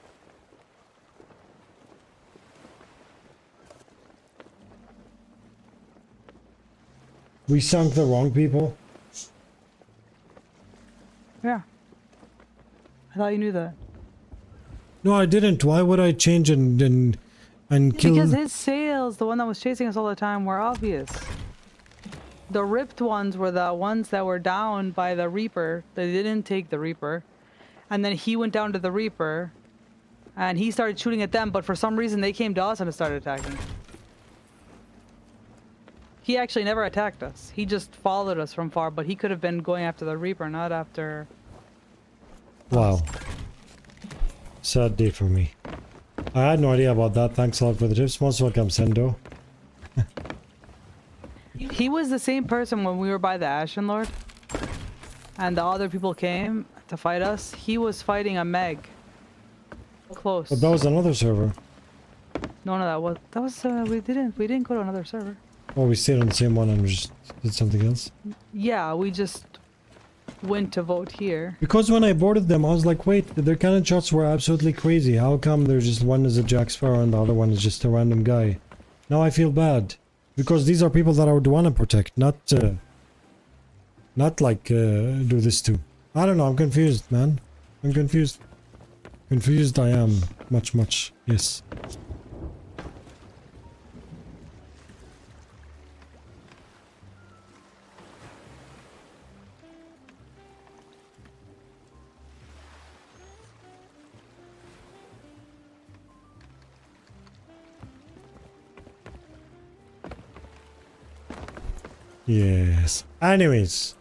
We sunk the wrong people? Yeah. I thought you knew that. No, I didn't. Why would I change and kill... Because his sails, the one that was chasing us all the time, were obvious. The ripped ones were the ones that were down by the Reaper. They didn't take the Reaper. And then he went down to the Reaper. And he started shooting at them, but for some reason they came to us and started attacking. He actually never attacked us. He just followed us from far, but he could have been going after the Reaper, not after... Wow. Sad day for me. I had no idea about that. Thanks a lot for the tips. Most welcome, Sendo. He was the same person when we were by the Ashen Lord. And the other people came to fight us. He was fighting a Meg. Close. But that was another server. No, that was we didn't go to another server. Oh, we stayed on the same one and we just did something else? Yeah, we just went to vote here. Because when I boarded them, I was like, wait, their cannon shots were absolutely crazy. How come there's just one is a Jack Sparrow and the other one is just a random guy? Now I feel bad. Because these are people that I would want to protect, not like do this to. I don't know, I'm confused, man. I'm confused. Confused I am. Much. Yes. Yes. Anyways,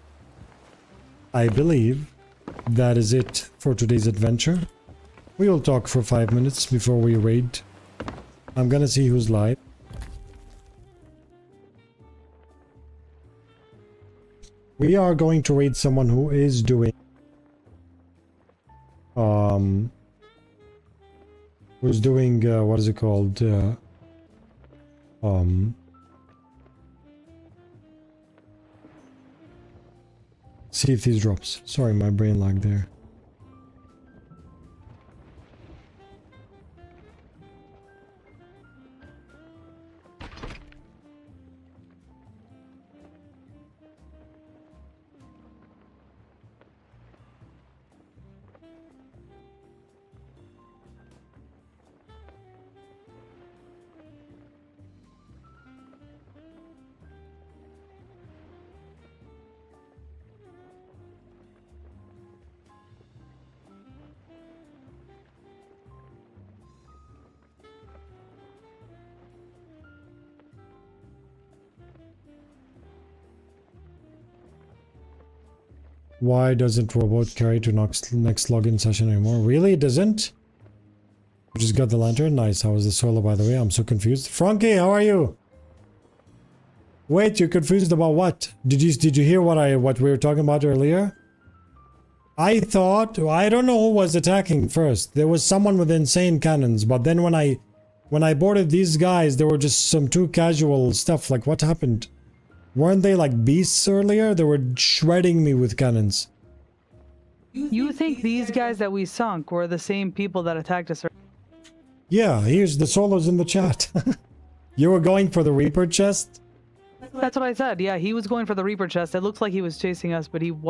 I believe that is it for today's adventure. We will talk for 5 minutes before we raid. I'm gonna see who's live. We are going to raid someone who is doing who's doing what is it called? See if these drops. Sorry, my brain lagged there. Why doesn't robot carry to next login session anymore? Really? It doesn't? We just got the lantern? Nice. How was the solo, by the way? I'm so confused. Frankie, how are you? Wait, you're confused about what? Did you hear what we were talking about earlier? I thought, I don't know who was attacking first. There was someone with insane cannons, but then when I boarded these guys, there were just some too casual stuff. Like, what happened? Weren't they like beasts earlier? They were shredding me with cannons. You think these guys that we sunk were the same people that attacked us? Yeah, here's the solos in the chat. You were going for the Reaper chest? That's what I said. Yeah, he was going for the Reaper chest. It looks like he was chasing us, but he was